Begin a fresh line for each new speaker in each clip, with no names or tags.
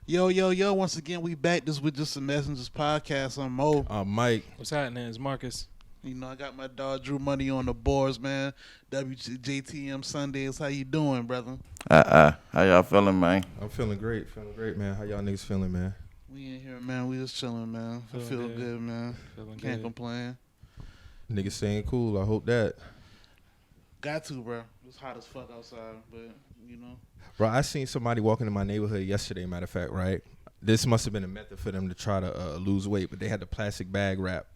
Yo. Once again, we back. This with Just a Messengers podcast. I'm Mo.
Mike.
What's happening? It's Marcus.
You know, I got my dog Drew Money on the boards, man. WJTM Sundays. How you doing, brother?
How y'all feeling, man?
I'm feeling great, man. How y'all niggas feeling, man?
We in here, man. We just chilling, man. I feel good, man. Can't complain.
Niggas staying cool. I hope that.
Got to, bro. It's hot as fuck outside, but you know.
Bro, I seen somebody walking in my neighborhood yesterday, matter of fact, right? This must have been a method for them to try to lose weight, but they had the plastic bag wrap.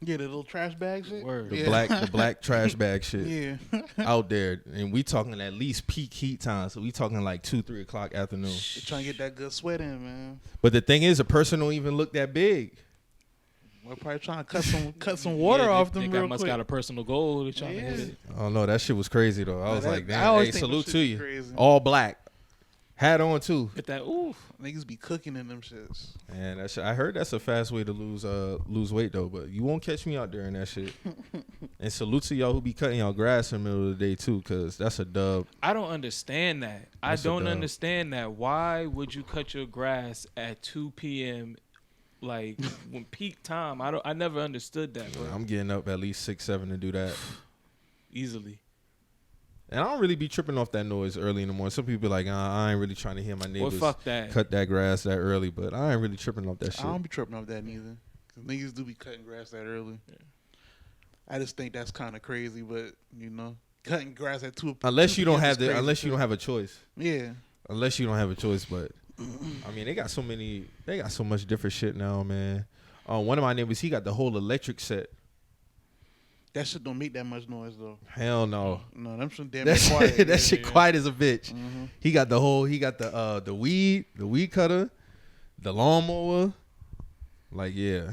Yeah, the little trash bag shit.
Word.
The black trash bag shit.
Yeah.
Out there. And we talking at least peak heat time. So we talking like 2-3 o'clock afternoon.
They're trying to get that good sweat in, man.
But the thing is, a person don't even look that big.
We're probably trying to cut some water off them real
must
quick.
got a personal goal. They trying to hit it.
Oh no, that shit was crazy though. I was like,
I
damn,
always
hey,
think
salute
them
to
shit
you.
crazy.
All black. Hat on too.
Get that oof.
Niggas be cooking in them shits.
And that shit, I heard that's a fast way to lose weight though, but you won't catch me out there in that shit. And salute to y'all who be cutting y'all grass in the middle of the day too, cause that's a dub.
I don't understand that.
That's a
I don't
dub.
understand that. Why would you cut your grass at 2 p.m. like when peak time? I never understood that, bro.
I'm getting up at least 6-7 to do that.
Easily.
And I don't really be tripping off that noise early in the morning. Some people be like, I ain't really trying to hear my
Well,
neighbors
fuck that.
cut that grass that early, but I ain't really tripping off that shit.
I don't be tripping off that neither. Cause niggas do be cutting grass that early.
Yeah.
I just think that's kind of crazy, but you know, cutting grass at 2.
Unless
2
you don't
p.m.
have
is crazy
unless you
too.
don't have a choice.
Yeah.
Unless you don't have a choice, but I mean, they got so much different shit now, man. One of my neighbors, he got the whole electric set.
That shit don't make that much noise though.
Hell no.
No, them shit damn
That
quiet.
shit, that shit quiet as a bitch.
Mm-hmm.
He got the weed cutter, the lawnmower. Like yeah,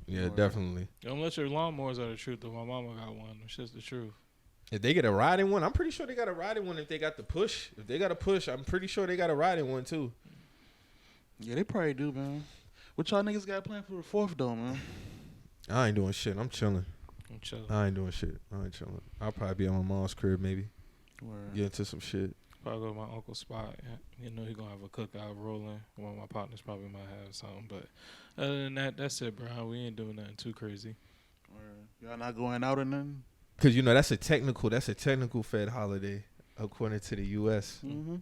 Word.
definitely.
Don't let your lawnmowers are the truth. Though my mama got one. It's just the truth.
If they get a riding one, I'm pretty sure they got a riding one. If they got the push, if they got a push, I'm pretty sure they got a riding one too.
Yeah, they probably do, man. What y'all niggas got planned for the 4th though, man?
I ain't doing shit. I'm chilling.
I'm chilling.
I ain't doing shit. I ain't chilling. I'll probably be at my mom's crib maybe.
Word.
Get into some shit.
Probably go to my uncle's spot. You know he gonna have a cookout rolling. One of my partners probably might have something, but other than that, that's it, bro. We ain't doing nothing too crazy.
Word. Y'all not going out or nothing?
Cause you know that's a technical Fed holiday according to the U.S.
Mm-hmm.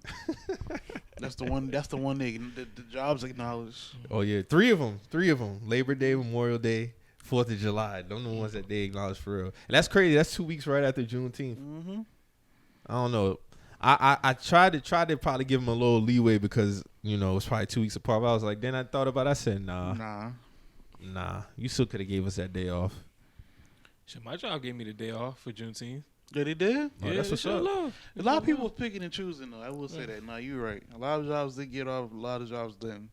That's the one. That's the one the jobs acknowledge.
Oh yeah, three of them. Labor Day, Memorial Day, 4th of July. Them the ones that they acknowledge for real. And that's crazy. That's 2 weeks right after Juneteenth.
Mm-hmm.
I don't know. I tried to probably give them a little leeway because you know it's probably 2 weeks apart. But I was like, then I thought about it. I said, nah. You still could have gave us that day off.
Shit, my job gave me the day off for Juneteenth.
Yeah, they did.
Oh, that's what's up.
A lot of people was picking and choosing though. I will say that. No, you're right. A lot of jobs did get off. A lot of jobs didn't.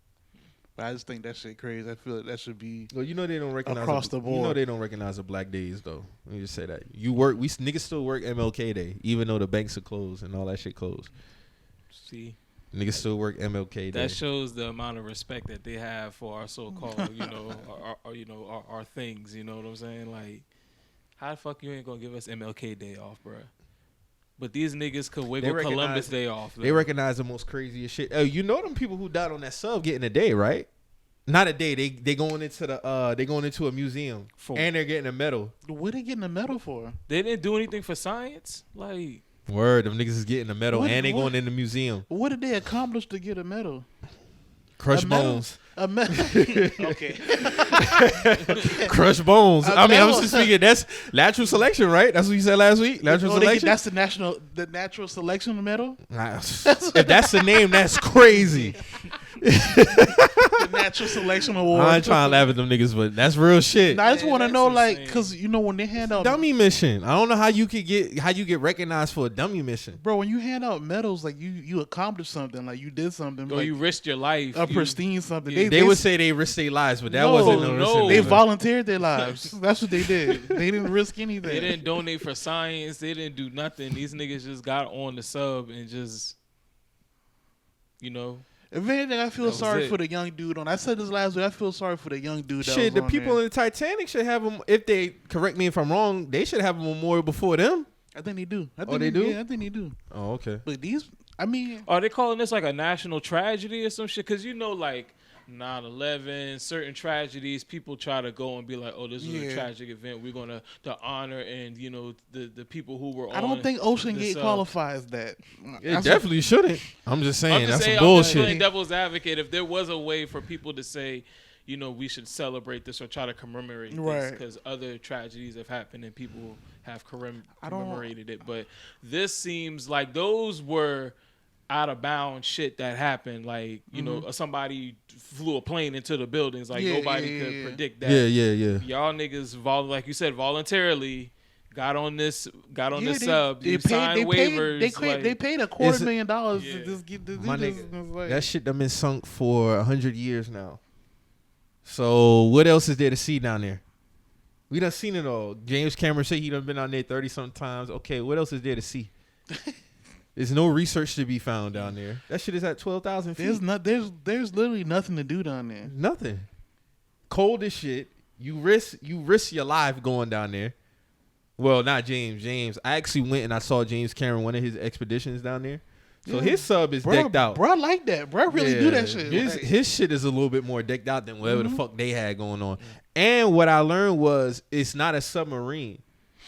But I just think that shit crazy. I feel like that should be.
Well, you know they don't recognize
Across the board.
You know they don't recognize the black days though. Let me just say that. We niggas still work MLK Day even though the banks are closed and all that shit closed.
See,
Niggas still work MLK Day.
that shows the amount of respect that they have for our so-called, our things. You know what I'm saying? Like, how the fuck you ain't gonna give us MLK Day off, bro? But these niggas could wiggle Columbus Day off. Though.
They recognize the most craziest shit. Oh, you know them people who died on that sub getting a day, right? Not a day. They going into a museum and they're getting a medal.
What they getting a medal for?
They didn't do anything for science. Like,
Word, them niggas is getting a medal and they going in the museum.
What did they accomplish to get a medal?
Crush
A medal?
bones.
A medal. Okay.
Crush bones.
A
I mean, I'm
medal.
just speaking. That's natural selection, right? That's what you said last week. Natural selection.
That's the natural selection medal.
If that's the name, that's crazy.
The natural selection award.
I ain't trying to laugh at them niggas, but that's real shit.
I just
Man,
want to
that's
know, like,
insane.
because you know when they hand out
Dummy mission. I don't know how you get recognized for a dummy mission.
bro, when you hand out medals, like you accomplished something, like you did something,
or
like
you risked your life.
a pristine something.
Yeah.
They would say they risked their lives, but that
No,
wasn't
no.
risking
they
their lives.
volunteered their lives. That's what they did. They didn't risk anything.
They didn't donate for science. They didn't do nothing. These niggas just got on the sub and just, you know.
If anything, I feel
That was
sorry
it.
for the young dude. I said this last week. I feel sorry for the young dude. That
Shit,
was
the
on
people
there.
in the Titanic should have them. If they correct me if I'm wrong, they should have a memorial before them.
I think they do. I think
Oh, they do?
Yeah, I think they do.
Oh, okay.
But these, I mean,
are they calling this like a national tragedy or some shit? Because like 9/11, certain tragedies, people try to go and be like, oh, this was a tragic event. We're gonna to honor and the people who were.
I don't think Ocean Gate qualifies that.
It definitely shouldn't. I'm just saying that's some
I'm
bullshit.
just playing devil's advocate. If there was a way for people to say, we should celebrate this or try to commemorate this, because other tragedies have happened and people have commemorated it. But this seems like those were out of bounds shit that happened. Like, somebody flew a plane into the buildings. Like, nobody could predict that.
Yeah.
Y'all niggas, like you said, voluntarily got on this sub.
They
signed waivers.
They paid $250,000 to just get this.
My nigga, that shit done been sunk for 100 years now. So what else is there to see down there? We done seen it all. James Cameron said he done been on there 30-something times. Okay, what else is there to see? There's no research to be found down there. That shit is at 12,000 feet.
There's literally nothing to do down there.
Nothing. Cold as shit. You risk your life going down there. Well, not James. I actually went and I saw James Cameron, one of his expeditions down there. So his sub is decked out.
Bro, I like that. Bro, I really do that shit.
His shit is a little bit more decked out than whatever the fuck they had going on. And what I learned was it's not a submarine.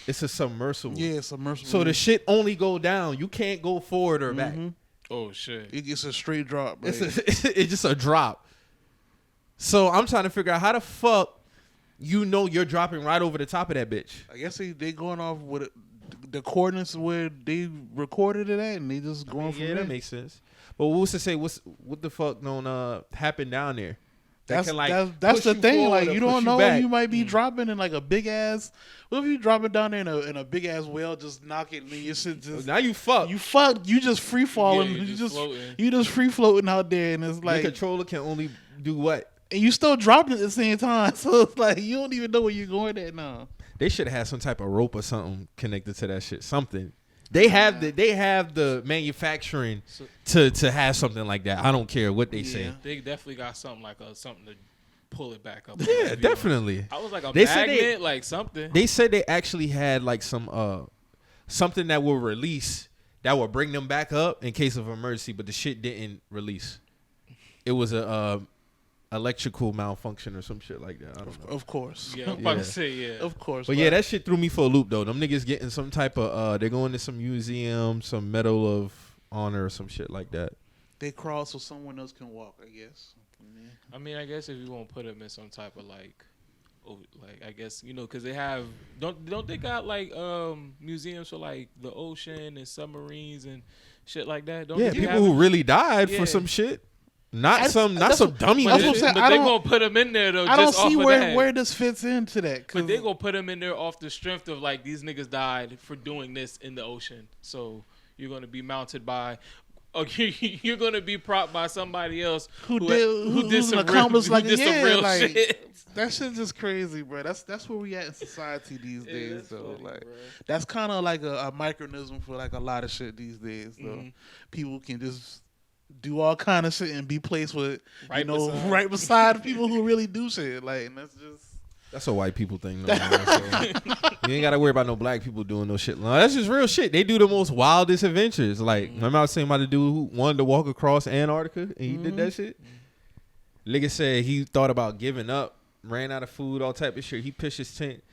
It's a submersible.
Yeah, submersible.
So the shit only go down. You can't go forward or back.
Oh, shit.
It's a straight drop, bro.
It's just a drop. So I'm trying to figure out how the fuck you're dropping right over the top of that bitch.
I guess they going off with the coordinates where they recorded it at, and they just going from there.
Yeah, that makes sense. But what's to say? What the fuck don't happen down there?
That's the thing. Like, you don't know. You might be dropping in like a big ass. What if you drop it down there in a big ass whale, just knock it, and your shit just
now you fuck.
You just free falling.
Yeah,
you just free floating out there, and it's like
the controller can only do what?
And you still dropping at the same time, so it's like you don't even know where you're going at now.
They should have had some type of rope or something connected to that shit. Something. They have the manufacturing to have something like that. I don't care what they say.
They definitely got something like something to pull it back up.
Yeah, definitely.
I was like
they
magnet, like something.
They said they actually had like some something that will release that will bring them back up in case of emergency, but the shit didn't release. It was a electrical malfunction or some shit like that. I don't know.
Of course.
Yeah, I'm about to say, yeah.
Of course.
But yeah, that shit threw me for a loop, though. Them niggas getting some type of, they're going to some museum, some Medal of Honor or some shit like that.
They crawl so someone else can walk, I guess.
I mean, I guess if you want to put them in some type of I guess, because they have, don't they got like museums for like the ocean and submarines and shit like that? Don't
people who really died for some shit. Not some dummy shit.
But they're going to put them in there, though.
I don't see where this fits into that.
But they're going to put them in there off the strength of, like, these niggas died for doing this in the ocean. So you're going to be mounted by... you're going to be propped by somebody else who did some real shit.
That shit's just crazy, bro. That's where we at in society these days, though.
Funny,
like,
bro.
that's kind of like a micronism for, like, a lot of shit these days, though. People can just... do all kind of shit and be placed with right beside people who really do shit. Like, and that's a
white people thing. Though, you ain't gotta worry about no black people doing no shit. No, that's just real shit. They do the most wildest adventures. Like, remember I was saying about the dude who wanted to walk across Antarctica and he did that shit. Nigga said he thought about giving up, ran out of food, all type of shit. He pitched his tent.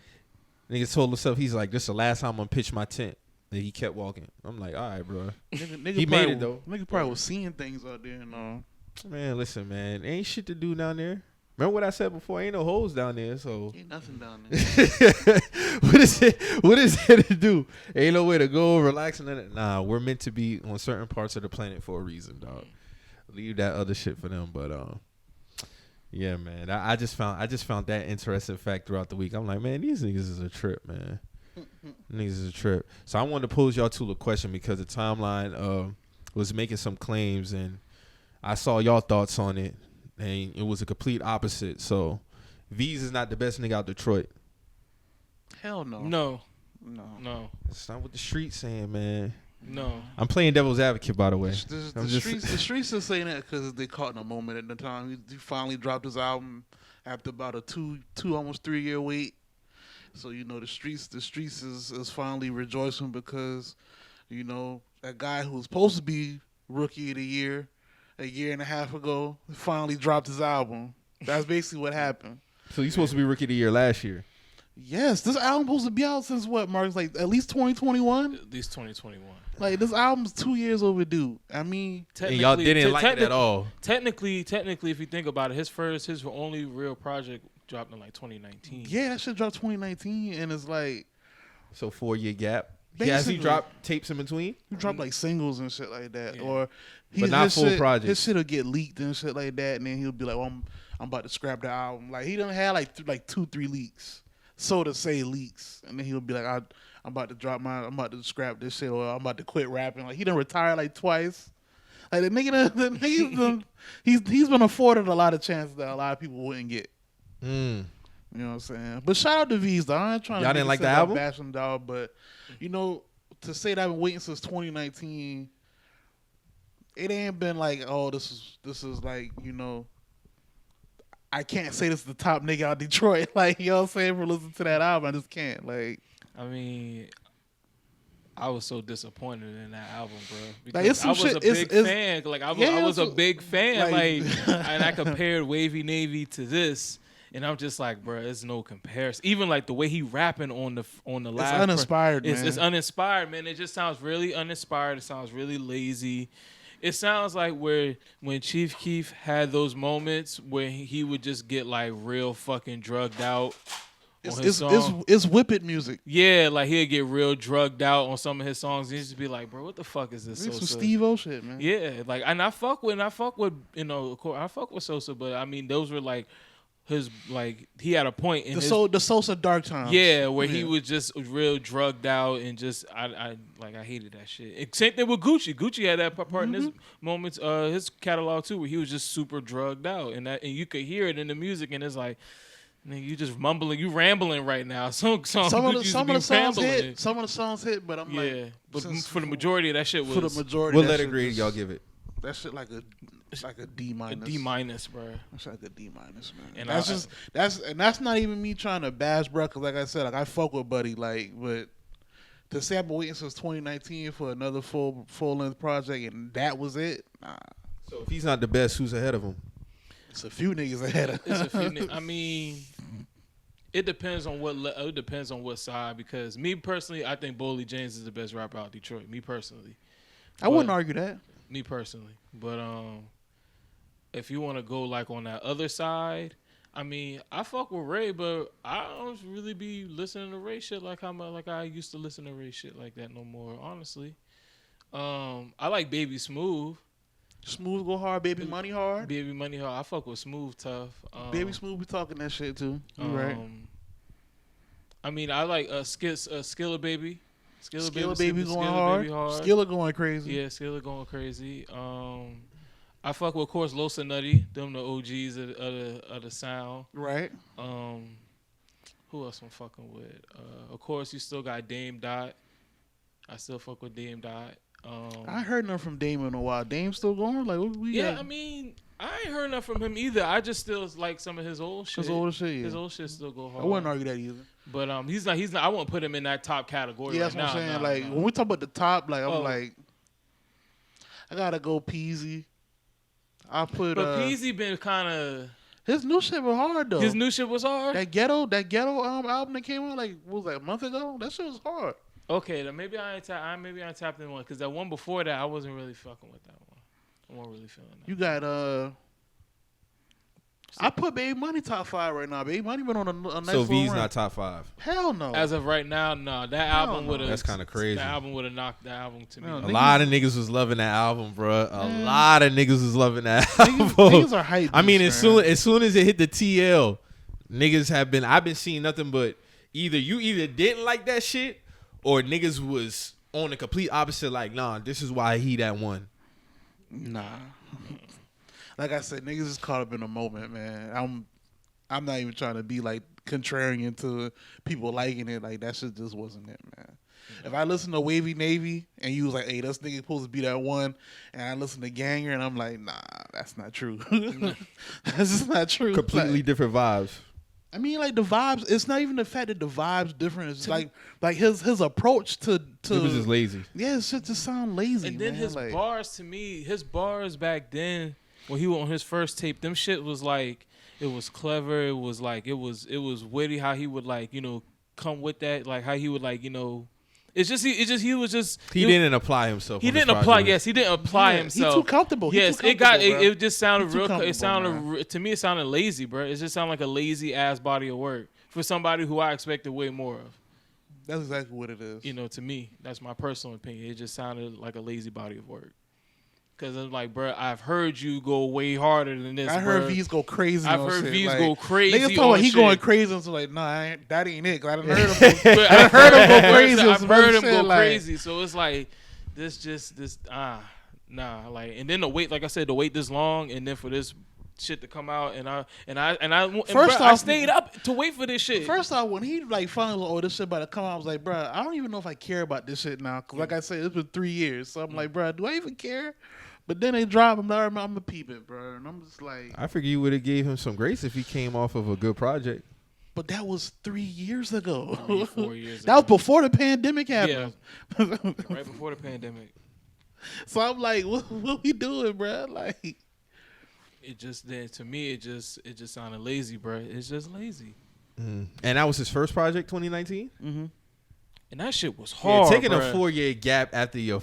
Nigga told himself, he's like, this is the last time I'm gonna pitch my tent. And he kept walking. I'm like, all right, bro.
Nigga
he made it, though.
Nigga probably was seeing things out there and all.
Man, listen, man. Ain't shit to do down there. Remember what I said before? Ain't no hoes down there, so.
Ain't nothing down there.
What is there to do? Ain't no way to go, relax, and nothing. Nah, we're meant to be on certain parts of the planet for a reason, dog. Leave that other shit for them, but yeah, man. I just found that interesting fact throughout the week. I'm like, man, these niggas is a trip, man. Niggas is a trip. So I wanted to pose y'all two a question because the timeline was making some claims and I saw y'all thoughts on it and it was a complete opposite. So V's is not the best nigga out Detroit.
Hell no.
No.
That's not what the streets saying, man.
No.
I'm playing devil's advocate, by the way.
The streets are saying that because they caught in a moment at the time. He finally dropped his album after about a two almost 3 year wait. So, the streets is finally rejoicing because, a guy who's supposed to be Rookie of the Year a year and a half ago. Finally dropped his album. That's basically what happened.
So he's supposed to be Rookie of the Year last year.
Yes, this album supposed to be out since what, Mark? Like at least 2021?
At least 2021.
Like this album's 2 years overdue. I mean,
And y'all didn't like it at all.
Technically, if you think about it, his only real project dropped in like 2019.
yeah, that shit dropped 2019, and it's like
So 4-year gap. Has
Basically.
he dropped tapes in between?
he dropped like singles and shit like that,
Yeah.
or
But not
his
full
shit,
projects.
His shit'll get leaked and shit like that, and then he'll be like, "Well, I'm about to scrap the album." Like he done had like 2-3 leaks, so to say leaks, and then he'll be like, "I'm about to scrap this shit, or I'm about to quit rapping." Like he done retired like twice. Like the nigga, he's been afforded a lot of chances that a lot of people wouldn't get. You know what I'm saying? But shout out to V's though. I ain't trying
Y'all
to
didn't like the album?
bash him, dog, but you know, to say that I've been waiting since 2019, it ain't been like, oh, this is like, you know, I can't say this is the top nigga out of Detroit. Like, you know what I'm saying? For listening to that album, I just can't. Like,
I mean, I was so disappointed in that album, bro.
Like,
Because
it's some
I was
shit-
a big
it's-
fan. Like I
yeah,
was a
it's-
big fan.
like-
And I compared Wavy Navy to this, and I'm just like, bro, there's no comparison. Even like the way he rapping on the last,
it's uninspired, man.
It's uninspired, man. It just sounds really uninspired. It sounds really lazy. It sounds like when Chief Keef had those moments where he would just get like real fucking drugged out on his song.
It's whip it music.
Yeah, like he'd get real drugged out on some of his songs. He'd just be like, bro, what the fuck is this?
It's some
Sosa?
Steve-O shit, man.
Yeah, like, and I fuck with, you know, of course, I fuck with Sosa, but I mean, those were like his, like, he had a point in
The Sosa Dark Times.
yeah, where he
Yeah.
was just real drugged out and just, I hated that shit. And same thing with Gucci. Gucci had that part in his moments, his catalog too, where he was just super drugged out, and you could hear it in the music, and it's like, nigga, you just mumbling, you rambling right now. Some of the
songs hit, but I'm like,
yeah, but
since-
for the majority of that shit was
for the majority,
What
that
letter
shit
grade
was-
y'all give it?
That shit like a D
a
minus.
D minus, bro.
That's like a D minus, man.
And
And that's not even me trying to bash, bro. Because like I said, like I fuck with Buddy, like, but to say I've been waiting since 2019 for another full length project and that was it, nah.
So if he's not the best, who's ahead of him?
It's a few niggas ahead of.
It's a few. I mean, it depends on what side. Because me personally, I think Boley James is the best rapper out of Detroit. Me personally,
I wouldn't argue that.
me personally. But if you want to go like on that other side, I mean, I fuck with Ray, but I don't really be listening to Ray shit like I used to listen to Ray shit like that no more. Honestly, I like Baby Smooth.
Smooth go hard, Baby Money hard.
Baby Money hard. I fuck with Smooth tough.
Baby Smooth be talking that shit too. You right?
I mean, I like Skilla Baby.
Skilla Baby going
Skilla Baby
hard. Skilla going crazy.
Yeah, Skilla going crazy. I fuck with, of course, Los and Nutty. Them the OGs of the sound.
Right.
Who else I'm fucking with? Of course, you still got Dame Dot. I still fuck with Dame Dot.
I heard nothing from Dame in a while. Dame still going? Like, what we
yeah,
got?
I mean, I ain't heard nothing from him either. I just still like some of his old shit.
His older shit, yeah.
His old shit still go hard.
I wouldn't argue that either.
But he's not. I won't put him in that top category.
Yeah,
right
that's what I'm
now.
saying.
Nah,
Like
nah.
when we talk about the top, like I'm
Oh.
like, I gotta go Peasy. I put
But Peasy been kind of.
his new shit was hard though.
His new shit was hard.
that ghetto album that came out like what was that, a month ago? That shit was hard.
Okay, then maybe I ain't tapped in one because that one before that I wasn't really fucking with that one. I wasn't really feeling that.
You got I put Baby Money top 5 right now. Baby Money been on a nice
So
little
V's
run.
not top 5.
Hell no.
As of right now, no. That album
no.
would have.
That's kinda crazy.
That album would have knocked that album to me.
No,
A
Niggas-
lot of niggas was loving that album, bro. A
Man.
lot of niggas was loving that album.
niggas are hype.
I mean,
beasts,
as soon as it hit the TL, niggas have been. I've been seeing nothing but either didn't like that shit or niggas was on the complete opposite. Like, nah, this is why he that one.
Nah. Like I said, niggas is caught up in the moment, man. I'm not even trying to be like contrarian to people liking it. Like that shit just wasn't it, man. If I listen to Wavy Navy and you was like, hey, this nigga supposed to be that one, and I listen to Ganger and I'm like, nah, that's not true. That's just not true.
Completely
Like,
different vibes.
I mean, like the vibes. It's not even the fact that the vibes different. It's like his approach to.
It was just lazy.
Yeah, it just sound lazy.
And then
man.
his
like,
bars to me, his bars back then when he was on his first tape, them shit was like it was clever. It was like it was witty how he would like come with that, like how he would like He
didn't apply himself.
He didn't apply. Yes, he didn't apply himself.
He's too comfortable.
Yes, it just sounded real. It sounded to me. It sounded lazy, bro. It just sounded like a lazy ass body of work for somebody who I expected way more of.
That's exactly what it is.
To me, that's my personal opinion. It just sounded like a lazy body of work. Because I'm like, bro, I've heard you go way harder than this.
I heard V's go crazy.
I've heard V's go crazy.
Niggas talking about he going crazy. And so like, nah, that ain't it. I done heard him. I heard him go crazy.
I've heard him go crazy. So it's like nah. Like, and then the wait, like I said, the wait this long, and then for this shit to come out, I stayed up to wait for this shit.
First off, when he like finally was, this shit about to come out, I was like, bro, I don't even know if I care about this shit now. Cause like I said, it's been 3 years, so I'm like, bro, do I even care? But then they drop him. I'm a peep it, bro, and I'm just like,
I figure you would have gave him some grace if he came off of a good project.
But that was 3 years ago.
4 years
that was before the pandemic happened.
Yeah, right before the pandemic.
So I'm like, what we doing, bro? Like,
it just to me, it just sounded lazy, bro. It's just lazy.
Mm. And that was his first project, 2019.
Mm-hmm.
And that shit was hard.
Taking
bruh.
a 4-year gap after your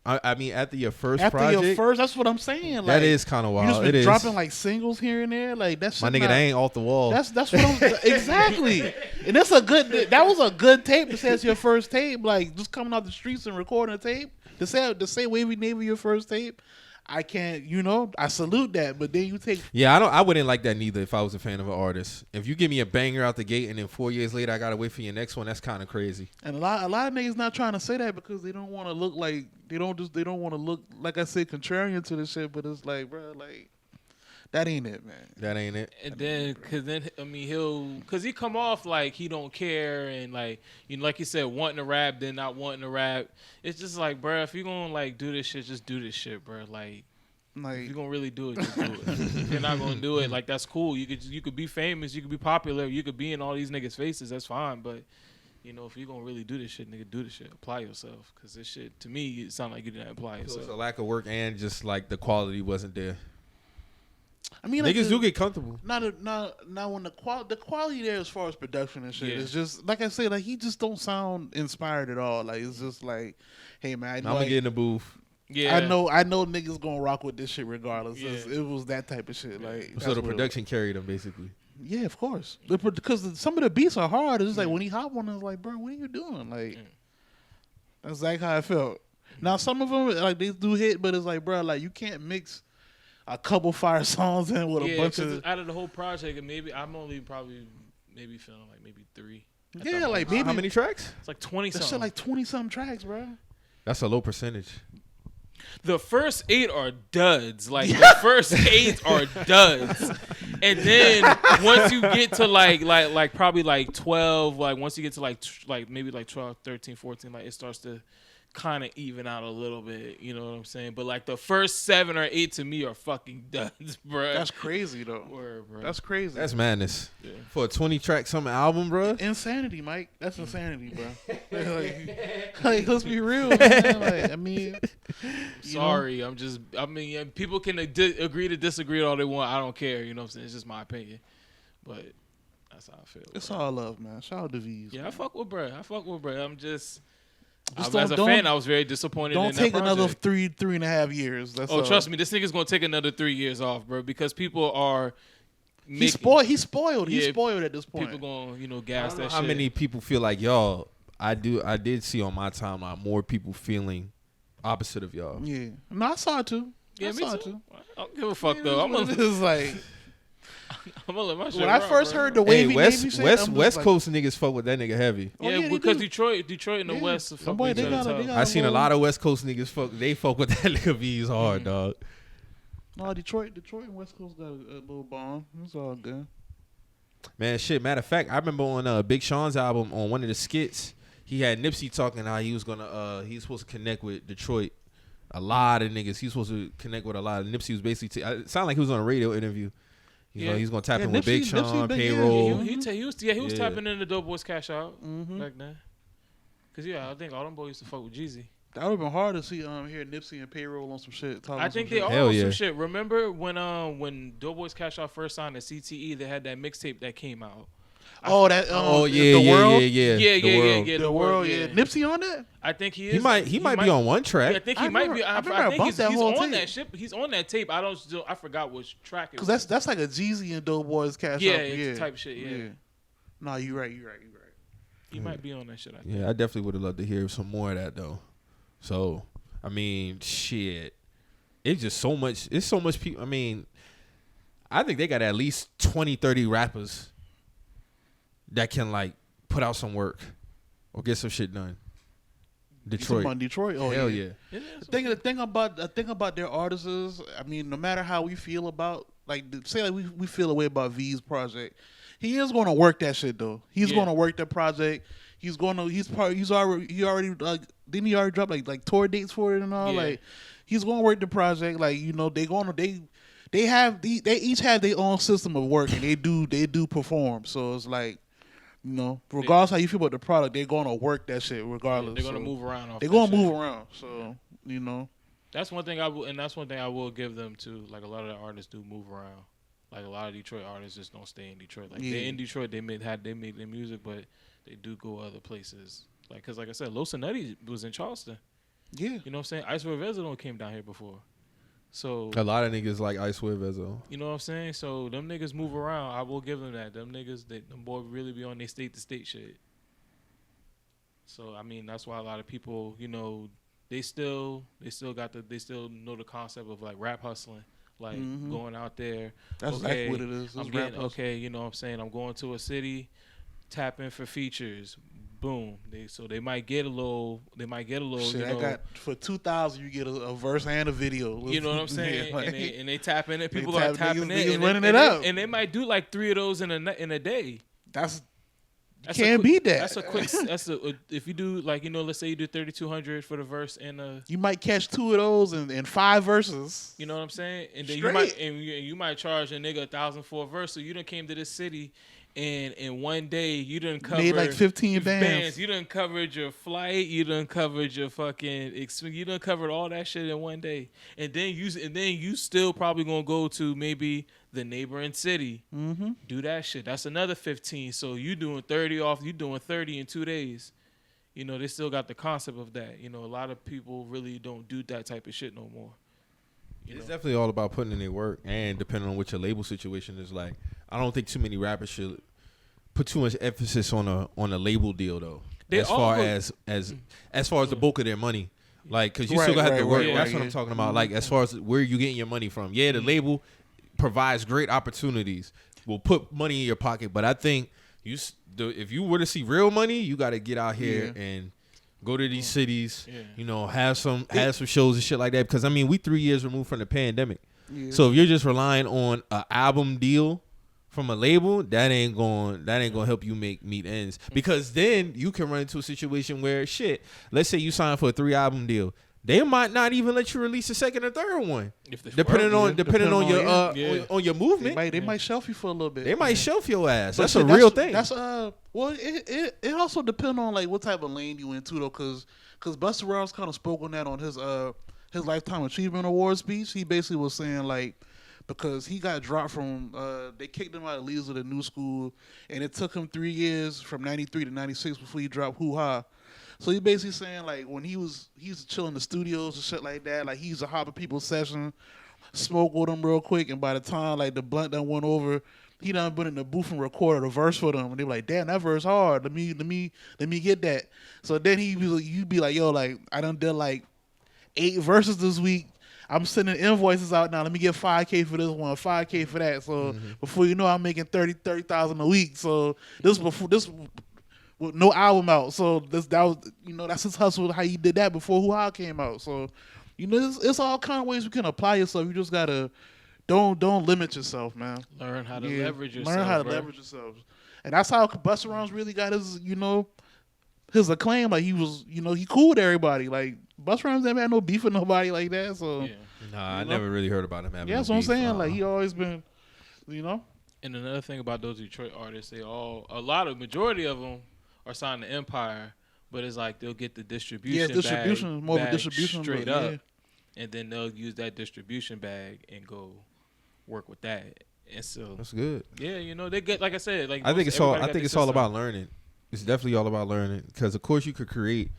after your first
after
project.
your first, that's what I'm saying. Like,
that is kind of wild.
You just been
it
dropping
is.
like singles here and there. Like that's
my nigga. That ain't off the wall.
That's what I'm exactly. And that's a good. That was a good tape to say it's your first tape. Like just coming off the streets and recording a tape to say Wavy Navy your first tape. I can't, I salute that, but then you take.
Yeah, I wouldn't like that neither if I was a fan of an artist. If you give me a banger out the gate and then 4 years later I gotta wait for your next one, that's kind of crazy.
And a lot of niggas not trying to say that because they don't want to look like they don't want to look like I said contrarian to the shit. But it's like, bro, like that ain't it, man.
That ain't it.
And then, cause he come off like he don't care and like like you said, wanting to rap, then not wanting to rap. It's just like, bro, if you gonna like do this shit, just do this shit, bro. Like if you gonna really do it, just do it. If you're not gonna do it, like that's cool. You could be famous, you could be popular, you could be in all these niggas' faces. That's fine, but if you're gonna really do this shit, nigga, do this shit. Apply yourself, cause this shit to me, it sound like you didn't apply yourself.
So it's a lack of work and just like the quality wasn't there.
I mean,
niggas do get comfortable.
Now when the quality there as far as production and shit, it's just like I said, like he just don't sound inspired at all. Like it's just like, hey man,
I'm gonna get in the booth.
Yeah, I know niggas gonna rock with this shit regardless. Yeah. It was that type of shit. Like
so the production carried him basically.
Yeah, of course. Because some of the beats are hard. It's like when he hop on, it's like, bro, what are you doing? Like that's exactly how I felt. Now some of them like they do hit, but it's like, bro, like you can't mix a couple fire songs in with a bunch of
out of the whole project, and maybe I'm only probably feeling like maybe 3.
Yeah, like maybe
how many tracks?
It's like 20 something.
That shit like 20 something tracks, bro.
That's a low percentage.
The first 8 are duds. Like the first 8 are duds. And then once you get to like probably like 12, like once you get to like maybe like 12, 13, 14, like it starts to kind of even out a little bit, you know what I'm saying? But like the first 7 or 8 to me are fucking duds, bro.
That's crazy though.
Word, bro.
That's crazy.
That's madness. Yeah. For a 20-track something album, bro.
Insanity, Mike. That's insanity, bro. like let's be real, man. Like, I mean,
sorry, people can agree to disagree all they want. I don't care, you know what I'm saying? It's just my opinion. But that's how I feel.
It's all love, man. Shout out to V's.
Yeah,
man.
I fuck with bro. I'm just
as
a fan, I was very disappointed.
Don't
in that
take
project.
another 3.5 years. That's
trust me, this nigga's gonna take another 3 years off, bro, because people are.
He's spoiled. He's spoiled at this point.
People gonna gas that shit.
How many people feel like y'all? I did see on my timeline more people feeling opposite of y'all.
Yeah, no, I saw it too.
Yeah,
I
me
saw
too.
it too.
I don't give a fuck though.
It's like.
I'm gonna let my shit
when I first heard the Wavy Navy shit,
West Coast niggas fuck with that nigga heavy.
Yeah, because Detroit and the West fuck with each other.
I seen a lot of West Coast niggas fuck with that nigga V's hard, dog.
No, Detroit and West Coast got a little bond. It's all good.
Man, shit. Matter of fact, I remember on Big Sean's album on one of the skits, he had Nipsey talking how he was supposed to connect with Detroit. A lot of niggas. He's supposed to connect with a lot of Nipsey was basically. It sounded like he was on a radio interview. You know, he's gonna tap in
Nipsey,
with Big Sean, Payroll.
He was tapping in the Dope Boys Cash Out back then. Cause I think all them boys used to fuck with Jeezy.
That would have been hard to see hear Nipsey and Payroll on some shit.
I think they all on some shit. Remember when Dope Boys Cash Out first signed to CTE, they had that mixtape that came out.
The
world.
Yeah. Nipsey on that?
I think he is.
He might be on one track.
Yeah, I think he might be. I think he's on that shit. He's on that tape. I forgot which track it was.
Because that's like a Jeezy and Dope Boys Cash Out.
Yeah, type shit. Yeah.
No, you're right.
He might be on that shit. I think.
Yeah, I definitely would have loved to hear some more of that though. So, I mean, shit. It's just so much. It's so much people. I mean, I think they got at least 20, 30 rappers that can like put out some work or get some shit done.
Detroit. Oh
hell
yeah. The thing about their artists is, I mean, no matter how we feel about we feel a way about V's project, he is going to work that shit though. He's going to work that project. He already didn't he already drop like tour dates for it and all? Like he's going to work the project. Like, you know, they each have their own system of work and they do perform. So it's like, you know, regardless how you feel about the product, they're going to work that shit regardless.
They're going to move around.
They're going to move around. So, you know.
That's one thing I will give them too. Like a lot of the artists do move around. Like a lot of Detroit artists just don't stay in Detroit. Like they're in Detroit, they make their music, but they do go other places. Like, cause like I said, Los Angeles was in Charleston. Yeah, you know what I'm saying. Ice Vezo came down here before. So
a lot of niggas like Ice Vezo.
You know what I'm saying? So them niggas move around. I will give them that. Them niggas, them boys really be on their state to state shit. So I mean, that's why a lot of people, you know, they still know the concept of like rap hustling, like going out there.
That's exactly what it is.
You know what I'm saying? I'm going to a city, tap in for features. Boom. They might get a little.
Shit,
you know,
I got for 2,000. You get a verse and a video.
You know what I'm saying?
Yeah, like,
and they tap in it. People are tapping in.
Running it up.
And they might do like 3 of those in a day.
Can't beat that.
That's a quick. If you do like, you know, let's say you do 3,200 for the verse and
you might catch 2 of those in 5 verses.
You know what I'm saying? And then
straight.
you might charge a nigga 1,000 for a verse. So you done came to this city. And in one day, you done covered
made like 15 bands.
You done covered your flight. You done covered your fucking. You done covered all that shit in one day. And then you still probably gonna go to maybe the neighboring city. Mm-hmm. Do that shit. That's another 15. So you doing 30 off. You doing 30 in 2 days. You know, they still got the concept of that. You know, a lot of people really don't do that type of shit no more.
It's definitely all about putting in their work, and depending on what your label situation is like. I don't think too many rappers should put too much emphasis on a label deal though. As far as the bulk of their money, like, because you still have to work. That's what I'm talking about. Like, as far as where you getting your money from. Yeah, the label provides great opportunities. Will put money in your pocket, but I think if you were to see real money, you got to get out here and go to these cities. Yeah. You know, have some shows and shit like that. Because I mean, we 3 years removed from the pandemic. Yeah. So if you're just relying on an album deal from a label, that ain't going to help you meet ends, because then you can run into a situation where let's say you sign for a 3-album deal, they might not even let you release a second or third one, depending on your movement.
They might shelf you for a little bit.
They might shelf your ass. That's a real thing.
That's it also depends on like what type of lane you into though, because Busta Rhymes kind of spoke on that on his Lifetime Achievement Award speech. He basically was saying like, because he got dropped from, they kicked him out of Leaders of the New School, and it took him 3 years from 93 to 96 before he dropped Hoo Ha. So he basically saying like when he used to chill in the studios and shit like that, like he used to hop in people's session, smoke with them real quick, and by the time like the blunt done went over, he done been in the booth and recorded a verse for them, and they were like, damn, that verse hard. Let me get that. So then you'd be like, yo, like I done did like 8 verses this week. I'm sending invoices out now. Let me get $5K for this one, $5K for that. So before you know, I'm making $30,000 a week. So this with no album out. So that was, you know, that's his hustle. How he did that before Hoo Ha came out. So, you know, it's all kind of ways you can apply yourself. You just gotta don't limit yourself, man.
Learn how to leverage yourself.
Learn how to leverage yourself, and that's how Busta Rhymes really got his, you know, his acclaim. Like he was, you know, he cool with everybody. Like Busta Rhymes never had no beef with nobody like that. So
I never really heard about him having.
Yeah, that's what I'm saying. Like he always been you know.
And another thing about those Detroit artists, majority of them are signed to Empire, but it's like they'll get the distribution.
Yeah, distribution
bag,
more of a
bag
distribution
straight
but,
up,
yeah.
and then they'll use that distribution bag and go work with that. And so
That's good.
Yeah, they get, like I said, like
I think it's all about learning. It's definitely all about learning because of course you could create,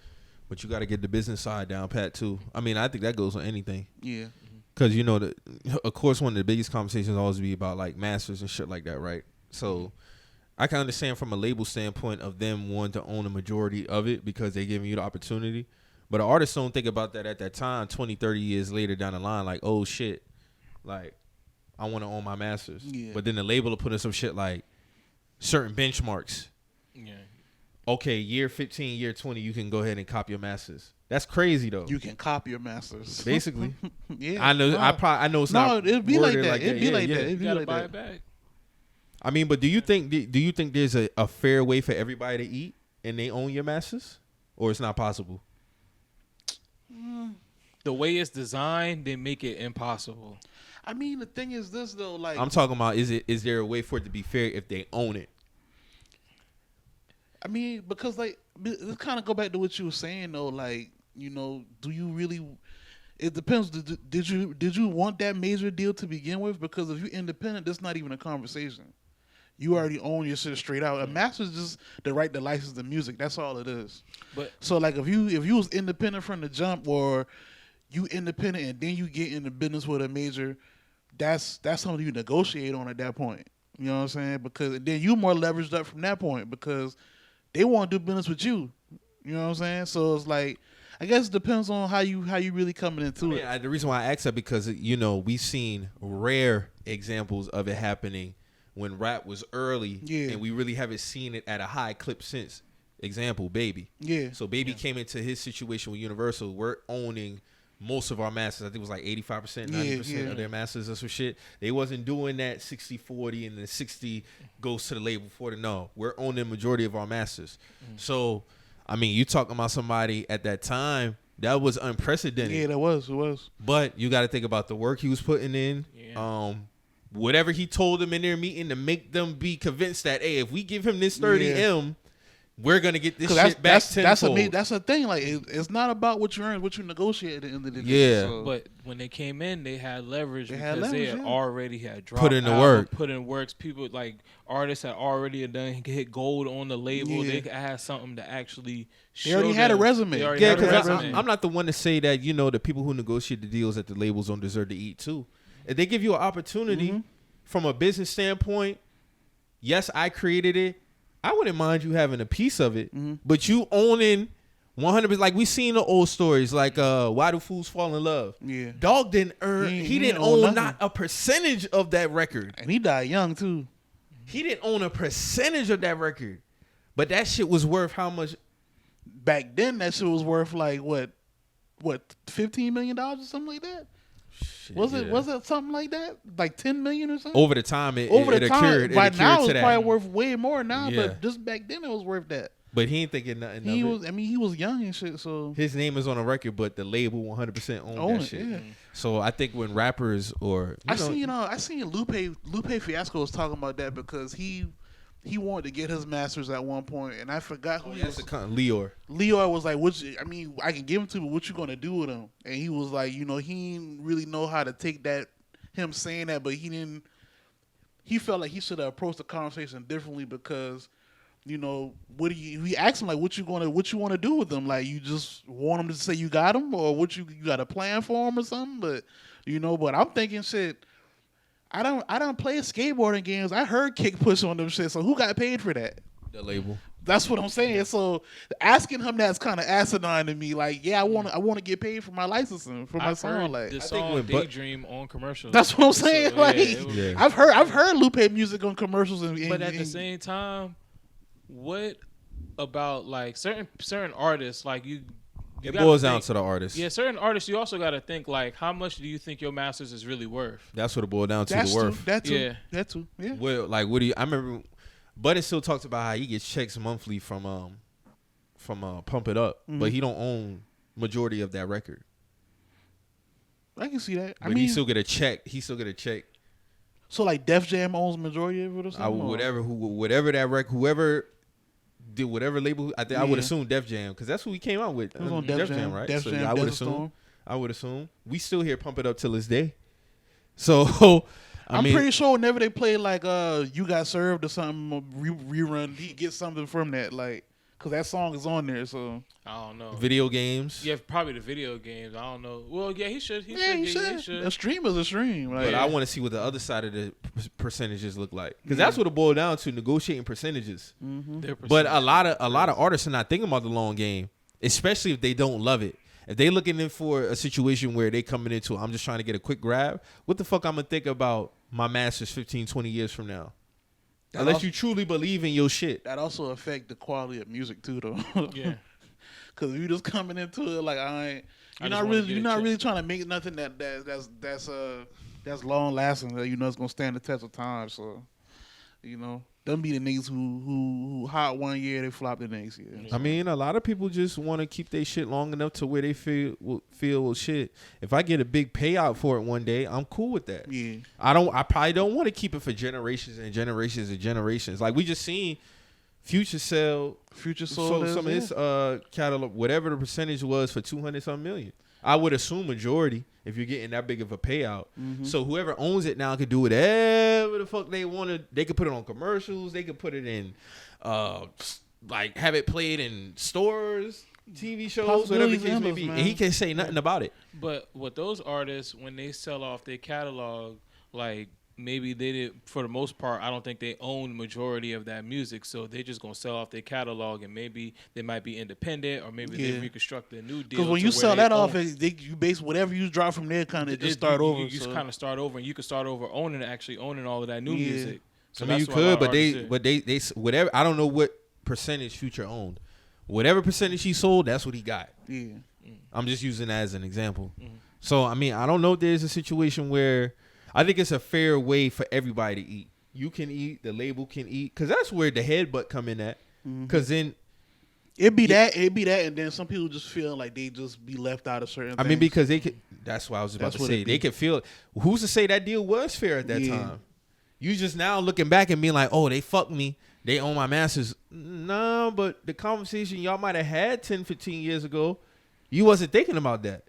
but you got to get the business side down pat too. I mean, I think that goes on anything.
Yeah.
Because of course, one of the biggest conversations always be about like masters and shit like that, right? So I can understand from a label standpoint of them wanting to own a majority of it because they're giving you the opportunity. But artists don't think about that at that time, 20, 30 years later down the line, like, oh shit, like I want to own my masters.
Yeah.
But then the label will put in some shit like certain benchmarks.
Yeah.
Okay, year 15, year 20, you can go ahead and copy your masters. That's crazy though.
You can copy your masters.
Basically.
Yeah.
I know. I know it's not.
No, it'd be like
worded
that. It'd be like that.
You
It'd be
gotta
like
buy
that.
it back.
I mean, but do you think there's a fair way for everybody to eat and they own your masters, or it's not possible?
The way it's designed, they make it impossible.
I mean, the thing is this though, like
I'm talking about is there a way for it to be fair if they own it?
I mean, because like let's kind of go back to what you were saying though, like do you really? It depends. Did you want that major deal to begin with? Because if you're independent, that's not even a conversation. You already own your shit straight out. A master's just the right to license the music. That's all it is.
But
so like if you was independent from the jump, or you independent and then you get into business with a major, that's something you negotiate on at that point. You know what I'm saying? Because then you more leveraged up from that point because they want to do business with you. You know what I'm saying? So it's like, I guess it depends on how you really coming into it.
The reason why I asked that because we've seen rare examples of it happening when rap was early, and we really haven't seen it at a high clip since. Example, Baby.
Yeah.
So Baby came into his situation with Universal. We're owning most of our masters. I think it was like 85%, 90% of their masters or some shit. They wasn't doing that 60-40 and the 60 goes to the label 40. No, we're owning the majority of our masters. So, I mean, you talking about somebody at that time, that was unprecedented.
Yeah, that was. It was.
But you got to think about the work he was putting in.
Yeah.
Whatever he told them in their meeting to make them be convinced that, hey, if we give him this 30M, we're gonna get this shit back tenfold.
That's the thing. Like it's not about what you earn, what you negotiate at the end of the day.
Yeah.
So.
But when they came in, they had leverage
They
had already had dropped
put in the
album,
work.
Put in works. People like artists had already done hit gold on the label.
Yeah.
They had something to actually.
They already had a resume.
Yeah, because I'm not the one to say that the people who negotiate the deals at the labels don't deserve to eat too. If they give you an opportunity from a business standpoint, yes, I created it. I wouldn't mind you having a piece of it, but you owning 100%. Like we seen the old stories, like Why Do Fools Fall in Love?
Yeah,
Dog didn't earn. He didn't own not a percentage of that record,
and he died young too.
He didn't own a percentage of that record, but that shit was worth how much?
Back then, that shit was worth like what, $15 million or something like that.
Shit,
was it something like that? Like 10 million or something?
Over the time, it occurred.
By now, it's
that.
probably worth way more now.
Yeah.
But just back then, it was worth that.
But he ain't thinking nothing of it.
He was young and shit. So
his name is on a record, but the label 100% owned that shit.
Yeah.
So I think when rappers or
I seen Lupe Fiasco was talking about that because he wanted to get his masters at one point, and I forgot who he was.
Leor.
Leor was like, I can give him to, but what you gonna do with him? And he was like, he didn't really know how to take that, him saying that, but he felt like he should have approached the conversation differently because, he asked him like, what you want to do with them? Like, you just want him to say you got him, or what you got a plan for him or something? But, but I'm thinking shit. I don't play skateboarding games. I heard Kick Push on them shit. So who got paid for that?
The label.
That's what I'm saying. So asking him that's kind of asinine to me. Like, yeah, I want to get paid for my licensing for my song. Like,
the song Daydream on commercials.
That's what I'm saying.
So,
like, I've heard Lupe music on commercials,
but at the same time, what about like certain artists like you?
It boils down to the artist.
Yeah, certain artists, you also got to think, like, how much do you think your masters is really worth?
That's what it boils down to, the worth.
That too. Yeah.
Well, like, what do you... I remember... Budden still talks about how he gets checks monthly from Pump It Up, but he don't own majority of that record.
I can see that.
But he still get a check. He still get a check
So like Def Jam owns majority of it or something?
Whatever that record, whoever did whatever label, I think I would assume Def Jam because that's who we came out with.
It was on Def Jam,
right?
Def
So
Jam,
yeah,
Desert
I would assume we still hear Pump It Up till this day. So
I'm pretty sure whenever they play like You Got Served or something rerun, he gets something from that, like, cause that song is on there. So
I don't know.
Video games.
Yeah, probably the video games. I don't know. Well, yeah, he should. He should.
A stream is a stream. Like,
But I want to see what the other side of the percentages look like, because that's what it boiled down to: negotiating percentages.
Mm-hmm.
But a lot of artists are not thinking about the long game, especially if they don't love it. If they looking in for a situation where they coming into, I'm just trying to get a quick grab, what the fuck I'm going to think about my masters 15, 20 years from now? Unless you truly believe in your shit.
That also affect the quality of music too, though.
Yeah.
Because if you just coming into it like you're not really trying to make nothing that's long lasting. That it's gonna stand the test of time. So them be the niggas who hot one year, they flop the next year.
I mean, a lot of people just want to keep their shit long enough to where they feel well, shit. If I get a big payout for it one day, I'm cool with that.
Yeah.
I probably don't want to keep it for generations and generations and generations. Like we just seen Future sold some of his catalog, whatever the percentage was, for 200-some million. I would assume majority if you're getting that big of a payout. Mm-hmm. So whoever owns it now could do whatever the fuck they want to. They could put it on commercials. They could put it in, like have it played in stores, TV shows, whatever the case may be. And he can't say nothing about it.
But with those artists, when they sell off their catalog, like maybe they did, for the most part, I don't think they own the majority of that music, so they just gonna sell off their catalog, and maybe they might be independent, or maybe they reconstruct a new deal.
Because when you sell that off, you base whatever you drop from there, kind of just start over.
You just kind of start over, and you can start over actually owning all of that new music. So
I mean, you could, but they whatever. I don't know what percentage Future owned. Whatever percentage he sold, that's what he got.
Yeah,
I'm just using that as an example. Mm-hmm. So I mean, I don't know if there's a situation where. I think it's a fair way for everybody to eat. You can eat, the label can eat, because that's where the headbutt come in at. Because then
it'd be that, and then some people just feel like they just be left out of certain.
I mean, because they could. That's what I was about to say. They could feel. Who's to say that deal was fair at that time? You just now looking back and being like, oh, they fucked me. They own my masters. No, but the conversation y'all might have had 10, 15 years ago, you wasn't thinking about that.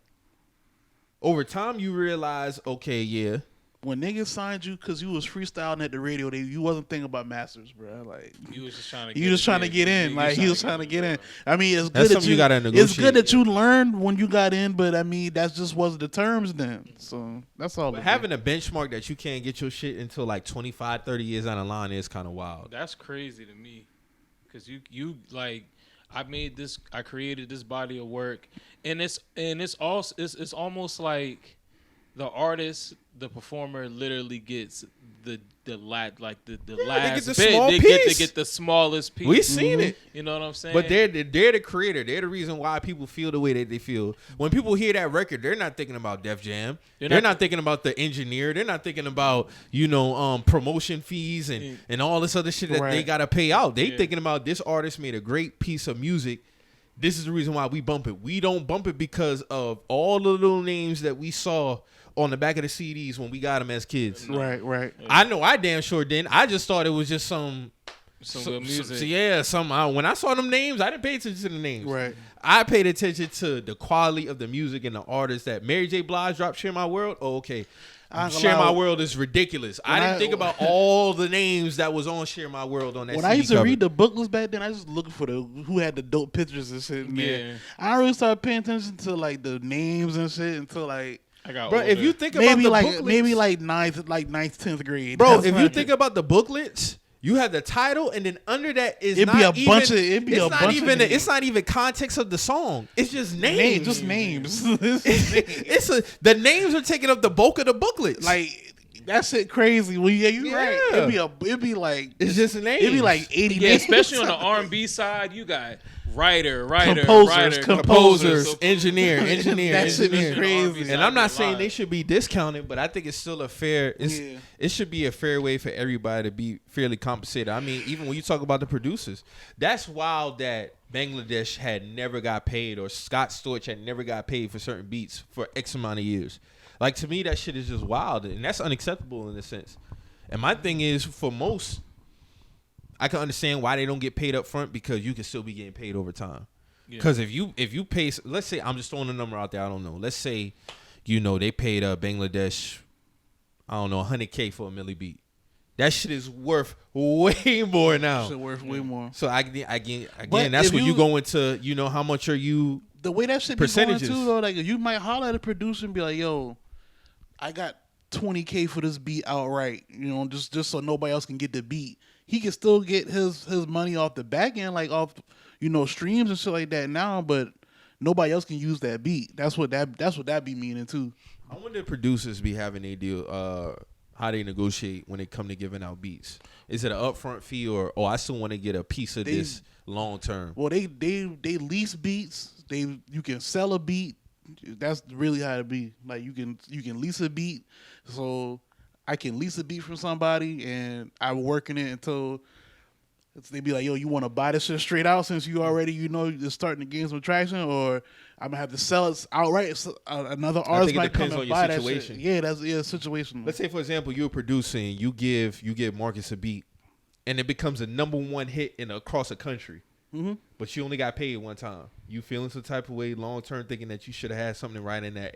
Over time, you realize, okay, yeah.
When niggas signed you because you was freestyling at the radio, you wasn't thinking about masters, bro. Like
you was just trying to.
You just trying to get in. Like he was trying to get in. I mean, it's good
that you gotta negotiate.
It's good that you learned when you got in, but I mean, that just wasn't the terms then. So that's all.
But having a benchmark that you can't get your shit until like 25, 30 years down the line is kind of wild.
That's crazy to me, because you like. I created this body of work, and it's almost like the artist, the performer, literally gets the last bit. They get the smallest piece.
We seen it.
You know what I'm saying?
But they're the creator. They're the reason why people feel the way that they feel. When people hear that record, they're not thinking about Def Jam. They're not thinking about the engineer. They're not thinking about promotion fees and all this other shit that they gotta pay out. They thinking about this artist made a great piece of music. This is the reason why we bump it. We don't bump it because of all the little names that we saw on the back of the CDs when we got them as kids.
Right.
I know I damn sure didn't. I just thought it was just some
good music.
When I saw them names, I didn't pay attention to the names.
Right.
I paid attention to the quality of the music and the artists. That Mary J. Blige dropped "Share My World." Oh, okay. "Share My World" is ridiculous. I didn't think about all the names that was on "Share My World" on that.
When I used to read the booklets back then, I was just looking for who had the dope pictures and shit. Man, I really started paying attention to like the names and shit until like.
Bro, if you think about the booklets,
maybe like ninth, 10th grade.
Bro, if you think about the booklets, you have the title, and then under that is it's not even context of the song. It's just names.
Just names.
The names are taking up the bulk of the booklets.
Like that shit crazy. Well, yeah, you're right. It'd be like
it's just names.
It'd be like 80 names.
Especially on the R&B side, you got writer,
composers, engineer.
That shit is crazy.
And I'm not saying they should be discounted, but I think it's still it should be a fair way for everybody to be fairly compensated. I mean, even when you talk about the producers, that's wild that Bangladesh had never got paid, or Scott Storch had never got paid for certain beats for X amount of years. Like, to me, that shit is just wild, and that's unacceptable in a sense. And my thing is, for most, I can understand why they don't get paid up front because you can still be getting paid over time. Because if you pay, let's say I'm just throwing a number out there, I don't know. Let's say, they paid Bangladesh, I don't know, $100K for a milli beat. That shit is worth way more now.
Shit worth way more.
So again, that's when you go into, how much are you?
The way that shit be going too, though, like you might holler at a producer and be like, "Yo, I got $20K for this beat outright," just so nobody else can get the beat. He can still get his money off the back end, like off, streams and shit like that now, but nobody else can use that beat. That's what that be meaning too.
I wonder if producers be having a deal. How they negotiate when they come to giving out beats? Is it an upfront fee or I still want to get a piece of this long term?
Well, they lease beats. You can sell a beat. That's really how it be. Like you can lease a beat. So I can lease a beat from somebody and I'm working it until they be like, yo, you want to buy this shit straight out since you already you're starting to gain some traction, or I'm gonna have to sell it outright. So another artist might come and buy that shit. Yeah, that's situational.
Let's say, for example, you're producing, you give Marcus a beat, and it becomes a #1 hit across the country. Mm-hmm. But you only got paid one time. You feeling some type of way long term, thinking that you should have had something right in that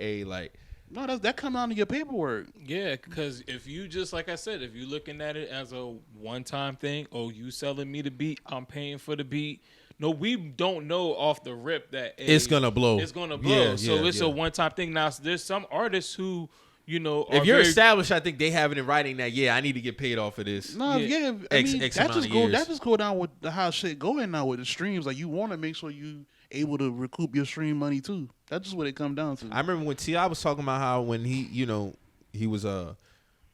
No, that come down to your paperwork.
Yeah, because if you just, like I said, if you're looking at it as a one-time thing, you selling me the beat, I'm paying for the beat. No, we don't know off the rip that
it's going to blow.
It's going to blow. So it's a one-time thing. Now, there's some artists who,
if you're established, I think they have it in writing that, I need to get paid off of this.
No, that just go down with how shit going now with the streams. Like, you want to make sure you able to recoup your stream money too. That's just what it come down to.
I remember when T.I. was talking about how when he was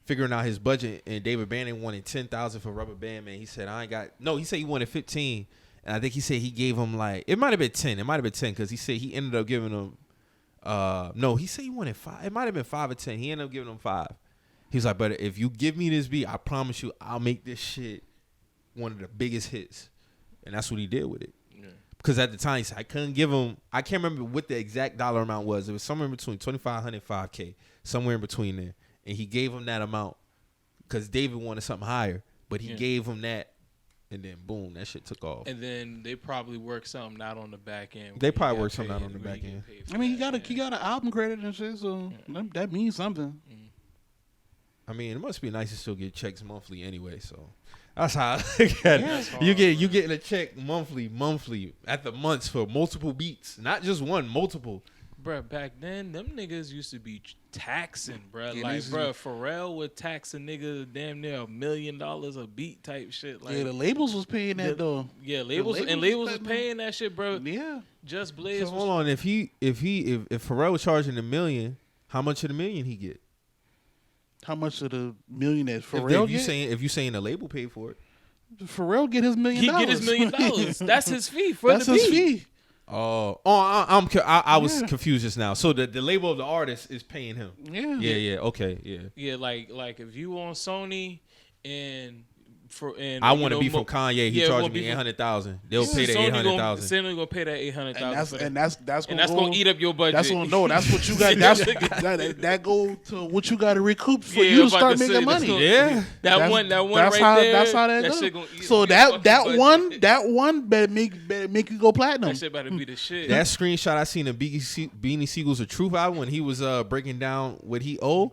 figuring out his budget and David Bannon wanted $10,000 for Rubber Band Man. He said he said he wanted 15, and I think he said he gave him it might have been 10. It might have been 10 because he said he ended up giving him he said he wanted 5. It might have been 5 or 10. He ended up giving him 5. He's like, but if you give me this beat, I promise you I'll make this shit one of the biggest hits. And that's what he did with it. Because at the time, he said, I couldn't give him, I can't remember what the exact dollar amount was. It was somewhere in between $2,500 and $5K, somewhere in between there. And he gave him that amount because David wanted something higher, but he gave him that, and then boom, that shit took off.
And then they probably worked something out on the back end.
They probably worked something out on the back end.
I mean, he got an album credit and shit, so that means something.
I mean, it must be nice to still get checks monthly anyway, so. That's how I look at it. You getting a check monthly at the months for multiple beats, not just one, multiple.
Bruh, back then, them niggas used to be taxing, bruh. Pharrell would tax a nigga damn near $1 million a beat type shit. Like,
the labels was paying that though.
Yeah, labels was paying that shit, bro.
Yeah,
Just Blaze.
So hold on, if Pharrell was charging $1 million, how much of the $1 million he get?
How much of the $1 million that Pharrell get?
If you saying the label paid for it,
Pharrell get his $1 million.
He get his $1 million. That's his fee for
That's
the beat.
his fee.
I was confused just now. So the label of the artist is paying him.
Yeah.
Okay.
Yeah, like if you on Sony and
I want to be from Kanye. He charged me $800,000. They'll pay the $800,000.
Sony gonna pay that $800,000,
and that's
gonna eat up your budget.
That's what you got. That go to what you got to recoup for you to start making money.
That one right there.
That's how that goes. So that one better make you go platinum.
That shit better be the shit.
That screenshot I seen of Beanie Siegel's A Truth album when he was breaking down what he owed.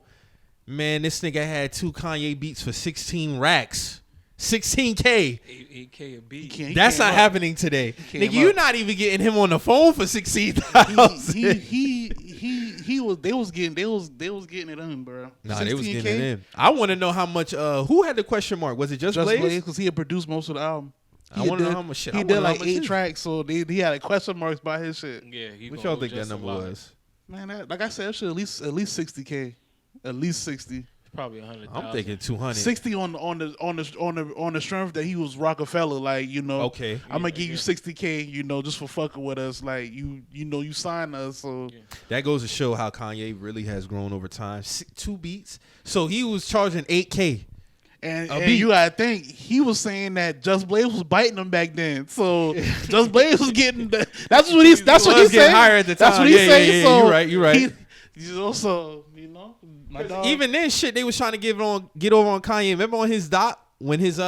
Man, this nigga had 2 Kanye beats for 16 racks. $16K.
8K a beat.
That's not happening today. Nigga, you're not even getting him on the phone for $16,000.
They was getting it in, bro.
Nah, they was getting it in. I want to know how much. Who had the question mark? Was it just Blaze?
Because he had produced most of the album.
I want to know how much shit.
He did like 8 tracks, so he had a question marks by his shit.
Yeah.
What y'all think that number was?
Man, like I said, it should at least $60K. At least 60.
Probably 100,000.
I'm thinking 200.
60 on the strength that he was Rockefeller, like,
Okay.
I'm gonna give you 60K, just for fucking with us, like you signed us, so
that goes to show how Kanye really has grown over time. 2 beats, so he was charging $8K.
And you gotta think he was saying that Just Blaze was biting him back then, so Just Blaze was getting that's what he said.
Higher at the time.
That's what he said.
Yeah,
so
you're right.
He's also My dog.
Even then, shit, they was trying to get over on Kanye. Remember on his doc when his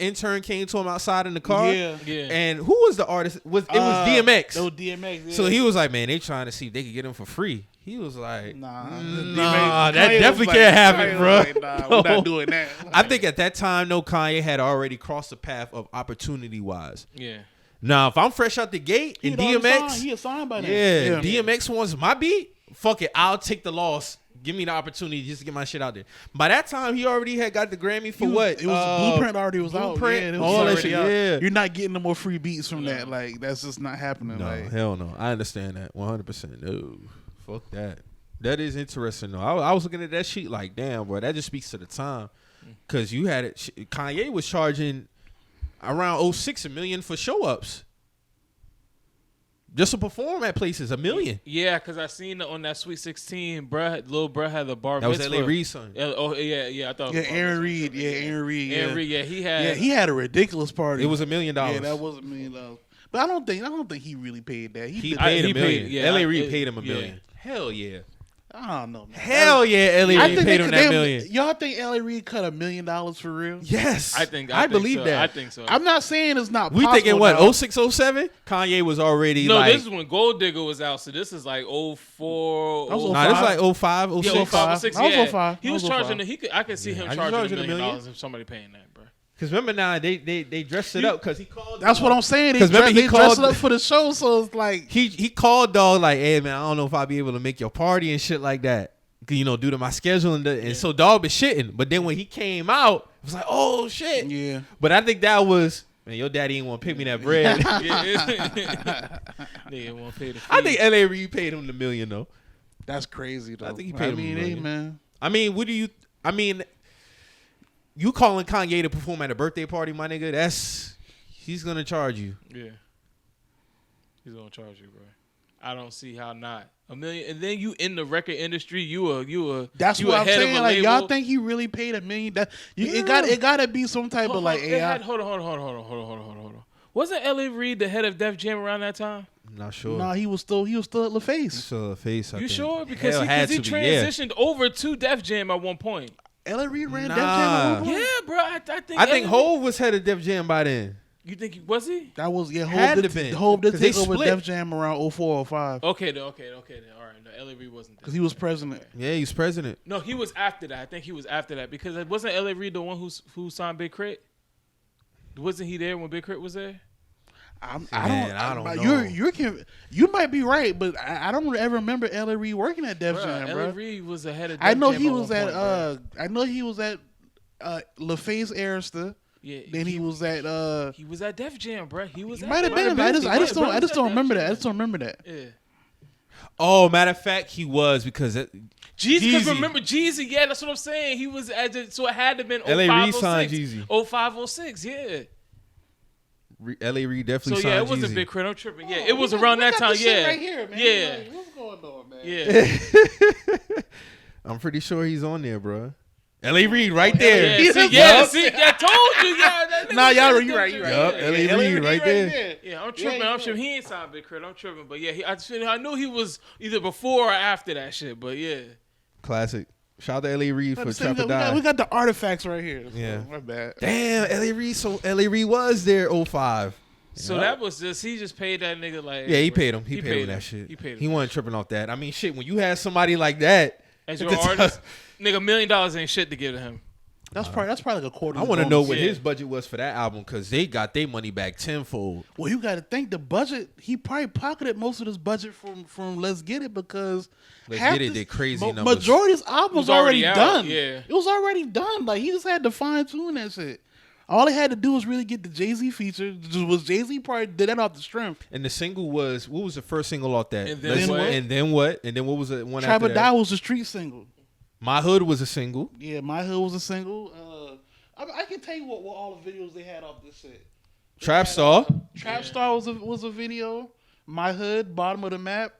intern came to him outside in the car?
Yeah.
And who was the artist? It was DMX.
No, DMX. Yeah.
So he was like, man, they trying to see if they could get him for free. He was like,
nah,
that definitely can't happen, bro.
Like, nah, we're not doing that.
I think at that time, no, Kanye had already crossed the path of opportunity-wise.
Yeah.
Now, if I'm fresh out the gate and DMX,
he a signed by that.
yeah, DMX wants my beat, fuck it, I'll take the loss. Give me the opportunity just to get my shit out there. By that time, he already had got the Grammy for what?
It was Blueprint already was out.
Blueprint,
Yeah, it was
all that
already
shit.
out.
Yeah,
You're not getting no more free beats from that. Like that's just not happening.
no,
like,
hell no. I understand that 100%. No, fuck that. That is interesting though. I was looking at that sheet like, damn, bro, that just speaks to the time. Cause you had it. Kanye was charging around 06 $1 million for show ups. Just to perform at places, $1 million.
Yeah, because I seen it on that Sweet 16, Lil bruh had the bar
That was
mitzvah.
L.A. Reid's son.
Oh, yeah, I thought.
yeah, Aaron Reed. Yeah, Aaron Reed.
Aaron Reed, yeah,
He had a ridiculous party.
It was $1 million.
Yeah, that was $1 million. But I don't think he really paid that.
He paid $1 million.
yeah,
L.A. Reid paid him $1
yeah.
million. Hell yeah.
I don't know, man.
Hell yeah, L.A. Reid paid him that $1 million.
Y'all think L.A. Reid cut $1 million for real?
Yes.
I
believe
so.
that.
I think so.
I'm not saying it's not
We
possible.
thinking what,
now.
06, 07? Kanye was already
No,
like.
this is when Gold Digger was out, so this is like 04.
That was
Nah, this is like 05, 06.
Yeah, 05, 06,
That was
yeah.
05.
He was
That was
charging. I could see him
I can
charging
charge
$1
you $1
million
million.
if somebody paying that, bro.
Because remember now, they dressed it up because he called.
That's what I'm saying. They
'Cause remember he
dressed
called-
it up for the show, so it's like
He called dog like, hey man, I don't know if I'll be able to make your party and shit like that. You know, due to my schedule and so dog been shitting. But then when he came out, it was like, oh shit.
yeah.
But I think that was, man, your daddy ain't want to pick me that bread.
Nigga won't pay the fee.
I think L.A. Reid paid him the $1 million though.
That's crazy though.
I think he paid him $1
hey
million.
man.
I mean, you calling Kanye to perform at a birthday party, my nigga? He's gonna charge you.
Yeah. He's gonna charge you, bro. I don't see how not. $1 million, and then you in the record industry, you a
That's
you
what
a
I'm
head
saying.
of a
Like
label.
y'all think he really paid $1 million? It gotta be some type of like AI.
Hold on. Wasn't L.A. Reid the head of Def Jam around that time?
I'm not sure.
Nah, he was still at LaFace.
So face. I
You
think.
sure? Because
Hell, had
he
to be, yeah.
transitioned over to Def Jam at one point.
L.A. Reid ran
Nah.
Def Jam at one point?
Yeah, bro. I think.
I think
L.A.
Hove was head of Def Jam by then.
You think was he?
That was
Had to been.
Hove did
'Cause they
take over
split.
Def Jam around 04, 05.
Okay, then. All right. No, L.A. Reid wasn't.
Because he was president.
Yeah, he's president.
No, he was after that. I think he was after that because it wasn't L.A. Reid the one who signed Big Crit. Wasn't he there when Big Crit was there?
I don't know.
You might be right, but I don't ever remember L.A. Reid working at Def Jam,
L.A.
bro.
Reid was ahead of.
I know
Def
he
Jam
was
one
at
point, bro.
I know he was at LaFace Arista.
Yeah,
Then he was at
he was at Def Jam, bro. He was.
might have been. I just don't remember that. I just don't remember that.
Yeah.
Oh, matter of fact, he was because
Jeezy,
Jeezy.
remember Jeezy? Yeah, that's what I'm saying. He was so it had to have been
L.A. Reid
05,
signed
06.
Jeezy.
05, 06, yeah.
L.A. Reid definitely
So
signed
yeah, it wasn't
Jeezy.
Big Crit. I'm tripping. Yeah, it was around that time. Yeah,
Right here, man.
yeah,
Like, what's going on, man?
yeah.
I'm pretty sure he's on there, bro. L.A. Reid right there.
Yeah, see, I told you, yeah. That nigga
Nah, y'all,
was
you
Def
right.
Jam.
Yup,
Yeah,
L.A.
yeah.
Reid right there.
Yeah, I'm tripping.
Yeah,
I'm tripping. He ain't signed Big Crit. I'm tripping, but yeah, I knew he was either before or after that shit. But yeah,
Classic. Shout out to L.A. Reid for Trap or
we
Die.
got the artifacts right here. So
Yeah.
my bad.
Damn, L.A. Reid. So L.A. Reid was there 05.
so that was just he just paid that nigga like
Yeah, he paid him. He paid him that shit.
He paid him.
He wasn't tripping off that. I mean, shit, when you had somebody like that,
As your artist, nigga, $1 million ain't shit to give to him.
That's probably like a quarter.
I want to know what
Yeah.
his budget was for that album because they got their money back tenfold.
Well, you got to think the budget. He probably pocketed most of his budget from Let's Get It because
Let's
half
Get It
this-
did crazy numbers.
Majority of his album was
was already
already
out,
done.
yeah.
It was already done. Like he just had to fine tune that shit. All he had to do was really get the Jay-Z feature. Was Jay-Z probably did that off the strength.
And the single was, what was the first single off that?
And Then What?
And then what? And then what was the one
Trap
after
or
that?
Die was the street single.
My Hood was a single.
Yeah, My Hood was a single. I can tell you what all the videos they had off this shit.
Trap Star.
Trap Star was a video. My Hood, Bottom of the Map.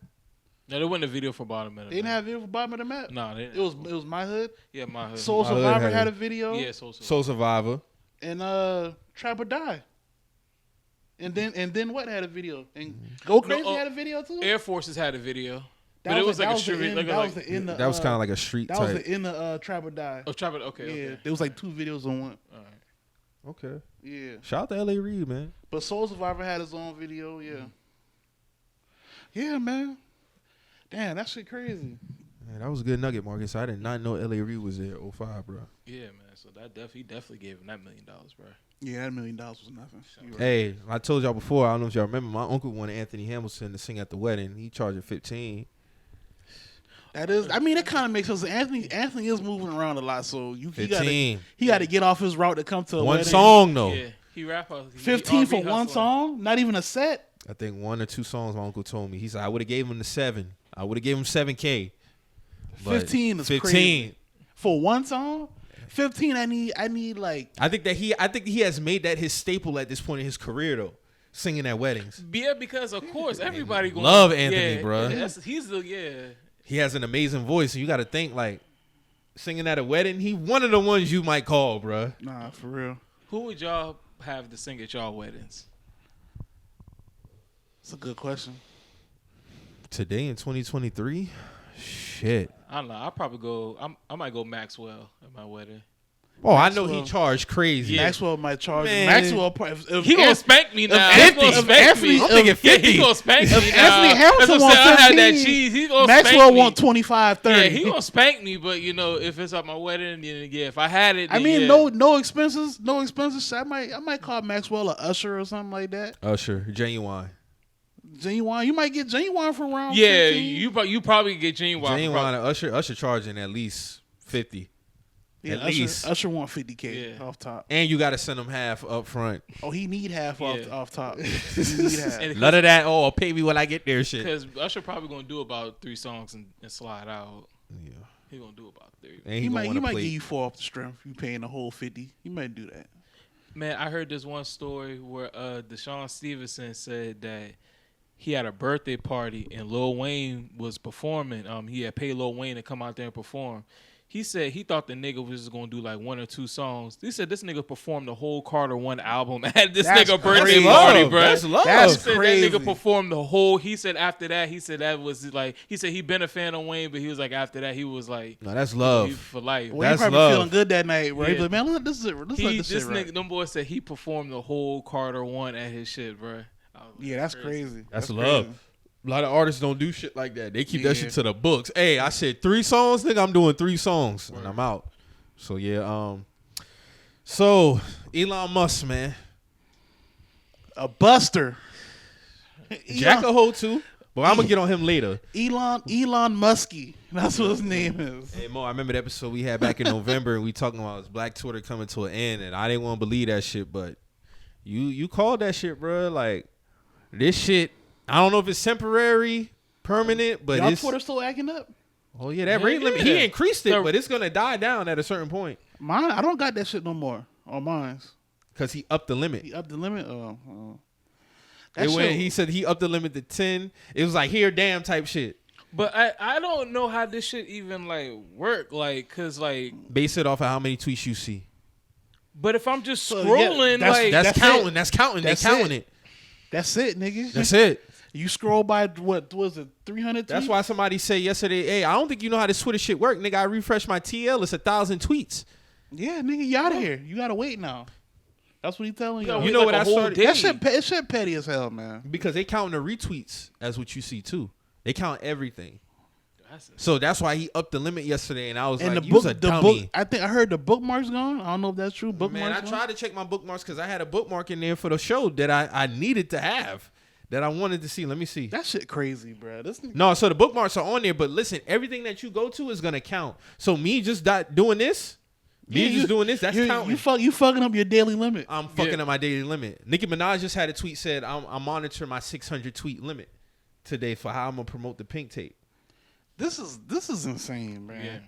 No, there wasn't a video for Bottom of the
They didn't have a video for Bottom of the Map.
No, they
It was My Hood.
yeah, My Hood.
Soul
My Hood
Survivor
had
had
it.
a video.
Yeah, so.
Soul Survivor.
And Trap or Die. And then what had a video? And Go Crazy
No,
had a video too?
Air Forces had a video. But it was like a street.
That was kind of like a street
That
type.
was the end of Trap or Die.
Oh, Trap or Okay.
Yeah,
Okay.
there was like 2 videos on one.
All right.
Okay.
Yeah.
Shout out to L.A. Reid, man.
But Soul Survivor had his own video. Yeah. Yeah, man. Damn, that shit crazy.
Man, that was a good nugget, Marcus. I did not know L.A. Reid was there 05, bro.
Yeah, man. So he definitely gave him that $1 million, bro.
Yeah, that $1 million was nothing. Right.
Hey, I told y'all before, I don't know if y'all remember, my uncle wanted Anthony Hamilton to sing at the wedding. He charged $15.
That is, I mean, it kind of makes sense. Anthony is moving around a lot, so he got to get off his route to come to a
one
wedding.
song though.
Yeah, he rap.
15 for one song, not even a set.
I think 1 or 2 songs my uncle told me. He said I would have gave him the 7. I would have gave him $7K.
15 is crazy for one song. 15, I need like.
I think he has made that his staple at this point in his career though, singing at weddings.
Yeah, because of course everybody gonna
love Anthony, bro. He has an amazing voice, and you got to think like singing at a wedding. He one of the ones you might call, bro.
Nah, for real.
Who would y'all have to sing at y'all weddings?
That's a good question.
Today in 2023, shit.
I don't know. I'll probably go. I might go Maxwell at my wedding.
Oh, Maxwell. I know he charged crazy.
Yeah. Maxwell might charge.
Man.
Maxwell,
he gonna spank me now.
He gonna spank me. I'm thinking 50.
He gonna spank me.
Anthony Hamilton want 15.
That cheese. He gonna
Maxwell
spank me.
want 25, 30.
Yeah, he gonna spank me. But you know, if it's at my wedding, then yeah, if I had it, then
I mean,
yeah.
no expenses, no expenses. I might call Maxwell a usher or something like that.
Usher, Genuine.
Genuine, you might get Genuine for around.
Yeah,
15.
you probably get Genuine.
Genuine, Usher charging at least 50.
Yeah,
at least
Usher want 50K off top,
and you got to send him half up front.
Oh, he need half off top. He need half.
None of that. Oh, pay me when I get there, shit.
Because Usher probably gonna do about 3 songs and slide out.
Yeah,
he gonna do about 3.
And
he might give you 4 off the strength. You paying the whole 50. He might do that.
Man, I heard this one story where Deshaun Stevenson said that he had a birthday party and Lil Wayne was performing. He had paid Lil Wayne to come out there and perform. He said he thought the nigga was just gonna do like 1 or 2 songs. He said this nigga performed the whole Carter 1 album at this nigga birthday party, bro.
That's love.
That's crazy.
That nigga performed the whole. He said after that, that was like. He said he been a fan of Wayne, but he was like after that he was like.
No, that's love
for life.
Well,
that's
he probably
love.
Feeling good that night, right?
Yeah.
Like, man, look, this shit right.
Them boys said he performed the whole Carter 1 at his shit, bro.
Yeah, that's crazy.
That's love. Crazy. A lot of artists don't do shit like that. They keep that shit to the books. Hey, I said 3 songs, nigga. I'm doing 3 songs, and I'm out. So yeah, so Elon Musk, man,
a buster.
Jack a hoe too, but I'm gonna get on him later.
Elon Muskie. That's what his name is.
Hey Mo, I remember the episode we had back in November, and we talking about his Black Twitter coming to an end, and I didn't want to believe that shit, but you called that shit, bro. Like this shit. I don't know if it's temporary, permanent, but
y'all Twitter still acting up.
Oh yeah, that rate limit. He increased it, but it's gonna die down at a certain point.
Mine, I don't got that shit no more on mine.
Cause he upped the limit.
He upped the limit.
He said he upped the limit to 10. It was like here, damn type shit.
But I don't know how this shit even like work, like, cause like
base it off of how many tweets you see.
But if I'm just scrolling,
that's counting. That's counting. They counting it.
That's it, nigga.
That's it.
You scroll by what was it, 300 tweets?
That's why somebody said yesterday, hey, I don't think you know how this Twitter shit work, nigga. I refresh my TL, it's 1,000 tweets.
Yeah, nigga, you out of here. You gotta wait now. That's what he's telling you.
You know what I started?
That shit petty as hell, man.
Because they count the retweets as what you see too. They count everything. So that's why he upped the limit yesterday, and I was like, "You's a dummy."
I think I heard the bookmarks gone. I don't know if that's true. Bookmarks.
Man, I tried to check my bookmarks because I had a bookmark in there for the show that I needed to have, that I wanted to see. Let me see.
That shit crazy, bro.
No, so the bookmarks are on there, but listen, everything that you go to is gonna count. So me just doing this, doing this, that's counting.
You fucking up your daily limit.
I'm fucking up my daily limit. Nicki Minaj just had a tweet said, "I'm monitoring my 600 tweet limit today for how I'm gonna promote the Pink Tape."
This is insane, man. Yeah.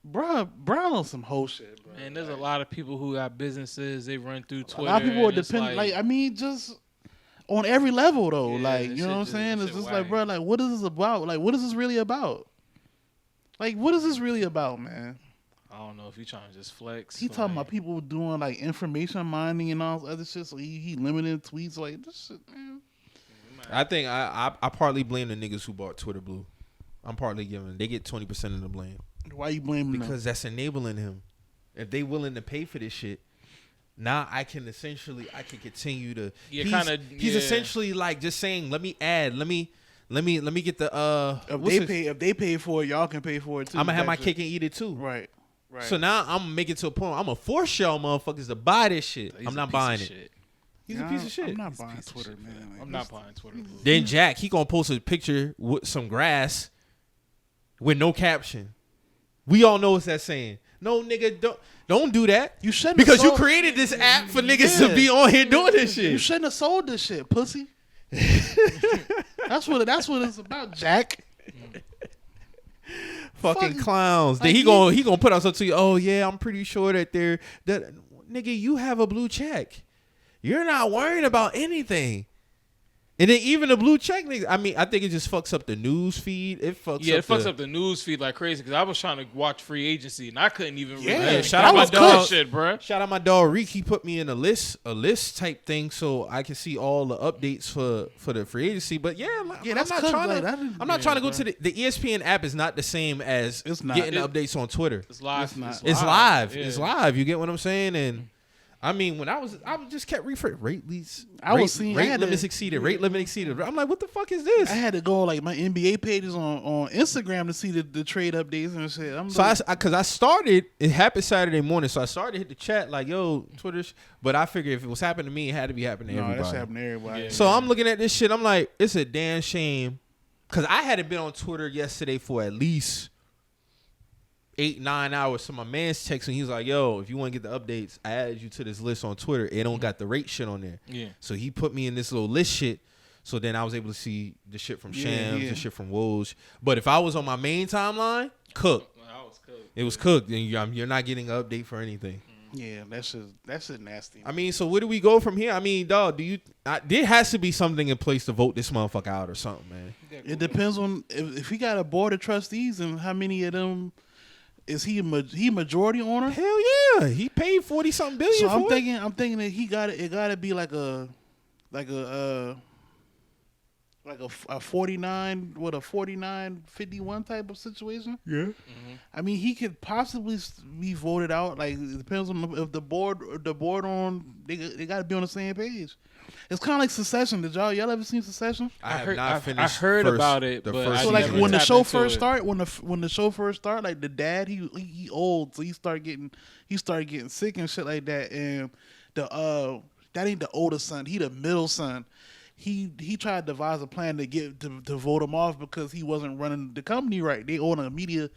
Bro on some whole shit, bro.
And there's a lot of people who got businesses. They run through Twitter.
A lot of people are dependent. Like, I mean, just on every level though.
Yeah,
like, you know what I'm saying? It's just like, bro, like, what is this about? Like, what is this really about? Like, what is this really about, man?
I don't know if you're trying to just flex.
He talking about people doing like information mining and all this other shit. So he limited tweets. Like, this shit, man.
I think I partly blame the niggas who bought Twitter Blue. I'm partly giving. They get 20% of the blame.
Why you blaming them?
Because that's enabling him. If they willing to pay for this shit, now I can continue to.
Yeah,
he's essentially like just saying, let me get the
If they pay for it, y'all can pay for it too.
I'm gonna have my cake and eat it too.
Right.
So now I'm gonna make it to a point where I'm gonna force y'all motherfuckers to buy this shit. I'm not buying it. He's a piece of shit.
I'm not buying Twitter, man.
I'm not buying Twitter.
Then Jack, he gonna post a picture with some grass with no caption. We all know what's that saying. No, nigga, don't do that.
You shouldn't,
because you created this app for niggas to be on here doing this shit.
You shouldn't have sold this shit, pussy. That's what it's about, Jack.
Fucking clowns. Then he gonna put out something to you. Oh yeah, I'm pretty sure that nigga, you have a blue check. You're not worrying about anything. And then even the blue check niggas, I mean, I think it just fucks up the news feed. It fucks
up the news feed like crazy because I was trying to watch Free Agency and I couldn't even
read. Shout out my dog.
Shit, bro.
Shout out my dog Reek. He put me in a list type thing so I can see all the updates for the free agency. But I'm not trying to go to the ESPN app is not the same as getting the updates on Twitter.
It's live.
It's live. Yeah. It's live. You get what I'm saying? And I mean, when I just kept refreshing. Rate limit exceeded. I'm like, what the fuck is this?
I had to go on like my NBA pages on Instagram to see the trade updates and shit.
Because I started, it happened Saturday morning, so I started to hit the chat like, yo, Twitter. But I figured if it was happening to me, it had to be happening to everybody.
That's happening to everybody.
Yeah. So I'm looking at this shit. I'm like, it's a damn shame. Because I hadn't been on Twitter yesterday for at least 8-9 hours. So my man's texting. He's like, yo, if you want to get the updates, I added you to this list on Twitter. It don't got the rate shit on there.
Yeah.
So he put me in this little list shit. So then I was able to see the shit from Shams, the shit from Woj. But if I was on my main timeline, cooked. It was cooked. And you're not getting an update for anything.
Yeah, that's just nasty.
I mean, so where do we go from here? I mean, dog, there has to be something in place to vote this motherfucker out or something, man.
It depends on if he got a board of trustees and how many of them. Is he majority owner?
Hell yeah, he paid 40-something billion.
So I'm thinking that he got it. It got to be like a 49-51 type of situation.
Yeah.
Mm-hmm.
I mean, he could possibly be voted out. Like it depends on if the board on they got to be on the same page. It's kind of like Succession. Did y'all ever seen Succession?
I have not finished.
I heard about it, but
so like when the show first started, when the show first started, like the dad he old, so he started getting sick and shit like that, and that ain't the oldest son, he the middle son. He tried to devise a plan to to vote him off because he wasn't running the company right. They own media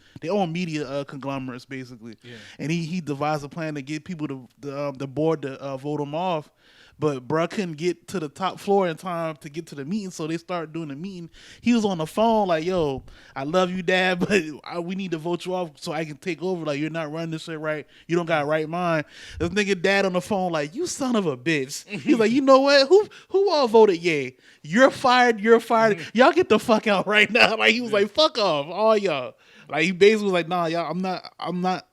conglomerates basically, and he devised a plan to get people the board to vote him off. But bruh couldn't get to the top floor in time to get to the meeting, so they started doing the meeting. He was on the phone like, yo, I love you, Dad, but we need to vote you off so I can take over. Like, you're not running this shit right. You don't got a right mind. This nigga Dad on the phone like, you son of a bitch. He's like, you know what? Who all voted yay? You're fired. Y'all get the fuck out right now. Like, he was like, fuck off, all y'all. Like he basically was like, nah, y'all, I'm not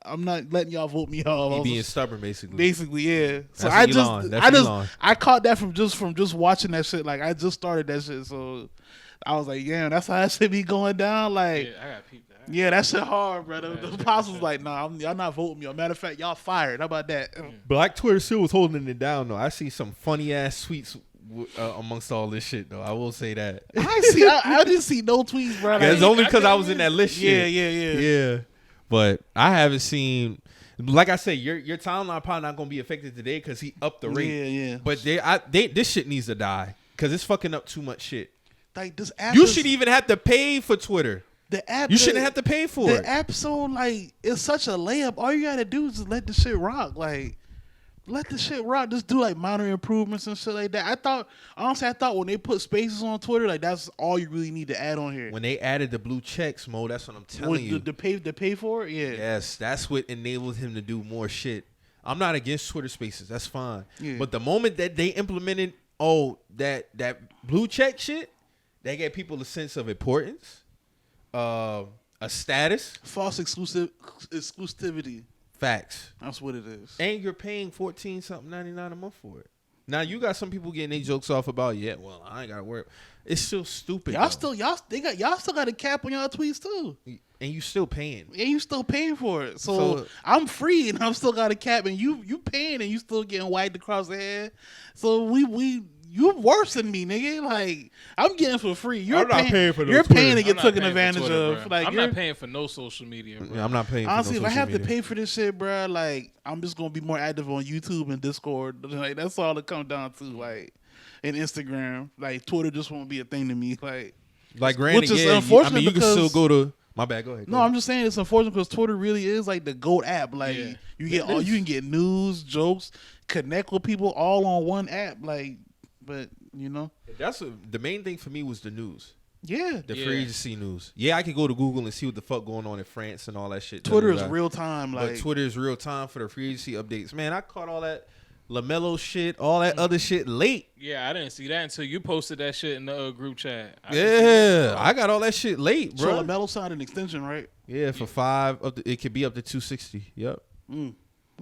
letting y'all vote me off.
He being stubborn, basically.
Basically, yeah. So
Elon.
I caught that from just watching that shit. Like I just started that shit, so I was like, yeah, that's how that shit be going down. Like,
yeah, I got peeped that.
Yeah, that shit hard, brother. The apostles like, nah, y'all not voting me. Matter of fact, y'all fired. How about that?
Black Twitter still was holding it down though. I see some funny ass tweets amongst all this shit though. I will say that.
I didn't see no tweets, bro.
It's only because I was in that list shit.
Yeah.
But I haven't seen. Like I said, your timeline probably not gonna be affected today because he upped the rate.
Yeah.
But this shit needs to die because it's fucking up too much shit.
Like this app,
you should even have to pay for Twitter.
The app,
you shouldn't have to pay for it.
The app, so like it's such a layup. All you gotta do is just let the shit rock. Like, let the shit rock. Just do like minor improvements and shit like that. I thought when they put spaces on Twitter, like that's all you really need to add on here.
When they added the blue checks, Mo, that's what I'm telling you.
To pay for it, yeah.
Yes, that's what enabled him to do more shit. I'm not against Twitter Spaces. That's fine.
Yeah.
But the moment that they implemented that blue check shit, they gave people a sense of importance, a status,
false exclusivity.
Facts.
That's what it is.
And you're paying $14.99 a month for it. Now you got some people getting their jokes off about, well, I ain't gotta worry. It's still stupid.
Y'all still got a cap on y'all tweets too.
And you still paying.
And you still paying for it. So I'm free and I'm still got a cap and you paying and you still getting whacked across the head. So you worse than me, nigga. Like I'm getting for free. You're paying for You're paying to get taken advantage of. Like
I'm not paying for no social media, bro.
Yeah, I'm not paying.
Honestly,
for no
if I have
media.
to pay for this shit, bro, like I'm just gonna be more active on YouTube and Discord. Like that's all it comes down to. Like and Instagram, like Twitter just won't be a thing to me. Like
granted,
which is unfortunate.
I mean, you can still go to. My bad. Go ahead.
No, I'm just saying it's unfortunate because Twitter really is like the GOAT app. Like you can get news, jokes, connect with people all on one app. Like, but you know,
the main thing for me was the news.
Yeah,
the free agency news. Yeah, I could go to Google and see what the fuck going on in France and all that shit.
Twitter is real time. Like,
but Twitter is real time for the free agency updates. Man, I caught all that LaMelo shit, all that other shit late.
Yeah, I didn't see that until you posted that shit in the group chat.
I got all that shit late, bro.
So LaMelo signed an extension, right?
Yeah, for 5 it could be up to 260. Yep.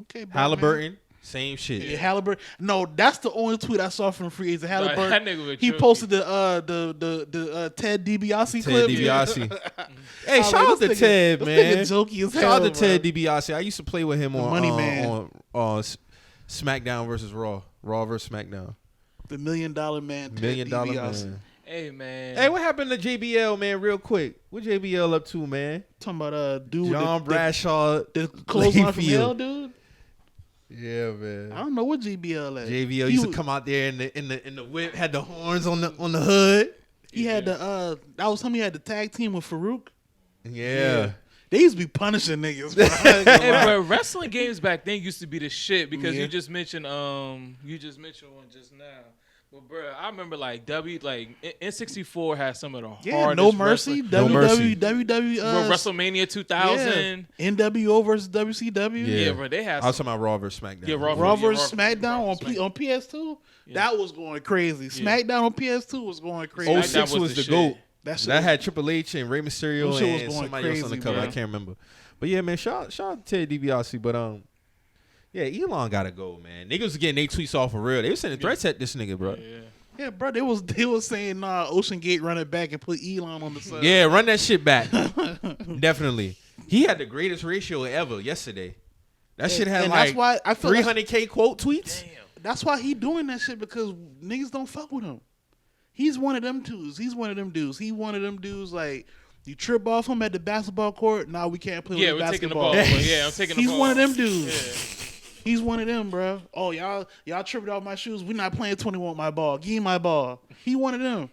Okay.
Halliburton, same shit.
Yeah, Halliburton. No, that's the only tweet I saw from free agent Halliburton.
That nigga
he posted the Ted DiBiase clip.
Ted DiBiase. Hey, shout out to Ted, man.
Jokey as
shout
hell,
out to
bro.
Ted DiBiase. I used to play with him on
Money Man.
on SmackDown versus Raw versus SmackDown.
The $1 Million Man.
$1 Million Man.
Hey man.
Hey, what happened to JBL, man? Real quick, what JBL up to, man?
Talking about dude,
John Bradshaw,
the clothesline from hell, dude.
Yeah, man.
I don't know what JBL at.
JBL used to come out there in the whip, had the horns on the hood.
He had that was him. He had the tag team with Farouk.
Yeah.
They used to be punishing niggas. Bro.
Hey, bro, wrestling games back then used to be the shit because you just mentioned one just now. But bro, I remember like N64 had some of the hardest.
No Mercy, WWE,
WrestleMania 2000,
NWO versus WCW.
Yeah, bro, they had.
I was talking about Raw versus SmackDown.
Yeah, Raw versus SmackDown on PS2. Yeah. That was going crazy. SmackDown on PS2 was going crazy.
06 was the GOAT. That had Triple H and Rey Mysterio and somebody
crazy,
else on the cover. I can't remember. But yeah, man, shout out to Ted DiBiase. But yeah, Elon gotta go, man. Niggas was getting their tweets off for real. They was sending threats at this nigga, bro.
Yeah, bro. They was saying Ocean Gate run it back and put Elon on the side.
Yeah, run that shit back. Definitely. He had the greatest ratio ever yesterday. That shit had like 300K quote tweets.
Damn. That's why he doing that shit because niggas don't fuck with him. He's one of them dudes. He one of them dudes like you trip off him at the basketball court. Now we can't play with the basketball.
I'm taking the ball.
He's one of them dudes. Yeah. He's one of them, bro. Oh, y'all tripped off my shoes. We not playing 21 with my ball. Give me my ball. He one of them.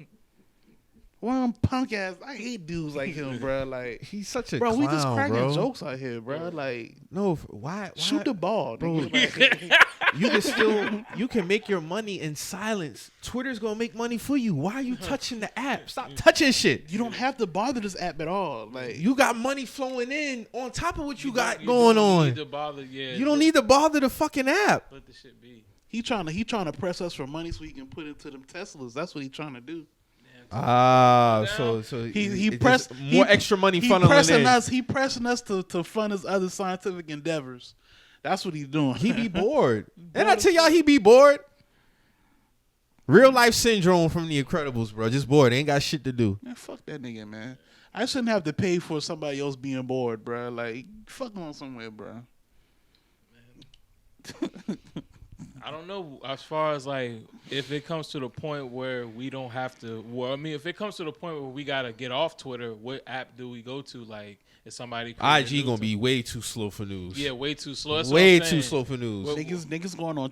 One punk ass. I hate dudes like him, bro. Like
he's such a
clown,
we
just cracking jokes out here, bro. Like
why
shoot the ball,
bro?
Like,
you can make your money in silence. Twitter's gonna make money for you. Why are you touching the app? Stop touching shit.
You don't have to bother this app at all. Like
you got money flowing in on top of what you got going on. You don't need to bother the fucking app.
Let the shit be.
He trying to press us for money so he can put into them Teslas. That's what he trying to do.
So
he pressed
more extra money funneling in.
He pressing us to fund his other scientific endeavors. That's what he's doing.
He be bored. And I tell y'all, he be bored. Real life syndrome from The Incredibles, bro. Just bored. Ain't got shit to do.
Man, fuck that nigga, man. I shouldn't have to pay for somebody else being bored, bro. Like, fuck on somewhere, bro.
I don't know as far as like if it comes to the point where we don't have to. Well, I mean, if it comes to the point where we gotta get off Twitter, what app do we go to? Like, is somebody
IG gonna be way too slow for news?
Yeah, way too slow. That's
way too slow for news.
Niggas going on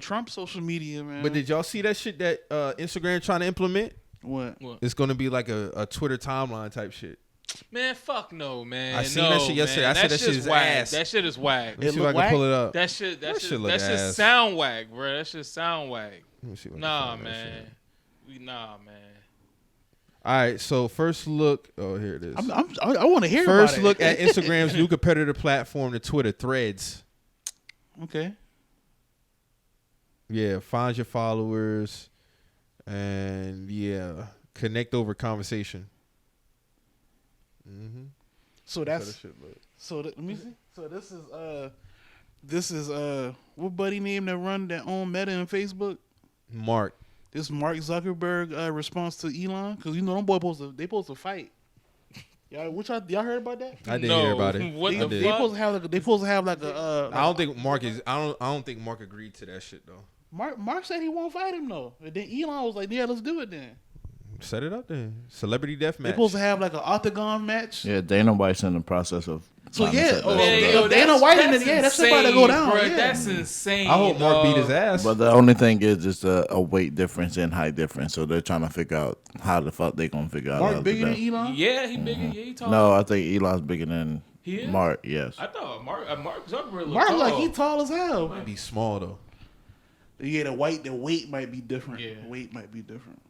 Trump social media, man.
But did y'all see that shit that Instagram trying to implement?
What?
It's gonna be like a Twitter timeline type shit.
Man, fuck no, man.
I seen that shit yesterday. I said that shit is ass.
That shit is whack.
Let me see if I can pull it up.
That shit sound whack, bro. That shit sound whack.
Let me see if I can
Nah,
find
man. Man.
All right, so first look. Oh, here it is.
I want to hear
first
about it.
look at Instagram's new competitor platform to Twitter, Threads.
Okay.
Yeah, find your followers, and connect over conversation. Mm-hmm.
So that's let me see. So this is what buddy name that own Meta and Facebook?
Mark.
This Mark Zuckerberg response to Elon, because you know them boys supposed to fight. Y'all heard about that?
I didn't hear about it.
What the
They
fuck?
supposed to have like a.
I don't think Mark is. I don't think Mark agreed to that shit though.
Mark said he won't fight him though. And then Elon was like, "Yeah, let's do it then."
Set it up then. Celebrity death match.
They supposed to have like an octagon match.
Yeah, Dana White's in the process of.
So
trying to
yeah,
set that up.
Dana White in it. Yeah, that's about to go down.
Bro,
Yeah.
That's insane.
I hope Mark beat his ass.
But the only thing is just a weight difference and height difference. So they're trying to figure out how the fuck they gonna figure out.
Mark bigger than Elon.
Yeah, he bigger. Yeah, he tall.
No, I think Elon's bigger than
He is?
Mark. Yes.
I thought Mark Zuckerberg looked
Mark
tall.
like he tall as hell.
Might be small though.
Yeah, the weight might be different.
Yeah.
The weight might be different.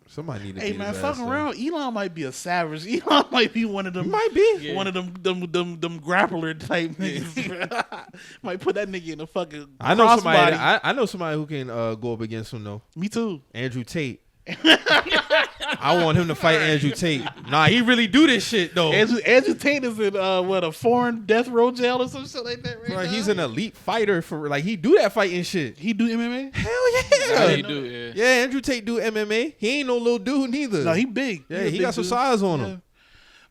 Somebody need to.
Hey
beat
man,
his
fucking
ass,
around. Elon might be a savage. Elon might be one of them.
Might be.
Yeah.
One of them grappler type niggas. Might put that nigga in a fucking.
I know somebody.
crossbody.
I know somebody who can go up against him though.
Me too.
Andrew Tate. I want him to fight Andrew Tate. Nah, he really do this shit though.
Andrew Tate is in a foreign death row jail or some shit like that. Right
Bro,
now.
he's an elite fighter for like he do that fighting shit.
He do MMA.
Hell
Yeah,
yeah.
he do. Yeah.
Yeah, Andrew Tate do MMA. He ain't no little dude neither.
No, he big.
Yeah,
a
he
big
got some
dude.
size on
Yeah.
him.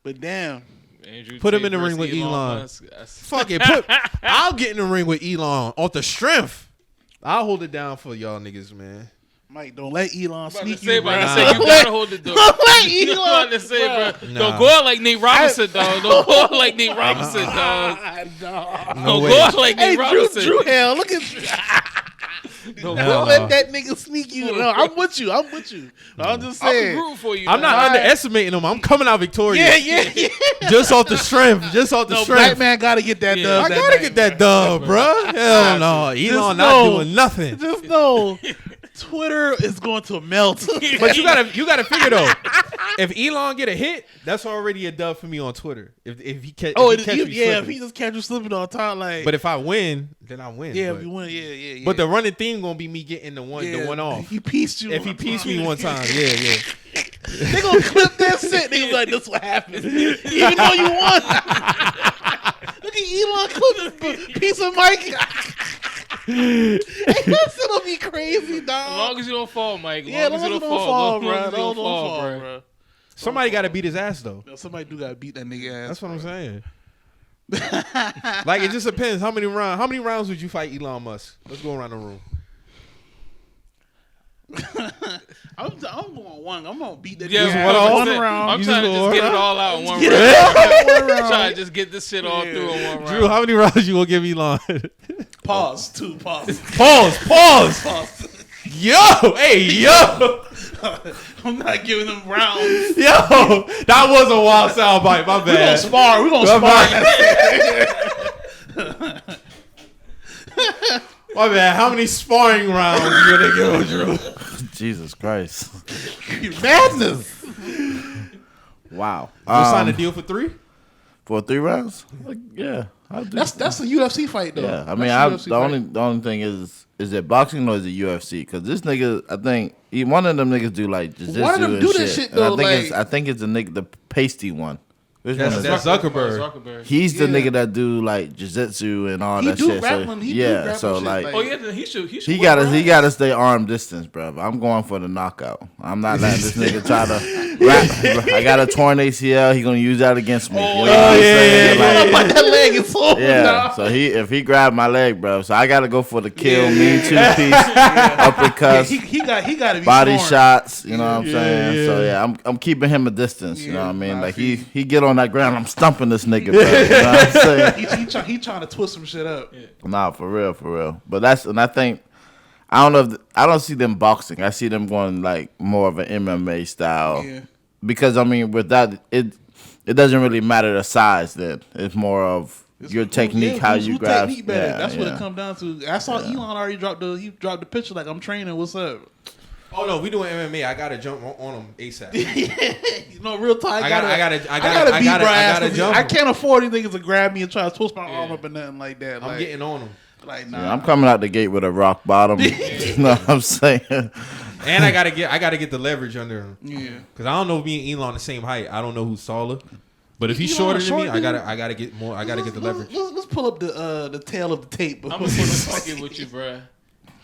But damn,
Andrew
Put him
Tate
in the ring
versus
with Elon.
Musk. That's-
Fuck it. I'll get in the ring with Elon off the strength. I'll hold it down for y'all niggas, man.
Mike, don't let Elon
About to
sneak
say,
you,
about
bro.
to say, you gotta hold the door.
Don't let
You
Elon.
about to say, bro.
Nah.
Don't go out like Nate Robinson, dog. Don't go out like Nate Robinson, dog.
No.
No
Don't
way.
go out like
Hey,
Nate Robinson.
Drew Hell, look at
Don't
Hell
Don't
no.
let that nigga sneak you. No, I'm with you. I'm just
I'll be
saying.
rooting for you.
I'm not
dog.
underestimating him. I'm coming out victorious.
Yeah.
Just off the strength. Just off the
No,
strength.
black man gotta get that
Yeah.
dub.
I
that
gotta
night,
get that dub, bro. Hell no. Elon
Just
not
know-
doing nothing.
Just know, Twitter is going to melt.
But you gotta figure though. If Elon get a hit, that's already a dub for me on Twitter. If he catch me
if
slipping.
he just catch you slipping on time, like.
But if I win, then I win.
yeah,
but,
if you win, yeah.
but the running theme gonna be me getting the one off.
He pieced you.
If he pieced me one time, yeah.
They gonna clip that shit. They like, this what happened. Even though you won. Look at Elon clipping piece of Mike. Hey, that shit'll be crazy, dog.
As long as you don't fall, Mike. As
Yeah,
long as you don't fall,
bro.
As long as you
Don't
don't fall, bro.
bro.
Somebody gotta beat his ass though.
Somebody do gotta beat that nigga ass.
That's what I'm saying. Like it just depends how many rounds would you fight Elon Musk? Let's go around the room.
I'm going one. I'm gonna beat that
Yeah,
nigga
one
ass.
off?
One round.
I'm
You
trying to
just
just
go
get it
around?
all out in one
Get
round.
it out in one
I'm
round.
trying to just get this shit all
Yeah.
through in one round.
Drew, how many rounds you gonna give Elon?
Pause. Pause.
Pause. Yo, hey, yo,
I'm not giving them rounds.
yo. That was a wild soundbite. My
We're gonna
bad.
spar. We're gonna spar.
My bad. How many sparring rounds you gonna give Drew?
Jesus Christ.
Madness.
Wow.
You sign a deal for 3?
For 3 rounds? Like, yeah. I'll do
That's a UFC fight though.
Yeah, I mean,
That's a UFC fight.
the only thing is it boxing or is it UFC? Because this nigga, I think one of them niggas do like jiu-jitsu
One of them
and
do
shit.
that shit,
And
though,
I think it's the nigga, the pasty one. Which one is
That's
that?
Zuckerberg.
He's the
Yeah.
nigga that do like jiu-jitsu and all
He
that
do
shit.
grappling.
So,
He do
yeah,
grappling
so
shit,
like.
like-
Oh yeah, then he should.
He
win
gotta
rounds.
stay arm distance, bro. I'm going for the knockout. I'm not letting this nigga try to rap. I got a torn ACL. He gonna use that against me. You know what I'm saying?
Yeah,
Like,
but that leg is over
yeah,
now.
so if he grabbed my leg, bro, so I gotta go for the kill, me 2-piece, uppercuts,
He got to be
body
sworn.
shots. You know what I'm saying? So yeah, I'm keeping him a distance. You know what I mean?
nah,
Like
I
he get on that ground, I'm stumping this nigga, bro. You know what I'm saying?
He trying to twist some shit up.
Nah, for real. But I think I don't know. I don't see them boxing. I see them going like more of an MMA style.
Yeah.
Because I mean, with that, it doesn't really matter the size. Then it's more of your technique, how you grab.
Technique better.
Yeah,
That's what
yeah.
it comes down to. I saw Elon already dropped the picture like I'm training. What's up?
Oh no, we doing MMA. I gotta jump on him ASAP.
You know, real time.
I gotta
beat
jump
Brian.
him.
I can't afford any niggas to grab me and try to twist my arm up and nothing like that.
I'm
Like,
getting on him.
like nah.
Yeah, I'm coming out the gate with a rock bottom. You know what I'm saying?
And I gotta get the leverage under him.
Yeah.
Cause I don't know if me and Elon the same height. I don't know who's taller. But if he's
Elon
shorter than me,
short,
I gotta get more. I gotta get the leverage.
Let's pull up the tail of the tape.
I'm gonna keep it fucking with you, bro.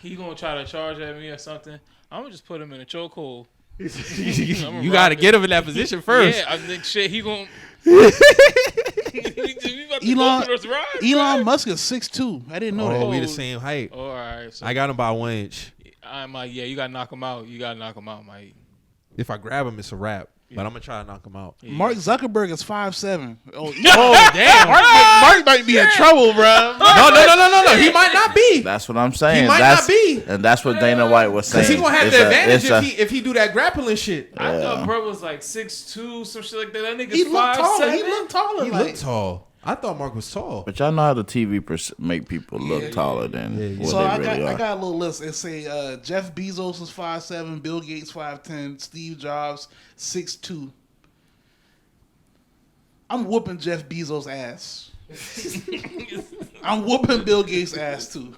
he gonna try to charge at me or something, I'm gonna just put him in a chokehold.
You gotta get him in that position first.
Yeah, I think shit. He gonna.
Elon Musk is 6'2". I didn't know that.
Oh, we the same height.
Oh, all right. So
I got him by 1 inch.
I'm like, yeah, you gotta knock him out. You gotta knock him out, Mike.
If I grab him, it's a wrap. But I'm gonna try to knock him out.
Yeah. Mark Zuckerberg is 5'7". Oh
damn!
Mark might be in trouble, bro.
No. He might not be.
That's what I'm saying.
He might not be.
And that's what Dana White was saying.
Because he gonna have the advantage if he do that grappling shit.
I thought bro was like 6'2", some shit like that. That nigga's
he looked
5'7".
taller. He looked taller.
He looked tall. I thought Mark was tall.
But y'all know how the TV make people look taller than what
so
they
I
really are.
I got a little list. It say Jeff Bezos is 5'7", Bill Gates 5'10", Steve Jobs 6'2". I'm whooping Jeff Bezos' ass. I'm whooping Bill Gates' ass too.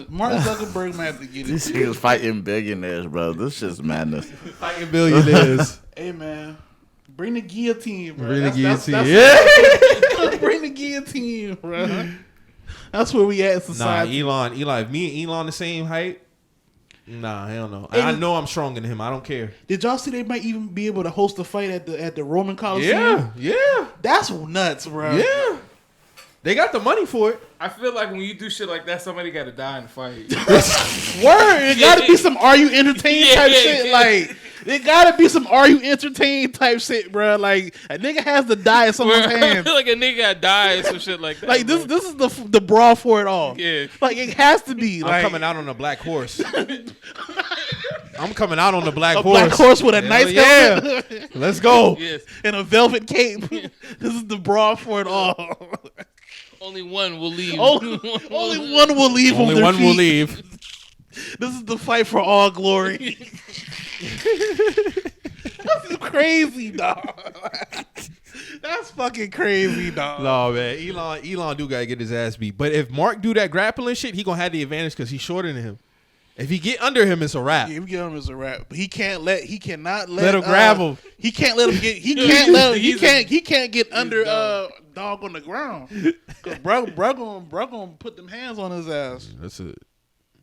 Mark Zuckerberg might have to get it.
These niggas fighting billionaires, bro. This shit's madness.
Fighting billionaires.
Hey man, bring the guillotine, bro.
Bring the guillotine.
Bring the guillotine, bro. That's where we at in society.
Nah, Elon. If me and Elon the same height, nah, hell no. I know I'm stronger than him. I don't care.
Did y'all see they might even be able to host a fight at the Roman Coliseum?
Yeah.
That's nuts, bro.
Yeah. They got the money for it.
I feel like when you do shit like that, somebody got to die in the fight.
Word. It got to be some "Are you entertained" type shit. Like, it got to be some "Are you entertained" type shit, bro. Like, a nigga has to die in someone's
I
hand.
feel like a nigga got died or some shit like that.
Like, this is the brawl for it all.
Yeah.
Like, it has to be.
I'm
Like,
coming out on a black horse. I'm coming out on the black
a
horse.
black horse with a nice helmet.
Yeah. Let's go.
Yes.
And a velvet cape. This is the brawl for it all.
Only one will leave.
Only one will leave.
Only one will leave.
This is the fight for all glory. That's crazy, dog. That's fucking crazy, dog.
No, man. Elon do gotta get his ass beat. But if Mark do that grappling shit, he gonna have the advantage because he's shorter than him. If he get under him, it's a wrap.
Yeah, if we get him as a rap, but he cannot
Let him grab him.
He can't let him get. He can't get under dog on the ground. Cause bro gonna put them hands on his ass.
That's it.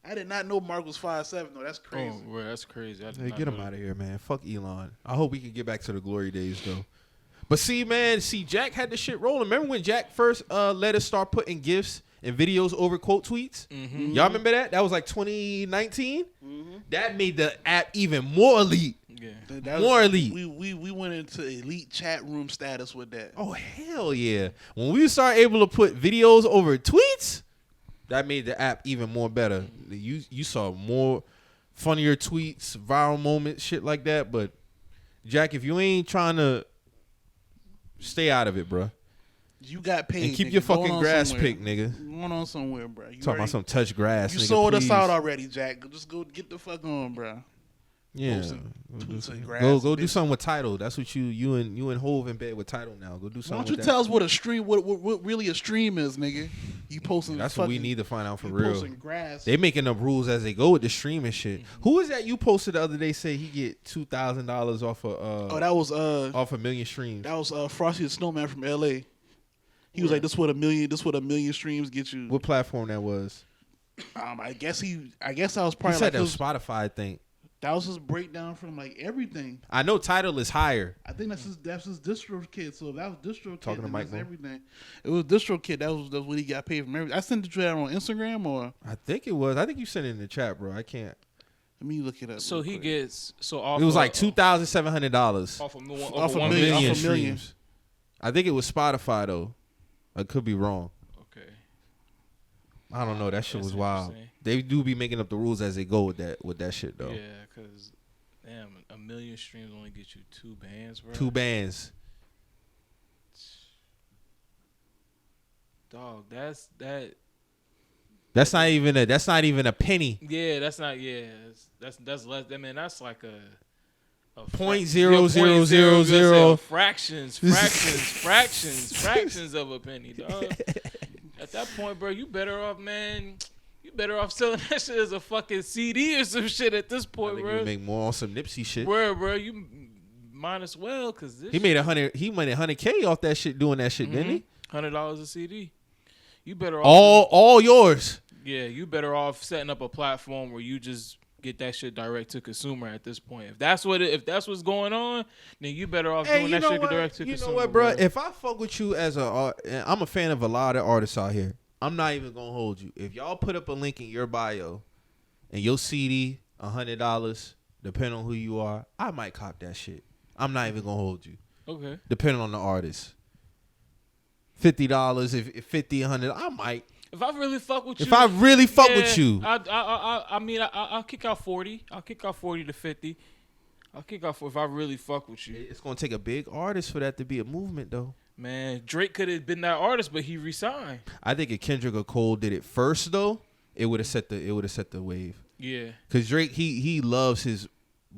I did not know Mark was 5'7" though. That's crazy.
Oh, bro, that's crazy.
Hey, get him out of here, man. Fuck Elon. I hope we can get back to the glory days though. But see, Jack had the shit rolling. Remember when Jack first let us start putting GIFs and videos over quote tweets?
Mm-hmm.
Y'all remember that? That was like 2019. Mm-hmm. That made the app even more elite.
Yeah,
more elite.
We went into elite chat room status with that.
Oh hell yeah! When we start able to put videos over tweets, that made the app even more better. You saw more funnier tweets, viral moments, shit like that. But Jack, if you ain't trying to stay out of it, bro.
You got paid.
And keep
nigga.
your fucking grass pick, nigga.
Going on somewhere, bro.
Talking about some touch grass.
You
nigga,
sold
please.
us out already, Jack. Just go get the fuck on, bro.
Yeah. Go do something with Tidal. That's what you and Hove in bed with Tidal now. Go do something.
Why don't you tell us what a stream, what really a stream is, nigga? You posting.
That's what we need to find out for real.
Posting grass.
They making up rules as they go with the streaming shit. Mm-hmm. Who was that you posted the other day? Say he get $2,000 off of.
That was
off a million streams.
That was Frosty the Snowman from L.A. He was like, "This what a million streams get you."
What platform that was?
I guess that was probably
he said
like
that was Spotify. I think
that was his breakdown from like everything.
I know Tidal is higher.
I think that's his DistroKid. So if that was DistroKid,
talking to Mike,
everything. It was DistroKid. That was what he got paid from everything. I sent it to you on Instagram or
I think it was. I think you sent it in the chat, bro. I can't.
Let me look it up.
So he gets off.
It was like $2,700
off a
million streams. I think it was Spotify though. I could be wrong.
Okay.
I don't know. That shit was wild. They do be making up the rules as they go with that shit though.
Yeah, because damn, a million streams only get you 2 bands, bro.
2 bands.
Dog, that's
That's not even a penny.
Yeah, that's not. Yeah, that's less. I mean, that's like a.
0.0000
fractions of a penny, dog. At that point, bro, you better off, man. You better off selling that shit as a fucking CD or some shit at this point,
I think
bro.
you make more on some Nipsey shit.
Bro, you might as well, cause this
he made $100K off that shit doing that shit, didn't he?
$100 a CD. You better off
all yours.
Yeah, you better off setting up a platform where you just get that shit direct to consumer at this point. If that's what's going on, then you better off doing that shit direct to consumer.
You know what, bro? If I fuck with you as I'm a fan of a lot of artists out here. I'm not even gonna hold you. If y'all put up a link in your bio and your CD $100, depending on who you are, I might cop that shit. I'm not even gonna hold you.
Okay.
Depending on the artist. $50, if 50, 100, I might.
If I really fuck with you.
If I really fuck with you.
I mean, I'll kick out 40. I'll kick out 40 to 50. I'll kick out if I really fuck with you.
It's gonna take a big artist for that to be a movement, though.
Man, Drake could have been that artist, but he resigned.
I think if Kendrick or Cole did it first, though, it would have set the wave.
Yeah.
Because Drake, he loves his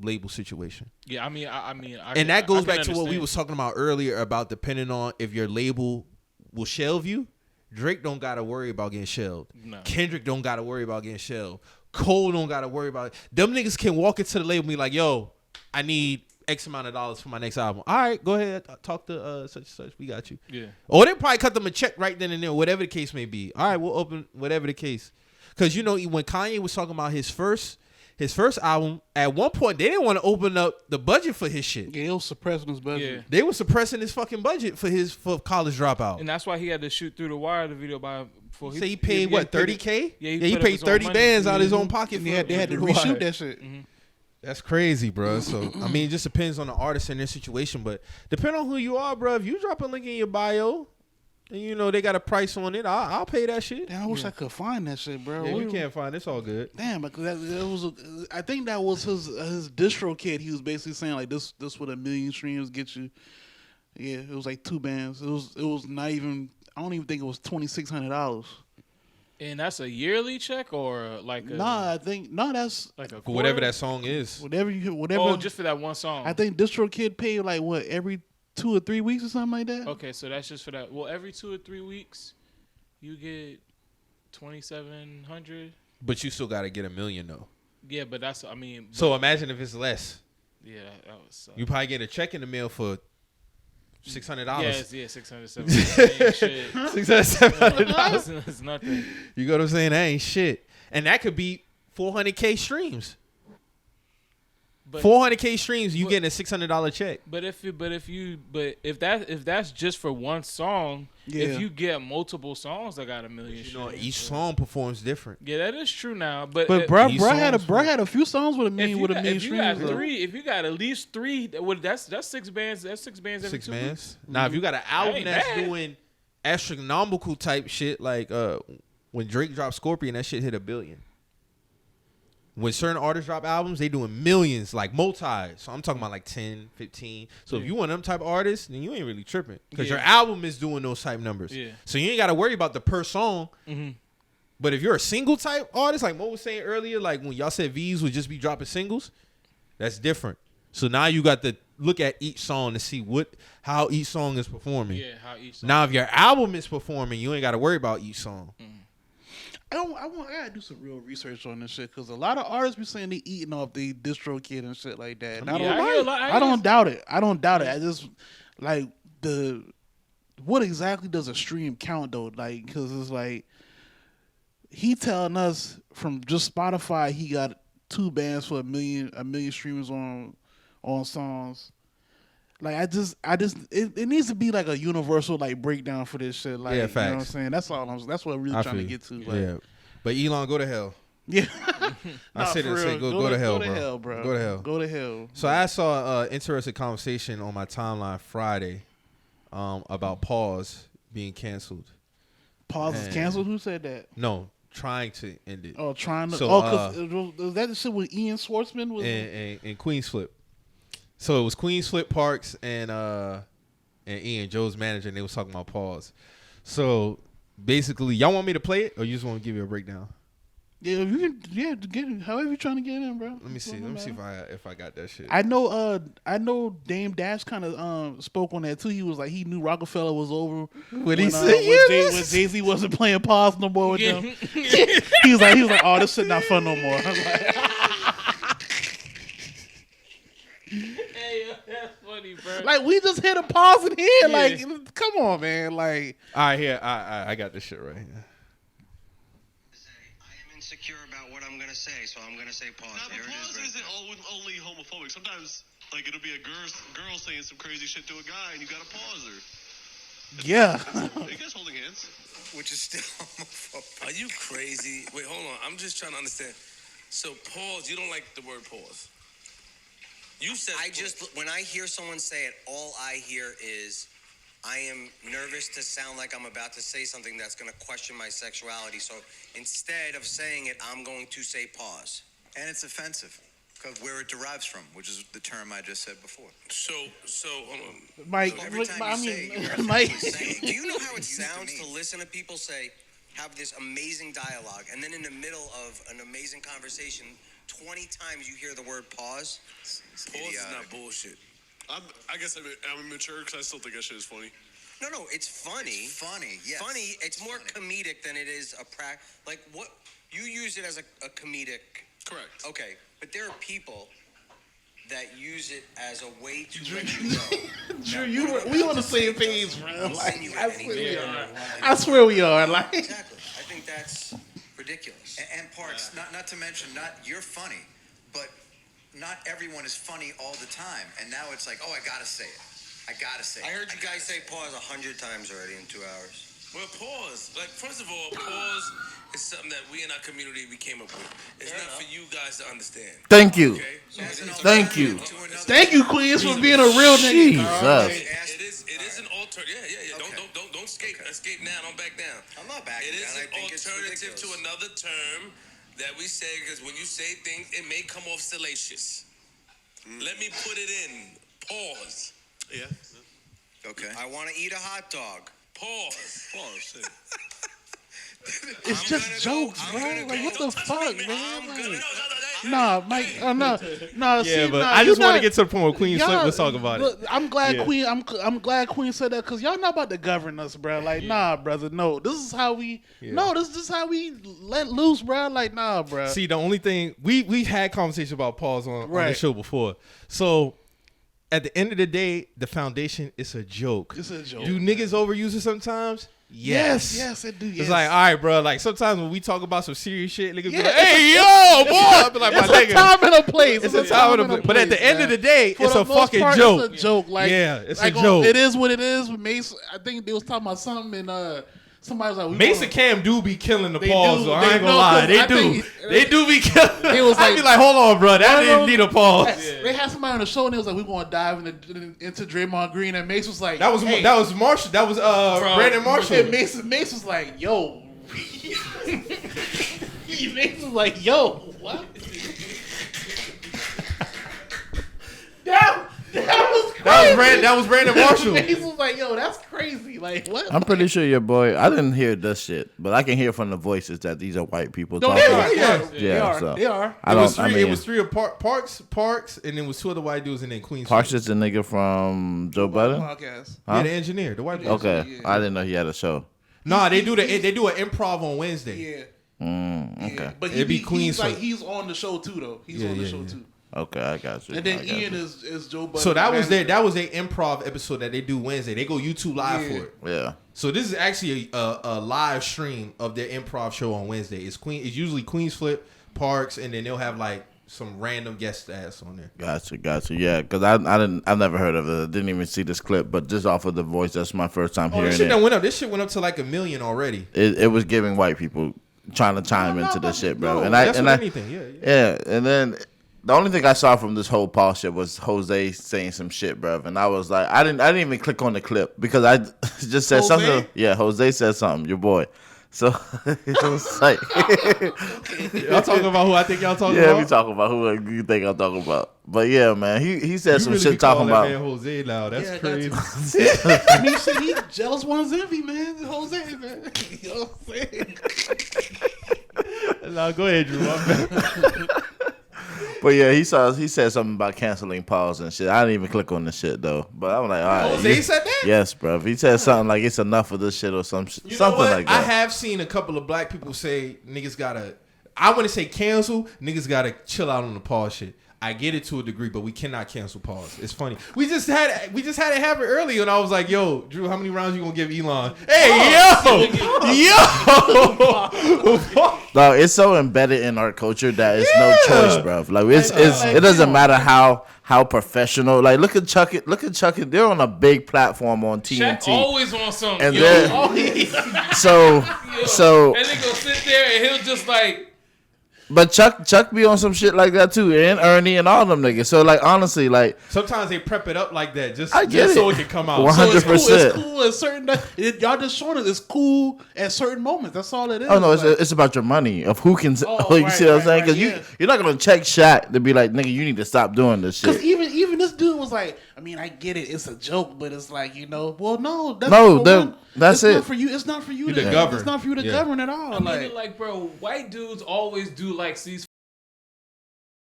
label situation.
Yeah, I mean,
and that goes back to
understand.
what we was talking about earlier about depending on if your label will shelve you. Drake don't gotta worry about getting shelved.
No.
Kendrick don't gotta worry about getting shelved. Cole don't gotta worry about it. Them niggas can walk into the label and be like, yo, I need X amount of dollars for my next album. All right, go ahead. Talk to such and such. We got you.
Yeah.
Or they probably cut them a check right then and there, whatever the case may be. All right, we'll open whatever the case. Because, you know, when Kanye was talking about his first album, at one point, they didn't want to open up the budget for his shit.
Yeah, they was suppressing his budget.
Yeah.
They were suppressing his fucking budget for College Dropout.
And that's why he had to shoot through the wire the video before
he paid what, $30K?
Yeah,
he paid 30 bands out of his own pocket.
They had to reshoot that shit.
Mm-hmm.
That's crazy, bro. So, I mean, it just depends on the artist and their situation. But depending on who you are, bro, if you drop a link in your bio and, you know, they got a price on it, I'll pay that shit.
Damn, I wish I could find that shit, bro.
Yeah, you can't find it. It's all good.
Damn, because I think that was his distro kid. He was basically saying, like, this what 1 million streams get you. Yeah, it was like 2 bands. It was not even, I don't even think it was $2,600.
And that's a yearly check or like a...
that's
like a
For whatever that song is.
whatever.
Oh, just for that one song.
I think Distro Kid paid like what, every 2 or 3 weeks or something like that.
Okay, so that's just for that. Well, every 2 or 3 weeks, you get 2,700.
But you still got to get 1 million, though.
Yeah, but that's, I mean...
So imagine if it's less.
Yeah, that was...
You probably get a check in the mail for $600.
Yeah, $670. Shit.
$600.
It's nothing.
You know what I'm saying? That ain't shit. And that could be 400K streams.
But
400K streams, you getting a $600 check.
But if that's just for one song,
Yeah.
if you get multiple songs that got 1 million,
You know, each song performs different.
Yeah, that is true now. But
bro
These
had
songs,
a few songs with a million
if you got
streams. though.
if you got at least 3, that's 6 bands. That's 6 bands every
6
2
bands.
weeks.
Now, if you got an album
ain't
that's
bad.
doing astronomical type shit, like when Drake dropped Scorpion, that shit hit 1 billion. When certain artists drop albums, they doing millions, like multi. So I'm talking about like 10, 15. So if you one of them type of artists, then you ain't really tripping. Because your album is doing those type numbers.
Yeah.
So you ain't got to worry about the per song.
Mm-hmm.
But if you're a single type artist, like Mo was saying earlier, like when y'all said V's would just be dropping singles, that's different. So now you got to look at each song to see how each song is performing.
Yeah, how each song.
Now if your album is performing, you ain't got to worry about each song.
I gotta do some real research on this shit because a lot of artists be saying they eating off the Distro Kid and shit like that. And I don't doubt it. I don't doubt it. I just like what exactly does a stream count though? Like, because it's like he telling us from just Spotify he got 2 bands for 1 million streamers on songs. Like it needs to be like a universal like breakdown for this shit. Like,
Yeah,
you know what I'm
facts.
saying? That's what I'm really trying to get to. Like,
Yeah. But Elon, go to hell.
yeah.
I said it. Say go to hell, bro. Go to hell.
Go to hell.
So I saw an interesting conversation on my timeline Friday about PAWSE being canceled.
PAWSE is canceled? Who said that?
No, trying to end it.
Oh, trying to.
So,
because was that the shit with Ian Schwartzman? Was
and Queens Flip. So it was Queens Flip Parks and Ian, Joe's manager, and they was talking about PAWSE. So basically, y'all want me to play it, or you just want to give you a breakdown?
Yeah, you can. Yeah, get it. However you trying to get in, bro.
Let me see. Let me see if I got that shit.
I know. Dame Dash kind of spoke on that too. He was like, he knew Rockefeller was over
What he said?
when Jay-Z wasn't playing PAWSE no more with them. he was like, oh, this shit not fun no more. I was like,
Hey, that's funny, bro.
like we just hit a pause in here.
Yeah.
Like, come on, man. Like,
All right, here I got this shit right here.
insecure about what I'm gonna say, so I'm gonna say pause.
Now, the pause isn't only homophobic. Sometimes, like, it'll be a girl saying some crazy shit to a guy, and you gotta pause her.
Yeah.
You guys holding hands?
Which is still homophobic.
Are you crazy? Wait, hold on. I'm just trying to understand. So pause. You don't like the word pause. You said
When I hear someone say it, all I hear is, I am nervous to sound like I'm about to say something that's going to question my sexuality. So instead of saying it, I'm going to say pause.
And it's offensive because where it derives from, which is the term I just said before.
So hold on.
Mike,
So every time you say it, you're
Mike.
saying,
Do you know how it
used to
sounds
me.
to listen to people have this amazing dialogue, and then in the middle of an amazing conversation, 20 times you hear the word pause?
Pause is not bullshit.
I guess I'm immature because I still think that shit is funny.
No, it's funny.
It's funny, yes.
Funny. It's more
funny.
comedic than it is like what you use it as a comedic.
Correct.
Okay, but there are people that use it as a way to let you know.
Drew, we on the same page, bro. Like,
Insinuate
I swear we
anything.
are. I swear we are. Like,
Exactly. I think that's ridiculous.
And Parks, not to mention, you're funny, but not everyone is funny all the time. And now it's like, oh, I gotta say it. I gotta say it.
I heard you guys say pause 100 times already in 2 hours.
Well, pause. Like, first of all, pause is something that we in our community we came up with. It's not for you guys to understand.
Thank you.
Okay? So
Thank you.
thank you, Queens, for being a real nigga.
Jesus.
It is an alternative. Yeah.
Okay.
Don't escape now. Don't back down.
I'm not backing
It is
down. I
an
think it's
alternative to
ridiculous.
another term that we say because when you say things, it may come off salacious. Let me put it in. Pause.
Yeah.
Okay.
I want to eat a hot dog.
Pause.
Oh, shit.
It's just jokes, bro. Like, what the fuck, man?
I'm gonna
Like,
go.
nah, Mike. No.
Yeah,
See,
but
nah,
I just
you
want to
not-
get to the point where Queen
y'all-
Flip. Let's talk about
look,
it.
I'm glad
Yeah.
Queen. I'm glad Queen said that because y'all not about to govern us, bro. Like, nah, brother. No, this is how we.
Yeah.
No, this is how we let loose, bro. Like, nah, bro.
See, the only thing we've had conversation about pause on the
Right.
show before. So at the end of the day, the foundation is a joke.
It's a joke.
Do niggas overuse it sometimes? Yes.
Yes, it do. Yes.
It's like, all right, bro. Like sometimes when we talk about some serious shit, niggas be
Yeah,
like, "Hey, yo, boy!" I be like,
It's
my
a
nigga.
time and a place.
It's a time and a place. But at the end of the day,
For
it's
the
a
most
fucking
part,
joke.
It's a joke. Like,
Yeah, it's a
like,
joke.
It is what it is. With Mace, I think they was talking about something, and somebody was like,
Mason Cam do be killing the
They
pause,
do.
though.
They
I ain't gonna
know,
lie.
'cause
They
I
do.
think-
They do be killing.
They was
I be
like-
like, hold on, bro. That didn't need a pause.
They had somebody on the show and they was like, "We're gonna dive into Draymond Green," and Mace was like,
That was
hey.
Marshall. That was Brandon Marshall.
And Mace was like, "Yo," Mace was like, "Yo, what?" That was crazy.
That was Brandon Marshall.
Mace was like, "Yo, that's crazy." Like, what?
I'm pretty sure your boy. I didn't hear this shit, but I can hear from the voices that these are white people
No,
talking.
they are.
Yeah.
They are.
so.
They are.
I
It was
don't.
three.
I mean,
It was three of Parks, and then was two other white dudes, and then Queens.
Parks is the nigga from Joe Budden.
Podcast.
Yeah, the engineer, the white dude.
Okay,
Yeah.
I didn't know he had a show.
Nah, they do an improv on Wednesday.
Yeah.
Okay,
Yeah. But
It'd be Queens
he's like
for-
he's on the show too, though. He's
Yeah,
on the
yeah,
show
yeah.
too.
okay, I got you.
And then
I got
Ian
you.
is Joe Budden.
So that was their improv episode that they do Wednesday. They go YouTube live
Yeah.
for it.
Yeah.
So this is actually a live stream of their improv show on Wednesday. It's usually Queens Flip, Parks, and then they'll have like some random guest stars on there.
Gotcha. Yeah, because I never heard of it. I didn't even see this clip, but just off of the voice, that's my first time
Oh,
hearing
this shit
it.
done went up. This shit went up to like 1 million already.
It was giving white people trying to chime into this shit, bro.
No,
and
that's
I
with anything. Yeah.
yeah, and then the only thing I saw from this whole Paul shit was Jose saying some shit, bro. And I was like, I didn't even click on the clip because I just said
Jose?
something. Yeah, Jose said something, your boy. So it was like,
Y'all talking about who I think y'all talking
yeah,
about?
we talking about who you think I'm talking about. But yeah, man, he said
You
some
really
shit
be
talking
calling
about.
that man Jose now. That's
Yeah,
crazy.
I mean, shit, he jealous one's envy, man. Jose, man. You know what I'm saying?
Nah, go ahead, Drew. My bad.
But yeah, he said something about canceling pause and shit. I didn't even click on the shit though. But I'm like, all right.
Jose said that?
Yes, bro. If he said something like it's enough of this shit or
You know
something
what?
like
I
that.
have seen a couple of black people say niggas gotta I want to say cancel. Niggas gotta chill out on the pause shit. I get it to a degree, but we cannot cancel pause. It's funny. We just had it happen earlier, and I was like, "Yo, Drew, how many rounds you gonna give Elon?" Hey, yo.
No, it's so embedded in our culture that it's no choice, bro. Like it doesn't matter how professional. Like look at Chuck. They're on a big platform on TNT.
Shaq always on something.
And
so
and
they gonna sit there and he'll just like.
But Chuck be on some shit like that too, and Ernie and all them niggas. So like honestly, like
sometimes they prep it up like that just
so
it can come out.
100%.
So it's cool at certain. Y'all just showing it. It's cool at certain moments. That's all it is.
Oh no, it's about your money of who can. You see what I'm saying? Because you're not gonna check Shaq to be like, nigga, you need to stop doing this shit.
Because even this dude was like, I mean, I get it. It's a joke, but it's like well, no,
that's it.
Not for you. It's not for you to
govern.
It's not for you to govern at all.
I mean, like, bro, white dudes always do like these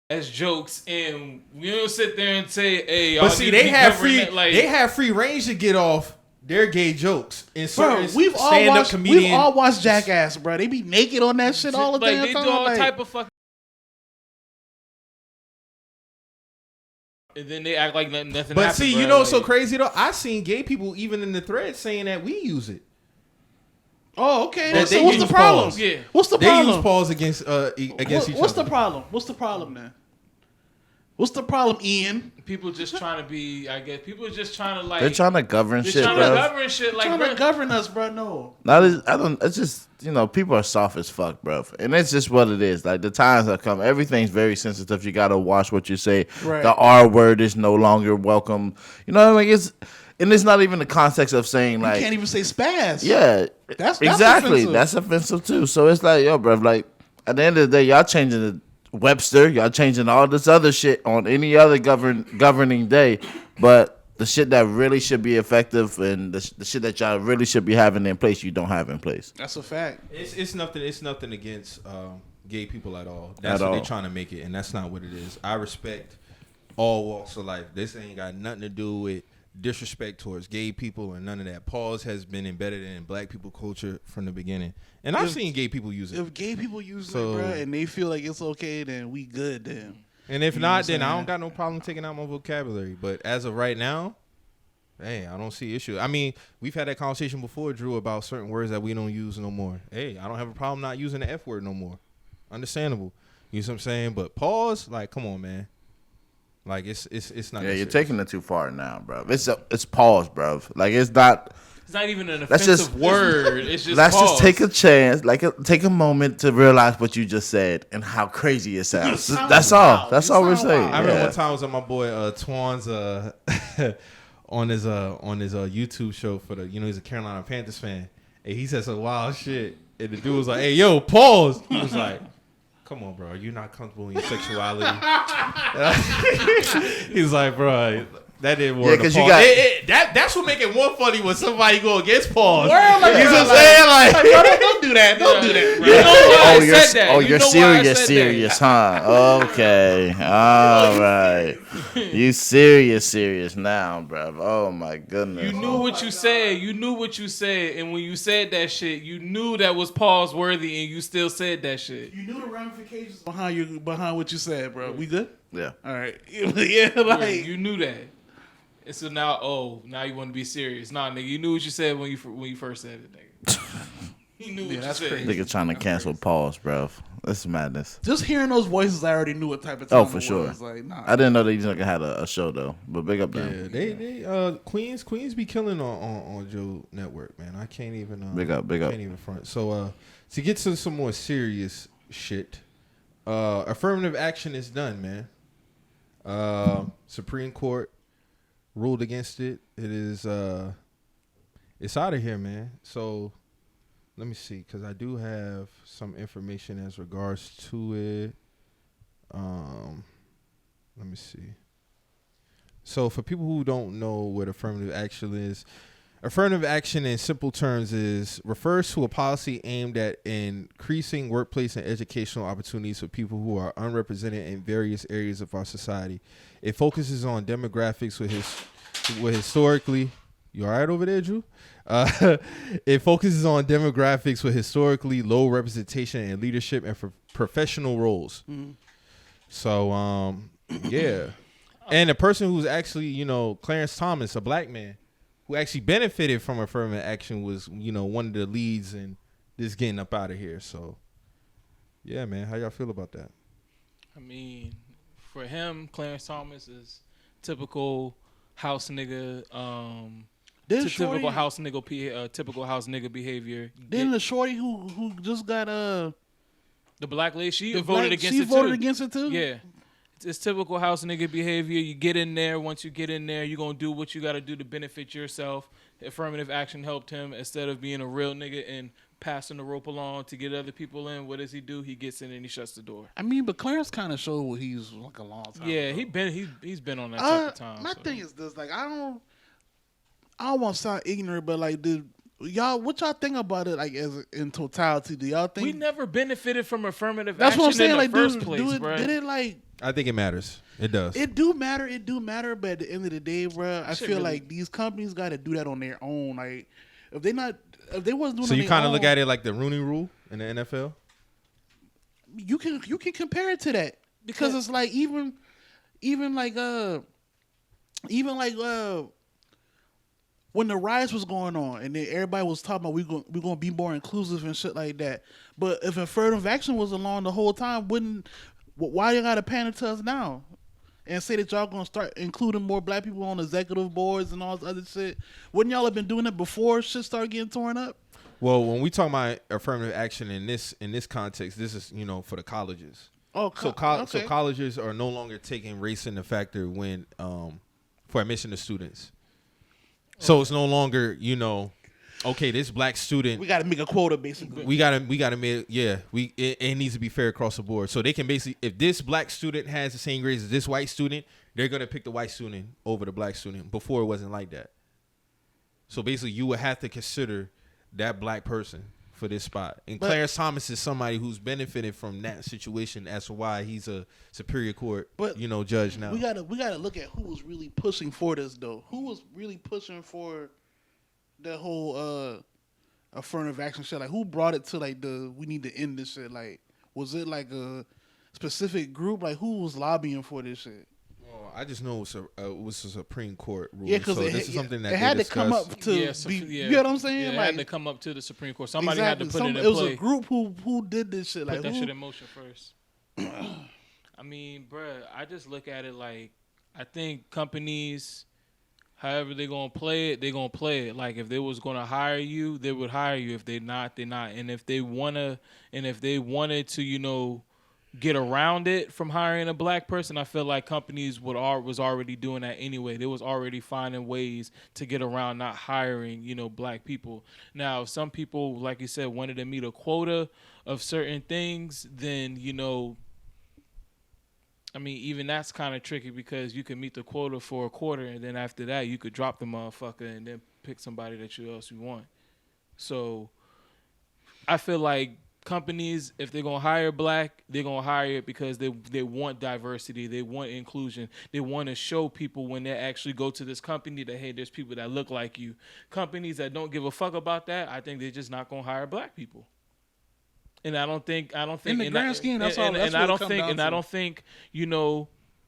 as jokes, and we don't sit there and say, "Hey, y'all."
But see, they have free range to get off their gay jokes. In certain stand-up comedian,
we've all watched Jackass, bro. They be naked on that shit all the damn time.
They do all type of fucking. And then they act like nothing happened.
But see, you know what's so crazy though? I seen gay people even in the thread saying that we use it.
Oh, okay.
That
so what's the problem?
Yeah.
What's the problem?
They use pause against each other.
What's the problem? What's the problem then? What's the problem, Ian?
People just trying to be, I guess. People just trying to like.
They're trying to govern shit, bro.
Trying to govern us, bro. No.
It's just people are soft as fuck, bro. And it's just what it is. Like the times that come, everything's very sensitive. You gotta watch what you say.
Right.
The R word is no longer welcome. You know what I mean? It's not even the context of saying like
you can't even say spaz.
Yeah,
that's
exactly.
offensive.
That's offensive too. So it's like, yo, bro. Like at the end of the day, y'all changing the Webster, y'all changing all this other shit on any other governing day, but the shit that really should be effective and the shit that y'all really should be having in place, you don't have in place.
That's a fact.
It's nothing against gay people at all. That's what they're trying to make it, and that's not what it is. I respect all walks of life. This ain't got nothing to do with disrespect towards gay people and none of that. Pause has been embedded in black people culture from the beginning, and I've seen gay people use it.
If gay people use it, bro, and they feel like it's okay, then we good. Then,
and if not, then I don't got no problem taking out my vocabulary. But as of right now, hey, I don't see issue. I mean, we've had that conversation before, Drew, about certain words that we don't use no more. Hey, I don't have a problem not using the F word no more. Understandable. You know what I'm saying? But pause, like, come on, man. Like it's not.
Yeah, you're taking it too far now, bro. It's pause, bro. Like it's not.
It's not even an offensive word. It's just.
Let's
pause.
just take a chance, take a moment to realize what you just said and how crazy it sounds. That's all. That's all we're saying.
I remember one time I was on my boy Twan's on his YouTube show for the he's a Carolina Panthers fan, and he said some wild shit, and the dude was like, "Hey, yo, pause." He was like, "Come on, bro. You're not comfortable in your sexuality." He's like, "Bro, that didn't work."
Yeah, because
that's what make it more funny when somebody go against pause.
Like,
you know what I'm saying? Like,
don't do that. Don't do that, bro.
You know why I said that.
You're serious, huh? Okay. All right. You serious now, bro. Oh, my goodness.
You knew what you said. You knew what you said. And when you said that shit, you knew that was pause worthy, and you still said that shit.
You knew the ramifications behind what you said, bro. We good?
Yeah.
All right. Yeah, like
you knew that. And so now you want to be serious. Nah, nigga, you knew what you said when you first said it, nigga. You knew what you said.
Crazy.
Nigga trying to cancel pause, bro. This is madness.
Just hearing those voices, I already knew what type of time
Oh, for sure.
Like, nah.
I didn't know they even had a show though, but big up them.
Yeah, they Queens be killing on Joe Network, man. I can't even
big up.
Can't even front. So to get to some more serious shit, affirmative action is done, man. Supreme Court ruled against it. It is it's out of here, man. So let me see, because I do have some information as regards to it. Let me see. So for people who don't know what affirmative action is, affirmative action in simple terms refers to a policy aimed at increasing workplace and educational opportunities for people who are unrepresented in various areas of our society. It focuses on demographics with historically. You all right over there, Drew? It focuses on demographics with historically low representation and leadership professional roles. So yeah. And the person who's actually, Clarence Thomas, a black man, who actually benefited from affirmative action was, one of the leads in this getting up out of here. So, yeah, man, how y'all feel about that?
I mean, for him, Clarence Thomas is typical house nigga. Typical house nigga behavior.
Then the shorty who just got
the black lady, she voted against it too. Yeah. It's typical house nigga behavior. You get in there. Once you get in there, you're going to do what you got to do to benefit yourself. Affirmative action helped him. Instead of being a real nigga and passing the rope along to get other people in, what does he do? He gets in and he shuts the door.
I mean, but Clarence kind of showed what he's like a long time
Yeah,
ago.
he's been on that type of time.
My thing is this, like, I don't want to sound ignorant, but like, y'all, what y'all think about it, like, as in totality? Do y'all think
we never benefited from affirmative
That's
action
what I'm saying.
in
Like,
the first place, bro?
Did it like?
I think it matters. It does.
It do matter. But at the end of the day, bro, I feel like these companies got to do that on their own. Like, if they wasn't doing.
So
it
you
kind
of look at it like the Rooney Rule in the NFL.
You can compare it to that because it's like even like when the riots was going on and then everybody was talking about we're gonna be more inclusive and shit like that. But if affirmative action was along the whole time, why you gotta panic to us now and say that y'all gonna start including more black people on executive boards and all this other shit? Wouldn't y'all have been doing it before shit started getting torn up?
Well, when we talk about affirmative action in this context, this is for the colleges.
Oh,
so colleges are no longer taking race into factor when for admission to students. So it's no longer okay, this black student.
We got to make a quota, basically.
We gotta make it needs to be fair across the board. So they can basically, if this black student has the same grades as this white student, they're gonna pick the white student over the black student. Before it wasn't like that. So basically, you would have to consider that black person for this spot. And Clarence Thomas is somebody who's benefited from that situation. That's why he's a Superior Court, judge now.
We gotta look at who was really pushing for this though. Who was really pushing for the whole affirmative action shit? Like, who brought it to like we need to end this shit? Like, was it like a specific group? Like, who was lobbying for this shit?
Well, I just know it was a Supreme Court rule.
Yeah, because
this is something that
it had to come up to you know what I'm saying?
Yeah, it
like,
had to come up to the Supreme Court. Somebody had to put it in play.
It was a group who did this shit.
Put that shit in motion first. I mean, bruh, I just look at it like, I think companies, however they're gonna play it, they're gonna play it. Like, if they was gonna hire you, they would hire you. If they're not, they're not. And if they wanted to, get around it from hiring a black person, I feel like companies was already doing that anyway. They was already finding ways to get around not hiring, black people. Now, some people, like you said, wanted to meet a quota of certain things, then, I mean, even that's kind of tricky because you can meet the quota for a quarter, and then after that, you could drop the motherfucker and then pick somebody that you want. So I feel like companies, if they're going to hire black, they're going to hire it because they want diversity. They want inclusion. They want to show people when they actually go to this company that, hey, there's people that look like you. Companies that don't give a fuck about that, I think they're just not going to hire black people. And I don't think
in the grand scheme, that's all.
And I don't think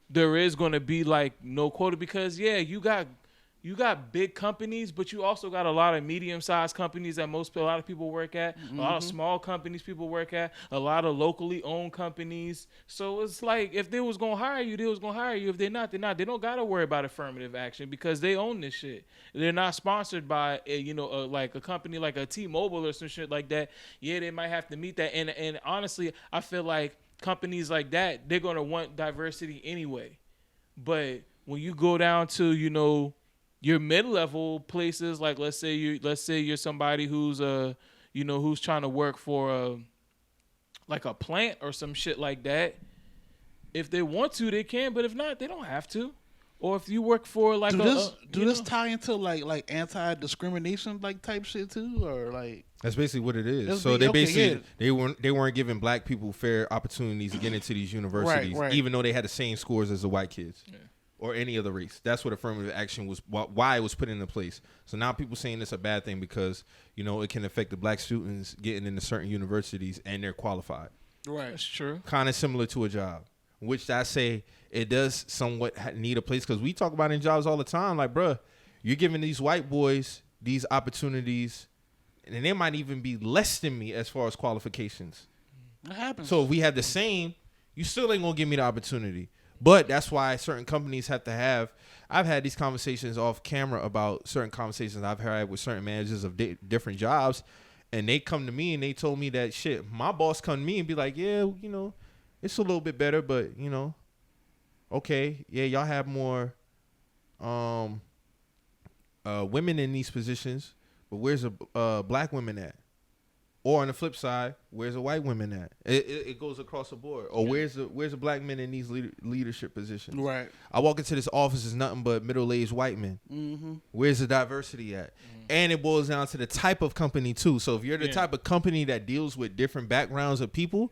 there is going to be like no quota because you got big companies, but you also got a lot of medium-sized companies that a lot of people work at, a lot of small companies people work at, a lot of locally owned companies. So it's like, if they was going to hire you, they was going to hire you. If they're not, they're not. They don't got to worry about affirmative action because they own this shit. They're not sponsored by, like a company like a T-Mobile or some shit like that. Yeah, they might have to meet that. And honestly, I feel like companies like that, they're going to want diversity anyway. But when you go down to, your mid-level places, like let's say you're somebody who's who's trying to work for like a plant or some shit like that. If they want to, they can, but if not, they don't have to. Or if you work for like
this tie into like anti-discrimination like type shit too, or like
that's basically what it is. So they weren't giving black people fair opportunities to get into these universities,
right.
Even though they had the same scores as the white kids. Yeah. Or any other race. That's what affirmative action was, why it was put into place. So now people saying it's a bad thing because, it can affect the black students getting into certain universities and they're qualified.
Right.
That's true.
Kind of similar to a job, which I say it does somewhat need a place because we talk about in jobs all the time. Like, bruh, you're giving these white boys these opportunities, and they might even be less than me as far as qualifications.
It happens.
So if we have the same, you still ain't gonna give me the opportunity. But that's why certain companies have to have. I've had these conversations off camera about certain conversations I've had with certain managers of different jobs, and they come to me and they told me that shit. My boss come to me and be like, yeah, you know, it's a little bit better, but you know, okay, yeah, y'all have more women in these positions, but where's the black women at? Or on the flip side, where's the white women at? It goes across the board. Or where's the black men in these leadership positions?
Right.
I walk into this office, it's nothing but middle-aged white men. Mm-hmm. Where's the diversity at? Mm-hmm. And it boils down to the type of company too. So if you're the type of company that deals with different backgrounds of people,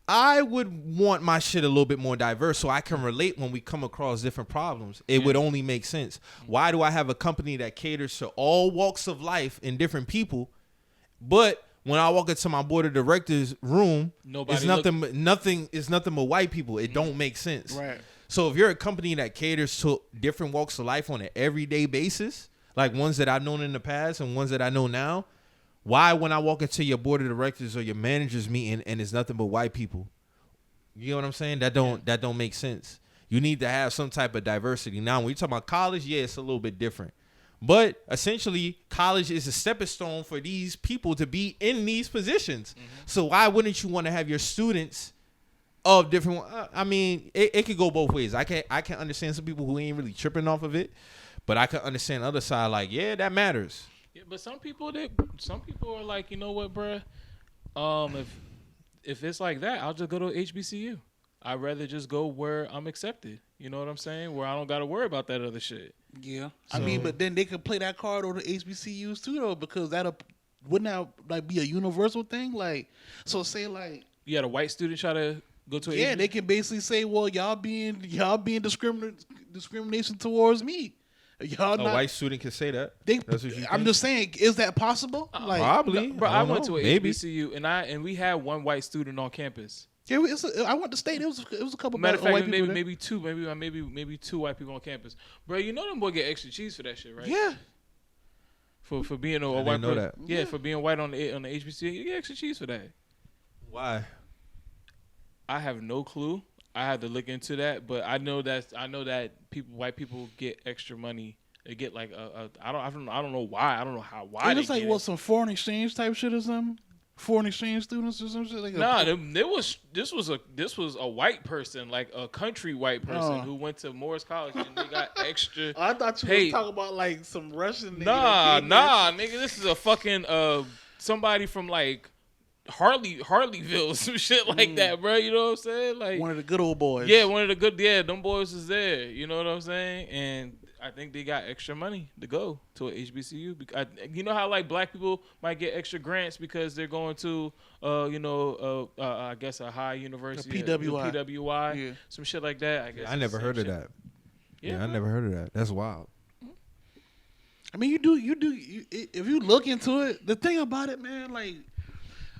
I would want my shit a little bit more diverse so I can relate when we come across different problems. It would only make sense. Why do I have a company that caters to all walks of life and different people, but when I walk into my board of directors room, it's nothing but white people. It don't make sense.
Right.
So if you're a company that caters to different walks of life on an everyday basis, like ones that I've known in the past and ones that I know now, why when I walk into your board of directors or your managers meeting and it's nothing but white people? You know what I'm saying? That don't make sense. You need to have some type of diversity. Now, when you talk about college, yeah, it's a little bit different. But essentially, college is a stepping stone for these people to be in these positions. Mm-hmm. So why wouldn't you want to have your students of different? I mean, it could go both ways. I can understand some people who ain't really tripping off of it, but I can understand the other side. Like, yeah, that matters.
Yeah, but some people are like, you know what, bruh? If it's like that, I'll just go to HBCU. I'd rather just go where I'm accepted. You know what I'm saying? Where I don't got to worry about that other shit.
Yeah, I mean, but then they could play that card over the HBCUs too, though, because wouldn't that like be a universal thing? Like, so say like
you had a white student try to go to
yeah, they can basically say, well, y'all being discrimination towards me. Y'all
a white student can say that.
I'm just saying, is that possible?
Like, probably.
Bro, I went to an HBCU and we had one white student on campus.
Yeah, I went to state. It was a couple.
Matter of fact,
white people
maybe two white people on campus. Bro, you know them boy get extra cheese for that shit, right?
Yeah.
For being a white person. That. Yeah, for being white on the HBCU, you get extra cheese for that.
Why?
I have no clue. I had to look into that, but I know that white people get extra money. They get like I don't know why. I don't know how why.
It was like some foreign exchange type shit or something. Foreign exchange students or some shit like
this was a white person, like a country white person who went to Morris College and they got extra.
I thought you were talking about like some Russian nigga.
Nah, nigga, this is a fucking somebody from like Harleyville, some shit like that, bro. You know what I'm saying? Like
one of the good old boys.
Yeah, one of the good. Yeah, them boys is there. You know what I'm saying? And I think they got extra money to go to an HBCU. You know how like black people might get extra grants because they're going to, I guess a high university, PWI, some shit like that. I guess
I never heard of that. Yeah, I never heard of that. That's wild.
I mean, you do. If you look into it, the thing about it, man, like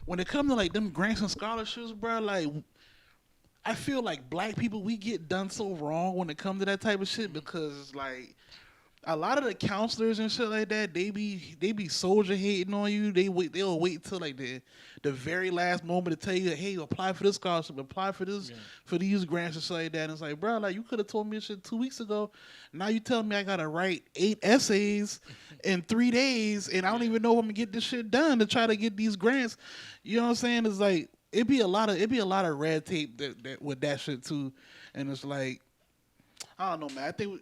when it comes to like them grants and scholarships, bro, like I feel like black people, we get done so wrong when it comes to that type of shit because like a lot of the counselors and shit like that, they be soldier hating on you. They'll wait till like the very last moment to tell you, hey, apply for this scholarship, apply for this for these grants and shit like that. And it's like, bro, like you could have told me this shit 2 weeks ago. Now you telling me I gotta write 8 essays in 3 days, and I don't even know if I'm gonna get this shit done to try to get these grants. You know what I'm saying? It's like it'd be a lot of red tape that with that shit too, and it's like I don't know, man. I think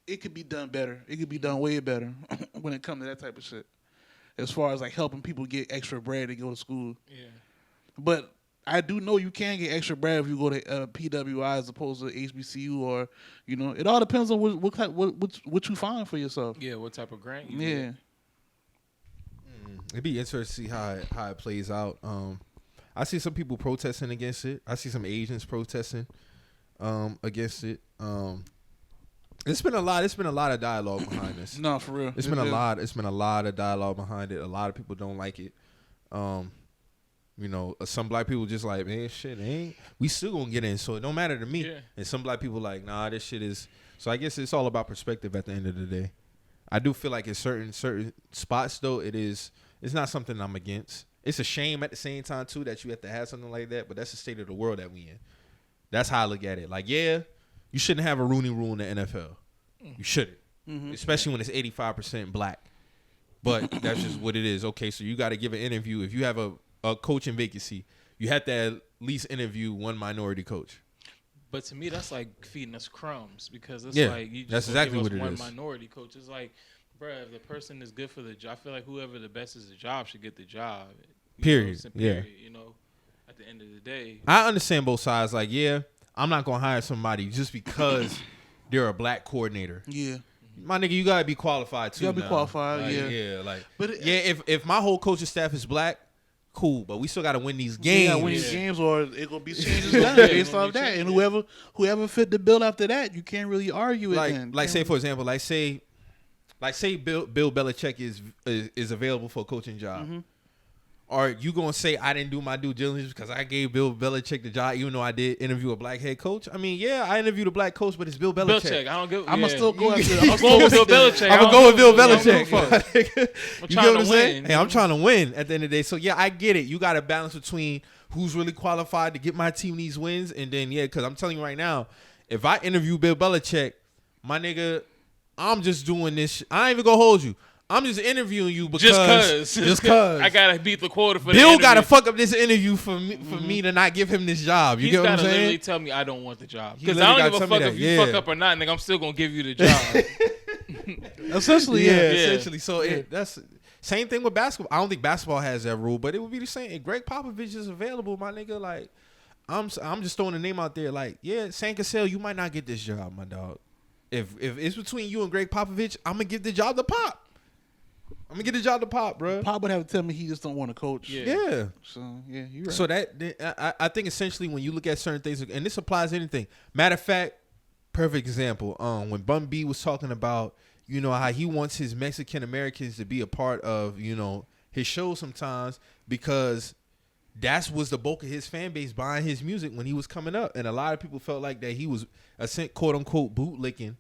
it could be done better. It could be done way better when it comes to that type of shit. As far as like helping people get extra bread to go to school. Yeah. But I do know you can get extra bread if you go to PWI as opposed to HBCU or it all depends on what you find for yourself.
Yeah, what type of grant you
get.
It'd be interesting to see how it plays out. I see some people protesting against it. I see some Asians protesting against it. It's been a lot of dialogue behind this.
No, for real.
It's been a lot of dialogue behind it. A lot of people don't like it. You know, some black people just like, man, shit, we still gonna get in, so it don't matter to me.
Yeah.
And some black people like, nah, this shit is. So I guess it's all about perspective at the end of the day. I do feel like in certain spots though, it's not something I'm against. It's a shame at the same time too that you have to have something like that, but that's the state of the world that we in. That's how I look at it. Like, yeah, you shouldn't have a Rooney Rule in the NFL. You shouldn't, especially when it's 85% black. But that's just what it is. Okay, so you got to give an interview. If you have a coaching vacancy, you have to at least interview one minority coach.
But to me, that's like feeding us crumbs because it's
Yeah,
like you just
that's
gonna
exactly
give us
what it
one
is.
minority coach. It's like, bruh, if the person is good for the job, I feel like whoever the best is the job should get the job.
Period.
Period. You know, at the end of the day,
I understand both sides. Like, yeah, I'm not gonna hire somebody just because they're a black coordinator.
Yeah.
My nigga, you gotta be qualified too.
You gotta be
now.
qualified,
Like,
yeah.
Yeah, like,
But
if my whole coaching staff is black, cool, but we still gotta win these games.
Yeah, win these games, or it gonna be changes done based off that. And whoever fit the bill after that, you can't really argue it. Then.
Like say for example, like say Bill Belichick is available for a coaching job. Are you gonna say I didn't do my due diligence because I gave Bill Belichick the job, even though I did interview a black head coach? I mean, yeah, I interviewed a black coach, but it's Bill Belichick.
I don't give.
I'm gonna still go
I'm
after.
going with Bill Belichick.
I'm gonna go with Bill Belichick.
I'm
You
trying
get what
to
I'm saying?
win.
Hey, I'm trying to win at the end of the day. So yeah, I get it. You got to balance between who's really qualified to get my team these wins, and then because I'm telling you right now, if I interview Bill Belichick, my nigga, I'm just doing this. I ain't even gonna hold you. I'm just interviewing you because just cause
I gotta beat the quota for
Bill
the
gotta
interview.
fuck up this interview for me to not give him this job. You
He's
get what I'm
gotta literally
saying?
tell me I don't want the job
He
because I
literally
don't give
gotta
a
tell
fuck
me
if
that,
you
yeah.
fuck up or not, nigga. I'm still gonna give you the job.
Essentially, yeah.
Essentially. So that's same thing with basketball. I don't think basketball has that rule, but it would be the same. If Greg Popovich is available, my nigga, like I'm just throwing a name out there. Like, yeah, Sam Cassell, you might not get this job, my dog. If it's between you and Greg Popovich, I'm gonna give the job to Pop. I'm gonna get the job to Pop, bro.
Pop would have to tell me he just don't want to coach.
Yeah.
So yeah, you're right.
So I think essentially when you look at certain things, and this applies to anything. Matter of fact, perfect example. When Bun B was talking about, you know, how he wants his Mexican Americans to be a part of, you know, his show sometimes because that was the bulk of his fan base buying his music when he was coming up, and a lot of people felt like that he was quote unquote bootlicking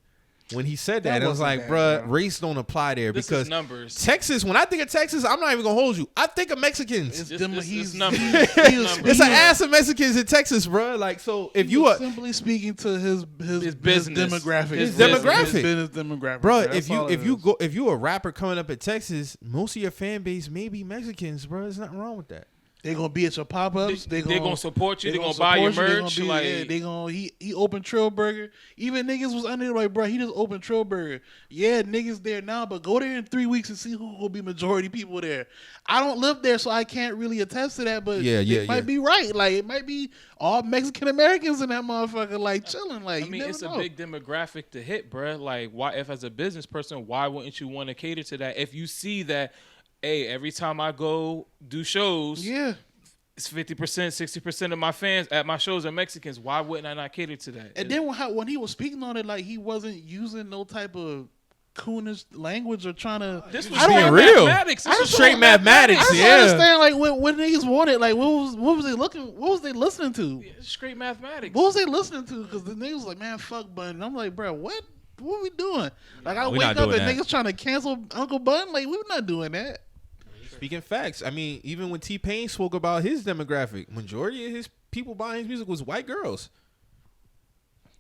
when he said that. And I was like, bruh, race don't apply there
This
because
is numbers.
Texas. When I think of Texas, I'm not even gonna hold you. I think of Mexicans.
It's
It's numbers.
It's an ass of Mexicans in Texas, bro. Like, so if you are,
simply speaking to his
business.
demographic,
His
demographic.
his business demographic,
bro,
That's
if you a rapper coming up in Texas, most of your fan base may be Mexicans, bro. There's nothing wrong with that.
They gonna be at your pop ups.
They're gonna support you. They're gonna buy your merch.
They gonna he opened Trill Burger. Even niggas was under there like, bro, he just opened Trill Burger. Yeah, niggas there now, but go there in 3 weeks and see who will be majority people there. I don't live there, so I can't really attest to that. But it might be right. Like it might be all Mexican Americans in that motherfucker, like chilling. Like
I mean, it's a big demographic to hit, bro. Like, why? If as a business person, why wouldn't you want to cater to that? If you see that. Hey, every time I go do shows, it's 50%, 60% of my fans at my shows are Mexicans. Why wouldn't I not cater to that?
And then when he was speaking on it, like he wasn't using no type of coonish language or trying to.
This was
being real.
Mathematics.
This was straight mathematics.
I don't understand like what niggas wanted. Like what was they looking? What was they listening to?
Yeah, straight mathematics.
What was they listening to? Because the niggas was like, man, fuck Bun. And I'm like, bro, what? What are we doing? Like I
We
wake
not
up and
doing that.
niggas trying to cancel Uncle Bun. Like we're not doing that.
Speaking facts, I mean, even when T-Pain spoke about his demographic, majority of his people buying his music was white girls.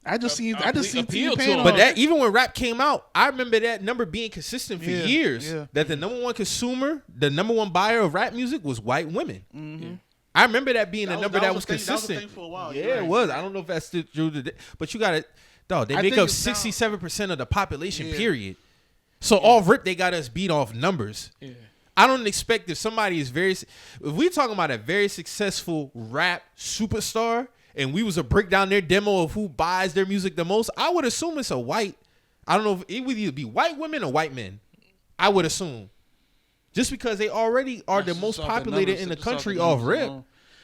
I just seen
appeal to
T-Pain
him.
But that even when rap came out, I remember that number being consistent for years.
Yeah.
That the number one consumer, the number one buyer of rap music was white women.
Mm-hmm.
I remember that being a number that was
a thing-
consistent.
That was a thing for a while.
Yeah,
You're
it
right.
was. I don't know if that's still true today, but you got to, dog. They
I
make
think
up
it's down.
67% of the population.
Yeah.
Period. So all rip, they got us beat off numbers.
Yeah.
I don't expect if somebody is if we're talking about a very successful rap superstar and we was to break down their demo of who buys their music the most, I would assume it's a white. I don't know if it would either be white women or white men. I would assume. Just because they already are the most populated in the country off rip.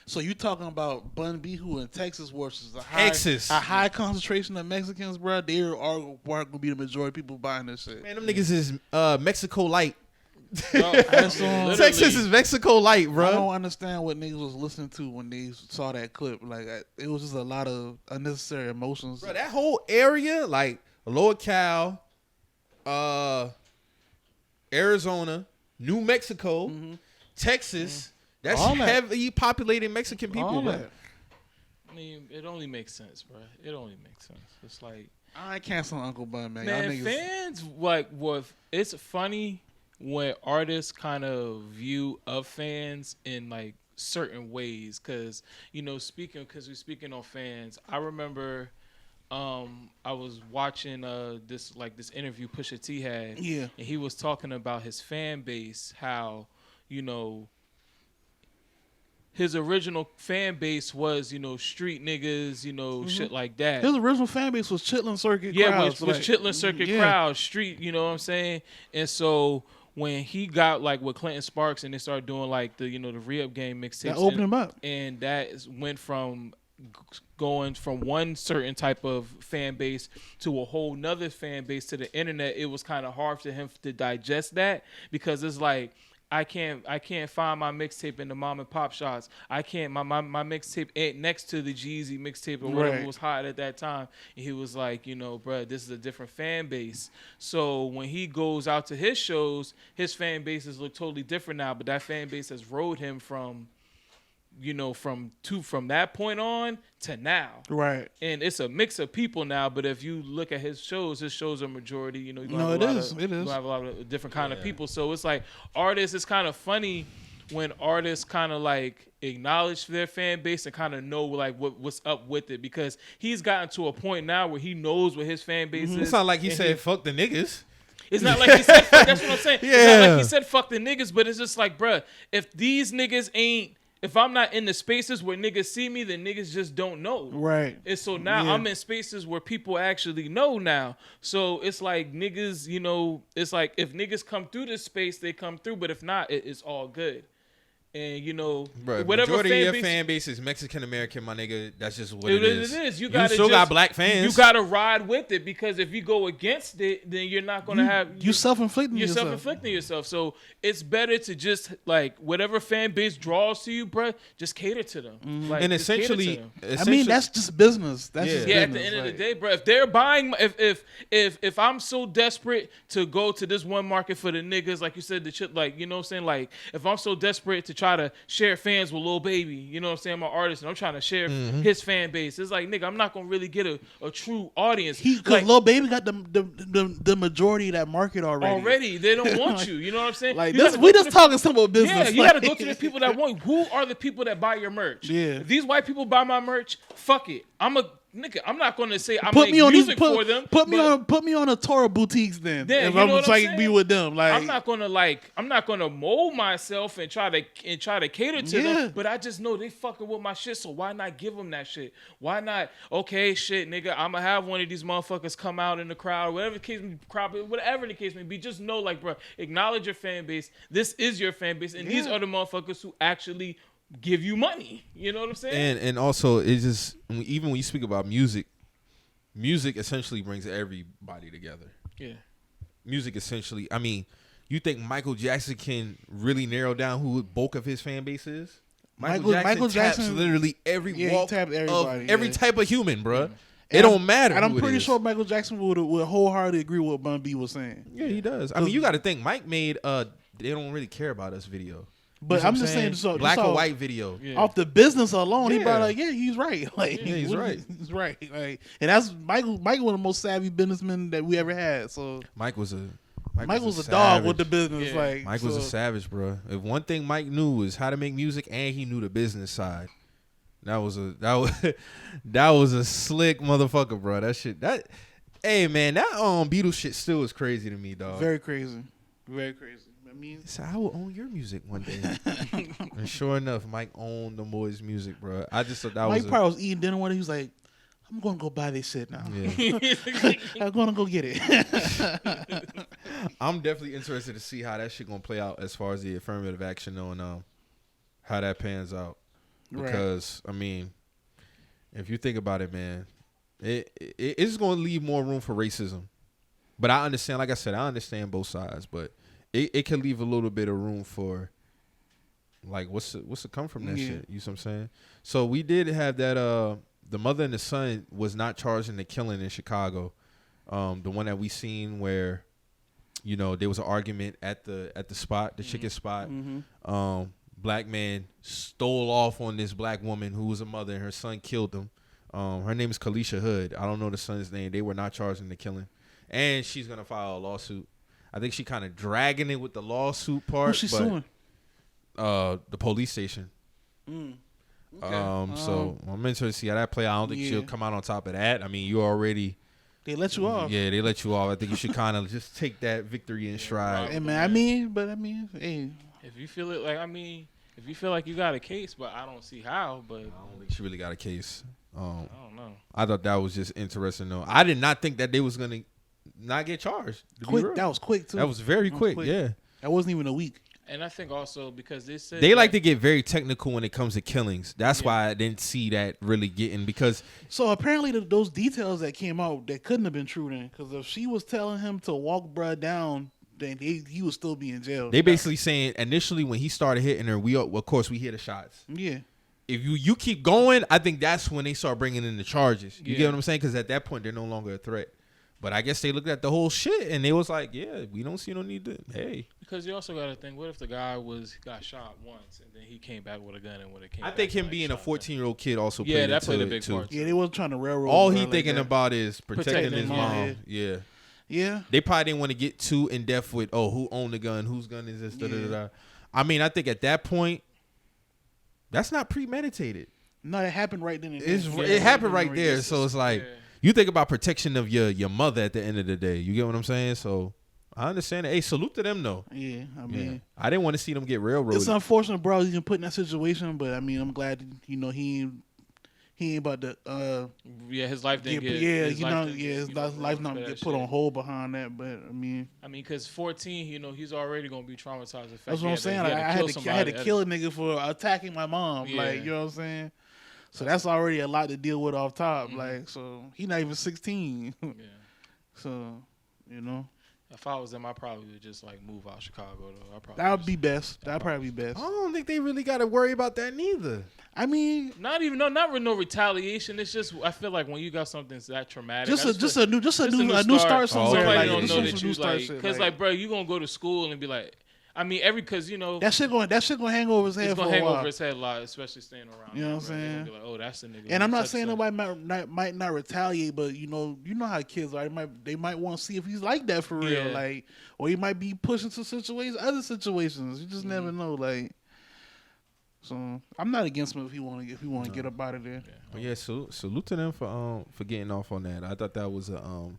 So you talking about Bun B, who in Texas versus a high concentration of Mexicans, bro? They are going to be the majority of people buying this shit.
Man, them niggas is Mexico light. Texas is Mexico light, bro.
I don't understand what niggas was listening to when they saw that clip. Like, it was just a lot of unnecessary emotions.
Bro, that whole area, like Lower Cal, Arizona, New Mexico, Texas, that's
All that.
heavily populated Mexican people,
All
bro.
that.
I mean, it only makes sense, bro. It only makes sense. It's like,
I ain't canceling Uncle Bun, man.
man,
Y'all niggas,
fans like it's funny when artists kind of view of fans in like certain ways, because we're speaking on fans. I remember I was watching this interview Pusha T had,
Yeah.
and he was talking about his fan base, how his original fan base was, street niggas, shit like that.
his original fan base was Chitlin Circuit
Yeah,
crowds.
was Chitlin Circuit
yeah.
crowd, street, you know what I'm saying? And so when he got like with Clinton Sparks and they started doing like the the re-up game mixtapes,
That opened him up.
and went from going from one certain type of fan base to a whole nother fan base to the internet. It was kind of hard for him to digest that, because it's like, I can't find my mixtape in the mom and pop shops. I can't, my mixtape ain't next to the Jeezy mixtape or whatever
Right.
was hot at that time. And he was like, bruh, this is a different fan base. So when he goes out to his shows, his fan bases look totally different now, but that fan base has rode him from that point on to now.
Right.
And it's a mix of people now, but if you look at his shows are majority, you're gonna
No,
have
it
a lot
is.
of,
It
you're
is.
gonna have a lot of different kind of people. So it's like artists, it's kind of funny when artists kind of like acknowledge their fan base and kind of know like what's up with it, because he's gotten to a point now where he knows what his fan base is.
It's not like he
and
said, fuck the niggas.
It's not like he said, that's what I'm saying. It's not
Yeah.
like he said fuck the niggas, but it's just like, bruh, if these niggas if I'm not in the spaces where niggas see me, then niggas just don't know.
Right.
And so now I'm in spaces where people actually know now. So it's like niggas, it's like if niggas come through this space, they come through. But if not, it's all good. And
Bro,
whatever
majority of your fan base is Mexican American, my nigga. That's just what it is.
It is. You
still got black fans.
You gotta ride with it, because if you go against it, then you're not gonna have.
You self-inflicting
You're
yourself.
self-inflicting yourself. So it's better to just like whatever fan base draws to you, bro. Just cater to them. Like,
And
just cater to
essentially,
them.
I mean, that's just business. That's just
Yeah,
business.
at the end of the
Like,
day, bro, if they're buying, if I'm so desperate to go to this one market for the niggas, like you said, the shit, like, you know what I'm saying? Like, if I'm so desperate to try to share fans with Lil Baby, you know what I'm saying? I'm an artist and I'm trying to share his fan base. It's like, nigga, I'm not going to really get a true audience.
Because
Like,
Lil Baby got the majority of that market already.
they don't want you. You know what I'm saying?
Like
You
this,
gotta
we
go
just
to the-
talking simple business.
Yeah, you
like,
gotta go to the people that want. Who are the people that buy your merch?
Yeah.
If these white people buy my merch, fuck it. I'm not gonna say I'm
Put
make
me on
music
these.
for them.
Put
but
me on a Torah boutiques then.
Yeah,
if
you know what
so
I'm
I can be
saying?
with them. Like
I'm not gonna mold myself and try to cater to
Yeah.
them. But I just know they fucking with my shit, so why not give them that shit? Why not? Okay, shit, nigga, I'ma have one of these motherfuckers come out in the crowd, whatever the case may be. Just know, like, bro, acknowledge your fan base. This is your fan base, and these are the motherfuckers who actually give you money. You know what I'm saying?
And also, it's just, even when you speak about music essentially brings everybody together.
Yeah.
Music essentially, I mean, you think Michael Jackson can really narrow down who the bulk of his fan base is? Michael Jackson taps literally every
he
walk
tapped
of
everybody,
every
yeah.
type of human, bro.
And
It don't matter.
And I'm
who it
pretty
is.
sure Michael Jackson would wholeheartedly agree with what Bun B was saying.
Yeah, he does. I mean, you got to think Mike made "They Don't Really Care About Us" video.
But
You know
I'm
what
just saying, so
black
so
or white video.
Yeah.
off the business alone, he
Yeah.
brought like, yeah, he's right. Like,
Yeah, he's right.
He's right. Like, and that's Michael. Michael was the most savvy businessman that we ever had. So
Mike was a
Michael's a dog with the business.
Yeah.
Like,
Mike was a
so-
savage, bro. If one thing Mike knew was how to make music, and he knew the business side. That was a slick motherfucker, bro. Hey man, that Beatles shit still is crazy to me, dog.
Very crazy. Very crazy. I mean,
So I will own your music one day. And sure enough, Mike owned the boys' music, bro. I just thought that
Mike
was
probably was eating dinner one day. He was like, I'm going to go buy this shit now.
yeah.
I'm going to go get it.
I'm definitely interested to see how that shit gonna play out as far as the affirmative action on how that pans out.
Right.
Because I mean, if you think about it, man, it's gonna leave more room for racism. But I understand, like I said, I understand both sides. But it can leave a little bit of room for like what's to come from that shit. You know what I'm saying? So we did have that. The mother and the son was not charged in the killing in Chicago. The one that we seen where, you know, there was an argument at the spot, the chicken spot. Black man stole off on this black woman who was a mother, and her son killed him. Her name is Kalisha Hood. I don't know the son's name. They were not charged in the killing, and she's gonna file a lawsuit. I think she kind of dragging it with the lawsuit part.
Who's she suing?
The police station.
Okay.
So I'm interested to see how that play out. I don't think she'll come out on top of that. I mean, you already.
They let you off.
Yeah, they let you off. I think you should kind of just take that victory in stride.
Hey, man, I mean, hey.
If you feel it, like, I mean, if you feel like you got a case, but I don't see how, but.
I don't think she really got a case.
I don't know.
I thought that was just interesting, though. I did not think that they was going to not get charged.
Quick. That was quick, too.
That was very quick, yeah.
That wasn't even a week.
And I think also because they said
they like to get very technical when it comes to killings. That's why I didn't see that really getting because.
So apparently those details that came out that couldn't have been true then, because if she was telling him to walk bruh down, then he would still be in jail.
They basically saying initially when he started hitting her, of course we hear the shots.
Yeah.
If you keep going, I think that's when they start bringing in the charges. You get what I'm saying? Because at that point they're no longer a threat. But I guess they looked at the whole shit and they was like, yeah, we don't see no need to. Hey,
because you also got to think, what if the guy got shot once and then he came back with a gun and would have came?
I think him being a 14-year-old kid also played
a big
too.
part.
Yeah, they wasn't trying to railroad.
All he thinking about is protecting his mom.
Yeah.
They probably didn't want to get too in depth with who owned the gun, whose gun is this. Da, da, da, da. I mean, I think at that point, that's not premeditated.
No, it happened right then.
It happened right there. So it's like. You think about protection of your mother at the end of the day. You get what I'm saying? So I understand it. Hey, salute to them though.
Yeah, I mean,
I didn't want to see them get railroaded.
It's unfortunate, bro. He's put in that situation, but I mean, I'm glad he ain't about to.
His life didn't get.
His life not get put on hold behind that. But I mean, because
14, he's already gonna be traumatized.
That's what I'm saying. I had to kill a nigga for attacking my mom. Yeah. Like, you know what I'm saying. So that's already a lot to deal with off top. Like, so he not even 16. Yeah. So,
if I was him, I probably would just like move out of Chicago though.
That would be best. That'd probably be best.
I don't think they really got to worry about that neither.
I mean,
not with no retaliation. It's just I feel like when you got something that's that traumatic,
just a new start somewhere.
Somebody don't know that you like, because like, bro, you gonna go to school and be like. I mean, because that shit
gonna hang over his head.
It's gonna hang over his head a lot, especially staying around.
You know what I'm saying?
Be like, oh, that's the nigga.
And I'm not saying nobody might not retaliate, but you know how kids are. They might want to see if he's like that for real, like, or he might be pushing to other situations. You just never know, like. So I'm not against him if he want to get up out of there.
Yeah, salute to them for getting off on that. I thought that was a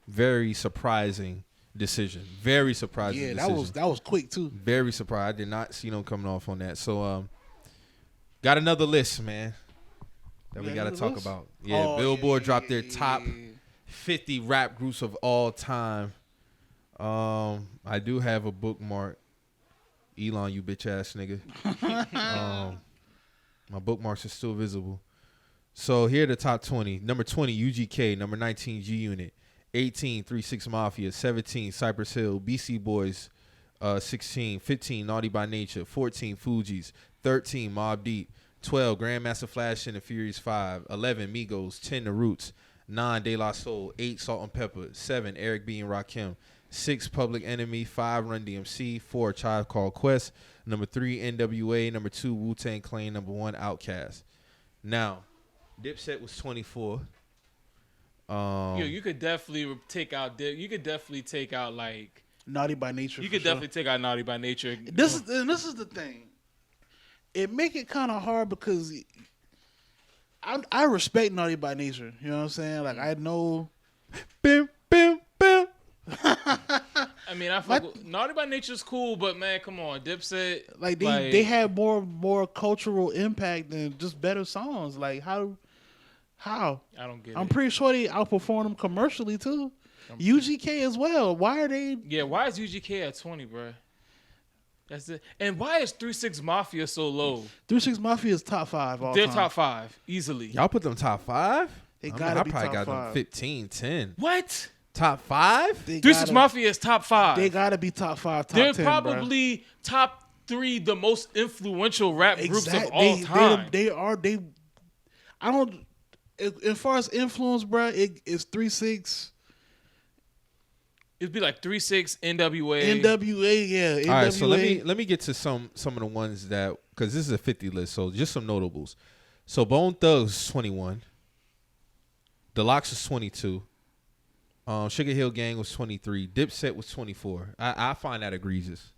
very surprising decision. Very surprising decision.
Yeah, that was quick too.
Very surprised. I did not see them coming off on that. So got another list, man, that we got to talk about. Yeah, Billboard dropped their top 50 rap groups of all time. I do have a bookmark. Elon, you bitch ass nigga. My bookmarks are still visible. So here are the top 20. Number 20, UGK. Number 19, G Unit. 18, 3-6 Mafia. 17, Cypress Hill. BC Boys. 16, 15, Naughty by Nature. 14, Fugees. 13, Mobb Deep. 12, Grandmaster Flash and the Furious 5. 11, Migos. 10, The Roots. 9, De La Soul. 8, Salt and Pepper. 7, Eric B. and Rakim. 6, Public Enemy. 5, Run DMC. 4, Tribe Called Quest. Number 3, NWA. Number 2, Wu-Tang Clan. Number 1, Outkast. Now, Dipset was 24.
You could definitely take out. You could definitely take out like
Naughty by Nature.
You could definitely take out Naughty by Nature.
This is the thing. It make it kind of hard because I respect Naughty by Nature. You know what I'm saying? Like I know.
Bim bim bim.
I mean, Naughty by Nature's cool, but man, come on, Dipset.
Like they have more cultural impact than just better songs. Like how? I
don't get it.
I'm pretty sure they outperform them commercially too. UGK as well. Why are they?
Yeah, why is UGK at 20, bro? That's it. And why is 3-6 Mafia so low?
3-6 Mafia is top 5 all
They're
time.
top 5 easily.
Y'all put them top 5?
They gotta be
I probably
top
got
5.
them 15, 10.
What?
Top 5?
3 6 Mafia is top 5.
They gotta be top 5, top
They're
10,
probably top 3 the most influential rap groups of
Exact-
all time.
They are. I don't. As far as influence, bro, it's 3 6.
It'd be like 3 6 NWA.
NWA, yeah. NWA.
All right, so let me get to some of the ones that, because this is a 50 list, so just some notables. So Bone Thugs was 21. Deluxe was 22. Sugar Hill Gang was 23. Dipset was 24. I find that egregious.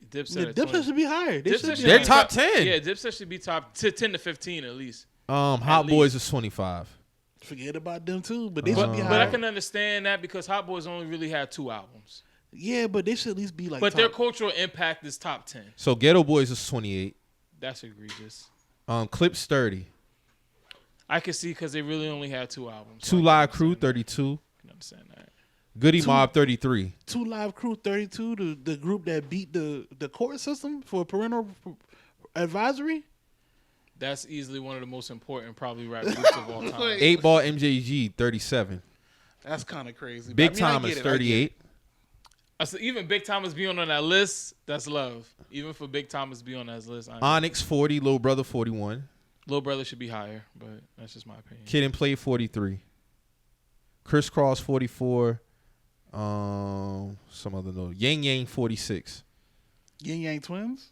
Dipset should be higher.
They're top 10.
Yeah, Dipset should be top 10 to 15 at least.
Hot Boys was 25.
Forget about them too, but they should be higher.
But I can understand that because Hot Boys only really had 2 albums.
Yeah, but they should at least be like.
But their cultural impact is top 10.
So Ghetto Boys was 28.
That's egregious.
Clips 30.
I can see because they really only had 2 albums.
Two Live Crew 32.
I can understand that.
Goody Mob 33.
2 Live Crew 32, the group that beat the court system for parental advisory.
That's easily one of the most important probably rap groups of all time.
8 Ball MJG 37.
That's kind of crazy.
Big Time is 38.
So even Big Thomas be on that list, that's love. Even for Big Thomas be on that list.
Onyx 40, Lil Brother 41.
Lil Brother should be higher, but that's just my opinion.
Kid and Play 43. Criss Cross 44. Some other note. Yang Yang 46.
Yin Yang Twins.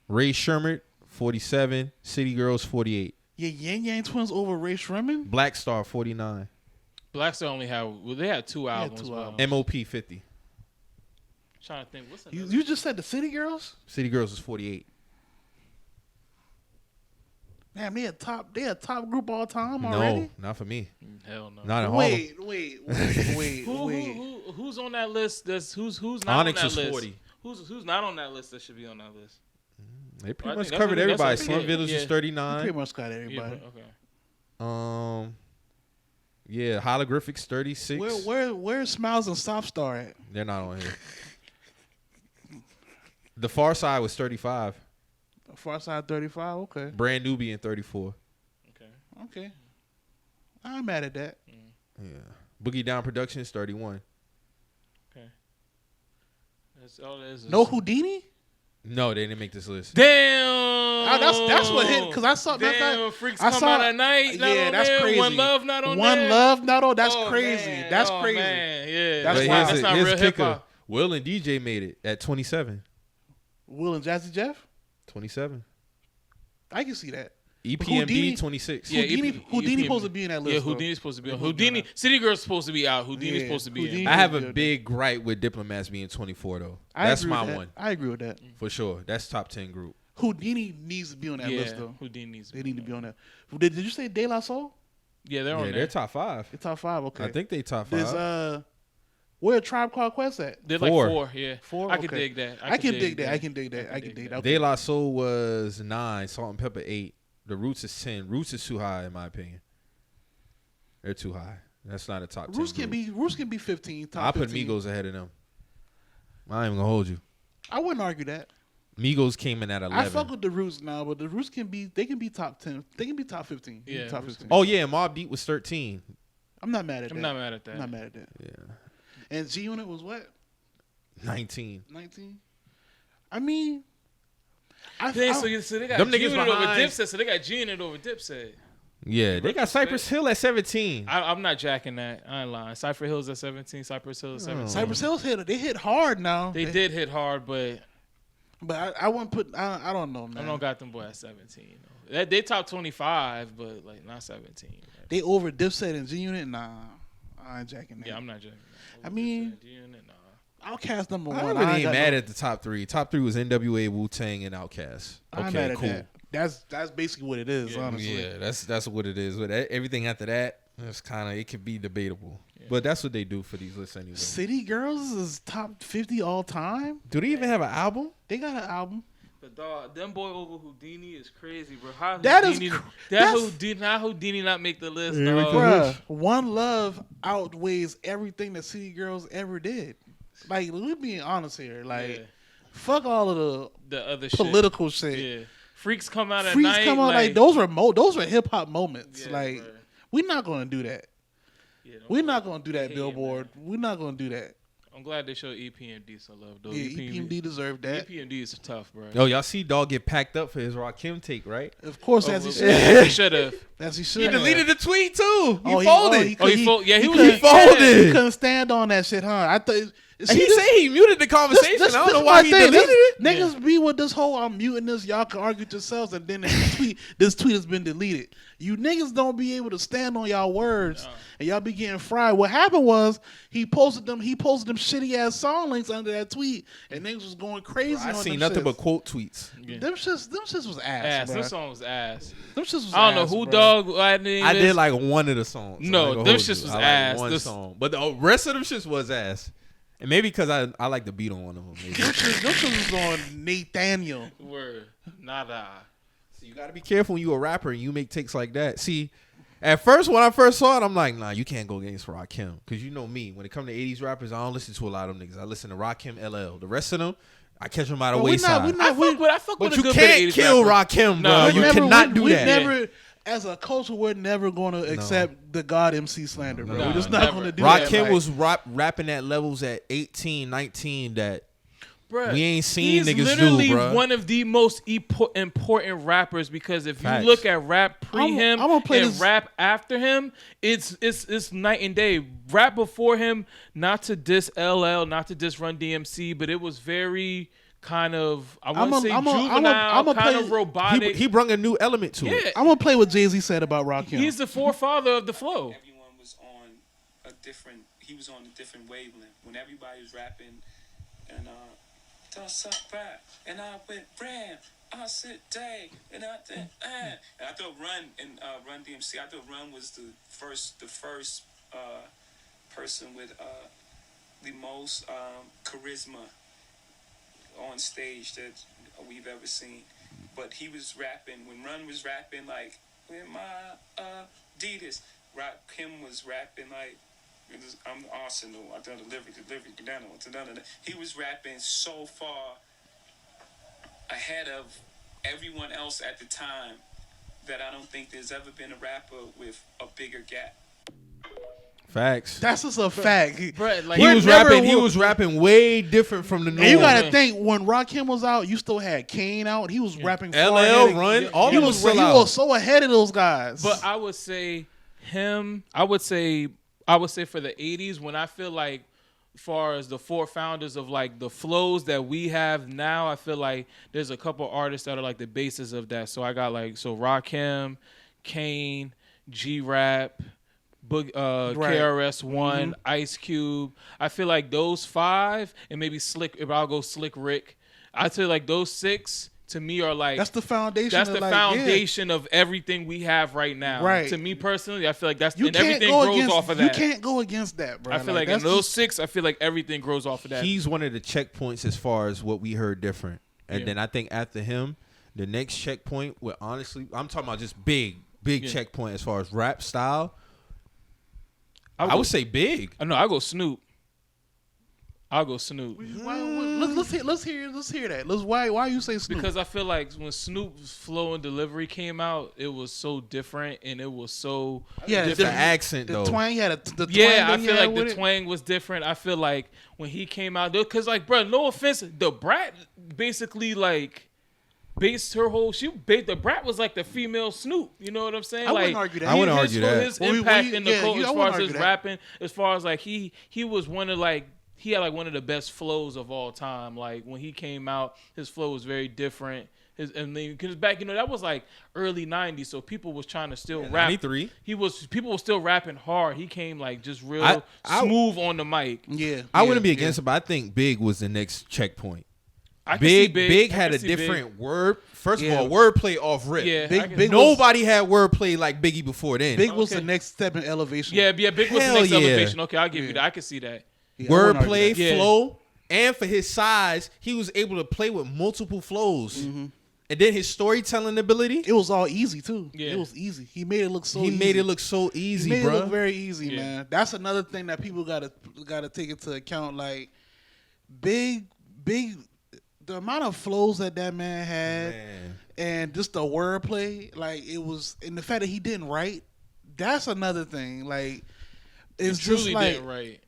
Ray Sherman 47. City Girls 48.
Yeah, Yin Yang Twins over Ray Sherman.
Black Star 49.
Black Star only had they had 2 albums.
MOP 50.
Trying to think, what's
you just said the City Girls?
City Girls is 48.
Damn, they a top group all time already?
No, not for me.
Hell no.
Not at Harlem.
Wait.
Who's on that list? Who's not
Onyx
on that
is
list?
40.
Who's not on that list that should be on that list?
They pretty
I
much
think
covered everybody. Slum Village
yeah.
is 39.
Pretty much got everybody.
Yeah, okay.
Yeah, Holographics 36.
Where's Smiles and Soft Star at?
They're not on here. The Far Side was 35.
Far Side 35, okay.
Brand Nubian 34.
Okay. I'm mad at that.
Yeah. Boogie Down Productions 31.
Okay. That's all it is.
No Houdini?
No, they didn't make this list.
Damn.
That's what hit because I saw
Damn, Freaks Come Out at Night.
Yeah, that's
there.
crazy.
One Love not on
One
there.
Love not on. That's
Oh,
crazy.
Man.
That's
oh,
crazy.
Man. Yeah,
That's
wild.
wild.
That's not real hip hop.
Will and DJ made it at 27.
Will and Jazzy Jeff?
27.
I can see that.
EPMD
Houdini-
26.
Yeah,
Houdini supposed to be in that list.
Yeah,
though.
Houdini's supposed to be on. Houdini, City Girls supposed to be out. Houdini's supposed to be
Houdini-
in.
I have a
Yeah,
big gripe with Diplomats being 24 though.
I
That's
agree with
my
that.
one
I agree with that.
for sure. That's top 10 group.
Houdini needs to be on that
Yeah,
list though.
Houdini needs.
They need to be on that. Did you say De La Soul?
Yeah, they're on
Yeah,
there.
they're top 5.
It's top 5. Okay.
I think they top 5.
There's where Tribe Called Quest at?
They're like 4. Yeah,
4.
I can
Okay.
dig that.
I can dig that. I can dig that. Okay.
De La Soul was 9. Salt and Pepper 8. The Roots is 10. Roots is too high in my opinion. They're too high. That's not a top 10.
Roots can be 15. Top
I put
15.
Migos ahead of them. I ain't even gonna hold you.
I wouldn't argue that.
Migos came in at 11.
I fuck with the Roots now, but the Roots can be top 10. They can be top 15. They can be
Yeah,
top
Roots
15.
Oh yeah, Mobb Deep was 13.
I'm not mad at that.
I'm not mad at that.
I'm not mad at that.
Yeah.
And G Unit was what?
19.
19. I mean,
So they got
Them
G
niggas
Unit over
behind-
Dipset. So they got G Unit over Dipset.
Yeah, they got Cypress Hill at 17.
I'm not jacking that. I ain't lying. Cypher Hill's at 17. Cypress Hill at 17.
Cypress Hill's hit hard now.
They did hit hard, but
I wouldn't put. I don't know, man.
I don't got them boy at 17. They top 25, but like not 17.
They over Dipset and G Unit. Nah, I ain't jacking that.
Yeah, I'm not jacking that.
I mean,
G Unit, nah.
Outkast number
I
one.
really
ain't
ain't
got
mad
no-
at the top 3. Top 3 was NWA, Wu-Tang, and Outkast.
I'm
Okay,
mad at
cool.
that. That's basically what it is, honestly.
Yeah, that's what it is. But everything after that, it's kind of, it could be debatable.
Yeah.
But that's what they do for these lists anyway.
City Girls is top 50 all time.
Do they even have an album?
They got an album.
But dog, them boy over Houdini is crazy, bro. How
That is
Houdini,
cr- that's-
Houdini not make the list,
Here we
dog.
go.
Bruh, One Love outweighs everything that City Girls ever did. Like, we're being honest here. Like,
Yeah.
fuck all of
The other
the political shit.
Yeah. Freaks come out at
Freaks
night.
come out like those were hip hop moments.
Yeah,
like,
bruh.
we're not gonna do that. We're not gonna do that,
Hey,
Billboard.
man.
We're not gonna do that.
I'm glad they showed EPMD some love though.
Yeah, EPMD deserved that.
EPMD is tough, bro.
Yo, y'all see Dog get packed up for his Rakim take, right?
Of course, as he should.
Yeah, he should have.
As he should.
He deleted the tweet too. He
Oh,
folded.
He folded.
He
was
folded.
He couldn't stand on that shit, huh? I thought.
And he said he muted the conversation. I don't know why he deleted it.
Niggas be with this whole I'm muting this. Y'all can argue with yourselves, and then this tweet has been deleted. You niggas don't be able to stand on y'all words, and y'all be getting fried. What happened was he posted them shitty ass song links under that tweet, and niggas was going crazy.
I
on
seen
them
nothing
shits.
but quote tweets.
Yeah.
Them shits was ass.
Them songs was ass.
Them shits was
I don't
ass,
know who
bro.
Dog.
I did like one of the songs.
No, them shits was ass.
One song, but the rest of them shits was ass. And maybe because I like the beat on one of them. Maybe.
Them shits was on Nathaniel.
Word. Nada.
So you gotta be careful when you a rapper and you make takes like that. See, at first when I first saw it, I'm like, nah, you can't go against Rakim, because you know me. When it comes to 80s rappers, I don't listen to a lot of them niggas. I listen to Rakim, LL. The rest of them, I catch them by the wayside.
I fuck with
But
a
you
good
can't
bit of 80s
kill
rapper.
Rakim, bro.
No,
You cannot do that.
Never, as a culture, we're never going to accept the God MC slander, bro. We're just not going to do that.
Rakim was rapping at levels at 18, 19 that
Bruh,
we ain't seen
he's
niggas
literally
do, bro.
one of the most important rappers, because if
Facts.
you look at rap pre him
I'm gonna play
and
this.
rap after him, it's night and day. Rap before him, not to diss LL, not to diss Run DMC, but it was very kind of, I wouldn't say juvenile, kind of robotic.
He brought a new element to it.
I'm gonna play what Jay-Z said about Rakim.
He's the forefather of the flow.
Everyone was on a different. He was on a different wavelength when everybody was rapping, and don't suck back, and I went Ram, I said day, and I think and I thought Run DMC. I thought Run was the first person with the most charisma on stage that we've ever seen. But he was rapping when Run was rapping like with my Adidas. Kim was rapping like I'm Arsenal. I done delivery. He was rapping so far ahead of everyone else at the time that I don't think there's ever been a rapper with a bigger gap.
Facts.
That's just a fact.
Bruh, like,
He was rapping way different from the norm.
And you gotta think, when Rakim was out, you still had Kane out. He was rapping
LL,
far
Run,
ahead.
all
He
of them
was
still
he
out.
was so ahead of those guys.
But I would say him. I would say for the 80s, when I feel like, as far as the four founders of like the flows that we have now, I feel like there's a couple artists that are like the basis of that. So I got like Rakim, Kane, G-Rap, KRS-One, Ice Cube. I feel like those five, and maybe Slick. If I'll go Slick Rick, I'd say like those six to me are like
that's the foundation.
That's the
like,
foundation of everything we have right now.
Right.
To me personally, I feel like that's
You
and
can't
everything
go
grows
against,
off of
you
that.
can't go against that, bro.
I feel like in those six, I feel like everything grows off of that.
He's one of the checkpoints as far as what we heard different. And
Yeah.
then I think after him, the next checkpoint, where honestly, I'm talking about just big checkpoint as far as rap style. I would say Big.
I know. I go Snoop. I'll go Snoop.
Let's hear that. Why you say Snoop?
Because I feel like when Snoop's flow and delivery came out, it was so different and it was so
different. The accent
the
though.
twang had the twang.
I feel like the twang was different. I feel like when he came out, because like, bro, no offense, the Brat basically like based her whole. The Brat was like the female Snoop. You know what I'm saying?
I
like,
wouldn't argue that.
I wouldn't argue that.
His impact in the culture, as far as his
that.
rapping, as far as like he was one of like. He had like one of the best flows of all time. Like when he came out, his flow was very different. Because back, that was like early '90s, so people was trying to still rap.
'93.
People were still rapping hard. He came like just real smooth on the mic.
Yeah,
I wouldn't be against it, but I think Big was the next checkpoint.
I can see Big.
Big
I
had
can
a
see
different
Big.
word. First of all, wordplay off rip.
Yeah,
Big
Nobody had wordplay like Biggie before then.
Big was the next step in elevation.
Yeah, Big was the
Hell
next
yeah.
elevation. Okay, I'll give you that. I can see that.
Yeah, I wouldn't argue
Wordplay,
that.
flow, and for his size, he was able to play with multiple flows.
Mm-hmm.
And then his storytelling ability.
It was all easy too.
Yeah.
It was easy. He made it look so.
He
easy.
made it look so easy,
He made
bro.
it look very easy,
Yeah.
man. That's another thing that people gotta take into account. Like big, the amount of flows that man had, and just the wordplay. Like it was, and the fact that he didn't write. That's another thing. Like it's
truly
just like
didn't right.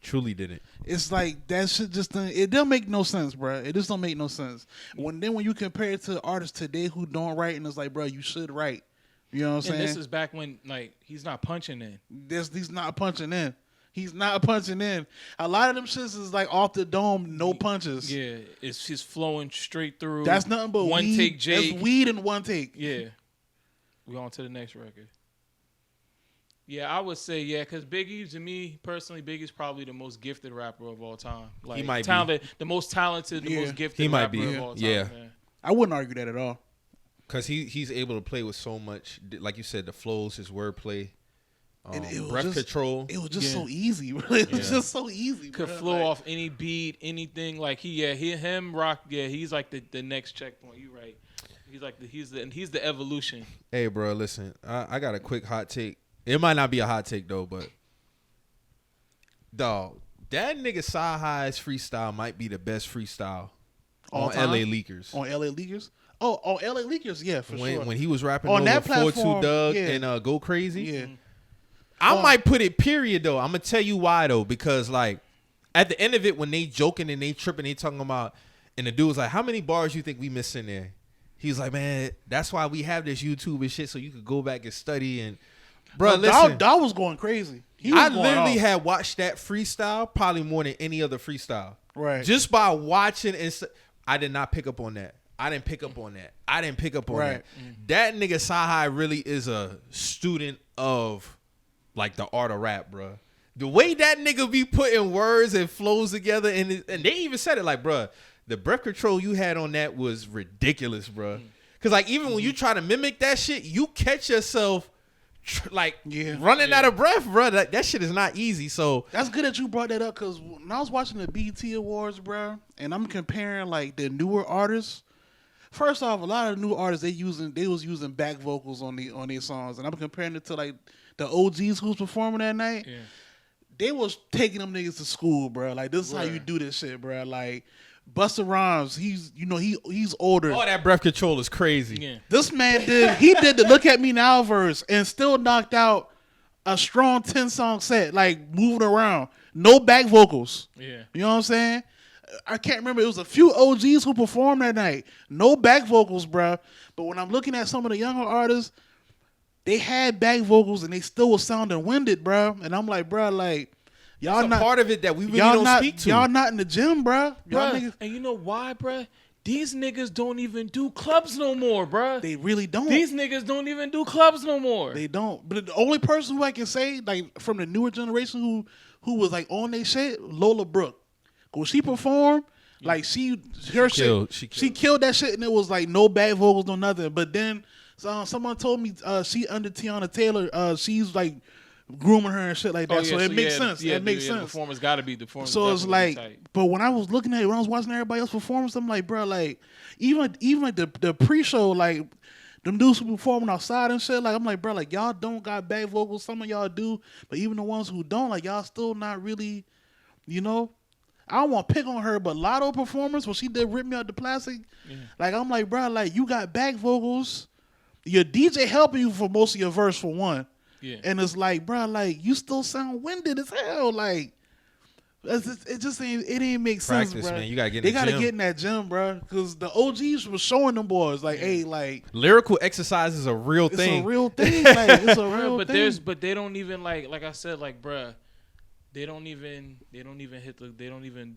Truly didn't.
it's like that shit just it don't make no sense, bro. It just don't make no sense. When you compare it to artists today who don't write, and it's like, bro, you should write. You know what I'm saying?
And this is back when like he's not punching in.
He's not punching in. He's not punching in. A lot of them shits is like off the dome, no punches.
Yeah, it's just flowing straight through.
That's nothing but
one
weed.
take, Jake.
That's weed in one take.
Yeah. We on to the next record. Yeah, I would say because Biggie, to me personally, Biggie's probably the most gifted rapper of all time. Like
He might
talented, the most talented, the most gifted
He might
rapper
be.
of all time.
Yeah.
Man.
I wouldn't argue that at all.
Because he's able to play with so much, like you said, the flows, his wordplay,
And it was
breath
just,
control.
It was just so easy. Bro. It was just so easy.
Could
bro.
flow
like,
off any beat, anything. Like him rock. Yeah, he's like the next checkpoint. You right. He's like he's the evolution.
Hey, bro, listen, I got a quick hot take. It might not be a hot take though, but dog, that nigga Sci-Hi's freestyle might be the best freestyle
all
on
time?
LA Leakers.
On LA Leakers? Oh, on LA Leakers, yeah, for sure.
When he was rapping
on
over
that
4-2
platform,
Doug
yeah.
and Go Crazy.
Yeah.
I might put it period though. I'm gonna tell you why though, because like at the end of it, when they joking and they tripping, they talking about, and the dude was like, "How many bars you think we missing there?" He's like, "Man, that's why we have this YouTube and shit, so you could go back and study." And bro, listen,
Dawg was going crazy. He was
I
going
literally
off.
had watched that freestyle probably more than any other freestyle.
Right.
Just by watching and I did not pick up on that. I didn't pick up on that. I didn't pick up on
Right.
that. That nigga Sci-Hi really is a student of like the art of rap, bro. The way that nigga be putting words and flows together, and they even said it like, bro, the breath control you had on that was ridiculous, bro. Because like even when you try to mimic that shit, you catch yourself running out of breath, bro. That shit is not easy. So
that's good that you brought that up, because when I was watching the BET Awards, bro, and I'm comparing like the newer artists. First off, a lot of the new artists they was using back vocals on their songs, and I'm comparing it to like the OGs who's performing that night.
Yeah.
They was taking them niggas to school, bro. Like this is how you do this shit, bro. Like Busta Rhymes, he's older.
all that breath control is crazy.
Yeah.
This man did the Look At Me Now verse and still knocked out a strong 10-song set, like moving around, no back vocals.
Yeah.
You know what I'm saying? I can't remember. It was a few OGs who performed that night. No back vocals, bro. But when I'm looking at some of the younger artists, they had back vocals and they still was sounding winded, bro. And I'm like, bro, like y'all
That's
not
a part of it that we really don't speak to.
Y'all not in the gym, bro. Y'all
Bruh,
niggas,
and you know why, bruh? These niggas don't even do clubs no more, bruh.
they really don't.
These niggas don't even do clubs no more.
They don't. But the only person who I can say, like from the newer generation who was like on their shit, Lola Brooke. Cause she performed, like she killed that shit, and it was like no back vocals, no nothing. But then someone told me she under Tiana Taylor, she's like grooming her and shit like that. So it makes sense. It makes sense.
The performance gotta be the performance.
So it's like,
tight.
but when I was looking at it, when I was watching everybody else performance, I'm like, bro, like even like the pre-show, like them dudes who performing outside and shit, like I'm like, bro, like y'all don't got back vocals. Some of y'all do, but even the ones who don't, like y'all still not really, you know. I don't want to pick on her, but Lotto performance when she did "Rip Me Out the Plastic," like I'm like, bro, like you got back vocals, your DJ helping you for most of your verse for one.
Yeah.
And it's like, bro, like you still sound winded as hell. Like it just ain't make sense,
Practice,
bro.
man. You gotta get.
They
in the
gotta
gym.
get in that gym, bro, because the OGs was showing them boys like, hey, like
Lyrical exercise is a real thing.
It's a real thing. Like it's a real
but
thing.
but they don't even like I said, like bruh. They don't even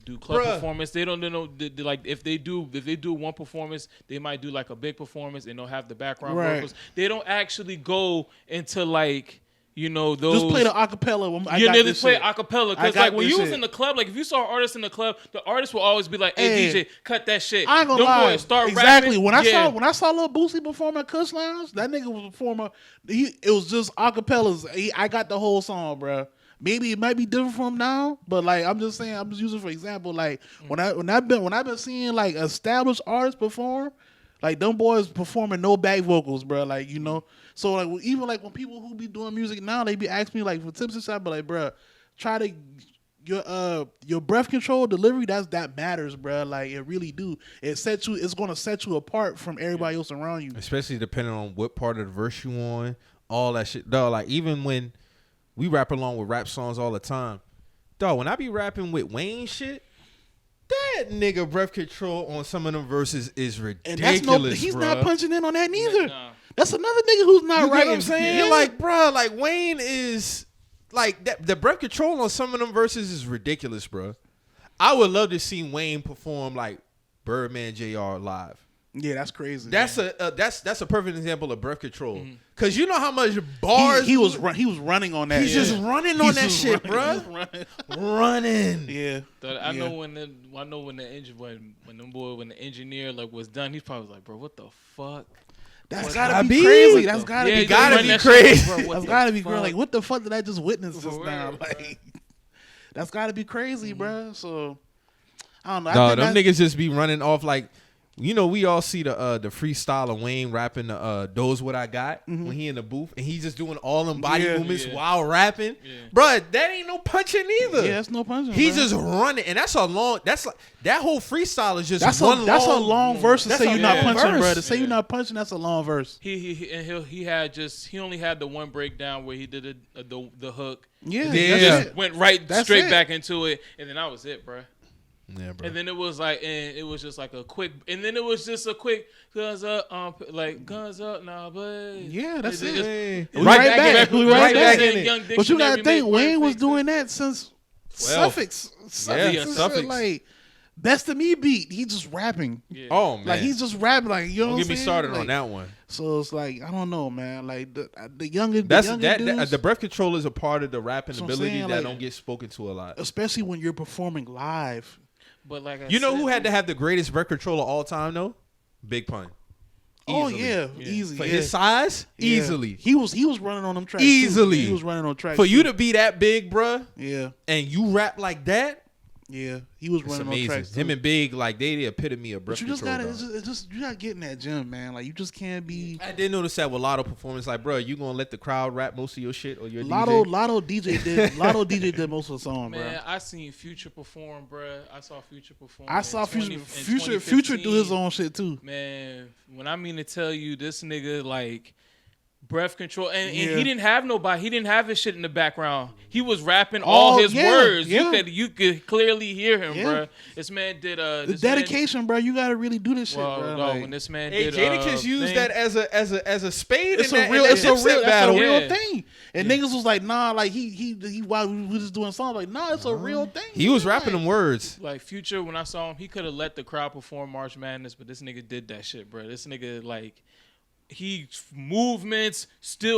do club performance. They don't know like if they do one performance, they might do like a big performance and they'll have the background vocals. They don't actually go into like, you know, those.
Just play the acapella.
They just play acapella because like when you was in the club, like if you saw an artist in the club, the artist will always be like, "Hey, DJ, cut that shit."
I ain't gonna
Don't
lie.
go and start
exactly.
rapping.
When I saw Lil Boosie perform at Kush Lounge, that nigga was a performer. It was just acapellas. I got the whole song, bro. Maybe it might be different from now, but like I'm just saying, I'm just using for example. Like when I've been seeing like established artists perform, like them boys performing no back vocals, bro. Like you know, so like even like when people who be doing music now, they be asking me like for tips and stuff, but like, bro, try to your breath control delivery. That matters, bro. Like it really do. It's gonna set you apart from everybody else around you,
especially depending on what part of the verse you on. All that shit, dog. Like even when we rap along with rap songs all the time. Dog, when I be rapping with Wayne shit, that nigga breath control on some of them verses is ridiculous.
He's
bruh.
not punching in on that neither.
Nah.
That's another nigga who's not
You
right.
get what I'm saying?
Yeah.
Like, bro, like Wayne is like that. The breath control on some of them verses is ridiculous, bro. I would love to see Wayne perform like Birdman Jr. live.
Yeah, that's crazy.
That's a perfect example of breath control. Cause you know how much bars
he was running on that.
He's just running on that shit, bro. Running.
Yeah.
I know when the engineer like was done, he's probably like, bro, what the fuck?
That's gotta be crazy. That's gotta be
crazy.
That's gotta be crazy. Like, what the fuck did I just witness just now? Like, that's gotta be crazy, bro. So I don't know.
No, them niggas just be running off like. You know, we all see the freestyle of Wayne rapping the "Those What I Got" when he in the booth and he's just doing all them body movements while rapping. Yeah. Bruh, that ain't no punching either.
Yeah, that's no punching.
He's just running, and that's like that whole freestyle is just
that's a long verse to say you're not punching, bro. To say you're not punching, that's a long verse.
He only had the one breakdown where he did the hook.
Yeah,
just went straight back into it, and then that was it, bro.
Yeah, bro.
And then it was just like a quick, guns up, like guns up now, but
yeah, that's it.
We right back in it.
But you gotta think Wayne was doing that since Suffix.
Suffix.
Like Best of Me beat. He just rapping.
Yeah. Oh man,
like he's just rapping. Like you know,
don't
get
me started on that one.
So it's like I don't know, man. Like the younger,
dudes, the breath control is a part of the rapping ability that
like,
don't get spoken to a lot,
especially when you're performing live.
But like
you know who had to have the greatest breath control of all time though? Big Pun.
Easily. Oh yeah, easy.
For his size, easily.
He was running on them tracks.
Easily,
he was running on tracks.
For you to be that big, bruh.
Yeah.
And you rap like that.
Yeah, he was running on tracks.
Him and Big, like they the epitome of breath
control.
But
you gotta get in that gym, man. Like you just can't be.
I did notice that with Lotto performance, like, bro, you gonna let the crowd rap most of your shit or your
Lotto DJ did most of the song, bro.
Man, I seen Future perform, bro. I saw Future perform.
I saw Future do his own shit too.
Man, when I mean to tell you, this nigga like. Breath control, and he didn't have nobody. He didn't have his shit in the background. He was rapping all his words. Yeah. You could clearly hear him, bro. This man did the
dedication, bro. You gotta really do this shit, bro.
No, when this man did,
Jadakiss used that as a spade.
It's a real thing. And niggas was like, nah, like he while we was just doing songs, like, nah, it's a real thing.
He was rapping them words.
Like Future, when I saw him, he could have let the crowd perform March Madness, but this nigga did that shit, bro. This nigga like. He movements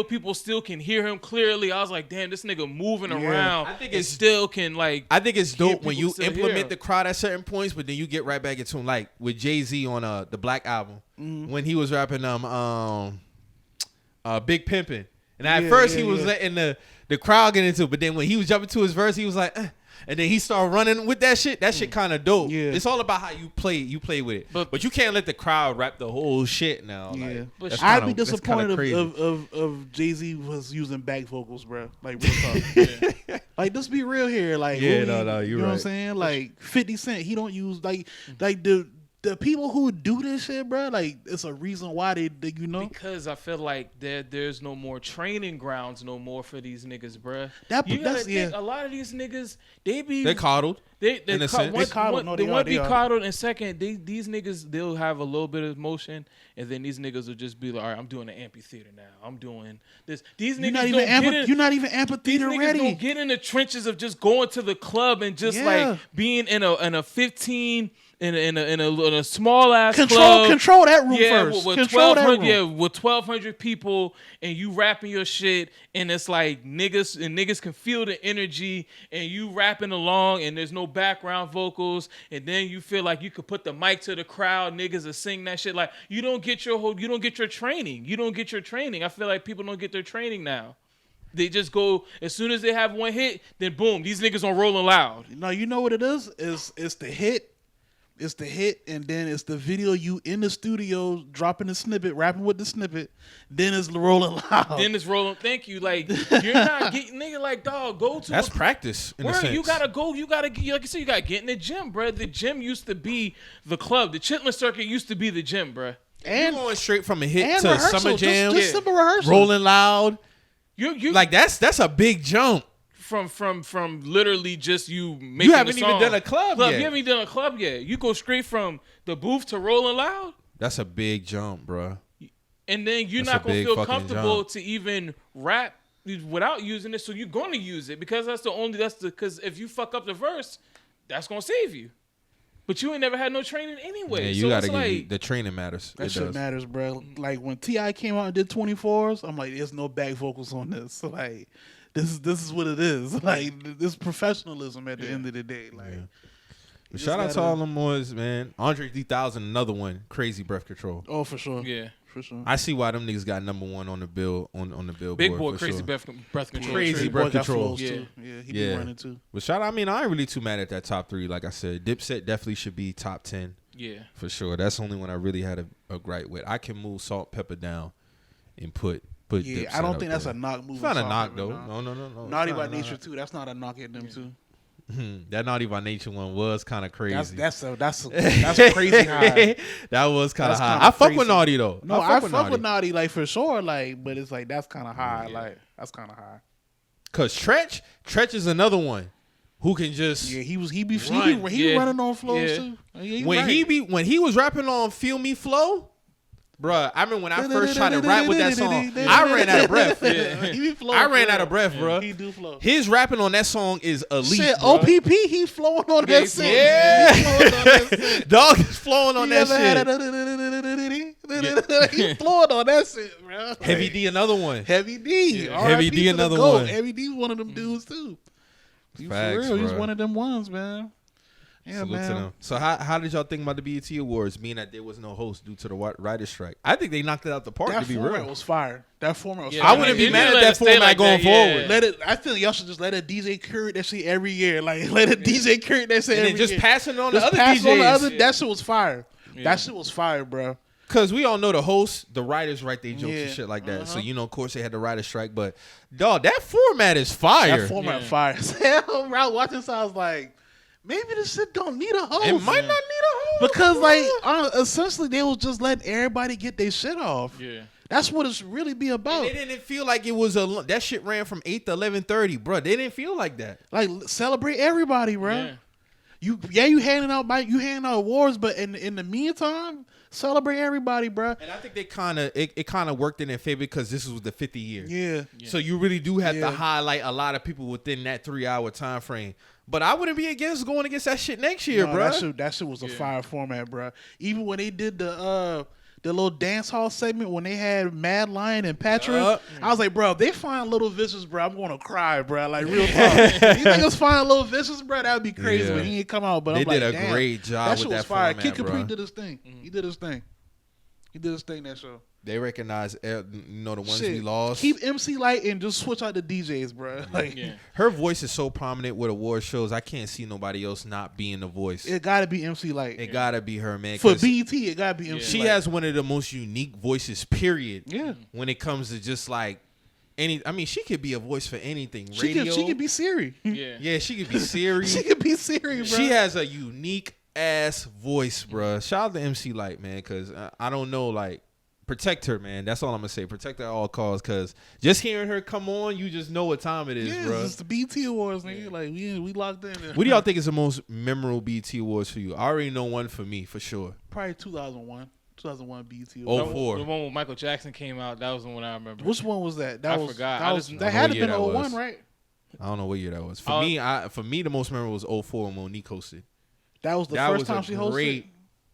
people still can hear him clearly. I was like, damn, this nigga moving around. I think it still can like.
I think it's dope when you implement the crowd at certain points, but then you get right back into him. Like with Jay-Z on the Black album when he was rapping Big Pimpin', and at first he was letting the crowd get into it, but then when he was jumping to his verse, he was like. And then he started running with that shit. That shit kind of dope. Yeah. It's all about how you play. You play with it, but you can't let the crowd rap the whole shit now.
Yeah,
like,
I'd be disappointed if Jay-Z was using back vocals, bro. Like real talk. Like let's be real here. Like
you're
you know
right.
what I'm saying? Like 50 Cent, he don't use like the people who do this shit, bro, like it's a reason why they you know.
Because I feel like there's no more training grounds no more for these niggas, bro. A lot of these niggas, they
coddled.
They won't be coddled, and second, these niggas they'll have a little bit of motion, and then these niggas will just be like, all right, I'm doing an amphitheater now. I'm doing this. These niggas
you're not even amphitheater
these
ready.
Niggas don't get in the trenches of just going to the club and just like being in a 15. In a small ass club.
Control that room first.
With 1,200 people, and you rapping your shit, and it's like niggas can feel the energy, and you rapping along, and there's no background vocals, and then you feel like you could put the mic to the crowd, niggas are sing that shit. Like you don't get your training. You don't get your training. I feel like people don't get their training now. They just go as soon as they have one hit, then boom, these niggas on Rolling Loud.
No, you know what it is? It's the hit. It's the hit, and then it's the video you in the studio dropping the snippet, rapping with the snippet. Then it's Rolling Loud.
Thank you. Like you're not getting nigga like dog. Go to
that's practice. In a sense.
You gotta go. You gotta like you said. You gotta get in the gym, bro. The gym used to be the club. The Chitlin Circuit used to be the gym, bro.
And you're going straight from a hit to Summer Jam,
just simple rehearsal,
Rolling Loud.
You
like that's a big jump.
From literally just you making
You haven't
a song.
even done a club yet.
You haven't even done a club yet. You go straight from the booth to Rolling Loud.
That's a big jump, bro.
And then you're
That's
not
a
gonna
big
feel
fucking
comfortable
jump.
to even rap without using it. So you're gonna use it because because if you fuck up the verse, that's gonna save you. But you ain't never had no training anyway.
Yeah, you
so
gotta
it's
get
like,
the training matters.
That
It
shit
does.
matters, bro. Like when T.I. came out and did 24s, I'm like, there's no back vocals on this. So like, this is what it is. Like this professionalism at the end of the day. Like,
But shout out to all them boys, man. Andre 3000, another one, crazy breath control.
Oh, for sure.
Yeah.
For sure.
I see why them niggas got #1 on the bill on the billboard.
Big Boy,
for
crazy
sure.
breath control.
Crazy
Boy
breath
got
control.
flows,
Yeah.
too. Yeah, he be running too.
But shout out, I mean, I ain't really too mad at that top 3. Like I said, Dipset definitely should be top 10.
Yeah.
For sure. That's the only one I really had a gripe with. I can move Salt Pepper down and put
Yeah,
Dipset
I don't
up
think that's
there.
a knock move.
It's not a
Salt
knock
Pepper,
though.
nah.
No.
Naughty
It's
by
not a
Nature
knock.
too. That's not a knock at them too.
That Naughty by Nature one was kind of crazy.
That's crazy high.
That was kind of
That's
high.
kinda
I fuck
crazy.
with Naughty though.
No, I fuck with Naughty like for sure. Like, but it's like that's kind of high. Like that's kind of high.
Cause Tretch is another one who can just
Yeah, he be
Yeah.
running on flows
Yeah.
too. Yeah,
when he was rapping on Feel Me Flow. Bruh, I remember when I first tried to rap with that song, I ran out of breath.
He be flowing
I ran
for
out of breath, bruh.
He do flow.
His rapping on that song is elite.
Shit,
bruh.
OPP, he flowing on that shit.
Yeah.
He flowing on that shit.
Dog is flowing on
You
that
ever had
shit.
he flowing on that shit, bro.
Heavy D, another one.
Heavy D.
Heavy D,
R.I.P. to the
another
GOAT.
one.
Heavy D's one of them dudes too. For
Facts,
real, he's
bro.
one of them ones, man. Yeah,
Salute
man.
to them. So how did y'all think about the BET Awards, being that there was no host due to the writers' strike? I think they knocked it out the park.
That
to be
format
real,
was fire. That format was
Yeah,
fire.
I wouldn't be
They
mad
didn't
at
let it
that
stay
format
like
going
that, yeah.
forward.
Let it. I think y'all should just let a DJ curate that shit every year. Like let a DJ curate that shit
And
every
then just
year.
passing it on to
Just
other
pass it on to
DJs.
other. That shit was fire. That shit was fire, bro.
Because we all know the hosts, the writers write their jokes
Yeah.
and shit like that. So, of course, they had the writer's strike. But, dog, that format is fire.
That format fire. Hell, bro, watching this, I was like, maybe this shit don't need a host.
It might not need a host.
Because, like, essentially, they was just letting everybody get their shit off.
Yeah.
That's what it's really be about.
They didn't feel like it was that shit ran from 8 to 11:30, bro. They didn't feel like that.
Like, celebrate everybody, bro.
Yeah.
You handing out awards, but in the meantime, celebrate everybody, bro.
And I think they it kind of worked in their favor because this was the 50th year.
Yeah.
So you really do have
Yeah.
to highlight a lot of people within that 3-hour time frame. But I wouldn't be against going against that shit next year,
No,
bro.
that shit was a fire format, bro. Even when they did the little dance hall segment when they had Mad Lion and Patrick, I was like, bro, if they find Little Vicious, bro, I'm gonna cry, bro. Like real talk. You think it's find Little Vicious, bro? That would be crazy.
Yeah.
But he ain't come out. But
They
I'm like,
did a
damn,
great job
that
with
shit
that
was fire.
format,
Kid Capri
bro.
did his thing. He did his thing. He did his thing that show.
They recognize, the ones
Shit.
we lost.
Keep MC Light and just switch out the DJs, bro. Like
Her voice is so prominent with award shows. I can't see nobody else not being the voice.
it gotta be MC Light.
It gotta be her, man.
For
'cause
BET, it gotta be MC
she
Light.
has one of the most unique voices, period.
Yeah.
When it comes to just like she could be a voice for anything.
She
Radio.
could be Siri.
Yeah.
Yeah, she could be Siri.
She could be Siri, bro.
She has a unique ass voice, bruh. Shout out to MC Light, man, because I don't know, like, protect her, man. That's all I'm gonna say. Protect her at all costs, because just hearing her come on, you just know what time it is,
yeah,
bruh.
it's the BET Awards, nigga. Like we locked in.
What do y'all think is the most memorable BET Awards for you? I already know one for me, for sure.
Probably 2001 BET
Oh,
Awards.
04.
The one when Michael Jackson came out, that was the one I remember.
Which one was that?
I
was,
forgot.
That,
I
was,
just-
that
I
had
know
to
what
been
year that
01,
was.
right?
I don't know what year that was. For me, the most memorable was 04 when Monique hosted.
That was the
That
first
was
time
a
she hosted.
great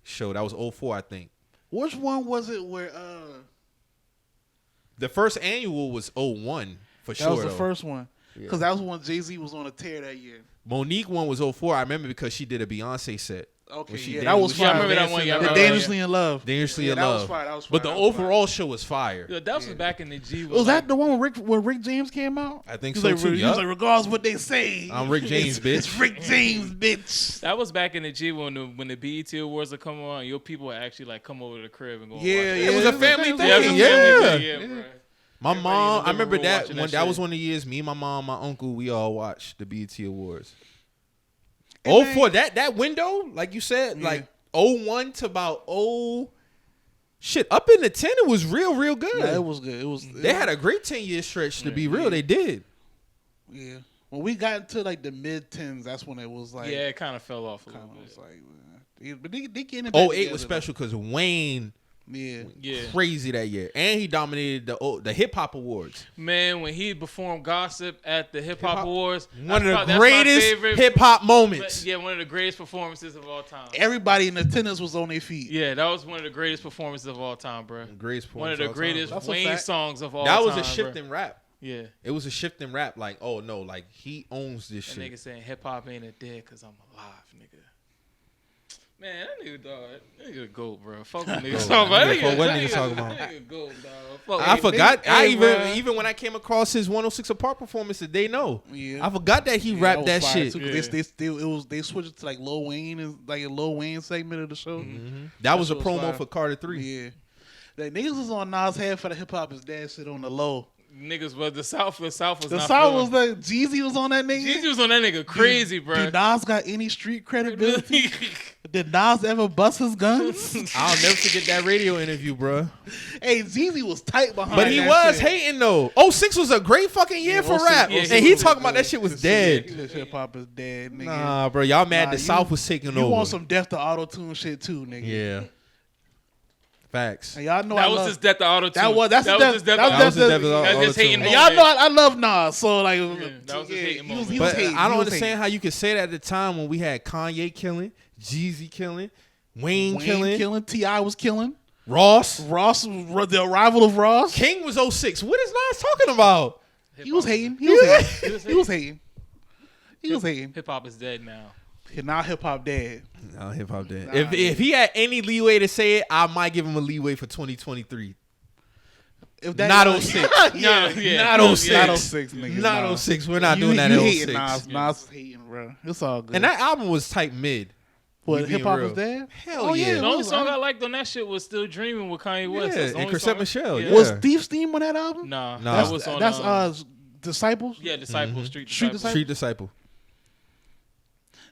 show. That was 04, I think.
Which one was it where
The first annual was 01, for sure.
that was the
though.
first one? Because that was when Jay-Z was on a tear that year.
Monique one was 04. I remember because she did a Beyonce set.
Okay,
When she
yeah,
did-
that was
when she
fire.
I remember that
danced
one,
in
yeah, I
the-
The
remember
Dangerously in Love.
Dangerously
Yeah,
in
that
Love.
was fire. That was fire.
But the
That was fire.
overall show was fire.
Yeah, that was back in the G.
Was that the one when Rick James came out?
I think
He
so,
was like,
too,
He
yup.
was like, regardless of what they say,
I'm Rick James, bitch.
It's Rick James, bitch.
That was back in the G when the BET Awards would come on. Your people would actually like come over to the crib and go.
Yeah,
watch
yeah.
it.
It was a family
Yeah,
thing.
Yeah, it was a
Yeah.
family thing, yeah, bro.
My
Everybody in
mom,
the
I remember
living room
that
watching
when
that
that was
shit.
one of the years. Me, my mom, my uncle, we all watched the BET Awards.
And
04, that window, like you said,
Yeah.
like 01 to about Shit, up in the 10, it was real good.
Nah, it was good.
They had a great 10-year stretch. To be real, they did.
Yeah. When we got into like the mid-10s, that's when it was like.
Yeah, it kind of fell off a little bit.
Was like, but they getting it back
08
together,
was special because Wayne
Yeah.
crazy that year. And he dominated the hip hop awards.
Man, when he performed Gossip at the Hip Hop Awards,
One of the greatest hip hop moments.
Yeah, one of the greatest performances of all time.
Everybody in attendance was on their feet.
Yeah, that was one of the greatest performances of all time, bro.
Greatest
one of the greatest
That's
Wayne songs of all
that
time.
was a shift
bro.
in rap.
Yeah.
It was a shift in rap. Like, oh no, like he owns this
That
shit.
nigga saying hip hop ain't a dead because I'm alive, nigga. Man, that nigga, dog. That nigga a goat, bro. Fuck them niggas talking about.
What niggas talking about?
That nigga goat, dog.
I forgot.
Hey,
Even when I came across his 106 Apart performance, that they know.
Yeah.
I forgot that he rapped that shit.
Too, they switched it to like Lil Wayne is like a Lil Wayne segment of the show.
Mm-hmm. That was a promo for Carter 3.
Yeah. Like niggas was on Nas' head for the hip hop his dad shit on the low.
Niggas, but the South was not
was like Jeezy was on that nigga.
Jeezy was on that nigga crazy, bro.
Did Nas got any street credibility? Did Nas ever bust his guns?
I'll never forget that radio interview, bro.
Hey, Jeezy was tight behind.
But he was hating though. 06 was a great fucking year for rap, and he talking about that shit was dead.
Hip hop is dead, nigga.
Nah, bro, y'all mad the South was taking over.
You want some death to auto tune shit too, nigga?
Yeah. Facts.
And y'all know
that was his death to auto tune.
That's his death to auto tune.
His hating moment.
Y'all know I love Nas, so like
that was his hating moment.
But I don't understand how you could say that at the time when we had Kanye killing, Jeezy killing, Wayne killing,
T.I. was killing,
Ross,
the arrival of Ross.
King was 06. What is Nas talking about?
He was hating. He was hating.
Hip hop is dead now.
Now hip hop dead.
Now hip hop dead. If he had any leeway to say it, I might give him a leeway for 2023.
If that
not 06. Not 06.
Not 06, nigga.
Not 06. We're not doing that at 06.
Nas hating, bro. It's all good.
And that album was type mid.
What, hip hop was dead?
Hell yeah.
The only song I liked on that shit was Still Dreaming with Kanye West.
Yeah, and Chrisette Michelle. Yeah.
Was Thief's Theme on that album?
Nah.
That
was on
that's Disciples?
Yeah, Disciples.
Street
Disciple.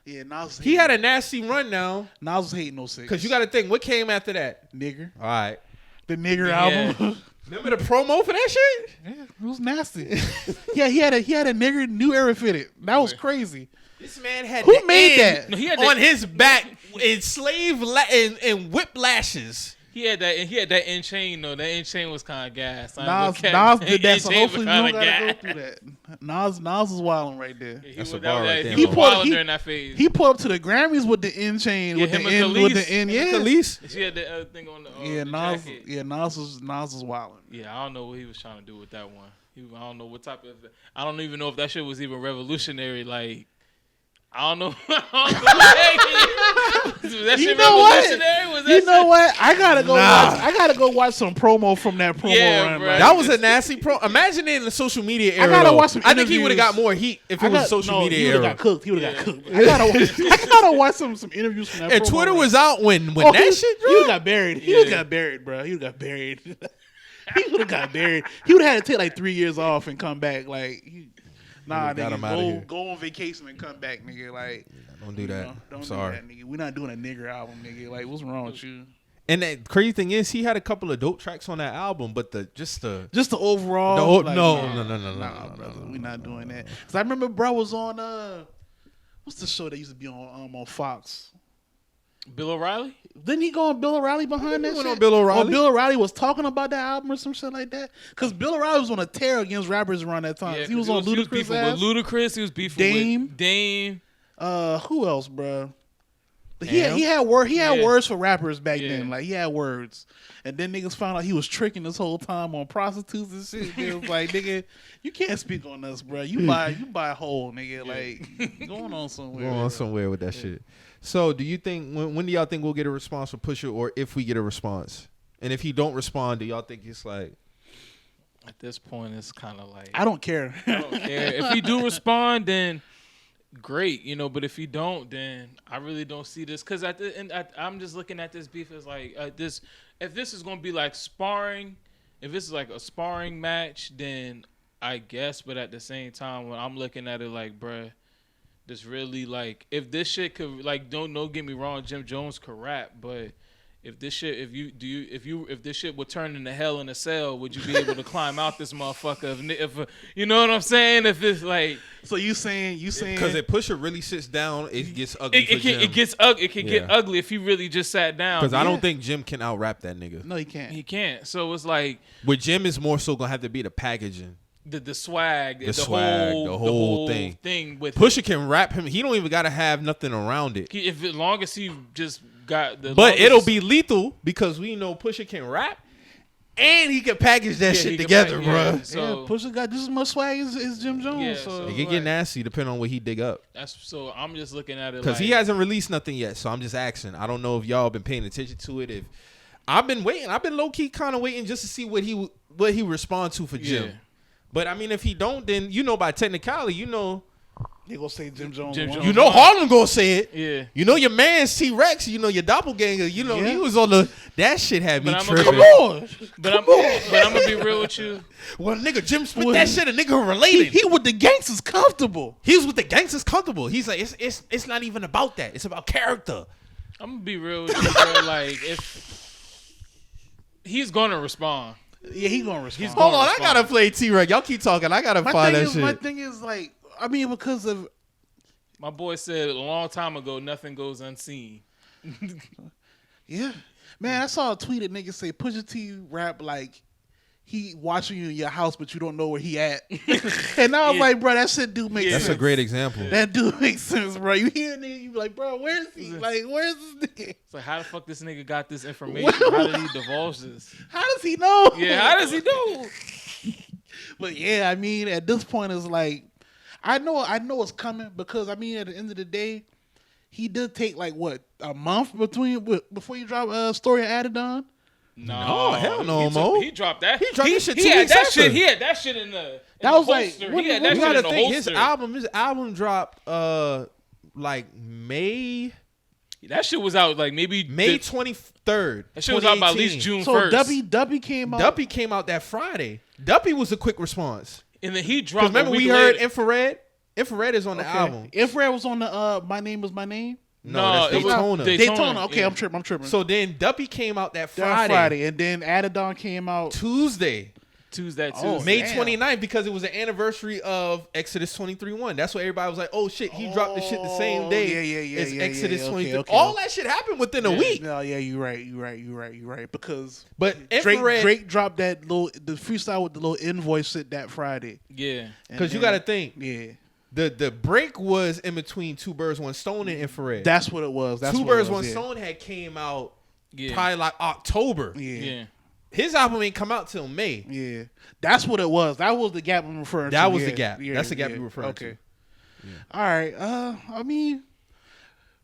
Yeah, Nas.
He had a nasty run now.
Nas was hating 06.
Because you got to think, what came after that?
Nigger.
All right.
The Nigger album.
Remember the promo for that shit?
Yeah, it was nasty. Yeah, he had a Nigger New Era fitted. That was crazy.
This man had
who made that?
No, he had
on his back in and whip lashes.
He had that in chain though. That in chain was kind of gas.
Nas did that, so hopefully we don't gotta go through that. Nas was wilding right there.
Yeah,
that's a bar right there.
He pulled during that phase.
He pulled up to the Grammys with the in chain, with the in. Yeah,
Khalees.
She had the thing on the
Nas.
jacket.
Yeah, Nas was wilding.
Yeah, I don't know what he was trying to do with that one. I don't know what type of. I don't even know if that shit was even revolutionary. Like. I don't know. That shit revolutionary? Was that
you know what? I gotta go. I gotta go watch some promo from that promo run.
Bro.
That was a nasty pro. Imagine it in the social media era.
I gotta watch some.
I think he would have got more heat if it was social media
he
era.
Got cooked. He would have got cooked. I gotta watch some interviews from that.
And
promo
Twitter
run.
was out when that shit.
He got buried. He would got buried, bro. He would got buried. He would have got buried. He would have had to take like 3 years off and come back. Like. Nah, nigga, go on vacation and come back, nigga. Like,
don't do that.
Don't
Sorry.
do that, nigga. We're not doing a nigger album, nigga. Like, what's wrong with you?
And the crazy thing is, he had a couple of dope tracks on that album, but
just the overall.
No,
brother. We're not doing that. Cause I remember, bro was on what's the show that used to be on Fox?
Bill O'Reilly?
Didn't he go on Bill O'Reilly behind that shit?
On Bill O'Reilly?
Bill O'Reilly was talking about that album or some shit like that? Because Bill O'Reilly was on a tear against rappers around that time.
Yeah,
he was on Ludacris.
With Ludacris. He was beefing with Dame.
Who else, bro? He had words for rappers back then. Like, he had words. And then niggas found out he was tricking this whole time on prostitutes and shit. It was like, nigga, you can't speak on us, bro. You buy a hole, nigga. Like, going on somewhere.
Going on somewhere with that shit. So, do you think when do y'all think we'll get a response for Pusha, or if we get a response? And if he don't respond, do y'all think it's like?
At this point, it's kind of like
I don't care.
I don't care. If he do respond, then great, But if he don't, then I really don't see this. Because at the end, I'm just looking at this beef as like this. If this is gonna be like sparring, if this is like a sparring match, then I guess. But at the same time, when I'm looking at it like, bruh. This really like if this shit could like don't get me wrong, Jim Jones could rap, but if this shit, if this shit would turn into hell in a cell, would you be able to climb out this motherfucker? If you know what I'm saying? If it's like,
so you saying
because if Pusha really sits down, it gets ugly.
It gets ugly. It can get ugly if he really just sat down.
Because I don't think Jim can out rap that nigga.
No, he can't.
He can't. So it's like
with Jim is more so gonna have to be the packaging.
The swag,
the whole thing
with
Pusha can rap him. He don't even gotta have nothing around it.
As long as he just got the.
But it'll be lethal because we know Pusha can rap and he can package that shit together, bro.
So
Pusha got just as much swag as Jim Jones.
Yeah,
so
it can get nasty depending on what he dig up.
So I'm just looking at it
because he hasn't released nothing yet. So I'm just asking. I don't know if y'all been paying attention to it. If I've been waiting, I've been low key kind of waiting just to see what he respond to for Jim.
Yeah.
But I mean, if he don't, then by technicality,
he gonna say Jim Jones.
Harlem gonna say it.
Yeah.
Your man's T-Rex. Your doppelganger. He was on that shit had me tripping.
Come on.
But I'm gonna be real with you.
Well, nigga, Jim spit that shit. A nigga related.
He with the gangsters comfortable.
He's with the gangsters comfortable. He's like, it's not even about that. It's about character.
I'm gonna be real with you, bro. Like if he's gonna respond.
Yeah, he gonna respond.
Hold on, I gotta play T-Rex. Y'all keep talking. I gotta find that shit.
My thing is like, I mean, because of
my boy said a long time ago, nothing goes unseen.
Yeah, man, I saw a tweet that niggas say Pusha T rap like he watching you in your house, but you don't know where he at. And now I'm like, bro, that shit do make sense.
That's a great example.
That do make sense, bro. You hear a nigga, you be like, bro, where is he? Like, where's this nigga?
So how the fuck this nigga got this information? How did he divulge this?
How does he know?
Yeah, how does he know?
But yeah, I mean, at this point, it's like, I know it's coming because I mean, at the end of the day, he did take like what a month before you drop a story of Adidon.
No, hell no, Mo.
He dropped that.
He dropped that shit 2
weeks
weeks after.
He had that shit in the.
That was like,
he had that shit in the holster.
His album dropped like May.
That shit was out like maybe
May 23rd.
That shit was out by at least June 1st.
So Duppy came out.
Duppy came out that Friday. Duppy was a quick response.
And then he dropped.
Remember we heard Infrared. Infrared is on the album.
Infrared was on the My Name Is My Name.
No, that's Daytona.
Daytona. Okay, yeah. I'm tripping.
So then Duppy came out that Friday.
And then Adidon came out
Tuesday. May 29th, because it was the anniversary of Exodus 23:1. That's what everybody was like, oh shit, he dropped the shit the same day as Exodus 23.
Okay.
All that shit happened within a week.
No, yeah, you're right. Because
Drake
dropped the freestyle with the little invoice shit that Friday.
Yeah.
Because you got to think.
Yeah.
The break was in between Two Birds, One Stone and Infrared.
That's what it was.
Two Birds, One Stone had came out probably like October.
Yeah.
His album ain't come out till May.
Yeah. That's what it was. That was the gap I'm referring to.
That was the gap. That's the gap you're referring to.
Yeah. All right. I mean,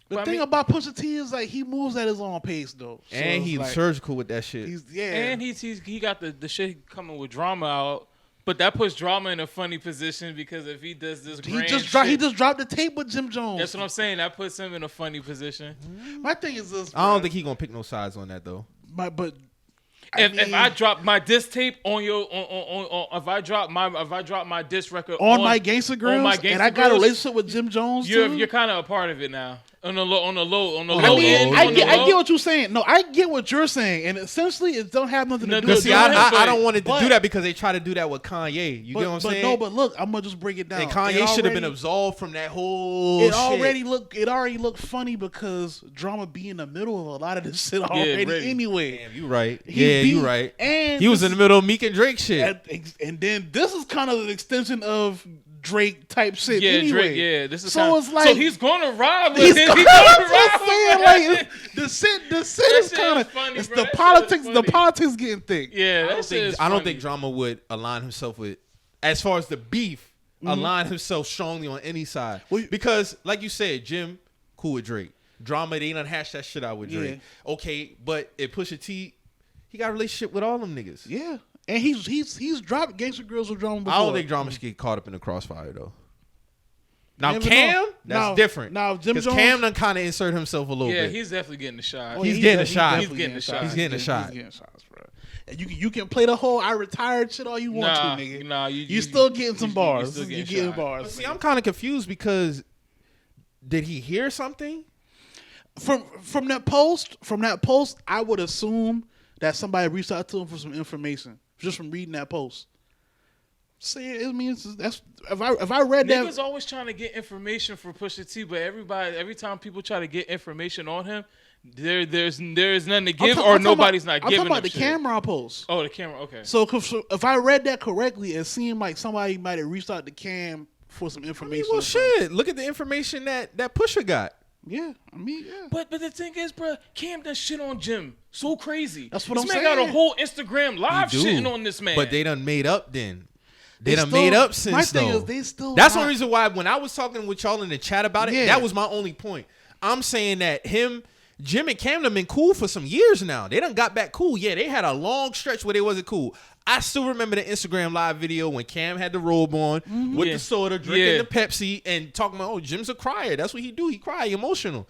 the thing about Pusha T is like he moves at his own pace though. So
and he's like, surgical with that shit.
And he got the shit coming with Drama out. But that puts Drama in a funny position because if he does this,
he just dropped the tape with Jim Jones.
That's what I'm saying. That puts him in a funny position.
My thing is this.
I don't think he's gonna pick no sides on that though.
If I drop my diss tape on your if I drop my diss record
on my Gangsta Grills, and I got a relationship with Jim Jones,
you're kind of a part of it now. On the low
end. I get what you're saying. No, I get what you're saying, and essentially it don't have nothing to do with
it. I don't want it to do that because they try to do that with Kanye. You get what I'm saying?
No, but look, I'm gonna just break it down.
And Kanye should have been absolved from that whole.
It already looked funny because Drama be in the middle of a lot of this shit already. Anyway,
damn, you right. You right.
And
he was in the middle of Meek and Drake shit.
And then this is kind of an extension of Drake type shit.
Yeah,
anyway.
Drake. Yeah, this is
so it's like
so he's gonna ride with it.
Like the shit is kind of it's the politics. The politics getting thick.
Yeah,
I don't think Drama would align himself with, as far as the beef, align himself strongly on any side. Because like you said, Jim cool with Drake. Drama, they done hash that shit out with Drake. Yeah. Okay, but it Pusha T, he got a relationship with all them niggas.
Yeah. And he's dropped Gangsta Grills with Drama before.
I don't think Drama should get caught up in the crossfire though. Now Cam, that's different.
Now Jim Jones,
Cam done kind of insert himself a little bit.
Yeah, he's definitely getting the shot.
He's getting a shot.
He's getting a shot.
He's getting a shot.
He's getting shots, bro. And you can play the whole I retired shit all you want to, nigga.
Nah,
you still getting some bars. You getting bars.
But see, I'm kind of confused because did he hear something?
From that post, I would assume that somebody reached out to him for some information just from reading that post. See, it means that's if I read that.
Niggas always trying to get information for Pusha T, but every time people try to get information on him, there's nothing to give or nobody's not giving.
I'm talking about the
shit.
Cameron post.
Oh, the camera. Okay.
So if I read that correctly, it seemed like somebody might have reached out to Cam for some information.
Well, shit. Look at the information that Pusha got.
Yeah, I mean, yeah.
But the thing is, bro, Cam does shit on Jim so crazy.
That's what I'm
saying.
saying.
This man got a whole Instagram live shitting on this man.
But they done made up then. They done made up since
my
though.
thing is they still.
That's one reason why when I was talking with y'all in the chat about it,
Yeah.
that was my only point. I'm saying that Jim and Cam done been cool for some years now. They done got back cool. Yeah, they had a long stretch where they wasn't cool. I still remember the Instagram live video when Cam had the robe on with the soda, drinking the Pepsi, and talking about, oh, Jim's a crier. That's what he do. He cry, emotional.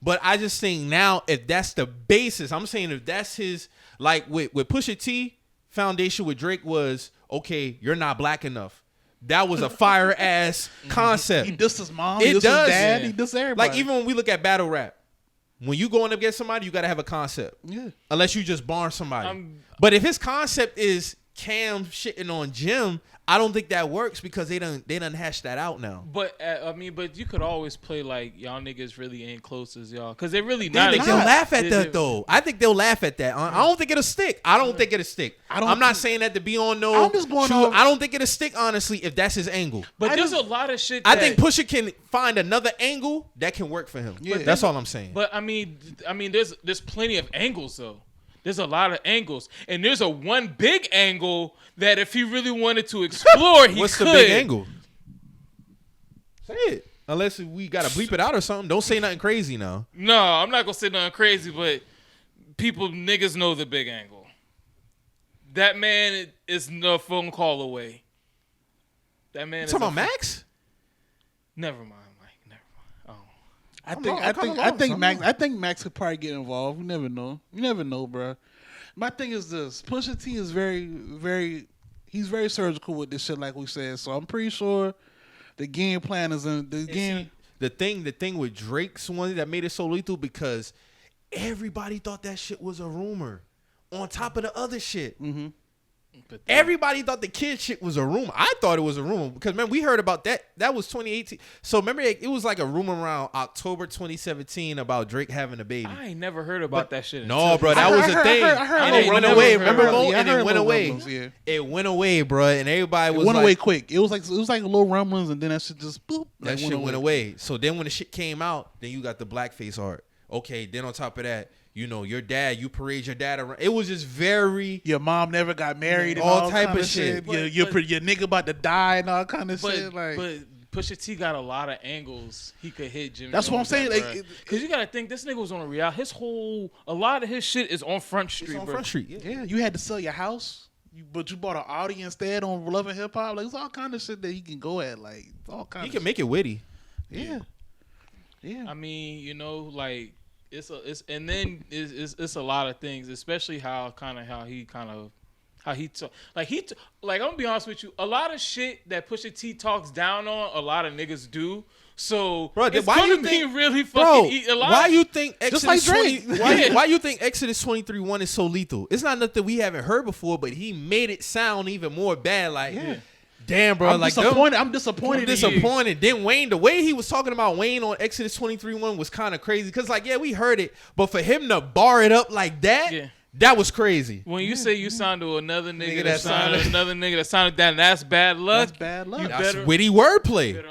But I just think now, if that's the basis, I'm saying if that's his, like with Pusha T, foundation with Drake was, okay, you're not black enough. That was a fire ass concept.
He dissed his mom.
It
He dissed
does.
his dad. He dissed everybody.
Like even when we look at battle rap, when you going up against somebody, you got to have a concept.
Yeah.
Unless you just barn somebody. But if his concept is Cam shitting on Jim, I don't think that works because they done hashed that out now.
But but you could always play like y'all niggas really ain't close as y'all because they really
I
not.
think they'll laugh at that though. I think they'll laugh at that. I don't think it'll stick. I'm not saying that to be on no.
I'm just going
I don't think it'll stick honestly if that's his angle.
But there's a lot of shit.
I think Pusha can find another angle that can work for him. Yeah. That's all I'm saying.
But I mean, there's plenty of angles though. There's a lot of angles, and there's a one big angle that if he really wanted to explore, he
What's
could.
the big angle? Say it. Unless we gotta bleep it out or something. Don't say nothing crazy now.
No, I'm not gonna say nothing crazy, but niggas know the big angle. That man is no phone call away. That man.
You talking about Max?
Never mind, Mike. Never mind. Oh.
I think Max could probably get involved. You never know. You never know, bro. My thing is this: Pusha T is he's very surgical with this shit, like we said. So I'm pretty sure the game plan is in the game.
The thing with Drake's one that made it so lethal because everybody thought that shit was a rumor, on top of the other shit. Mm-hmm. Everybody thought the kid shit was a rumor. I thought it was a rumor because, man, we heard about that. That was 2018. So, remember, it was like a rumor around October 2017 about Drake having a baby.
I ain't never heard about that shit.
No, bro, that was a thing. And it went away. Remember, Mo? And it went away.
Yeah.
It went away, bro, and everybody was
went away quick. It was like little rumblings, and then that shit just boop.
That shit went away. So then when the shit came out, then you got the blackface art. Okay, then on top of that, you know, your dad, you parade your dad around. It was just very...
Your mom never got married and
all type of shit.
Your nigga about to die and all kind of shit. Like,
but Pusha T got a lot of angles he could hit Jimmy.
That's what I'm saying.
Because you got to think, this nigga was on a reality. A lot of his shit is on Front Street,
It's on
bro.
Front Street,
yeah, you had to sell your house, but you bought an Audi instead on Love and Hip Hop. Like, it's all kind of shit that he can go at. Like, all kind
He
of
can make it witty.
Yeah.
I mean, you know, like... It's a lot of things, especially how he talk. Like I'm gonna be honest with you, a lot of shit that Pusha T talks down on, a lot of niggas do. So
bro,
it's
why
gonna
you
be
think,
really
bro,
fucking.
Why you think Exodus
like Drake.
20, why you think Exodus 23:1 is so lethal? It's not nothing we haven't heard before, but he made it sound even more bad. Like, damn, bro,
I'm disappointed.
Then Wayne, the way he was talking about Wayne on Exodus 23:1 was kind of crazy. Cause like, yeah, we heard it, but for him to bar it up like that, that was crazy.
When you say you signed to another nigga that signed to another nigga that signed that, that's bad luck.
That's bad luck.
That's witty wordplay.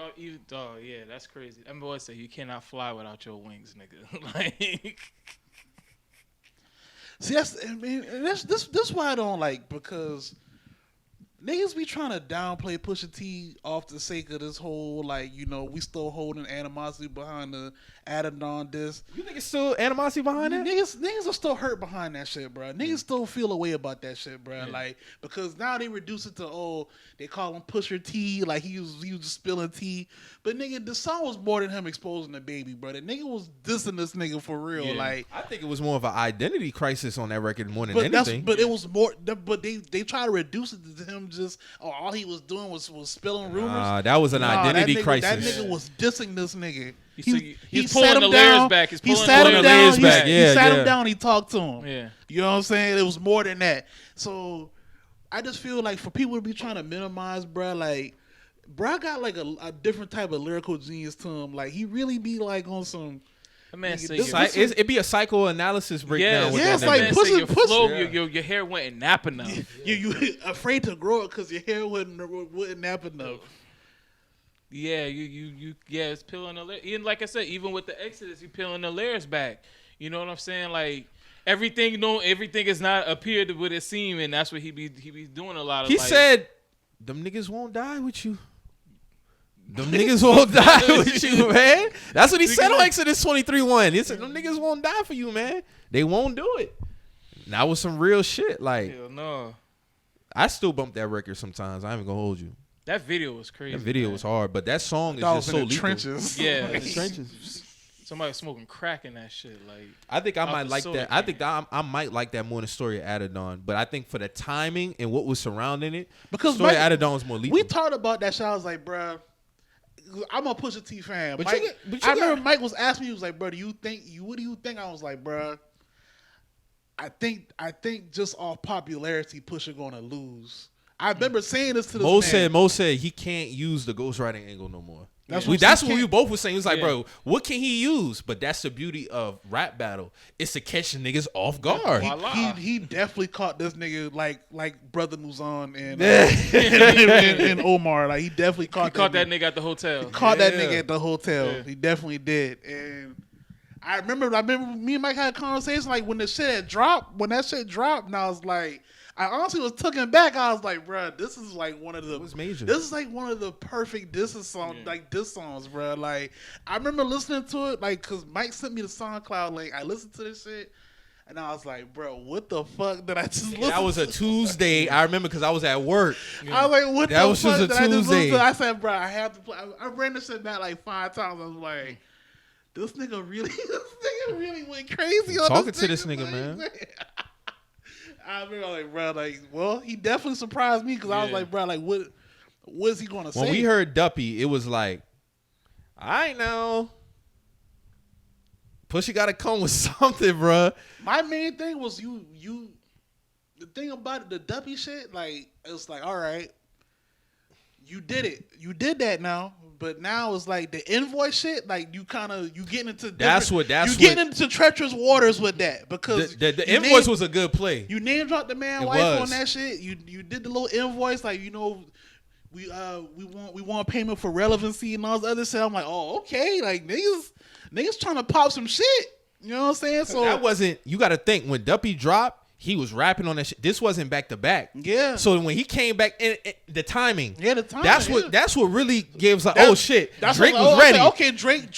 Oh yeah, that's crazy. I'm always say you cannot fly without your wings, nigga. Like,
see, this why I don't like, because niggas be trying to downplay Pusha T off the sake of this whole, like, you know, we still holding animosity behind the Adidon disc.
You think it's still animosity behind it?
Niggas are still hurt behind that shit, bro. Niggas still feel a way about that shit, bro. Yeah. Like, because now they reduce it to, they call him Pusher T, like he was just spilling tea. But nigga, the song was more than him exposing the baby, bro. The nigga was dissing this nigga for real. Yeah. Like,
I think it was more of an identity crisis on that record more than anything.
But it was more. But they try to reduce it to him him just all he was doing was spilling rumors.
That was an identity crisis.
That nigga was dissing this nigga.
He's pulling the layers back.
He sat him down. He sat him down. He talked to him.
Yeah.
You know what I'm saying? It was more than that. So I just feel like for people to be trying to minimize, bruh, like, bruh got like a different type of lyrical genius to him. Like, he really be like on some.
Man, it'd be a psychoanalysis breakdown.
Yeah, it's like
your flow, your hair wasn't nap enough.
You afraid to grow it because your hair wouldn't nap enough.
Yeah, it's peeling the layers. Even like I said, even with the Exodus, you peeling the layers back. You know what I'm saying? Like everything is not appeared what it seemed, and that's what he be doing a lot of.
He said, "Them niggas won't die with you." Them niggas won't die with you, man. That's what he said on Exodus 23:1. He said, them niggas won't die for you, man. They won't do it. And that was some real shit. Like,
hell no.
I still bump that record sometimes. I ain't even gonna hold you.
That video was crazy.
That video was hard, but that song is just so lethal.
Trenches.
Yeah,
in the trenches.
Somebody smoking crack in that shit. Like,
I think I might like that. I think I might like that more than Story of Adidon. But I think for the timing and what was surrounding it,
because
Story of Adidon was more lethal.
We talked about that shit. I was like, bruh, I'm a Pusha T fan.
But
Mike,
I
remember Mike was asking me, he was like, bro, what do you think? I was like, bro, I think just off popularity, Pusha gonna lose. I remember saying this to this
Mo said he can't use the ghostwriting angle no more.
That's
what we both were saying. He was like, bro, what can he use? But that's the beauty of rap battle. It's to catch niggas off guard.
He definitely caught this nigga like Brother Muzan and Omar. Like he definitely caught
that nigga at the hotel.
Caught that nigga at the hotel. Yeah. He definitely did. And I remember me and Mike had a conversation like when that shit dropped, and I was like, I honestly was taken back. I was like, bro, this is like one of the.
What's major?
This is like one of the perfect diss songs, like diss songs, bro. Like I remember listening to it, like, cause Mike sent me the SoundCloud link. I listened to this shit, and I was like, bro, what the fuck did I just listen to?
That was a Tuesday. I remember because I was at work.
I was like, what
that
the
was
fuck
just
did
a
I just listen
Tuesday.
to? I said, bro, I have to play. I ran this shit back like 5 times. I was like, this nigga really went crazy on
talking to this nigga, man.
I remember like, bro, like, well, he definitely surprised me because I was like, bro, like, what is he gonna say?
When we heard Duppy, it was like, I know, Pusha got to come with something, bro.
My main thing was you. The thing about it, the Duppy shit, like, it was like, all right, you did it, you did that now. But now it's like the invoice shit. Like you getting into getting into treacherous waters with that because
the invoice was a good play.
You name dropped the man wife on that shit. You did the little invoice like we want payment for relevancy and all this other shit. I'm like, oh okay, like niggas trying to pop some shit. You know what I'm saying? So
that wasn't. You got to think when Duppy dropped. He was rapping on that shit. This wasn't back to back.
Yeah.
So when he came back, the timing.
Yeah, the timing.
That's what really gives like, oh shit. Drake was ready.
Okay, Drake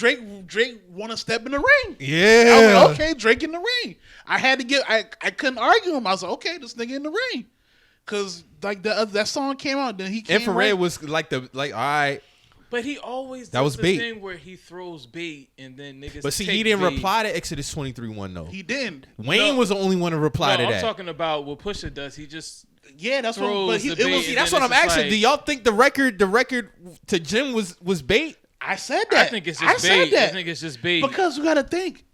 want to step in the ring.
Yeah.
I was like, okay, Drake in the ring. I had to get. I couldn't argue him. I was like, okay, this nigga in the ring, because like that song came out, then he came.
Infrared was like all right.
But he always
that was
the
bait.
Thing where he throws bait and then niggas.
But see, he didn't reply to Exodus 23:1 though.
He didn't.
Wayne was the only one to reply to that.
I'm talking about what Pusha does. He just
that's
throws
what. But
that's what I'm asking. Like, do y'all think the record to Jim was bait?
I said that.
I think it's just bait. I think it's just bait
because you got to think.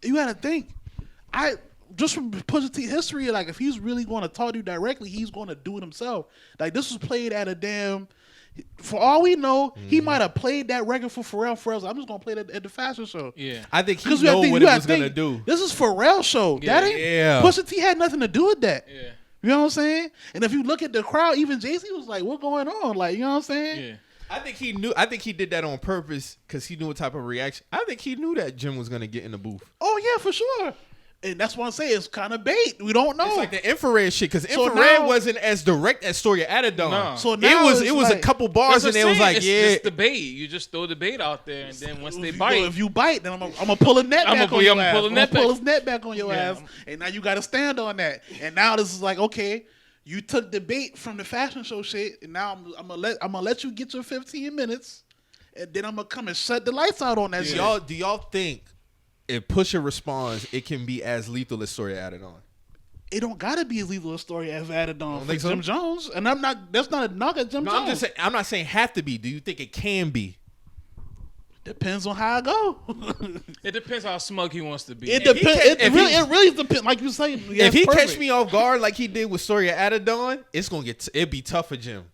I just from Pusha T history, like if he's really going to talk to you directly, he's going to do it himself. Like this was played at a damn. For all we know, he might have played that record for Pharrell. Pharrell's, I'm just gonna play that at the fashion show.
Yeah,
I think he know what it was gonna do.
This is Pharrell's show.
Yeah.
That ain't Pusha T had nothing to do with that.
Yeah,
you know what I'm saying? And if you look at the crowd, even Jay-Z was like, "What's going on?" Like, you know what I'm saying?
Yeah.
I think he knew. I think he did that on purpose because he knew what type of reaction. I think he knew that Jim was gonna get in the booth.
Oh yeah, for sure. And that's what I'm saying. It's kind of bait. We don't know.
It's like the infrared shit because infrared wasn't as direct as Story of Adidon.
No. So now
it was like, a couple bars and it was like,
it's just the bait. You just throw the bait out there, and then once they bite,
if you bite, then I'm gonna pull a net back on your ass. I'm gonna pull his net back on your ass, and now you got to stand on that. And now this is like, okay, you took the bait from the fashion show shit, and now I'm gonna let you get your 15 minutes, and then I'm gonna come and shut the lights out on that shit.
Do y'all think? If Pusha responds, it can be as lethal as Story Added On.
it don't gotta be as lethal a story as added on for
so?
Jim Jones. And I'm not. That's not a knock at Jim Jones.
I'm just saying. I'm not saying have to be. Do you think it can be?
Depends on how I go.
It depends how smug he wants to be.
It depends. It really depends. Like you say,
if he catch me off guard like he did with Soria Adidon, it'd be tough for Jim.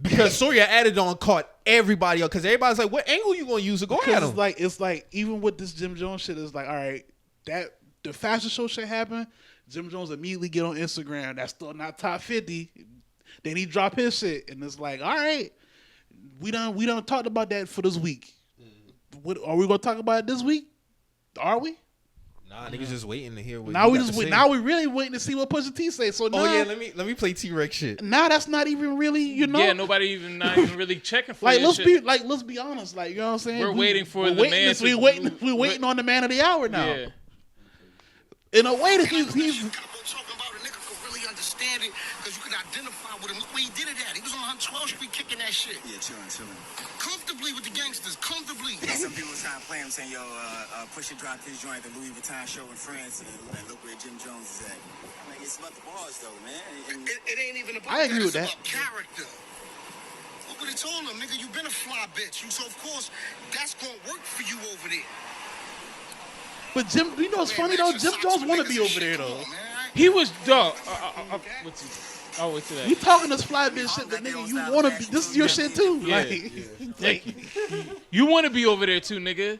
Because Soria Adidon caught everybody up. Because everybody's like, what angle you gonna use to go at him?
It's like even with this Jim Jones shit, it's like, all right, that the fashion show shit happened. Jim Jones immediately get on Instagram. That's still not top 50. Then he drop his shit, and it's like, all right, we done talked about that for this week. What are we gonna talk about it this week? Are we?
Nah, niggas just waiting to hear what.
Now we just wait. Now we really waiting to see what Pusha T say. So now,
let me play T-Rex shit.
Now that's not even really,
Yeah, nobody not even really checking for
like.
Shit.
Let's be honest. Like, you know what I'm saying?
We're waiting for the man.
We're waiting on the man of the hour now.
Yeah.
In a way that he's
talking about a nigga could really understand it because you could identify with him. Look where he did it at. He was on 112th Street kicking that shit.
Yeah, chilling.
Comfortably with the gangsters. Comfortably.
Some people was trying to play him saying, yo, Pusha dropped his joint at the Louis Vuitton show in France and look where Jim Jones is at. I mean, it's about the bars though, man.
It ain't even about
I agree with that.
It's about character. Look what he told him, nigga, you been a fly bitch. So of course, that's gonna work for you over there.
But Jim, you know what's funny though? Jim Jones want to be over there though.
He was dog. I'll wait till that.
You talking this fly bitch shit, but nigga, you want to be. This is your shit too.
Yeah. You want to be over there too, nigga.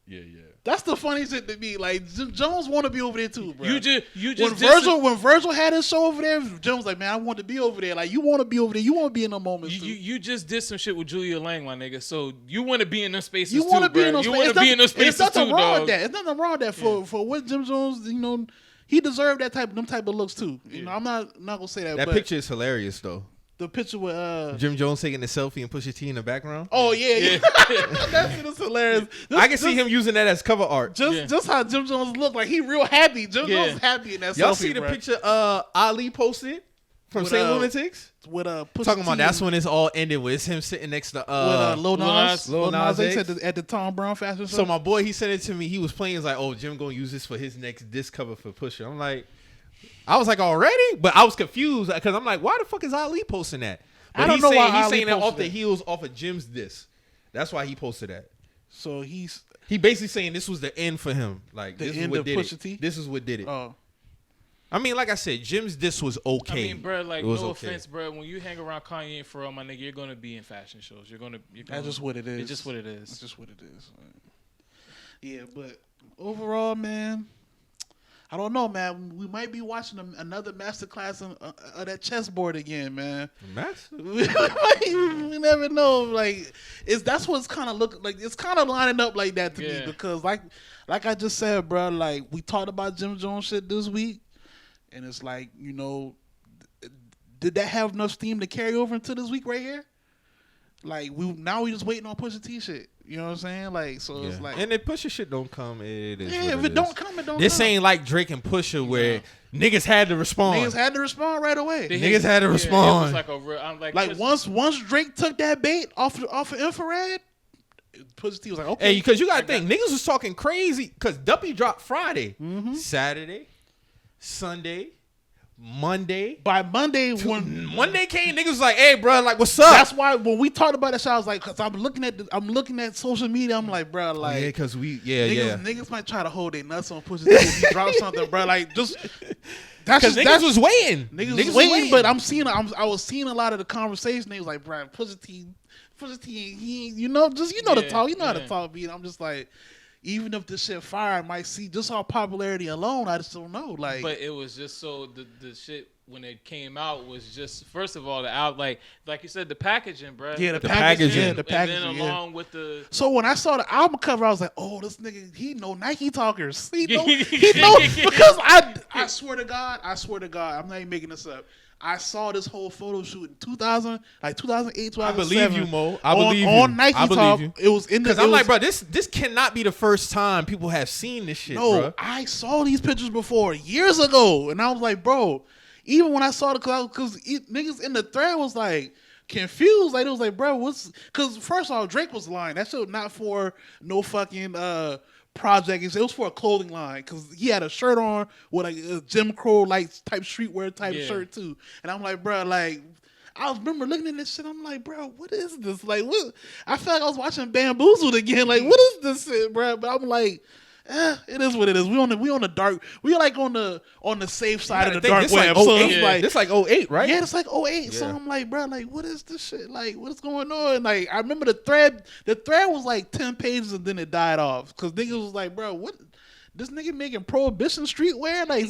Yeah.
That's the funny shit to me. Like Jim Jones want to be over there too, bro.
You just
when Virgil had his show over there, Jim was like, man, I want to be over there. Like you want to be over there. You want to be in the moments too.
You just did some shit with Julia Lang, my nigga. So you want to be in them spaces
you want to
too,
be in
bro.
those
You
spaces.
want to be in those spaces
There's nothing
too,
wrong
dog.
with that. There's nothing wrong with that for what Jim Jones, you know, he deserved them type of looks too. You know, I'm not gonna say that.
That
but
picture is hilarious though.
The picture with
Jim Jones taking the selfie and Pusha T in the background.
Oh yeah. That shit is hilarious.
I can see him using that as cover art.
Just how Jim Jones looked, like he real happy. Jim Jones is happy in that
Y'all
selfie,
see the
bro.
picture Ali posted from
With,
St. Lunatics?
With Pusha
talking about
T
that's when it's all ended with it's him sitting next to
with Lil Nas
X
at the Tom Brown fashion show.
So my boy, he sent it to me. He was playing. He's like, "Oh, Jim gonna use this for his next disc cover for Pusha." I'm like, I was like, already, but I was confused because I'm like, why the fuck is Ali posting that? But
I don't know why
he's
Ali
saying that off
posted
the
that.
heels off of Jim's disc. That's why he posted that.
So he
basically saying this was the end for him. Like
The
this
end
is what
of
did
Pusha
it.
T?
This is what did it.
Oh.
I mean, like I said, Jim's disc was okay.
I mean, bro, like
It was
no
okay.
offense, bro. When you hang around Kanye and Pharrell, my nigga, you're gonna be in fashion shows. You're gonna
That's just what it is.
It's just what it is.
That's just what it is. Yeah, but overall, man, I don't know, man. We might be watching another masterclass of that chessboard again, man. We never know. Like, that's what's kind of look like. It's kind of lining up like that to me because, like I just said, bro. Like we talked about Jim Jones shit this week, and it's like, you know, did that have enough steam to carry over into this week right here? Like we just waiting on Pusha T shit. You know what I'm saying? Like so, it's like,
and if Pusha shit don't come, it is.
yeah, if it don't come, it don't.
This
come.
ain't like Drake and Pusha where niggas had to respond.
Niggas had to respond right away.
Niggas had to respond.
It was like a real, I'm like
once Drake took that bait off of infrared, Pusha T was like, okay.
Hey, because you gotta think niggas was talking crazy because Duppy dropped Friday, Saturday, Sunday, Monday.
By Monday, when
Monday came, niggas was like, "Hey, bro, like, what's up?"
That's why when we talked about that shit, I was like, because I'm looking at social media, I'm like, bro, like,
yeah, because
niggas might try to hold their nuts on Pusha T if he drops something, bro, like just.
Because niggas was waiting.
Niggas was waiting, but I was seeing a lot of the conversation. They was like, bro, Pusha T, he, you know the talk, you know how to talk, beat. I'm just like, even if this shit fire, I might see just our popularity alone. I just don't know, like.
But it was just so the shit when it came out was just first of all the out like you said the packaging, bro.
Yeah, the packaging.
And then along with the.
So when I saw the album cover, I was like, oh, this nigga, he know Nike talkers. He know because I swear to God, I'm not even making this up. I saw this whole photo shoot in 2008, 2007.
I believe you, Mo. I believe you.
On Nike
I believe
Talk.
you.
It was in the.
Because I'm like, bro, this cannot be the first time people have seen this shit,
no,
bro.
I saw these pictures before years ago, and I was like, bro. Even when I saw the because niggas in the thread was like confused, like it was like, bro, what's? Because first of all, Drake was lying. That shit was not for no fucking project. It was for a clothing line because he had a shirt on with a Jim Crow like type streetwear type shirt too. And I'm like, bro, like I remember looking at this shit. I'm like, bro, what is this? Like, what? I felt like I was watching Bamboozled again. Like, what is this shit, bro? But I'm like. It is what it is. We on the dark. We like on the safe side of the dark web.
Like
so it's like
this like 08, right?
Yeah, it's like 08. Yeah. So I'm like, bro, like what is this shit? Like what's going on? Like I remember the thread. The thread was like 10 pages and then it died off because niggas was like, bro, what? This nigga making prohibition streetwear, like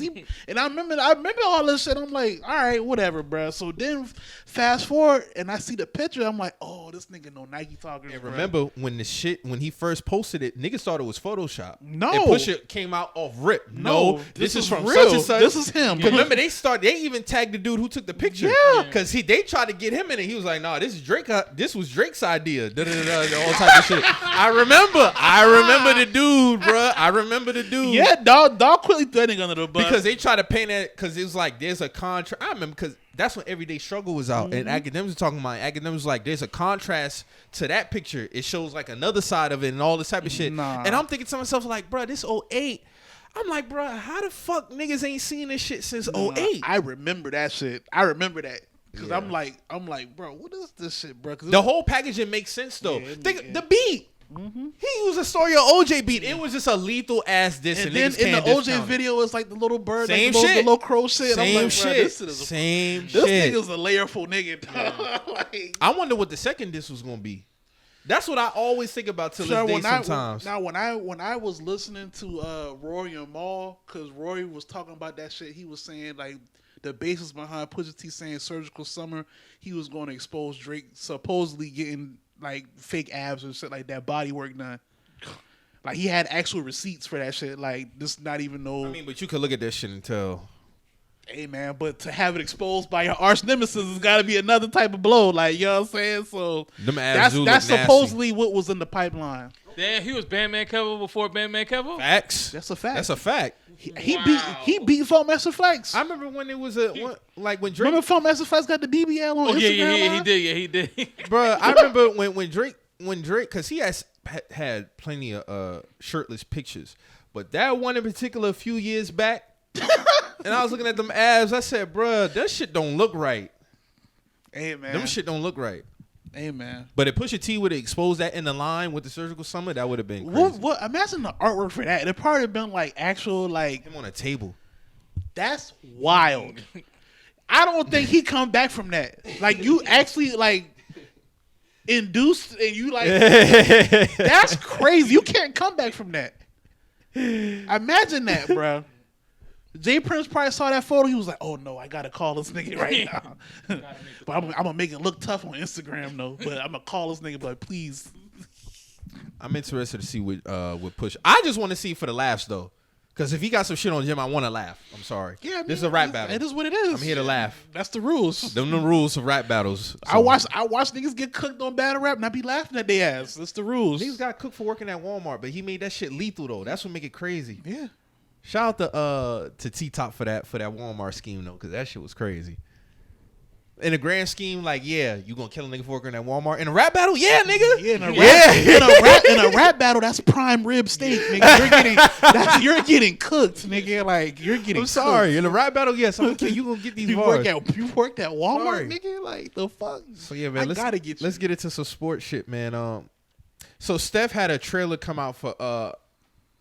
and I remember all this shit. I'm like, all right, whatever, bro. So then fast forward, and I see the picture. I'm like, oh, this nigga know Nike talkers.
And remember when he first posted it, niggas thought it was Photoshop.
No,
and Pusha came out off rip. No, this is from
real.
such and such.
This is him.
Remember they even tagged the dude who took the picture.
Yeah,
because they tried to get him in it. He was like, nah, this is Drake. This was Drake's idea. All type of shit. I remember the dude, bro. I remember the dude.
Yeah, dog quickly threading under the bus
because they tried to paint it because it was like there's a contrast. I remember because that's when Everyday Struggle was out and academics were talking about it. Academics was like there's a contrast to that picture. It shows like another side of it and all this type of shit.
Nah.
And I'm thinking to myself like, bro, this 08. I'm like, bro, how the fuck niggas ain't seen this shit since 08?
I remember that shit. I remember that. Cause I'm like, bro, what is this shit, bro?
The whole packaging makes sense though. Think the beat. He used a story of OJ beat. It was just a lethal ass diss.
And then in the OJ video, it's like the little bird,
same
like
shit,
the little crow shit.
Same
I'm like,
shit,
this is
same
this
shit.
nigga's a layerful nigga.
Like, I wonder what the second diss was gonna be. That's what I always think about till this day sometimes.
Now, when I was listening to Rory and Maul, because Rory was talking about that shit, he was saying like the basis behind Pusha T saying Surgical Summer, he was going to expose Drake supposedly getting like fake abs or shit like that, body work done. Like he had actual receipts for that shit. Like this, not even no.
I mean, but you could look at that shit and tell.
Hey man, but to have it exposed by your arch nemesis has got to be another type of blow. Like you know what I'm saying? So
them abs
that's supposedly what was in the pipeline.
Damn, he was Bandman Kevo before Bandman Kevo.
Facts.
That's a fact.
That's a fact.
He beat Funk Master Flex.
I remember when it was when Drake.
Remember Funk Master Flex got the BBL on Instagram?
Yeah, he did.
Bro, I remember when Drake, because he had plenty of shirtless pictures, but that one in particular a few years back, and I was looking at them abs. I said, bro, that shit don't look right.
Hey man,
them shit don't look right.
Hey man,
but if Pusha T would have exposed that in the line with the Surgical Summer, that would have been crazy.
What? Imagine the artwork for that. It'd probably been like actual like
him on a table.
That's wild. I don't think he come back from that. Like you actually like induced and you like that's crazy. You can't come back from that. Imagine that, bro. Jay Prince probably saw that photo. He was like, "Oh no, I gotta call this nigga right now." But I'm gonna make it look tough on Instagram though. But I'm gonna call this nigga. But please,
I'm interested to see what Push. I just want to see for the laughs though, because if he got some shit on Jim, I want to laugh. I'm sorry.
Yeah, I mean,
this is a rap battle.
It is what it is.
I'm here to laugh.
That's the rules.
Them the rules of rap battles. So.
I watch niggas get cooked on battle rap and I be laughing at their ass. That's the rules.
Niggas got cooked for working at Walmart, but he made that shit lethal though. That's what make it crazy.
Yeah.
Shout out to T Top for that Walmart scheme though, because that shit was crazy. In a grand scheme, like you gonna kill a nigga for working at Walmart in a rap battle? Yeah, nigga.
Yeah, in a rap battle, that's prime rib steak, nigga. You're getting cooked, nigga. Like you're getting.
I'm sorry.
Cooked.
In a rap battle, yes, I'm gonna kill you. Gonna get these bars.
You worked at Walmart,
Sorry.
nigga. Like the fuck.
So yeah, man.
Let's
get into some sports shit, man. So Steph had a trailer come out for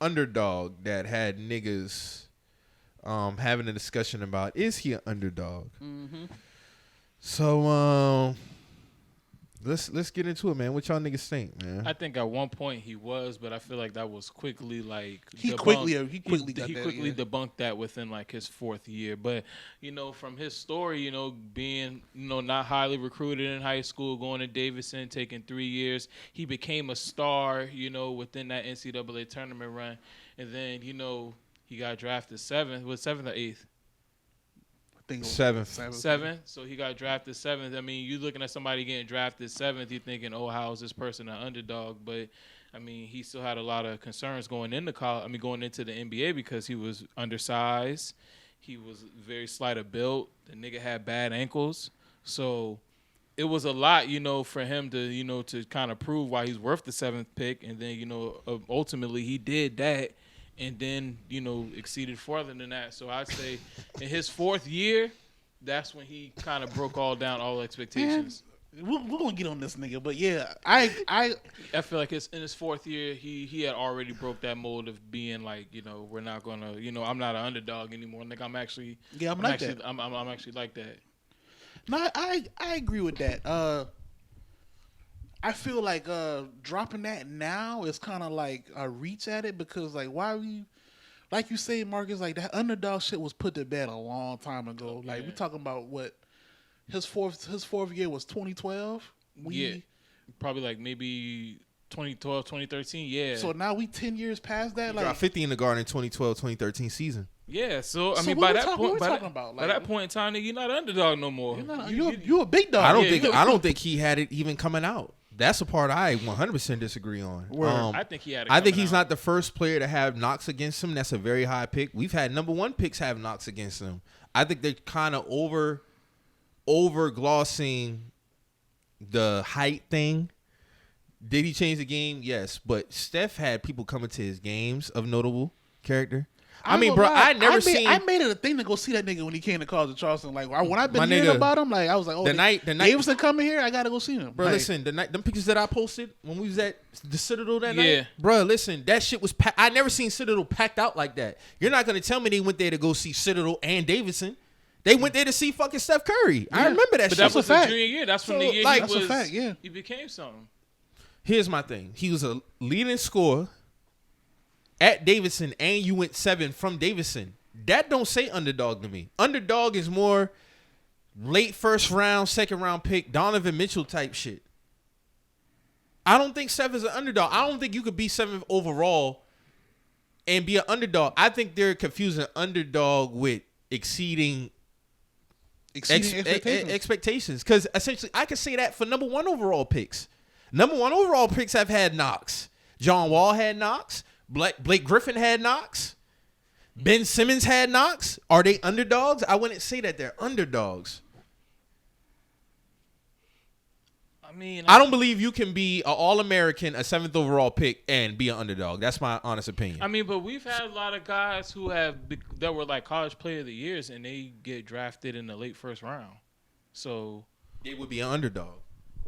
Underdog that had niggas having a discussion about is he an underdog? Mm-hmm. So let's get into it, man. What y'all niggas think, man?
I think at one point he was, but I feel like that was quickly like
he
debunked.
quickly
debunked that within like his fourth year. But from his story, being not highly recruited in high school, going to Davidson, taking 3 years, he became a star, within that NCAA tournament run, and then he got drafted seventh or eighth.
Seventh.
So he got drafted seventh. I mean, you looking at somebody getting drafted seventh, you're thinking, oh, how is this person an underdog? But I mean, he still had a lot of concerns going into college. I mean, going into the NBA because he was undersized. He was very slight of build. The nigga had bad ankles. So it was a lot, for him to, to kind of prove why he's worth the 7th pick. And then, ultimately he did that and then, exceeded further than that. So I'd say in his 4th year, that's when he kind of broke all expectations.
We're gonna get on this nigga, but yeah, I
feel like in his 4th year, he had already broke that mold of being like, we're not gonna, I'm not an underdog anymore. Like I'm actually,
I'm actually
like that.
No, I agree with that. I feel like dropping that now is kind of like a reach at it because like why we, like you say, Marcus, like that underdog shit was put to bed a long time ago. Like we talking about what. His fourth year was 2012.
Probably like maybe 2012, 2013. Yeah.
So now we 10 years past that.
He dropped 50 in the Garden in 2012-2013 season.
Yeah. So I mean, by that point, by that point in time, you're not an underdog no more.
You're a big dog.
I don't think he had it even coming out. That's the part I 100% disagree on.
I think he had it.
I think he's not the first player to have knocks against him. That's a very high pick. We've had number 1 picks have knocks against him. I think they're kind of over-glossing the height thing. Did he change the game? Yes. But Steph had people coming to his games of notable character. I mean, bro, I
made it a thing to go see that nigga when he came to College of Charleston. Like, when I've been hearing about him, like, I was like, oh, the night Davidson coming here, I got to go see him.
Bro,
like,
listen, them pictures that I posted when we was at the Citadel that night. Bro, listen, that shit was packed. I never seen Citadel packed out like that. You're not going to tell me they went there to go see Citadel and Davidson. They went there to see fucking Steph Curry. I remember that shit.
But that was the junior year. That's when the year
that's a fact, yeah.
He became something.
Here's my thing. He was a leading scorer at Davidson, and you went 7 from Davidson. That don't say underdog to me. Underdog is more late first round, second round pick, Donovan Mitchell type shit. I don't think Steph is an underdog. I don't think you could be 7th overall and be an underdog. I think they're confusing underdog with exceeding expectations. Because essentially, I can say that for number 1 overall picks. Number 1 overall picks have had knocks. John Wall had knocks. Blake Griffin had knocks. Ben Simmons had knocks. Are they underdogs? I wouldn't say that they're underdogs.
I mean,
I don't believe you can be an All-American, a 7th overall pick, and be an underdog. That's my honest opinion.
I mean, but we've had a lot of guys that were like college player of the years, and they get drafted in the late first round. So
they would be an underdog.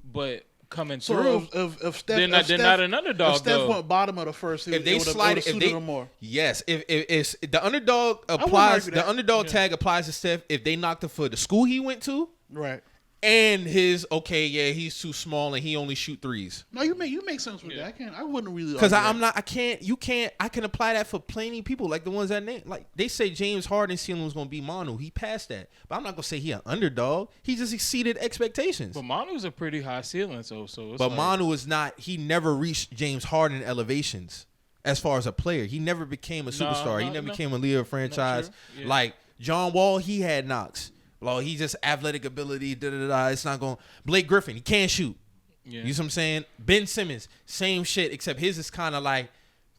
But coming through,
if Steph,
they're not an underdog.
If Steph went bottom of the first,
if they slide it,
them more.
Yes, if the underdog applies, the underdog tag applies to Steph. If they knocked him for the school he went to,
right,
and his he's too small and he only shoot threes.
No, you make sense with that. I wouldn't really
because I can apply that for plenty of people like the ones that name. Like they say James Harden's ceiling was gonna be Manu. He passed that, but I'm not gonna say he an underdog. He just exceeded expectations.
But Manu's a pretty high ceiling, so.
But like, Manu is not. He never reached James Harden elevations as far as a player. He never became a superstar. He never became a leader of franchise. Yeah. Like John Wall, he had knocks. Well, he just athletic ability, It's not going. Blake Griffin, he can't shoot. Yeah. You know what I'm saying? Ben Simmons, same shit, except his is kind of like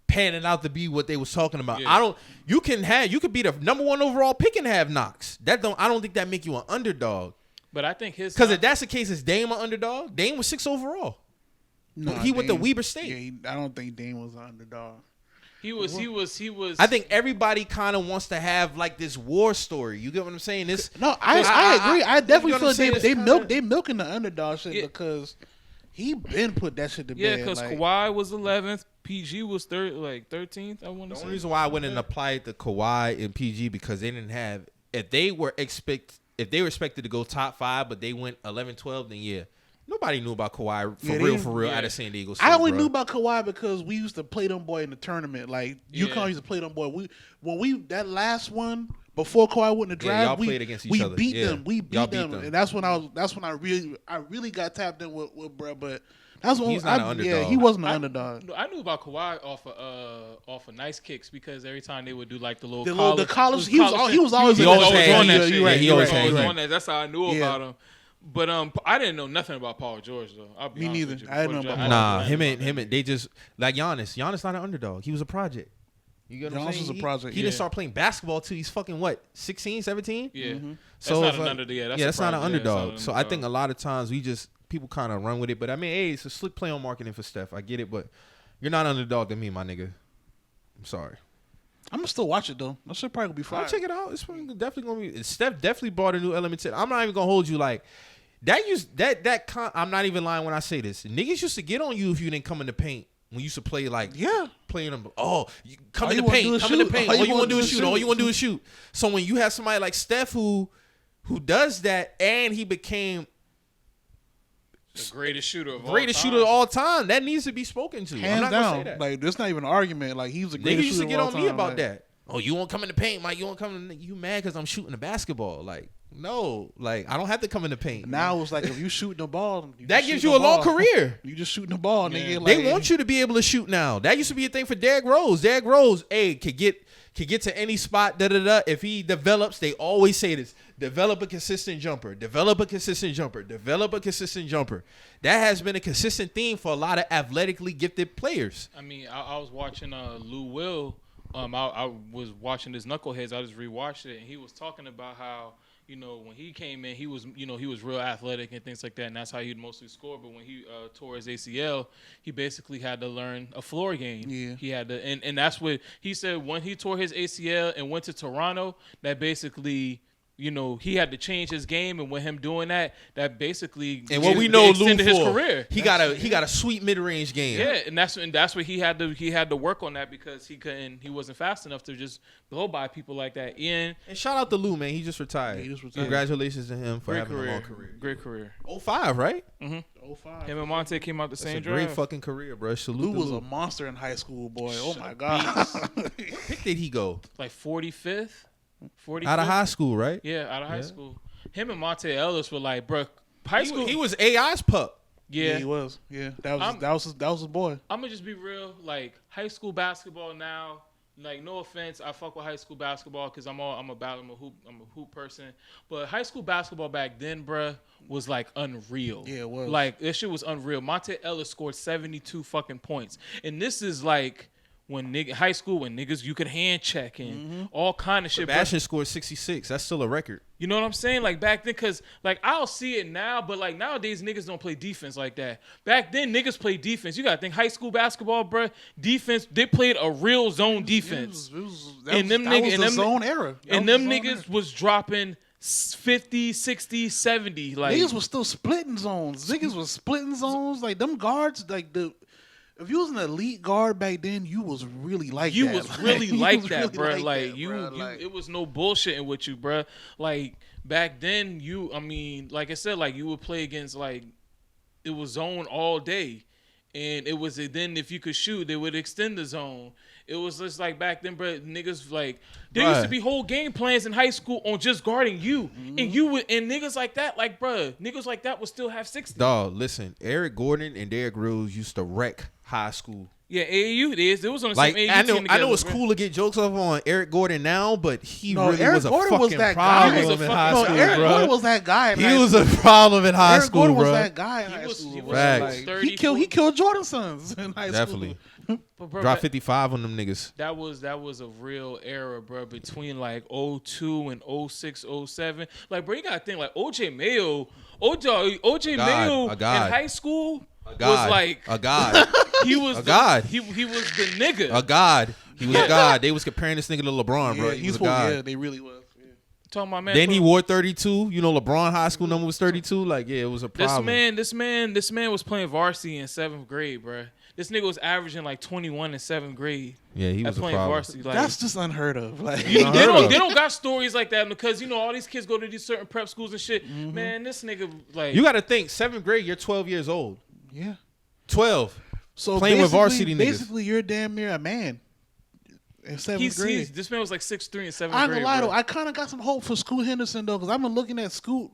panning out to be what they was talking about. Yeah. You could be the number 1 overall pick and have knocks. I don't think that make you an underdog.
But I think
because if that's the case, is Dame an underdog? Dame was 6 overall. No, he went to Weber State.
Yeah, I don't think Dame was an underdog.
He was.
I think everybody kind of wants to have like this war story. You get what I'm saying?
I agree. I definitely feel like they milking the underdog shit because he been put that shit to bed.
Yeah, because Kawhi was 11th, PG was 13th. I want to say.
The only reason why I wouldn't apply it to Kawhi and PG because they didn't have if they were expected to go top 5, but they went 11, 12, then yeah. Nobody knew about Kawhi for real out of San Diego State.
I only knew about Kawhi because we used to play them boy in the tournament. Like UConn used to play them boy. That last one before Kawhi went to draft,
y'all played against each other.
Beat them. We beat them, and that's when I really got tapped in with bro. But that's when
he's not an underdog.
Yeah, he wasn't an underdog.
I knew about Kawhi off of Nice Kicks because every time they would do like the
college, he was always on that shit.
He always on that. That's how I knew about him. But I didn't know nothing about Paul George though.
Me neither. I didn't know about
him and they just like Giannis. Giannis not an underdog. He was a project. You get what I'm
Jones
saying?
was a project.
He didn't start playing basketball till he's fucking what, 16, 17?
Yeah.
Mm-hmm.
So
that's not
like,
an underdog.
That's not an underdog. So I
underdog.
think a lot of times people kind of run with it. But I mean, hey, it's a slick play on marketing for Steph. I get it, but you're not underdog to me, my nigga. I'm sorry.
I'm gonna still watch it though. That shit probably gonna be fine.
I'll check it out. It's definitely gonna be. Steph definitely brought a new element to it. I'm not even gonna hold you like that. I'm not even lying when I say this. Niggas used to get on you if you didn't come in the paint. When you used to play playing them. Oh, you come in the paint. Come in the paint. All you want to do is shoot. All you want to do is shoot. So when you have somebody like Steph who does that, and he became
the greatest shooter of
all time, that needs to be spoken to.
Hands
I'm not
down.
gonna say that.
Like there's not even an argument. Like he was the greatest
Niggas used to
shooter
get
of all
on me
time,
about
like,
that. Oh, you won't come in the paint, Mike. You won't come in. You mad because I'm shooting the basketball? Like, no. Like, I don't have to come in the paint.
Now it's like if you shooting the ball,
that gives you a long career.
You just shooting the ball, nigga.
Yeah.
Like,
They want you to be able to shoot now. That used to be a thing for Derrick Rose. Derrick Rose, could get to any spot. If he develops, they always say this: develop a consistent jumper. Develop a consistent jumper. Develop a consistent jumper. That has been a consistent theme for a lot of athletically gifted players.
I mean, I was watching Lou Will. I was watching this Knuckleheads. I just rewatched it, and he was talking about how, you know, when he came in, he was real athletic and things like that, and that's how he'd mostly score. But when he tore his ACL, he basically had to learn a floor game.
Yeah.
He had to, and that's what he said when he tore his ACL and went to Toronto. That basically, you know, he had to change his game, and with him doing that basically
and what we know, Lou
extended his career.
He got a sweet mid range game.
Yeah, and that's what he had to work on that because he wasn't fast enough to just blow by people like that. And
shout out to Lou, man. He just retired. Congratulations to him for having a long career.
Great career.
05, right?
Mm-hmm.
05.
Him and Monte came out the same draft.
Great fucking career, bro.
Lou was a monster in high school, boy. Oh my god.
What pick did he go?
Like 45th.
Out of high school, right?
Yeah, out of high school. Him and Monte Ellis were like, bro, high school.
He was AI's pup.
Yeah,
he was. Yeah, that was his boy.
I'm gonna just be real. Like high school basketball now. Like no offense, I fuck with high school basketball because I'm a hoop person. But high school basketball back then, bruh, was like unreal.
Yeah, it was.
Like this shit was unreal. Monte Ellis scored 72 fucking points, and this is like. High school when niggas you could hand check and all kind of shit.
Sebastian scored 66. That's still a record.
You know what I'm saying? Like back then, cause like I'll see it now, but like nowadays niggas don't play defense like that. Back then niggas play defense. You gotta think high school basketball, bro. Defense. They played a real zone defense.
That was the zone era.
And them niggas was dropping 50, 60, 70. Like
niggas was still splitting zones. Niggas was splitting zones. Like them guards, like if you was an elite guard back then, you was really like that.
You was really like that, bro.
Really
like
that,
you,
bro. Like,
it was no bullshitting with you, bro. Like back then, I mean, like I said, like you would play against like it was zone all day, and it was then if you could shoot, they would extend the zone. It was just like back then, bro. Niggas like there used to be whole game plans in high school on just guarding you, and you would and niggas like that, like bro, niggas like that would still have 60.
Dog, listen, Eric Gordon and Derrick Rose used to wreck high school.
Yeah, AAU it is. It was on the
like
same AAU
I
team
know it's
together,
cool to get jokes off on Eric Gordon now, but he really
Eric
was a
Gordon
fucking
was that
problem
guy.
in high school,
Eric
bro.
Gordon was that guy.
He was a problem in high school,
Gordon
bro.
was that guy in high school. He killed Jordan's sons in high school.
Definitely.
Bro,
Drop 55 on them niggas.
That was a real era, bro, between like 02 and 06, 07. Like, bro, you gotta think like OJ Mayo Mayo in high school was like
a god.
He was
a god.
He was the nigga.
A god. He was a god. They was comparing this nigga to LeBron, bro. He was a god.
Yeah, they really was. Yeah.
Talking about man.
Then he wore 32. You know, LeBron high school number was 32. Like, yeah, it was a problem.
This man was playing varsity in 7th grade, bro. This nigga was averaging like 21 in 7th grade.
Yeah, he was
playing varsity. Like,
that's just unheard of. Like
they don't got stories like that because you know all these kids go to these certain prep schools and shit. Man, this nigga like
you got to think 7th grade. You're 12 years old.
Yeah,
12.
So
playing with varsity niggas.
Basically, you're damn near a man. In 7th grade,
this man was like 6'3" in 7th grade.
I ain't gonna lie though, I kind of got some hope for Scoot Henderson though, because I've been looking at Scoot.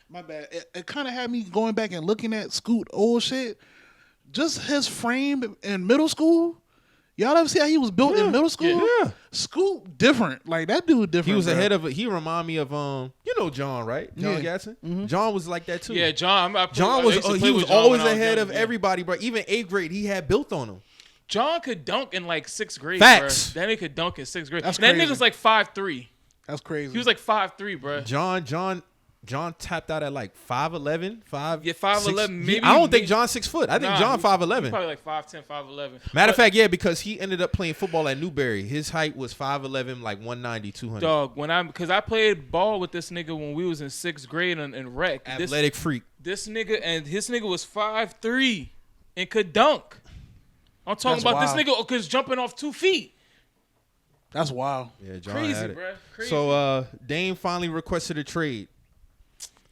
My bad. It kind of had me going back and looking at Scoot old shit. Just his frame in middle school. Y'all ever see how he was built in middle school?
Yeah.
Scoot different. Like that dude different.
He was ahead of it. He remind me of you know John, right? John Gatson. John was like that too.
Yeah, John.
John was always ahead of everybody, bro. Even 8th grade, he had built on him.
John could dunk in like 6th grade.
Facts.
Bro. That nigga could dunk in 6th grade.
That's
that
crazy.
nigga's like 5'3".
That's crazy.
He was like 5'3", bro.
John tapped out at like 5'11",
5'11", maybe.
I don't think John's 6 foot. I think John 5'11".
Probably like 5'10", 5'11".
Matter of fact, yeah, because he ended up playing football at Newberry. His height was 5'11", like 190, 200.
Dog, because I played ball with this nigga when we was in 6th grade in rec.
Athletic freak.
This nigga was 5'3" and could dunk. I'm talking about this nigga because jumping off 2 feet.
That's wild.
Yeah, John
Crazy,
had it.
bro. Crazy.
So Dame finally requested a trade.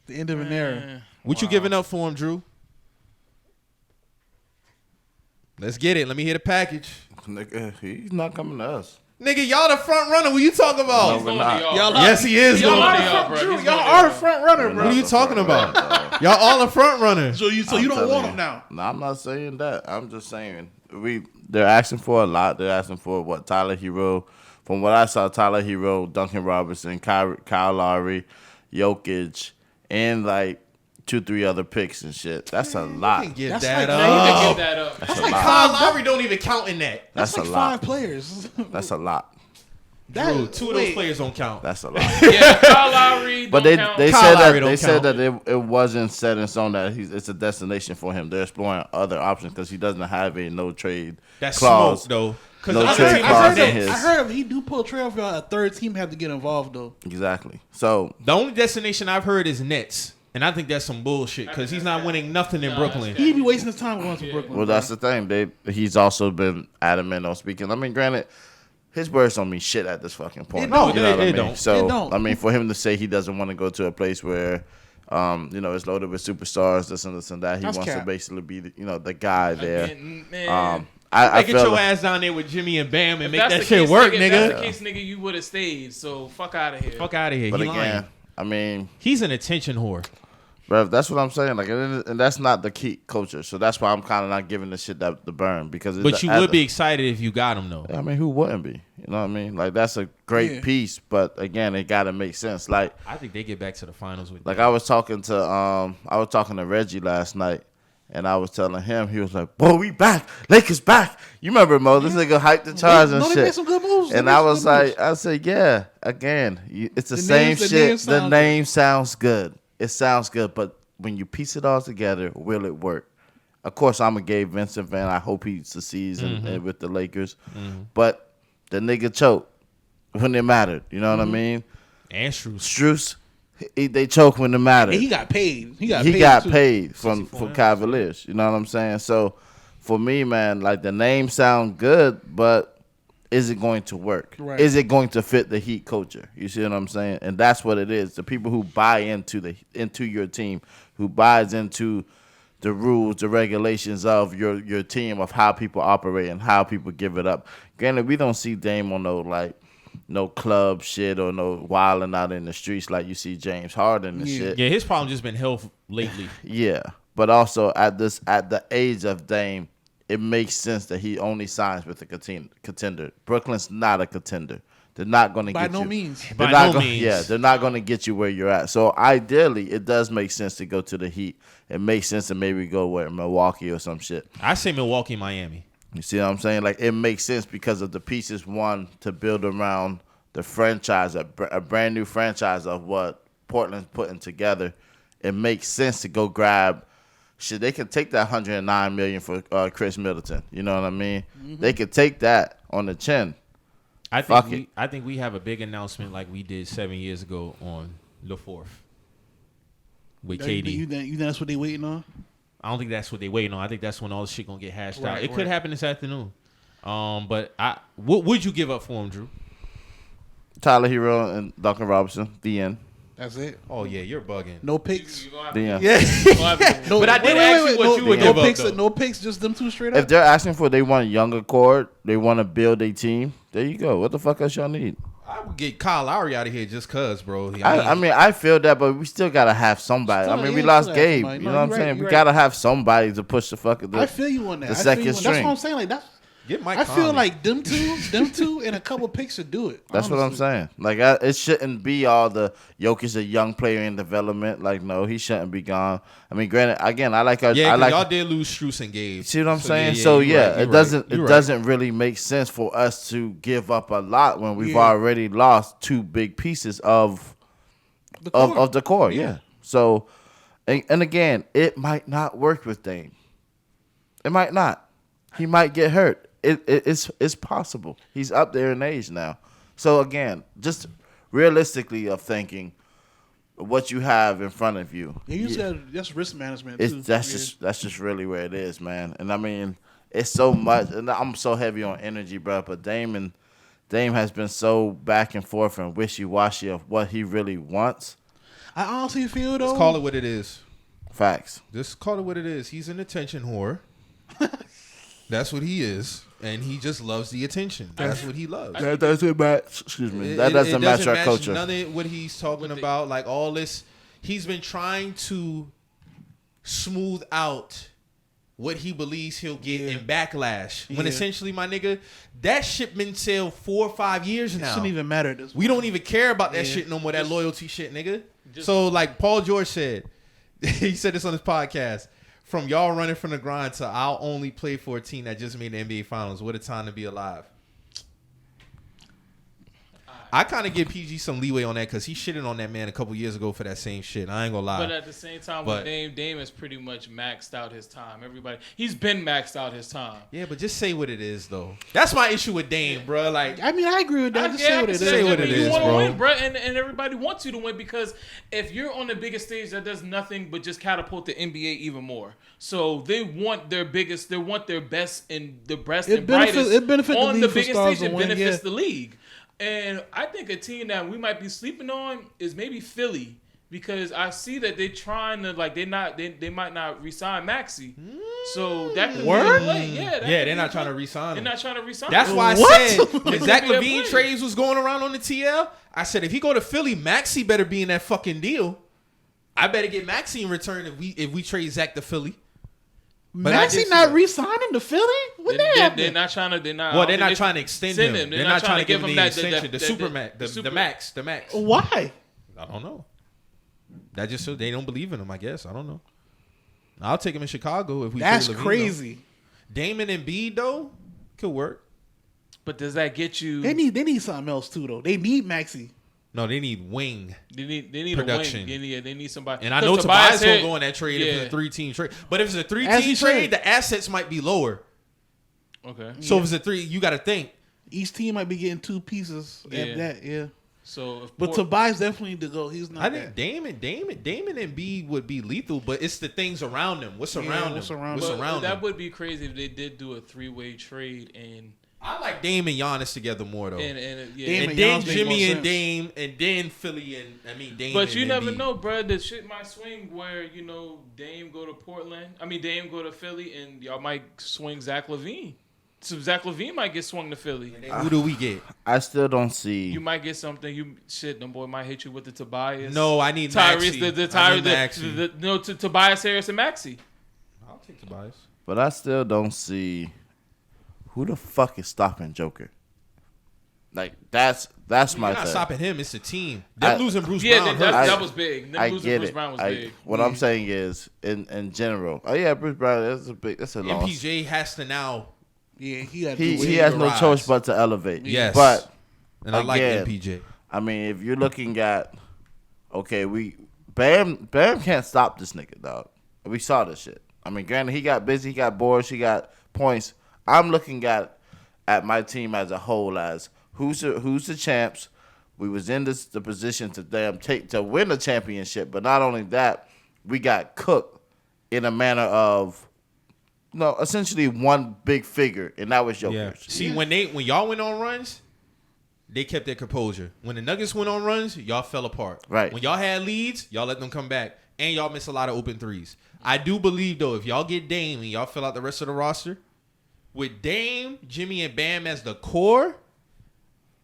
The end of an era.
What you giving up for him, Drew? Let's get it. Let me hear the package.
Nigga, he's not coming to us.
Nigga, y'all the front runner. What you talking about?
No, we're not.
Yes, he is.
Y'all are the front runner, bro.
What are you talking about? Y'all all the front runners.
So you don't want him now?
No, I'm not saying that. I'm just saying they're asking for a lot. They're asking for what? Tyler Hero. From what I saw, Tyler Hero, Duncan Robinson, Kyle Lowry, Jokic, and like 2-3 other picks and shit. That's a lot.
You can get
That's
that
like-
up.
That's
like
a lot.
Kyle Lowry don't even count in that.
That's
like
a lot.
5 players.
That's a lot.
Drew, 2 of those players don't count.
That's a lot.
Yeah, Kyle Lowry.
But
don't
they
count.
said
Lowry
that
don't count.
it wasn't set in stone that it's a destination for him. They're exploring other options because he doesn't have a no trade
That's
clause.
smoke though.
No trade clause in his.
I heard if he do pull a trade off, a third team have to get involved though.
Exactly. So
The only destination I've heard is Nets. And I think that's some bullshit because he's not winning nothing in Brooklyn.
He'd be wasting his time going to Brooklyn.
well, that's the thing. He's also been adamant on speaking. I mean, granted, his words don't mean shit at this fucking point.
It don't.
You know what I mean?
don't.
So
It don't.
I mean, for him to say he doesn't want to go to a place where, it's loaded with superstars, this and that, he
That's
wants to
cap.
basically be, the guy there.
Man,
I
Get
feel
your ass down there with Jimmy and Bam and
if
make
that's
that
the
shit
case,
work,
If
nigga.
that's the case, nigga, you would have stayed. So fuck out of here.
Fuck out of here.
But
He
again,
lying.
I mean,
He's an attention whore.
bro, that's what I'm saying. Like, and that's not the key culture. So that's why I'm kind of not giving the shit the burn because.
But you would be excited if you got him though.
I mean, who wouldn't be? You know what I mean? Like, that's a great piece, but again, it got to make sense. Like,
I think they get back to the finals with.
like I was talking to Reggie last night, and I was telling him, he was like, "Boy, we back, Lakers back." You remember Mo? This nigga hyped the charge and
They
shit.
made some good moves.
And I was like, I said, yeah, again, it's the same shit. The name sounds good. It sounds good, but when you piece it all together, will it work? Of course, I'm a Gabe Vincent fan. I hope he succeeds with the Lakers. But the nigga choked when it mattered. You know what I mean?
And Strus.
Strus, they choke when it mattered.
And he got paid. He got
paid from Cavaliers. You know what I'm saying? So for me, man, like the name sound good, but is it going to work?
Right.
Is it going to fit the Heat culture? You see what I'm saying? And that's what it is. The people who buy into your team, who buys into the rules, the regulations of your team, of how people operate and how people give it up. Granted, we don't see Dame on no club shit or no wilding out in the streets like you see James Harden and shit.
Yeah, his problem just been health lately.
Yeah, but also at the age of Dame, it makes sense that he only signs with a contender. Brooklyn's not a contender. They're not going to get you.
By no means.
Yeah, they're not going to get you where you're at. So ideally, it does make sense to go to the Heat. It makes sense to maybe go with Milwaukee or some shit.
I say Milwaukee, Miami.
You see what I'm saying? Like, it makes sense because of the pieces, one, to build around the franchise, a brand new franchise of what Portland's putting together. It makes sense to go grab. Shit, they can take that $109 million for Chris Middleton. You know what I mean? Mm-hmm. They could take that on the chin.
I think we have a big announcement like we did 7 years ago on the 4th with KD.
You think that's what they waiting on?
I don't think that's what they waiting on. I think that's when all the shit gonna get hashed out. It could happen this afternoon. But what would you give up for him, Drew?
Tyler Hero and Duncan Robinson. The end.
That's it.
Oh yeah, you're bugging.
No picks.
The end.
Yeah.
No,
but I did ask you what you would give
picks,
up.
No picks, just them two straight up.
If they're asking for, they want a younger core, they want to build a team. There you go. What the fuck else y'all need?
I would get Kyle Lowry out of here just cause, bro.
I mean, I feel that, but we still gotta have somebody. We lost Gabe. You know what I'm saying? We gotta have somebody to push the fucking.
I feel you on that.
The second string.
That's what I'm saying. Like
Get Mike
I feel
Conley.
like them two, and a couple picks should do it.
That's what I'm saying. Like, it shouldn't be all the Jokic's a young player in development. Like, no, he shouldn't be gone. I mean, granted, again, I like our.
Yeah,
I like,
y'all did lose Strus and Gabe.
see what I'm saying?
Yeah,
So
it
doesn't really make sense for us to give up a lot when we've already lost two big pieces of the core. Yeah. So, and again, it might not work with Dame. It might not. He might get hurt. It's possible. He's up there in age now. So again, just realistically of thinking what you have in front of you.
Yeah, you said that's risk management too.
That's just really where it is, man. And I mean, it's so much. And I'm so heavy on energy, bro. But Dame has been so back and forth and wishy washy of what he really wants.
I honestly feel though.
Let's call it what it is.
Facts.
Just call it what it is. He's an attention whore. That's what he is, and he just loves the attention. That's what he loves.
That doesn't match. Excuse me. That doesn't match our culture.
None of what he's talking about, like all this. He's been trying to smooth out what he believes he'll get in backlash. When essentially, my nigga, that shit been said 4 or 5 years now.
It shouldn't even matter at this point.
We don't even care about that shit no more. That loyalty shit, nigga. So like Paul George said, he said this on his podcast. From y'all running from the grind to I'll only play for a team that just made the NBA Finals. What a time to be alive. I kind of give PG some leeway on that because he shitted on that man a couple years ago for that same shit. I ain't gonna lie.
But at the same time, with Dame has pretty much maxed out his time. He's been maxed out his time.
Yeah, but just say what it is, though. That's my issue with Dame, bro. Like,
I mean, I agree with that. Just say what it is.
Say what it is,
you want to
bro.
win, bro, and everybody wants you to win because if you're on the biggest stage, that does nothing but just catapult the NBA even more. So they want their biggest, they want their best and the best and brightest
it benefits
on
the
the biggest stage. It benefits the league. And I think a team that we might be sleeping on is maybe Philly because I see that they're trying to they might not re-sign Maxey, so that could be a play. Yeah,
they're not trying to re-sign him.
They're not trying to re-sign.
That's
him.
why I said when Zach LaVine trades was going around on the TL. I said if he go to Philly, Maxey better be in that fucking deal. I better get Maxey in return if we trade Zach to Philly. But
Maxey not re-signing to Philly?
They're not trying to. They're not
trying to extend him. They're not trying to give him the extension. The max.
Why?
I don't know. That just so they don't believe in him. I guess I don't know. I'll take him in Chicago if we.
That's
trade LaVine,
crazy.
Damon and Embiid though could work.
But does that get you?
They need something else too though. They need Maxey.
No, they need wing.
They need
production.
A wing. They need somebody.
And I know Tobias won't go on that trade if it's a 3-team trade. But if it's a 3-team trade, the assets might be lower.
Okay.
So if it's a 3, you got to think.
Each team might be getting 2 pieces at that. Yeah.
So,
but Tobias definitely need to go. He's not.
I think Damon and B would be lethal, but it's the things around him. What's around him?
That would be crazy if they did do a 3-way trade and.
I like Dame and Giannis together more though,
and
then Jimmy and Dame, and then Philly and Dame.
But you never
Embiid.
know, bro. The shit might swing where Dame go to Portland. Dame go to Philly, and y'all might swing Zach LaVine. So Zach LaVine might get swung to Philly.
Who do we get?
I still don't see.
You might get something. Them boy might hit you with the Tobias.
No, I need
Tyrese.
Maxey.
Tobias Harris and Maxey.
I'll take Tobias.
But I still don't see. Who the fuck is stopping Joker? Like that's my thing.
You're not stopping him. It's the team. Them losing Bruce Brown.
That was big.
I get it.
Big.
What I'm saying is, in general. Oh yeah, Bruce Brown. That's a loss.
MPJ has to now.
Yeah,
he has no choice but to elevate.
Yes,
but
and I like MPJ.
I mean, if you're looking at, Bam can't stop this nigga, dog. We saw this shit. I mean, granted, he got busy, he got boards, he got points. I'm looking at my team as a whole as who's the champs. We was in the position to win a championship, but not only that, we got cooked in a manner of essentially one big figure, and that was Jokic.
Yeah. See, when y'all went on runs, they kept their composure. When the Nuggets went on runs, y'all fell apart.
Right.
When y'all had leads, y'all let them come back, and y'all missed a lot of open threes. I do believe though, if y'all get Dame and y'all fill out the rest of the roster. With Dame, Jimmy, and Bam as the core,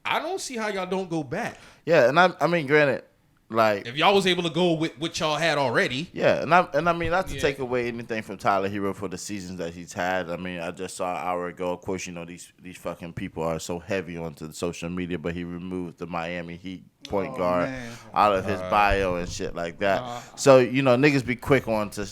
I don't see how y'all don't go back.
Yeah, and I mean, granted, Like,
if y'all was able to go with what y'all had already.
Yeah, and I mean, not to take away anything from Tyler Hero for the seasons that he's had. I mean, I just saw an hour ago. Of course, you know these fucking people are so heavy onto the social media, but he removed the Miami Heat point guard out of his bio and shit like that. So you know, niggas be quick on to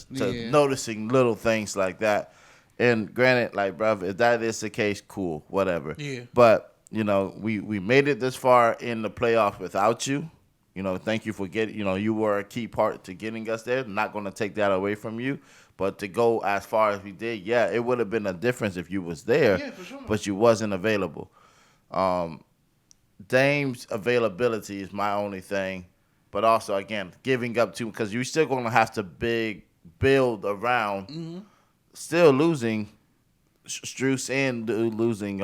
noticing little things like that. And granted, like, bruv, if that is the case, cool, whatever.
Yeah.
But you know, we made it this far in the playoffs without you. You know, thank you for getting, you know, you were a key part to getting us there. Not going to take that away from you. But to go as far as we did, yeah, it would have been a difference if you was there. Yeah, for sure. But you wasn't available. Dame's availability is my only thing. But also, again, giving up to, because you're still going to have to build around, still losing Strus and losing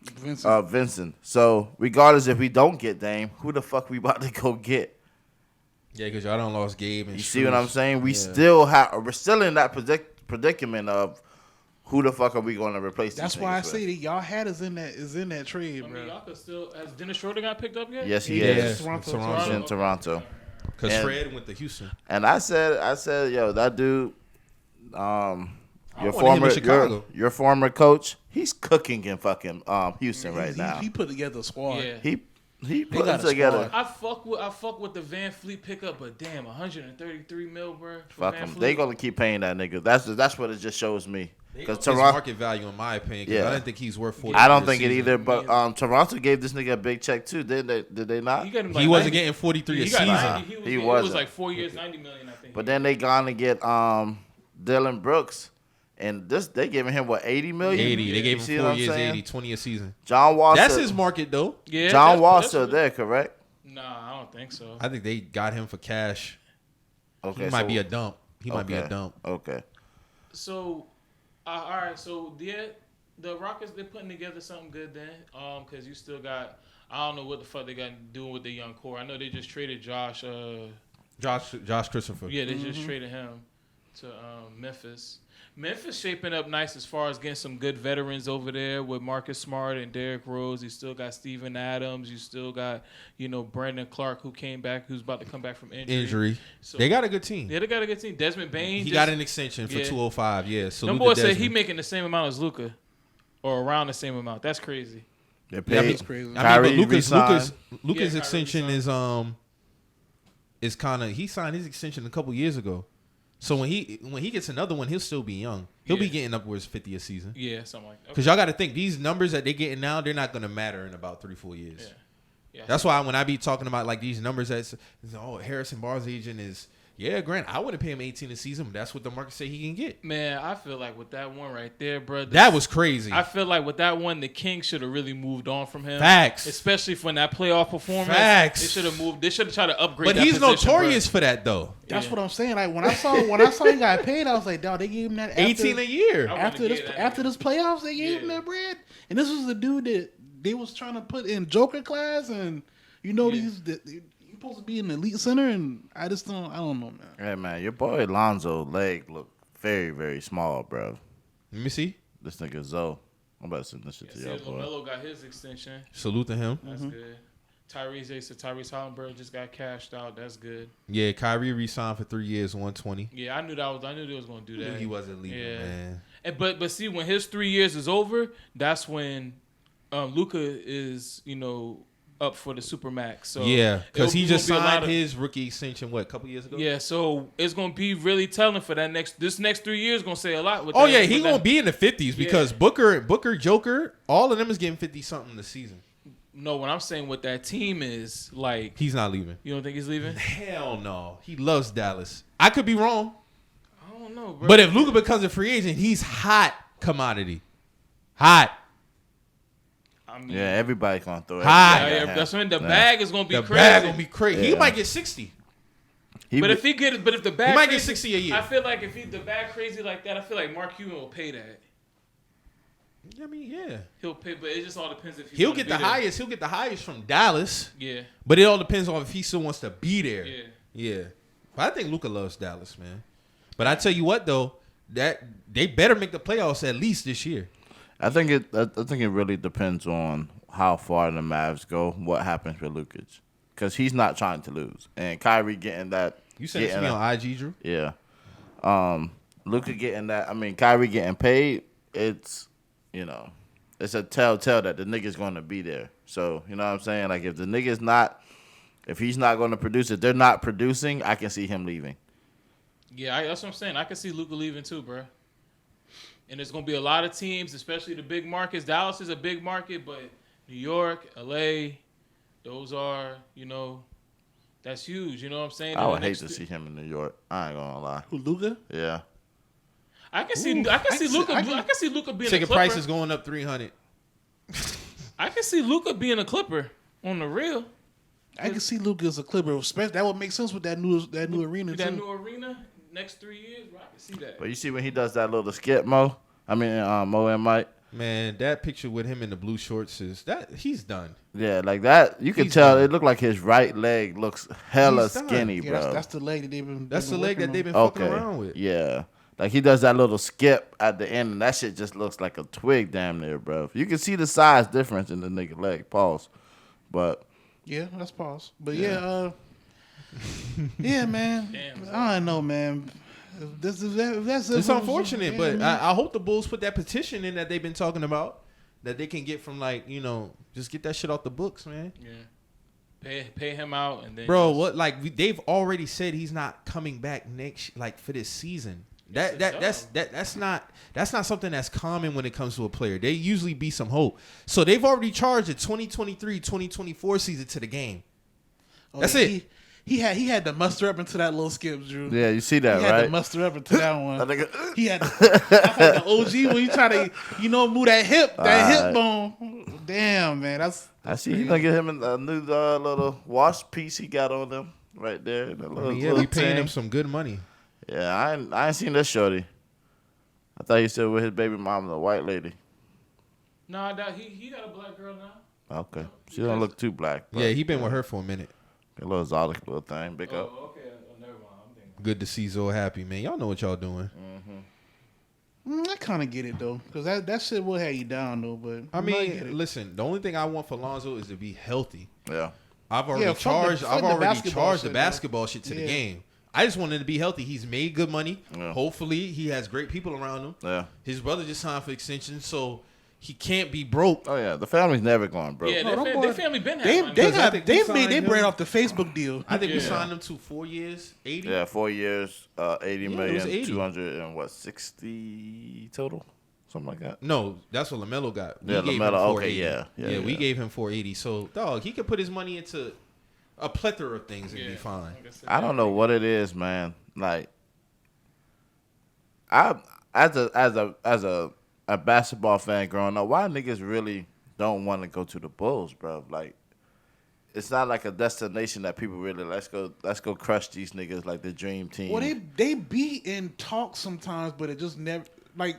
Vincent. So regardless if we don't get Dame, who the fuck we about to go get?
Yeah, because y'all done lost Gabe and
you see what I'm saying? We're still in that predicament of who the fuck are we going to replace?
That's why I say that y'all had us in that trade, bro.
Y'all could still. Has Dennis Schroeder got picked up yet?
Yes, he is.
Toronto.
He's in Toronto.
Because Fred went to Houston.
And I said, yo, that dude, your former coach, he's cooking in fucking Houston right now.
He put together a squad.
Yeah.
He put it together.
I fuck with the Van Fleet pickup, but damn, 133 mil, bro.
Fuck him. They gonna keep paying that nigga. That's what it just shows me.
Because Toronto market value, in my opinion. Yeah. I didn't think he's worth 40.
I don't think it either. But Toronto gave this nigga a big check too. Did they not?
He wasn't getting 43 a season.
He wasn't. It was like 4 years, 90 million, I think.
But then they gone to get Dylan Brooks. And they giving him, what, 80 million?
80. They gave him 4 years, 80, 20 a season.
John Wall.
That's his market, though.
Yeah,
John Wall still there, correct?
Nah, I don't think so.
I think they got him for cash.
Okay,
he might be a dump. Might be a dump.
Okay.
So, all right. So, the Rockets, they're putting together something good then. Because you still got, I don't know what the fuck they got doing with the young core. I know they just traded Josh
Christopher.
Yeah, they just traded him to Memphis. Memphis shaping up nice as far as getting some good veterans over there with Marcus Smart and Derrick Rose. You still got Steven Adams. You still got, Brandon Clark, who came back, who's about to come back from injury. So,
they got a good team.
Yeah, they got a good team. Desmond Bane.
He got an extension for 205. Yeah.
Some boy said he making the same amount as Luka, or around the same amount. That's crazy.
They're paid.
That's crazy.
I mean, but Luka's extension is kind of, he signed his extension a couple years ago. So when he gets another one, he'll still be young. He'll be getting upwards 50 a season.
Yeah, something like that.
Because y'all got to think, these numbers that they're getting now, they're not going to matter in about 3-4 years. Yeah. That's why when I be talking about like these numbers that, Harrison Barnes' agent is, Grant, I wouldn't pay him 18 a season, but that's what the market say he can get.
Man, I feel like with that one right there, bro.
That was crazy.
I feel like with that one, the Kings should have really moved on from him.
Facts.
Especially from that playoff performance.
Facts.
They should have moved. They should have tried to upgrade that
But he's
position,
notorious
bro.
for that, though.
That's what I'm saying. Like when I saw he got paid, I was like, dog, they gave him that
18 a year.
After this playoffs, they gave him that bread. And this was the dude that they was trying to put in Joker class, and these supposed to be an elite center, and I don't know, man.
Hey, man, your boy Lonzo leg look very, very small, bro.
Let me see.
This nigga Zoe. I'm about to send this shit to y'all, boy.
LaMelo got his extension.
Salute to him.
That's good. Tyrese Hollenberg just got cashed out. That's good.
Yeah, Kyrie re-signed for 3 years, 120.
Yeah, I knew they was going to do that.
He wasn't leaving, man.
And but see, when his 3 years is over, that's when Luka is, up for the Supermax. So
yeah, because he just signed his rookie extension, a couple years ago?
Yeah, so it's going to be really telling for this next 3 years going to say a lot. With
he's going to be in the 50s because Booker, Joker, all of them is getting 50-something this season.
No, what I'm saying with that team is, like...
He's not leaving.
You don't think he's leaving?
Hell no. He loves Dallas. I could be wrong.
I don't know, bro.
But if Luka becomes a free agent, he's hot commodity. Hot.
Everybody's gonna throw it.
That's when the bag is gonna be crazy.
The bag gonna be crazy. He might get 60.
But if the bag,
he might get 60 a year.
I feel like if the bag crazy like that, I feel like Mark Cuban will pay that.
I mean, yeah,
he'll pay, but it just all depends if
he'll get the highest. He'll get the highest from Dallas.
Yeah,
but it all depends on if he still wants to be there.
Yeah.
But I think Luka loves Dallas, man. But I tell you what, though, that they better make the playoffs at least this year.
I think it really depends on how far the Mavs go, what happens with Lukic. because he's not trying to lose. And Kyrie getting that.
You sent it to me on IG, Drew?
Yeah. Luka getting that. I mean, Kyrie getting paid. It's, it's a telltale that the nigga's going to be there. So, you know what I'm saying? Like, if the nigga's not, if he's not going to produce, if they're not producing, I can see him leaving.
Yeah, that's what I'm saying. I can see Luka leaving too, bro. And there's going to be a lot of teams, especially the big markets. Dallas is a big market, but New York, LA, those are, that's huge. You know what I'm saying?
I would hate to see him in New York. I ain't gonna lie.
Who, Luka?
Yeah.
I can see Luka being a
Ticket
Clipper.
price is going up $300.
I can see Luka being a Clipper on the real.
I can see Luka as a Clipper. Especially that would make sense with that new arena.
That
too.
new arena next 3 years, bro. I can see that.
But you see when he does that little skip, Mo and Mike.
Man, that picture with him in the blue shorts he's done.
Yeah, like that. You can tell it looked like his right leg looks hella skinny,
Yeah,
bro.
that's the leg that they've been.
That's the leg that they've been
Okay.
fucking around with.
Yeah. Like, he does that little skip at the end, and that shit just looks like a twig damn near, bro. You can see the size difference in the nigga leg. Pause. But.
Yeah, that's pause. But yeah, man. Damn, I don't know, man.
It's unfortunate, but I hope the Bulls put that petition in that they've been talking about that they can get from, like, just get that shit off the books, man.
Yeah. Pay him out and then.
Bro, what? Like, they've already said he's not coming back for this season. That's not something that's common when it comes to a player. They usually be some hope. So they've already charged the 2023-2024 season to the game. That's it.
He had to muster up into that little skip, Drew.
Yeah, you see that, right?
He had to muster up into that one. He had that's like the OG when you try to, move that hip bone. Damn, man,
I see you gonna get him a new little wash piece he got on him right there.
We paying him some good money.
Yeah, I ain't seen this shorty. I thought he still with his baby mama, the white lady.
Nah, he got a black girl now.
Okay, she don't look too black.
Yeah, he been with her for a minute.
A little exotic little thing. Big up.
Okay. Never mind.
Good to see Zo happy, man. Y'all know what y'all doing.
I kind of get it though, because that shit will have you down though. But
I mean, listen, the only thing I want for Lonzo is to be healthy.
Yeah,
I've already charged the basketball shit to the game. I just want him to be healthy. He's made good money. Yeah. Hopefully, he has great people around him.
Yeah,
his brother just signed for extension, so he can't be broke.
Oh yeah, the family's never going broke.
Yeah, their family been having money.
They've made their bread off the Facebook deal.
I think we signed them to 4 years, 80.
Yeah, 4 years, 80 million, 200 and 60 total, something like that.
No, that's what LaMelo got.
Yeah, LaMelo. Okay, yeah.
We gave him 480. So dog, he could put his money into a plethora of things and be fine.
I don't know what it is, man. Like, I as a basketball fan growing up, why niggas really don't want to go to the Bulls, bro? Like, it's not like a destination that people really let's go crush these niggas like the dream team.
Well, they be in talks sometimes, but it just never like.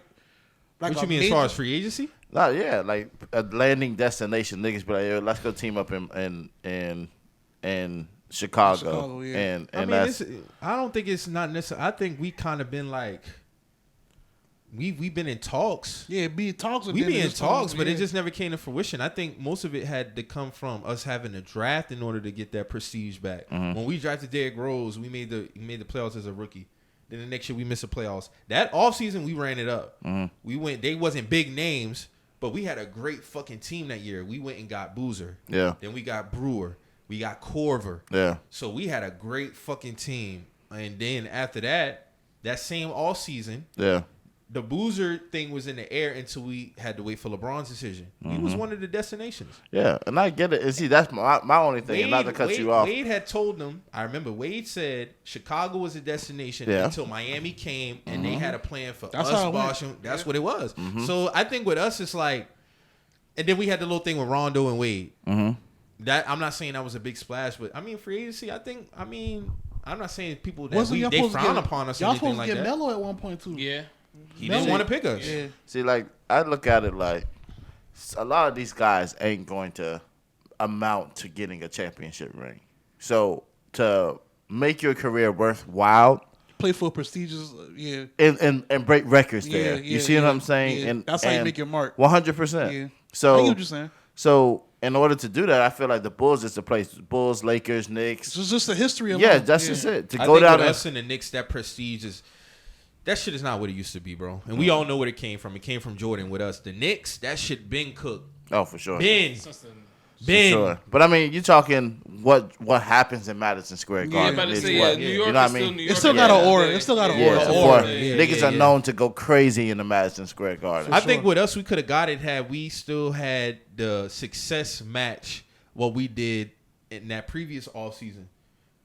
What you mean as far as free agency?
No, yeah, like a landing destination. Niggas be like, yo, let's go team up in Chicago.
Yeah.
And
I mean, I don't think it's not necessary. I think we kind of been like. We've been in talks.
Yeah, be in talks.
We be in talks, but it just never came to fruition. I think most of it had to come from us having a draft in order to get that prestige back. Mm-hmm. When we drafted Derrick Rose, we made the playoffs as a rookie. Then the next year we missed the playoffs. That offseason we ran it up. Mm-hmm. We went. They wasn't big names, but we had a great fucking team that year. We went and got Boozer.
Yeah.
Then we got Brewer. We got Korver.
Yeah.
So we had a great fucking team. And then after that same offseason.
Yeah.
The Boozer thing was in the air until we had to wait for LeBron's decision. He was one of the destinations.
Yeah, and I get it. And see, that's my only thing, and not to cut you off.
Wade had told them, I remember Wade said Chicago was a destination until Miami came, and they had a plan for us, Boston. That's what it was. Mm-hmm. So I think with us, it's like, and then we had the little thing with Rondo and Wade. Mm-hmm. That I'm not saying that was a big splash, but I mean, free agency, I'm not saying people that they frown upon us or anything like that.
Y'all supposed to get Melo at one point, too.
Yeah.
He didn't want to pick us.
Yeah.
See, like, I look at it like a lot of these guys ain't going to amount to getting a championship ring. So to make your career worthwhile,
play for prestigious,
and break records there. You see what I'm saying?
Yeah.
And
that's how you make your mark.
100%.
Yeah.
So
I get what you're saying.
So in order to do that, I feel like the Bulls is the place. Bulls, Lakers, Knicks.
It's just a history of
that's just it. To
I
go
think
down
with
there.
us and the Knicks, that prestige is that shit is not what it used to be, bro. And we all know where it came from. It came from Jordan. With us, the Knicks, that shit been cooked.
Oh, for sure.
Been.
For sure. But I mean, you're talking what happens in Madison Square Garden.
about to
is
say,
what,
New York
you know what
is
I mean?
still New York.
It's still got an aura. It's still got an aura.
It's a
Aura.
Niggas are known to go crazy in the Madison Square Garden.
I think with us, we could have got it had we still had the success match what we did in that previous offseason.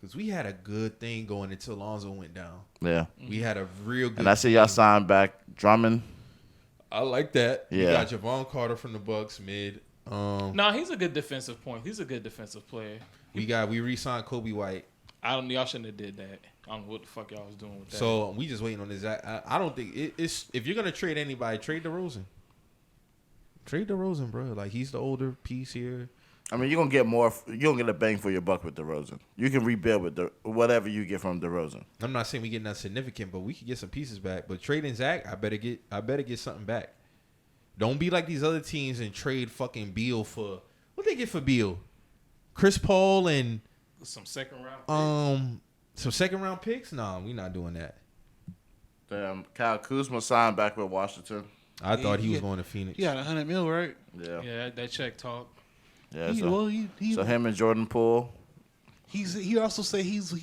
Because we had a good thing going until Lonzo went down.
Yeah.
We had a real good
And I see y'all signed back Drummond.
I like that.
Yeah.
You got Javon Carter from the Bucks mid.
No, he's a good defensive point. He's a good defensive player.
We re-signed Kobe White.
Y'all shouldn't have did that. I don't know what the fuck y'all was doing with that.
So we just waiting on this. I don't think it's if you're gonna trade anybody, trade DeRozan. Trade DeRozan, bro. Like he's the older piece here.
I mean, you're gonna get more. You're gonna get a bang for your buck with DeRozan. You can rebuild with whatever you get from DeRozan.
I'm not saying we get nothing significant, but we could get some pieces back. But trading Zach, I better get something back. Don't be like these other teams and trade fucking Beal for what they get for Beal, Chris Paul and
some second round.
Some second round picks. No, we not doing that.
Damn, Kyle Kuzma signed back with Washington.
I thought he was going to Phoenix.
Yeah, $100 million, right?
Yeah.
Yeah, that check talk.
Yeah.
So
him and Jordan Poole.
He also said he's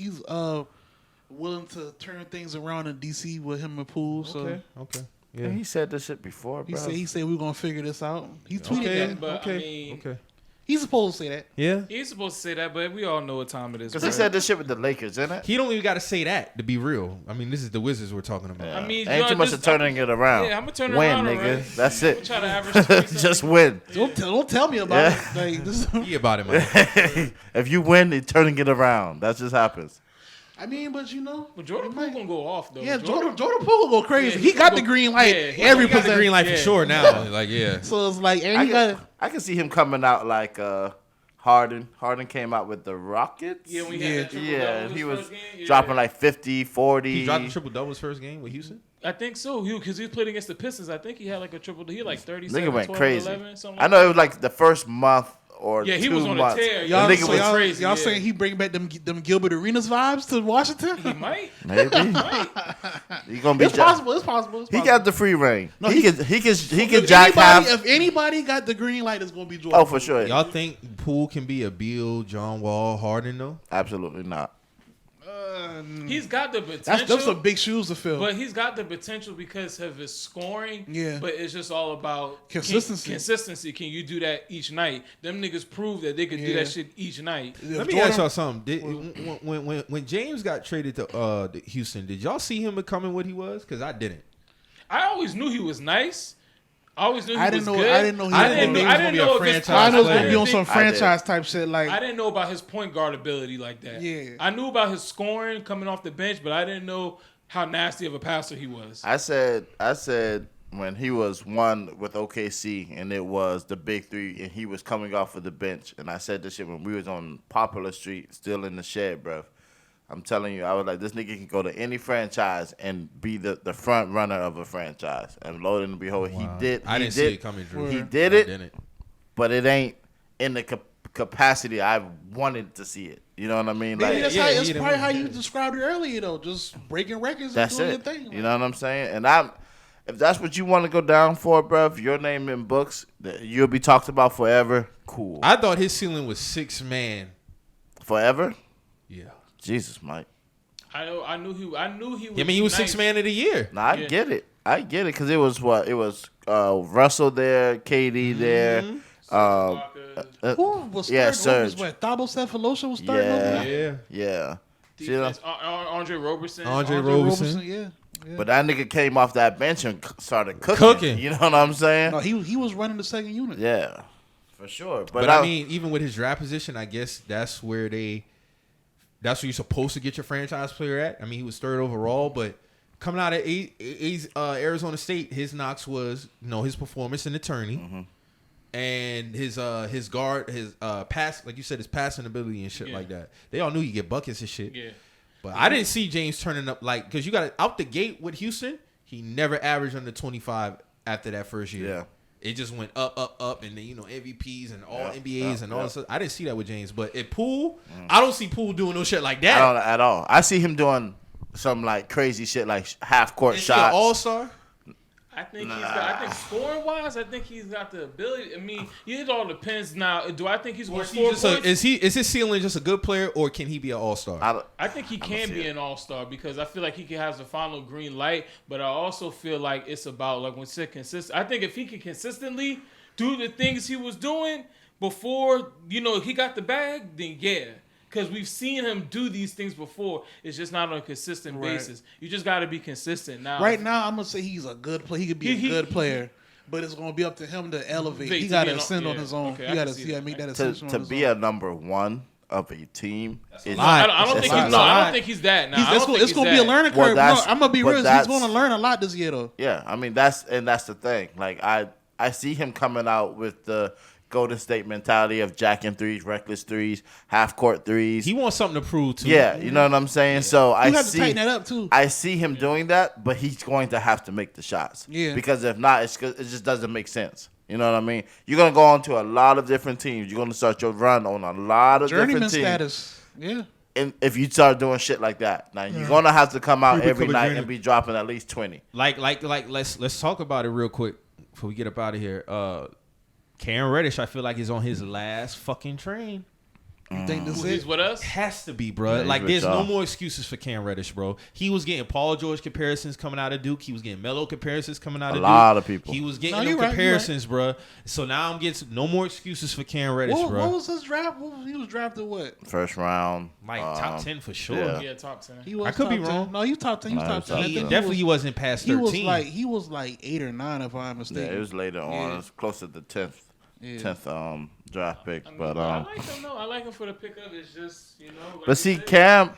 willing to turn things around in DC with him and Poole. So
Okay.
Yeah. He said this shit before, bro.
He said we're gonna figure this out. He tweeted that.
But I mean,
he's supposed to say that.
Yeah.
He's supposed to say that, but we all know what time it is.
Because he said this shit with the Lakers, isn't it?
He don't even got to say that to be real. I mean, this is the Wizards we're talking about.
I mean,
ain't too much of turning it around.
Yeah, I'm gonna turn it
win,
around.
nigga.
Right?
That's it.
I'm trying to average
just win.
Don't tell me about it. Like this.
Be about it, man.
If you win, you're turning it around. That just happens.
I mean, but you know,
but Jordan Poole gonna go off though.
Yeah, Jordan Poole go crazy. He got the green light.
Every got the green light for sure now. Like
So it's like, and
I can see him coming out like Harden. Harden came out with the Rockets.
Yeah, when he had that triple-double
he
his
was
first game,
dropping like 50, 40.
He dropped the triple-double his first game with Houston?
I think so. Because he played against the Pistons. I think he had like a triple. He had like 37,
Nigga went
12,
crazy.
11, something
I know it was like the first month or
he
2
was on
months.
a tear.
Y'all saying he bring back them Gilbert Arenas vibes to Washington?
He might.
Maybe. He gonna be.
It's possible. It's possible.
He got the free reign.
No,
he can jack half.
If anybody got the green light, it's gonna be Jordan.
Oh, for sure.
Y'all think Poole can be a Beal, John Wall, Harden though?
Absolutely not.
He's got the potential.
That's some big shoes to fill.
But he's got the potential because of his scoring.
Yeah.
But it's just all about
consistency.
Consistency. Can you do that each night? Them niggas prove that they could do that shit each night.
Let me ask y'all something. When James got traded to Houston, did y'all see him becoming what he was? Because I didn't.
I always knew he was nice. I always knew he was good.
I didn't know he
I didn't know
I know he was gonna be on some franchise type shit. Like
I didn't know about his point guard ability like that.
Yeah.
I knew about his scoring coming off the bench, but I didn't know how nasty of a passer he was.
I said when he was one with OKC and it was the big three and he was coming off of the bench, and I said this shit when we was on Popular Street, still in the shed, bruv. I'm telling you, I was like, this nigga can go to any franchise and be the front runner of a franchise. And lo and behold, he did.
I didn't see it coming, Drew.
He did it, but it ain't in the capacity I wanted to see it. You know what I mean?
maybe
Like,
that's probably how you described it earlier, though. Just breaking records and
that's
doing
it.
your thing.
You know what I'm saying? And if that's what you want to go down for, bruv, your name in books, you'll be talked about forever. Cool.
I thought his ceiling was 6 man.
Forever?
Yeah.
Jesus, Mike.
I knew he was.
I mean, he was
nice.
6 man of the year.
No, I get it. Because it was what? It was Russell there, KD there.
Who was starting?
Serge.
Was what? Thabo Cephalosha was starting over there?
Yeah.
Defense, Andre Roberson.
Andre Roberson.
Yeah.
But that nigga came off that bench and started cooking. You know what I'm saying?
No, he was running the second unit.
Yeah, for sure.
But I mean, even with his draft position, I guess that's where you're supposed to get your franchise player at. I mean, he was 3rd overall, but coming out of Arizona State, his knocks was his performance in the tourney, and his guard, his pass, like you said, his passing ability and shit like that. They all knew he get buckets and shit.
Yeah.
But I didn't see James turning up because you got out the gate with Houston. He never averaged under 25 after that first year.
Yeah.
it just went up, and then MVPs and all NBAs and all this stuff. I didn't see that with James, but at Poole, I don't see Poole doing no shit like that.
I don't at all. I see him doing some like crazy shit, like half court shots.
All-star.
I think I think scoring wise, I think he's got the ability. I mean, it all depends. Now, do I think he's going to score points?
Is his ceiling just a good player, or can he be an all-star?
I think he can be an all-star because I feel like he has the final green light. But I also feel like it's about like when you say consistent. I think if he can consistently do the things he was doing before, he got the bag, then yeah. Because we've seen him do these things before. It's just not on a consistent basis. You just got to be consistent now.
Right now, I'm going to say he's a good player. He could be a good player. But it's going to be up to him to elevate. He got to ascend on his own.
Okay,
he got to make that ascension
to be a number one of a team.
I don't think he's that now.
It's going to be a learning curve. I'm going to be real. He's going to learn a lot this year, though.
Yeah, I mean, that's the thing. Like, I see him coming out with the Golden State mentality of jacking threes, reckless threes, half court threes.
He wants something to prove too.
Yeah, you know what I'm saying? Yeah. So I
have to tighten that up too.
I see him doing that, but he's going to have to make the shots. Yeah. Because if not, it just doesn't make sense. You know what I mean? You're going to go on to a lot of different teams. You're going to start your run on a lot of different teams.
Journeyman status. Yeah.
And if you start doing shit like that, now you're gonna have to come out every night and be dropping at least 20.
Like let's talk about it real quick before we get up out of here. Cam Reddish, I feel like he's on his last fucking train.
You think this
is with us?
Has to be, bro.
Yeah,
like, there's no more excuses for Cam Reddish, bro. He was getting Paul George comparisons coming out of Duke. He was getting Melo comparisons coming out of Duke.
A lot of people.
He was getting comparisons, bro. So now I'm getting no more excuses for Cam Reddish, bro.
What was his draft? He was drafted what?
First round.
Like top 10 for sure.
Yeah, top 10.
I
could be wrong.
No, he was top 10. He was top 10.
He definitely wasn't past 13.
He was like 8 or 9, if I'm mistaken.
Yeah, it was later on. It was close to the 10th.
Yeah.
10th draft pick, but
I like him though. I like him for the pickup. It's just Like
but see, Cam,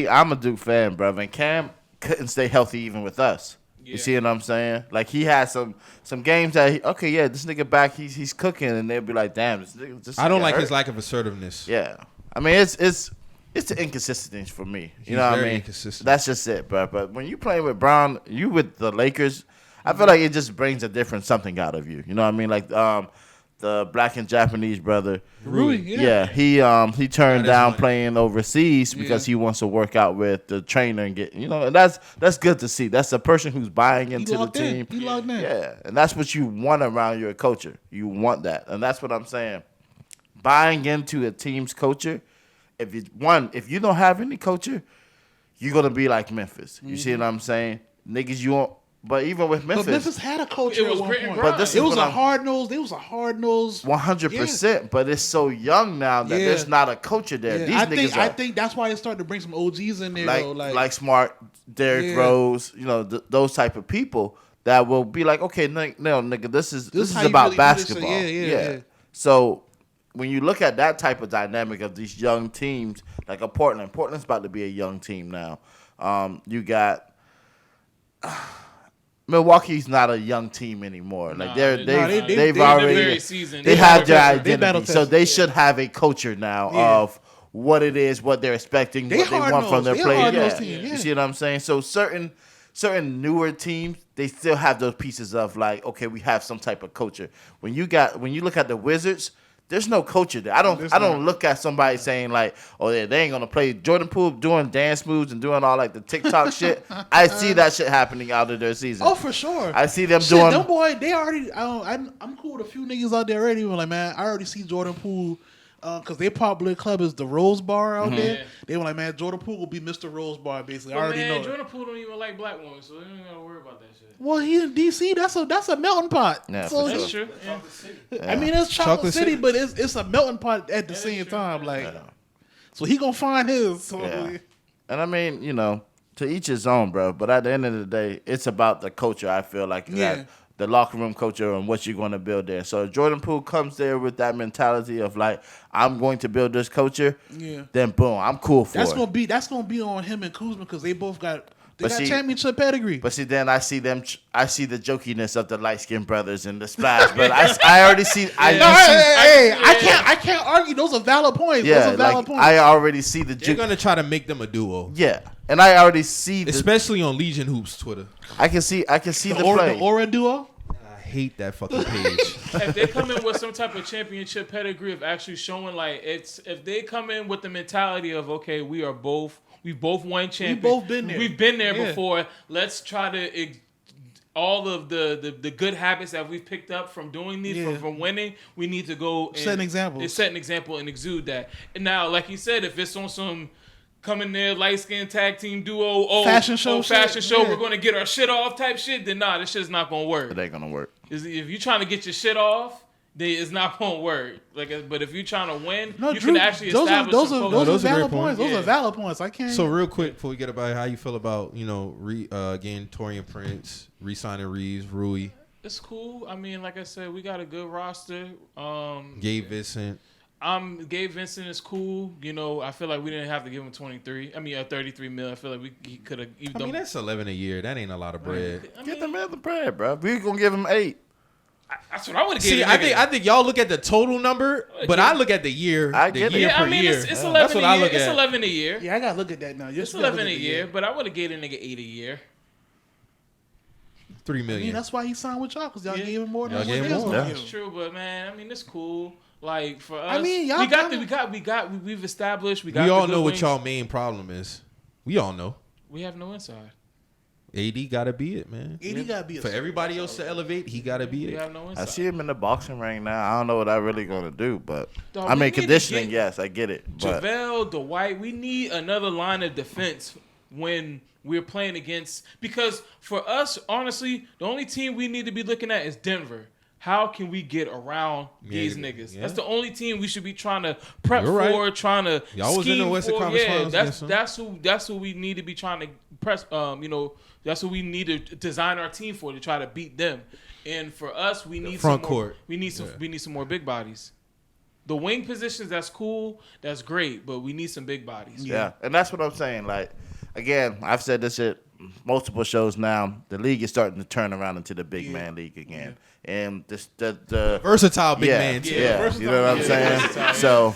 I'm a Duke fan, brother, and Cam couldn't stay healthy even with us. Yeah. You see what I'm saying? Like he had some games that this nigga back, he's cooking, and they'll be like, damn, this nigga.
I don't like his lack of assertiveness.
Yeah, I mean it's the inconsistency for me. You know what I mean? Inconsistent. That's just it, bro. But when you play with Brown, you with the Lakers, I feel like it just brings a different something out of you. You know what I mean? Like the black and Japanese brother,
Rui,
he turned down playing overseas because he wants to work out with the trainer and get, and that's good to see. That's a person who's buying into the team.
He logged in.
Yeah, and that's what you want around your culture. You want that, and that's what I'm saying. Buying into a team's culture. If you don't have any culture, you're gonna be like Memphis. You see what I'm saying? Niggas, you won't. But even with Memphis,
but Memphis had a culture.
It was
at one point.
But
it was a hard nose. It was a hard nose.
100%. But it's so young now that there's not a culture there.
Yeah.
These
I think that's why they started to bring some OGs in there.
Like Smart, Derrick Rose, those type of people that will be like, okay, no, nigga, this is about really basketball. Yeah. So when you look at that type of dynamic of these young teams, like a Portland's about to be a young team now. You got. Milwaukee's not a young team anymore. Like they've already they have their identity, so they should have a culture now of what it is, what they're expecting, what they want from their players. You see what I'm saying? So certain newer teams, they still have those pieces of like, okay, we have some type of culture. When you look at the Wizards, there's no culture there. I don't look at somebody saying like, oh yeah, they ain't gonna play. Jordan Poole doing dance moves and doing all like the TikTok shit. I see that shit happening out of their season.
Oh, for sure.
I see them doing.
Them boy, they already. I'm cool with a few niggas out there already. Like, man, I already see Jordan Poole. Because their popular club is the Rose Bar out there. Yeah. They were like, man, Jordan Poole will be Mr. Rose Bar, basically. I already know.
Jordan Poole don't even like black women, so they don't gotta worry about that shit.
Well, he in D.C. That's a melting pot.
Yeah,
so
that's true.
Yeah. I mean, it's Chocolate City, but it's a melting pot at the same time. Like, so he gonna find his. So.
Yeah. And I mean, to each his own, bro. But at the end of the day, it's about the culture. I feel like that. The locker room culture and what you're going to build there. So if Jordan Poole comes there with that mentality of like, I'm going to build this culture, then boom, I'm cool for it.
That's gonna be on him and Kuzma because they both got championship pedigree.
But see, then I see the jokiness of the light skinned brothers and the splash. But I already see.
I can't argue. Those are valid points.
Yeah, I already see the.
They're gonna try to make them a duo.
Yeah, and I already see,
especially on Legion Hoops Twitter.
I can see the play.
The Aura duo.
hate that fucking page.
If they come in with some type of championship pedigree of actually showing like if they come in with the mentality of okay, we've both won champions.
We've both been there.
We've been there before. Let's try to all of the good habits that we've picked up from doing these from winning. We need to go and
set an example.
Set an example and exude that. And now, like you said, if it's on some come in there, light skin tag team duo,
fashion show,
we're gonna get our shit off type shit, then nah, this shit's not gonna work.
It ain't gonna work.
If you're trying to get your shit off, then it's not gonna work. But if you're trying to win, you can actually establish
those are valid points. Those are valid points. I can't.
So real quick before we get about how you feel about again Torian Prince, re-signing Reeves, Rui.
It's cool. I mean, like I said, we got a good roster.
Gabe Vincent.
Gabe Vincent is cool. I feel like we didn't have to give him 33 mil. I feel like he could have.
I mean, that's 11 a year. That ain't a lot of bread.
Get the man the bread, bro. We gonna give him 8.
That's what I would have given.
See, I think y'all look at the total number, but I look at the year.
I get it.
I mean, it's 11 That's what a year. I look at. It's 11 a year.
Yeah, I gotta look at that now.
It's 11 a year, but I would have gave a nigga 8 a year.
$3 million.
I mean, that's why he signed with y'all because y'all gave him more than
y'all gave him more.
That's true, but man, I mean, it's cool. Like for us,
I mean, y'all
we've established. We
all know what y'all main problem is. We all know.
We have no inside.
AD gotta be it, man.
AD gotta be it.
For everybody else to elevate, he gotta be it.
We have no inside.
I see him in the boxing ring now. I don't know what I really gonna do, but
Dog,
I mean conditioning. Yes, I get it. But
JaVale, Dwight, we need another line of defense when we're playing against. Because for us, honestly, the only team we need to be looking at is Denver. How can we get around these niggas? Yeah. That's the only team we should be trying to prep for, trying to
y'all was in the Western Conference
Finals. That's who we need to be trying to press. That's what we need to design our team for, to try to beat them. And for us, we need
front court.
We need some more big bodies. The wing positions, that's cool, that's great, but we need some big bodies.
Yeah, and that's what I'm saying. Like, again, I've said this shit multiple shows now. The league is starting to turn around into the big man league again. And the
versatile big man.
Yeah, you know what I'm saying?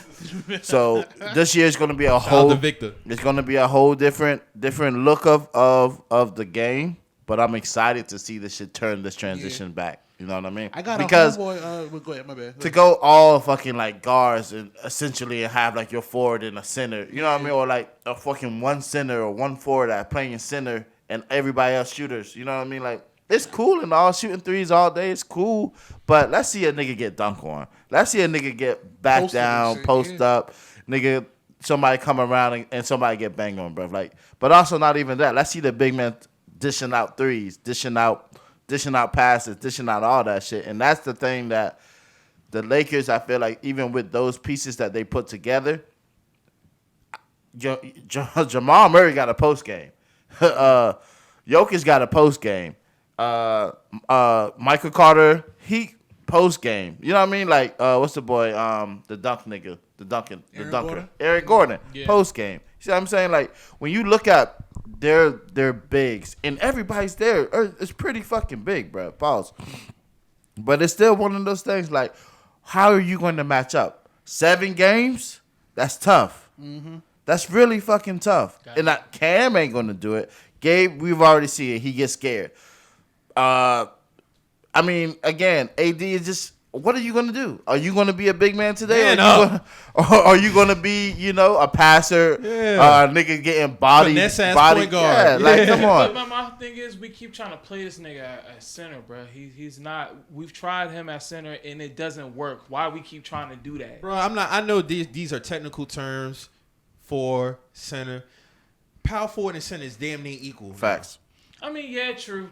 So this year is going to be a whole. It's going to be a whole different look of the game. But I'm excited to see this shit turn this transition back. You know what I mean?
I got because a homeboy. Go ahead, my bad.
To go all fucking like guards and essentially have like your forward and a center. You know what I mean? Or like a fucking one center or one forward that playing center and everybody else shooters. You know what I mean? Like. It's cool and all, shooting threes all day. It's cool. But let's see a nigga get dunked on. Let's see a nigga get back down, post up. Nigga, somebody come around and somebody get banged on, bro. Like, but also not even that. Let's see the big man dishing out threes, dishing out passes, dishing out all that shit. And that's the thing that the Lakers, I feel like, even with those pieces that they put together, Jamal Murray got a post game. Jokic got a post game. Michael Carter, he post game. You know what I mean? Like, what's the boy? The dunker, Eric Gordon, post game. See what I'm saying? Like, when you look at their bigs and everybody's there, it's pretty fucking big, bro. Pause. But it's still one of those things. Like, how are you going to match up? 7 games? That's tough. Mm-hmm. That's really fucking tough. And Cam ain't going to do it. Gabe, we've already seen it. He gets scared. I mean, again, AD is just. What are you gonna do? Are you gonna be a big man today? Are you gonna be, a passer? Yeah. Nigga getting body
point guard.
Yeah, like come on.
But my thing is, we keep trying to play this nigga at center, bro. He's not. We've tried him at center and it doesn't work. Why we keep trying to do that,
bro? I know these are technical terms for center. Power forward and center is damn near equal.
Facts.
I mean, yeah, true.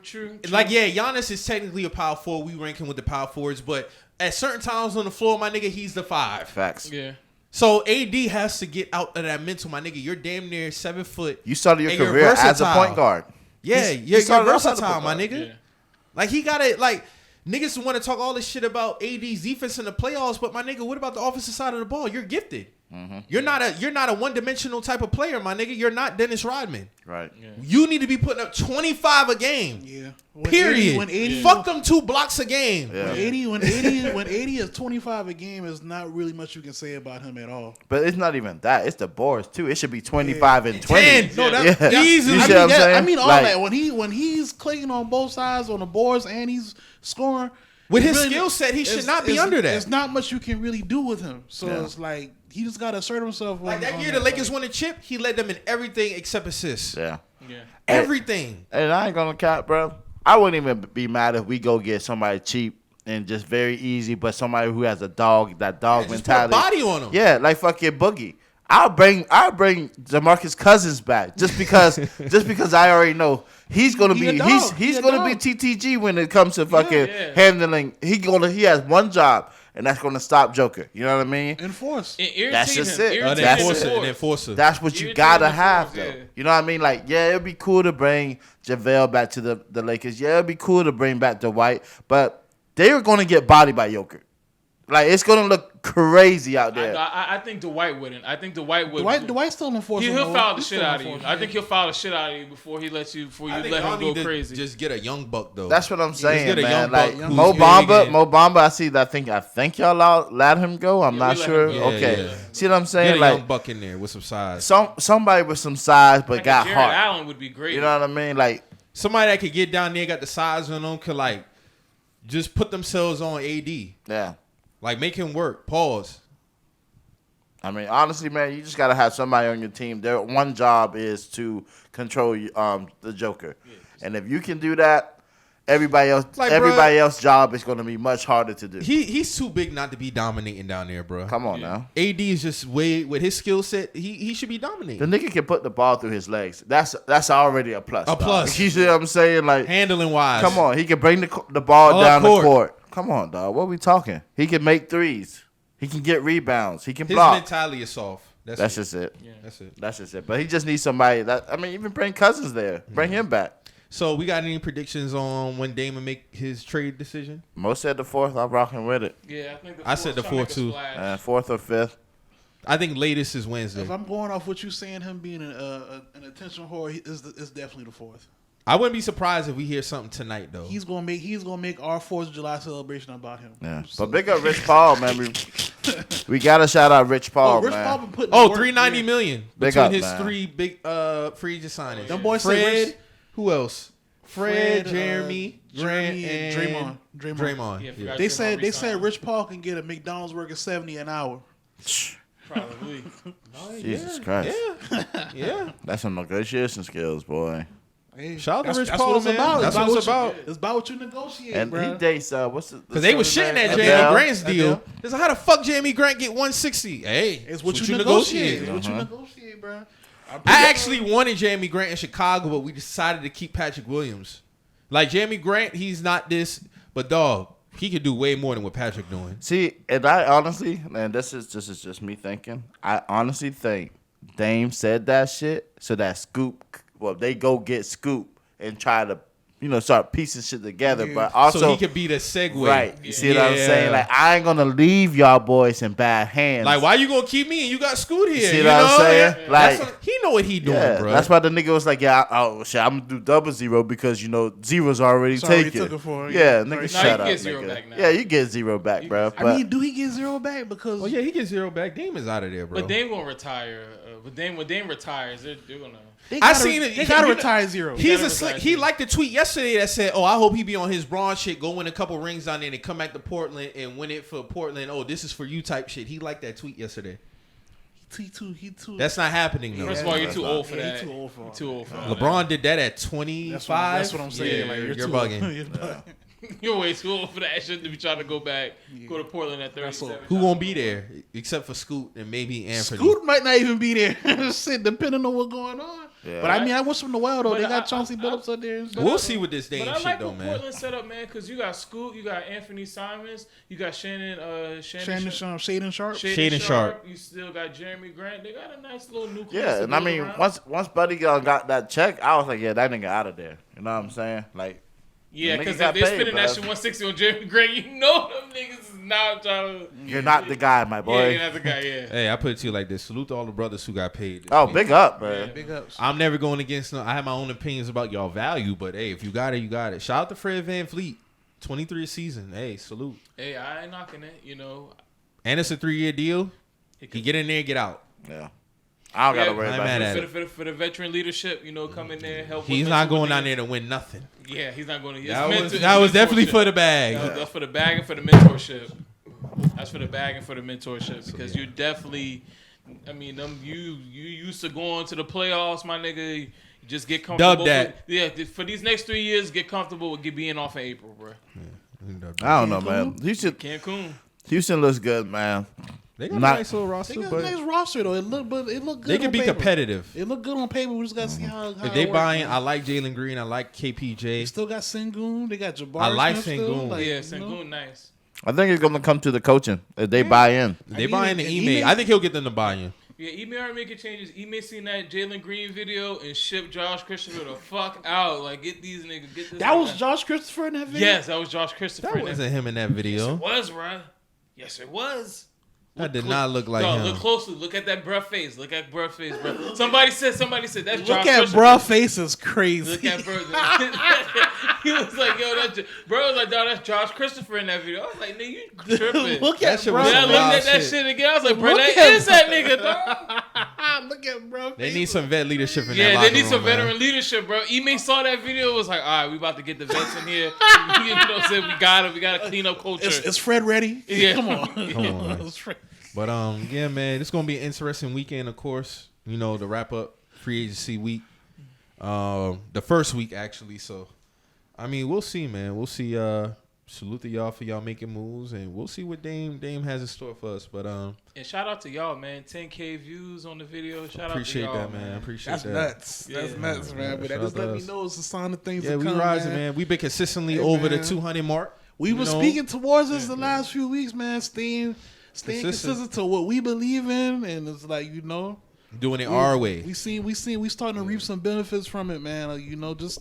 Like, yeah, Giannis is technically a power forward. We rank him with the power forwards, but at certain times on the floor, my nigga, he's the 5.
Facts.
Yeah.
So AD has to get out of that mental, my nigga. You're damn near 7 foot.
You started your career as a point guard.
Yeah, you're versatile, my nigga. Yeah. Like, he got it. Like, niggas want to talk all this shit about AD's defense in the playoffs, but my nigga, what about the offensive side of the ball? You're gifted. Mm-hmm. You're not a one-dimensional type of player, my nigga. You're not Dennis Rodman.
Right.
Yeah. You need to be putting up 25 a game.
Yeah.
Period. When 80, fuck them 2 blocks a game.
Yeah. When 80 is 25 a game, is not really much you can say about him at all.
But it's not even that. It's the boards too. It should be 25 and 20.
10. No, that's easy.
You see what I'm saying? I mean all that. When he's clicking on both sides on the boards and he's scoring,
With his skill set, he should not be under that.
There's not much you can really do with him. So
Yeah.
it's like he just gotta assert himself.
Like that year, the Lakers won a chip. He led them in everything except assists.
Yeah.
Everything.
And I ain't gonna cap, bro. I wouldn't even be mad if we go get somebody cheap and just very easy, but somebody who has that dog
Just put a
mentality.
body on him.
Yeah, like fucking Boogie. I'll bring DeMarcus Cousins back just because I already know he's gonna be he's gonna be TTG when it comes to fucking handling. He has one job, and that's gonna stop Joker. You know what I mean?
Enforce.
That's just it.
Enforcer.
That's what you gotta have though. You know what I mean? Like, yeah, it'd be cool to bring JaVale back to the Lakers. Yeah, it'd be cool to bring back Dwight, but they are gonna get bodied by Joker. Like, it's gonna look crazy out there.
I think Dwight wouldn't. I think Dwight would.
Dwight's still enforcing.
He'll foul the shit out of you. I think he'll foul the shit out of you before you let him go crazy.
Just get a young buck though.
That's what I'm saying,
get a
man.
young
Like
buck
Mo Bamba. I think y'all let him go. I'm not sure. Okay, see what I'm saying?
Get a
like
young buck in there with some size.
Somebody with some size but got
Jared
heart.
Allen would be great.
You know what I mean? Like
somebody that could get down there, got the size on them, could like just put themselves on AD.
Yeah.
Like make him work. Pause.
I mean, honestly, man, you just gotta have somebody on your team. Their one job is to control the Joker, and if you can do that, everybody else job is gonna be much harder to do.
He's too big not to be dominating down there, bro.
Come on now.
AD is just with his skill set. He should be dominating.
The nigga can put the ball through his legs. That's already a plus.
A plus.
You see what I'm saying? Like
handling wise.
Come on, he can bring the ball down the court. Come on, dog. What are we talking? He can make threes. He can get rebounds. He can block.
His mentality is soft.
That's just it.
Yeah.
That's just it. But he just needs somebody even bring Cousins there. Bring him back.
So we got any predictions on when Damon make his trade decision?
Mo said the 4th. I'm rocking with it.
Yeah, I think
I said the 4th too.
4th or 5th.
I think latest is Wednesday.
If I'm going off what you saying, him being an attention whore is definitely the 4th.
I wouldn't be surprised if we hear something tonight though.
He's gonna make our 4th of July celebration about him.
Yeah, but big up Rich Paul, man. We gotta shout out Rich Paul,
Rich
man.
Paul been putting
$390 million
Big
between
up,
his
man.
3 big free agent signings.
Them boys
Fred, who else? Fred, Jeremy,
and
and
Draymond.
Yeah.
They said Rich Paul can get a McDonald's working $70 an hour.
Probably.
Jesus Christ.
Yeah.
That's some negotiation skills, boy.
Hey,
Shout out to Rich
that's
Paul,
what it's
man.
about.
That's what it's about.
It's about what you negotiate,
And
bro.
he dates
because they was shitting at Jeremy Grant's deal. It's like, how the fuck Jeremy Grant get 160? Hey,
It's what you negotiate. It's what you negotiate, bro.
I actually wanted Jeremy Grant in Chicago, but we decided to keep Patrick Williams. Like Jeremy Grant, he's not this, but dog, he could do way more than what Patrick doing.
See, and I honestly, and this is just me thinking, I honestly think Dame said that shit so that Scoop, they go get Scoop and try to, start piecing shit together. But also,
so he could be the segue.
Right. You see what I'm saying? Like, I ain't going to leave y'all boys in bad hands.
Like, why you going to keep me and you got Scoot here?
You see what I'm saying?
Yeah.
Like,
he know what he doing, bro.
That's why the nigga was like, yeah, I'm going to do 0 because, zero's already taken. Yeah, nigga, shut up, nigga. Yeah, you get 0 back, bro.
I mean, do he get 0 back? Because
yeah, he gets 0 back. Dame is out of there, bro.
But Dame gonna retire. When Dame retires, they're gonna.
I seen it.
They gotta retire 0.
He's a slick. He liked the tweet yesterday that said, "Oh, I hope he be on his Braun shit, go win a couple rings down there, and come back to Portland and win it for Portland. Oh, this is for you type shit." He liked that tweet yesterday.
He too.
That's not happening though.
First of all, you're too old for that.
You're too old for that.
LeBron did that at 25.
That's what I'm saying.
Yeah,
like,
you're bugging.
You're way too old for that. Shouldn't be trying to go to Portland at 37.
Who won't be there except for Scoot and maybe Anthony?
Scoot might not even be there. Shit, depending on what's going on. Yeah. But I mean, I wish them the well though. They got Chauncey Billups up there.
We'll see with this Dame shit though, man.
Portland set up, man, because you got Scoot, you got Anthony Simons, you got Shaden Sharp. You still got Jeremy Grant. They got a nice little nucleus.
Yeah, and I mean, once Buddy got that check, I was like, yeah, that nigga out of there. You know what I'm saying? Like.
Yeah, because if they're spending that shit 160 on Jeremy Grant, you know them niggas is not trying to.
You're not the guy, my boy.
Yeah, you're not the guy. Yeah.
Hey, I put it to you like this: salute to all the brothers who got paid.
Oh, big up, man.
Yeah, big ups.
I'm never going against them. I have my own opinions about y'all value, but hey, if you got it, you got it. Shout out to Fred VanVleet, 23 a season. Hey, salute.
Hey, I ain't knocking it.
And it's a 3-year deal. He get in there, and get out.
Yeah. I don't gotta worry about
it.
For the veteran leadership, come in there, help.
He's not going down there to win nothing.
Yeah, he's not going to.
That was definitely for the bag.
That's for the bag and for the mentorship. That's for the bag and for the mentorship because you definitely. I mean, you used to going to the playoffs, my nigga. You just get comfortable.
Dub that.
For these next 3 years, get comfortable with being off in April, bro.
Yeah.
I don't know, man.
Cancun.
Houston looks good, man.
They got a nice little roster.
They got a nice roster though. It look good.
They can be competitive.
It look good on paper. We just gotta see how
if they buying, I like Jalen Green. I like KPJ.
They still got Sengun. They got Jabari.
I like
Smith
Sengun.
Sengun, nice.
I think it's gonna come to the coaching if they buy in.
They buy in the Ime. I think he'll get them to buy in.
Yeah, Ime already making changes. Ime seen that Jalen Green video and shipped Josh Christopher the fuck out. Like, get these niggas. Get this.
That was Josh Christopher in that video.
Yes, that was Josh Christopher.
That wasn't him in that video.
Yes, it was, bro. Yes, it was.
That did not look like him.
Look closely. Look at that bruh face. Look at bruh face, bro. Somebody said that's Josh
Look at
Christopher.
bruh face is crazy.
Look at bruh. He was like, yo, bro was like, dog, that's Josh Christopher in that video. I was like, nigga, you tripping.
Look at
bro. I looked at that shit again. I was like, bro, that is that nigga, dog.
Look at bruh.
They need some vet leadership in that
Yeah,
locker
they need some
room, man.
veteran leadership, bro. Ime saw that video, was like, all right, we about to get the vets in here. You know what I'm saying? We got to clean up culture.
Is Fred ready?
Yeah.
Come on.
But yeah, man, it's gonna be an interesting weekend, of course. To wrap up free agency week, the first week actually. So, I mean, we'll see, man. We'll see. Salute to y'all for y'all making moves, and we'll see what Dame has in store for us. But
and shout out to y'all, man. 10K views on the video. Shout out to y'all,
that, man. Appreciate
That's
that.
Nuts. That's nuts, man. But that just let me know it's a sign of things.
Yeah, we rising, man. We've been consistently over the 200 mark.
We were speaking towards us the last few weeks, man. Staying consistent to what we believe in, and it's like
doing it our way.
We starting to reap some benefits from it, man. Like, just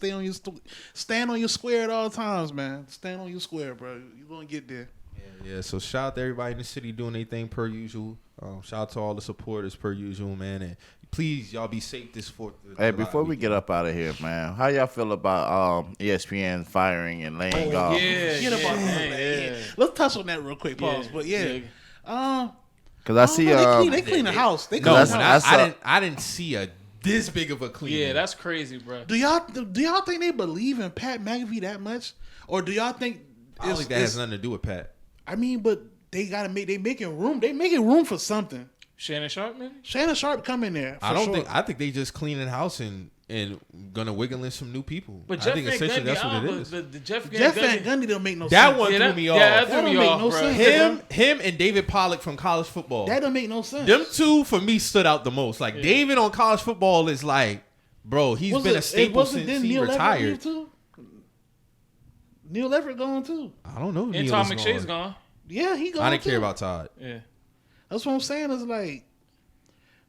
stand on your square at all times, man. Stand on your square, bro. You gonna get there.
Yeah. So shout out to everybody in the city doing their thing per usual. Shout out to all the supporters per usual, man. And please, y'all be safe this 4th.
Hey, before we get up out of here, man, how y'all feel about ESPN firing and laying off?
Yeah.
Let's touch on that real quick. Pause. But
because I see
they clean the house. They clean the house.
I didn't see this big of a clean.
Yeah, that's crazy, bro.
Do y'all think they believe in Pat McAfee that much, or do y'all think?
I don't think that has nothing to do with Pat.
I mean, but they making room. They making room for something.
Shannon Sharp, man.
Shannon Sharp come in there.
I think they just cleaning house and gonna wiggle in some new people.
But
I think essentially that's what it is.
The Jeff
Van Gundy don't make no sense.
That one threw me off.
Yeah, that threw me off, bro.
Him and David Pollack from college football.
That don't make no sense.
Them two for me stood out the most. Like David on college football is like, bro, he's been a staple since he retired.
Neil Everett gone too.
I don't know.
And Tom McShay's gone.
Yeah, he gone.
I didn't care about Todd.
Yeah,
that's what I'm saying. It's like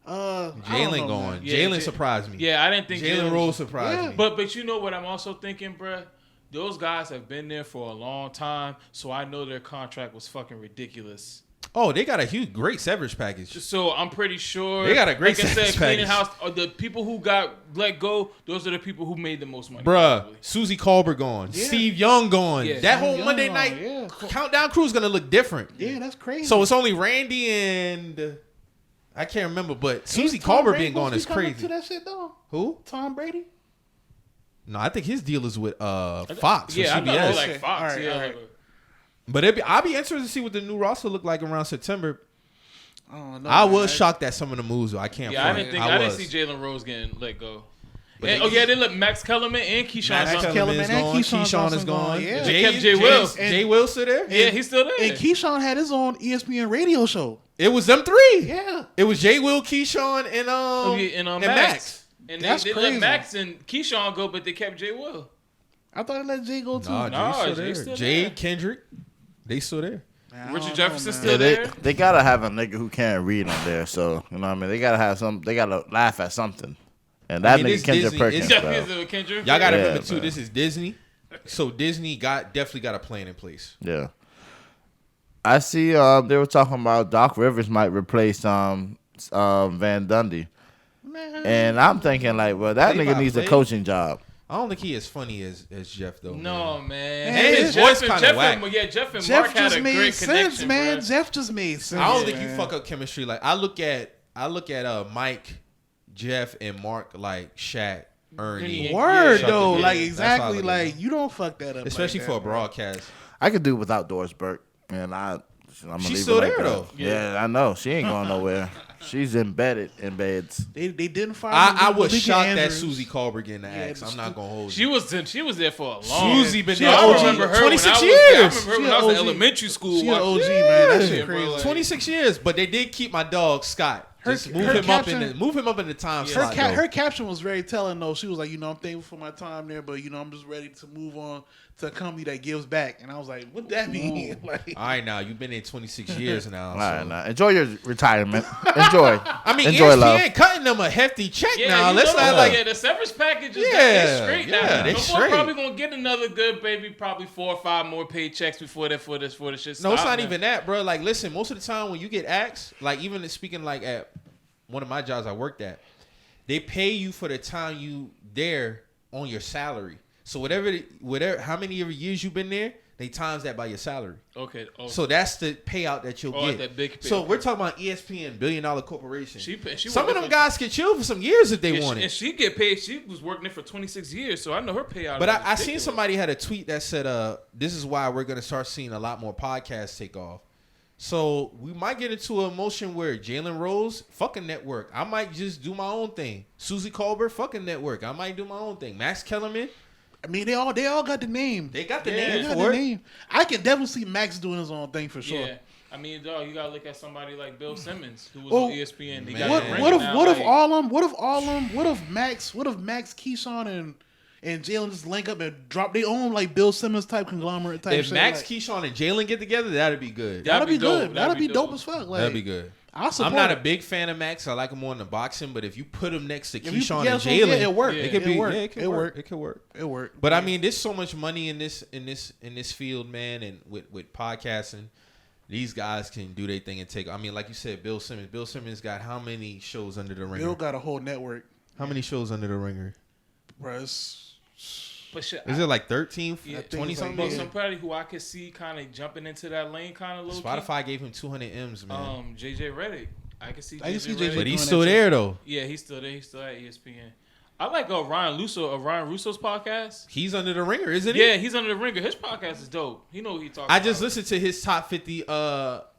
Jalen gone. Jalen surprised me.
Yeah, I didn't think
Jalen Rose surprised me.
But you know what I'm also thinking, bruh? Those guys have been there for a long time, so I know their contract was fucking ridiculous.
Oh, they got a great severance package.
So I'm pretty sure
they got a great severance package.
Cleaning house, the people who got let go, those are the people who made the most money.
Bruh,
probably.
Susie Colbert gone. Yeah. Steve Young gone. Yeah. That whole Monday night countdown crew is going to look different.
Yeah, that's crazy.
So it's only Randy and I can't remember, but Susie Colbert being gone is crazy.
To that shit, though?
Who?
Tom Brady?
No, I think his deal is with Fox or CBS.
I know, like Fox.
All right.
But I'll be interested to see what the new roster look like around September.
I
was shocked at some of the moves. I can't.
Yeah, I didn't see Jalen Rose getting let go. They let Max Kellerman and Keyshawn.
Keyshawn is gone.
Yeah.
They kept Jay Will.
Jay Will still there?
Yeah, he's still there.
And Keyshawn had his own ESPN radio show.
It was them three.
Yeah.
It was Jay Will, Keyshawn, and
Max. And
that's
they
crazy.
let Max and Keyshawn go, but they kept Jay Will.
I thought they let Jay go too.
Jay's still
Jay
there.
Kendrick, they still there.
Richard Jefferson still there.
They gotta have a nigga who can't read on there. So you know what I mean. They gotta have some. They gotta laugh at something. And that nigga Kendrick Perkins.
Y'all
gotta remember too. This is Disney, so Disney definitely got a plan in place.
Yeah. I see. They were talking about Doc Rivers might replace Van Gundy, and I'm thinking like, well, that nigga needs a coaching job.
I don't think he as funny as Jeff though.
No, man.
And his voice kind of whack.
Jeff and Mark had a great connection,
man.
Bro.
Jeff just made sense.
I don't think you fuck up chemistry. Like I look at Mike Jeff and Mark like Shaq, Ernie.
Word
Chuck
though,
again.
like
That's how I
exactly,
look at
like
it.
you don't fuck that up,
Especially
like
for
that,
a
bro.
broadcast.
I could do without Doris Burke, and I'm gonna
She's
leave
still
it like
there,
that.
though.
Yeah, I know. She ain't going nowhere. She's embedded in beds.
They didn't fire.
I was
Malika
shocked that
Andrews.
Susie Colbert getting the axe. I'm not gonna hold you.
She was there for a long.
Susie been
She
there
I
for
remember her
26
when
years.
I remember her
She
when
a
I was in
OG.
elementary school.
She a
watching-
OG, man. That shit
Yeah, bro,
crazy.
like-
26 years, but they did keep my dog Scott. Just move him up in the time slot.
Her caption was very telling though. She was like, I'm thankful for my time there, but I'm just ready to move on to a company that gives back. And I was like, what that mean? Like,
all right, now you've been there 26 years now.
All right,
so.
now enjoy your retirement. Enjoy.
I mean,
enjoy
ESPN
love.
cutting them a hefty check
Yeah,
now.
you
Let's
know,
not like.
yeah, the severance package is
Yeah,
straight
yeah,
now.
they
We're
straight.
probably gonna get another good baby, probably 4 or 5 more paychecks before the shit stops.
No, it's not
man.
even that, bro. Like, listen, most of the time when you get axed, like even speaking like at one of my jobs I worked at, they pay you for the time you there on your salary. So whatever, how many years you've been there, they times that by your salary.
Okay. Oh.
So that's the payout that you'll get.
That big pay.
So we're talking about ESPN, $1 billion corporation.
She
Some of them
working
guys can chill for some years if they
and
wanted.
she get paid. She was working there for 26 years, so I know her payout.
But
is
I seen
ridiculous.
somebody had a tweet that said, this is why we're going to start seeing a lot more podcasts take off. So we might get into a motion where Jalen Rose, fucking network. I might just do my own thing. Susie Colbert, fucking network. I might do my own thing. Max Kellerman.
I mean, they all got the name.
They got the
They
name
got
for
the
it.
name. I can definitely see Max doing his own thing for sure.
Yeah. I mean, dog, you gotta look at somebody like Bill Simmons, who was
Oh,
on ESPN. They
man.
got
What if Max, Keyshawn and Jalen just link up and drop their own like Bill Simmons type conglomerate type
If
shit?
Max,
like,
Keyshawn, and Jalen get together, that'd be good.
that'd be
dope.
good. That'd be dope as fuck. Like,
That'd be good.
I'll support
I'm not a
it.
big fan of Max. I like him more in the boxing, but if you put him next to
If you-
Keyshawn
yeah,
and
so, yeah,
Jalen,
it work.
It
It
could be.
work.
Yeah, it could
It
work.
work.
It could work.
It work.
But I mean, there's so much money in this field, man, and with podcasting, these guys can do their thing and take. I mean, like you said, Bill Simmons. Bill Simmons got how many shows under the ringer?
Bill got a whole network.
How many shows under the ringer?
Bro,
But shit,
Is it like 13,
Yeah,
20
it's
something?
But
Yeah.
somebody who I could see kind of jumping into that lane, kind of low
Spotify gave him 200 M's, man.
JJ Redick. I can see
I can see
JJ
JJ
Redick.
But he's
doing
still
that
there though.
Yeah, he's still there. He's still at ESPN. I like Ryan Russo's podcast.
He's under the ringer, isn't he?
Yeah, he's under the ringer. His podcast is dope. He know what he talking
I
about.
just listened to his top 50,